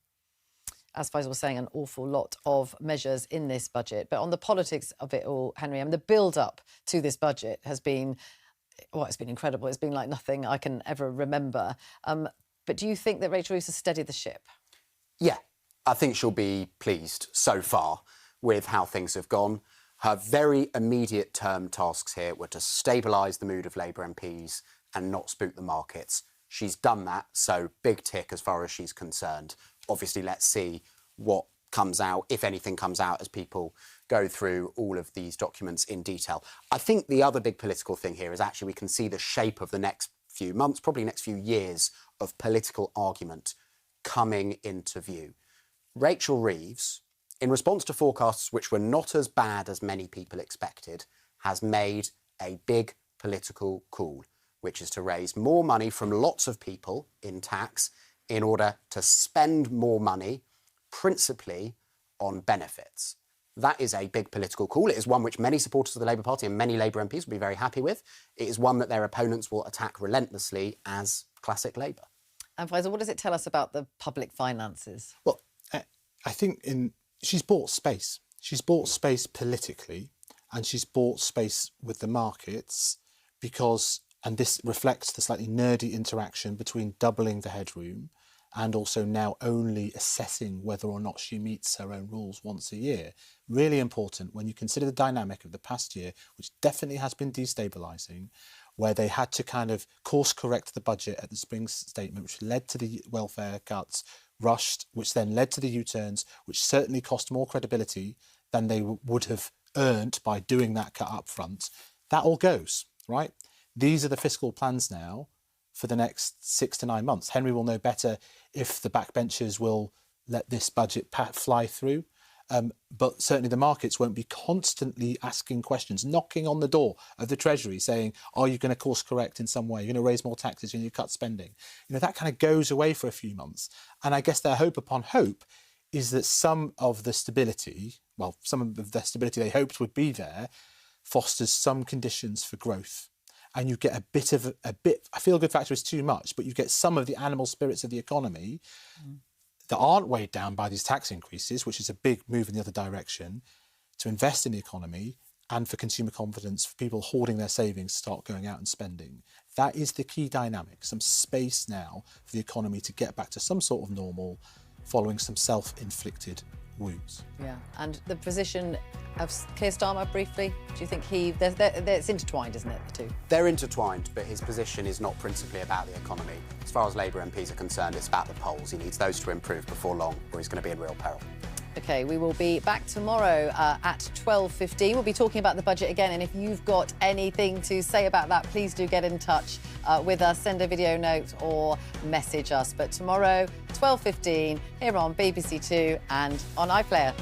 Speaker 2: As Faisal was saying, an awful lot of measures in this budget. But on the politics of it all, Henry, I mean, the build-up to this budget has been, well, it's been incredible. It's been like nothing I can ever remember. But do you think that Rachel Reeves has steadied the ship?
Speaker 11: Yeah, I think she'll be pleased so far with how things have gone. Her very immediate term tasks here were to stabilise the mood of Labour MPs and not spook the markets. She's done that, so big tick as far as she's concerned. Obviously, let's see what comes out, if anything comes out, as people go through all of these documents in detail. I think the other big political thing here is actually we can see the shape of the next few months, probably next few years, of political argument coming into view. Rachel Reeves, in response to forecasts which were not as bad as many people expected, has made a big political call, which is to raise more money from lots of people in tax in order to spend more money, principally on benefits. That is a big political call. It is one which many supporters of the Labour Party and many Labour MPs will be very happy with. It is one that their opponents will attack relentlessly as classic Labour.
Speaker 2: And Faisal, what does it tell us about the public finances?
Speaker 5: Well, I think she's bought space. She's bought space politically, and she's bought space with the markets because, and this reflects the slightly nerdy interaction between doubling the headroom and also now only assessing whether or not she meets her own rules once a year. Really important when you consider the dynamic of the past year, which definitely has been destabilising, where they had to kind of course correct the budget at the spring statement, which led to the welfare cuts, rushed, which then led to the U-turns, which certainly cost more credibility than they would have earned by doing that cut up front. That all goes, right? These are the fiscal plans now for the next 6 to 9 months. Henry will know better if the backbenchers will let this budget fly through. But certainly the markets won't be constantly asking questions, knocking on the door of the Treasury saying, are you going to course correct in some way? You're going to raise more taxes, you're going to cut spending. You know, that kind of goes away for a few months. And I guess their hope upon hope is that some of the stability they hoped would be there, fosters some conditions for growth. And you get a bit, a feel-good factor is too much, but you get some of the animal spirits of the economy that aren't weighed down by these tax increases, which is a big move in the other direction, to invest in the economy and for consumer confidence, for people hoarding their savings to start going out and spending. That is the key dynamic, some space now for the economy to get back to some sort of normal following some self-inflicted wounds.
Speaker 2: Yeah, and the position of Keir Starmer, briefly, do you think it's intertwined, isn't it, the two?
Speaker 11: They're intertwined, but his position is not principally about the economy. As far as Labour MPs are concerned, it's about the polls. He needs those to improve before long, or he's going to be in real peril.
Speaker 2: OK, we will be back tomorrow at 12:15. We'll be talking about the budget again, and if you've got anything to say about that, please do get in touch with us, send a video note or message us. But tomorrow, 12:15, here on BBC Two and on iPlayer.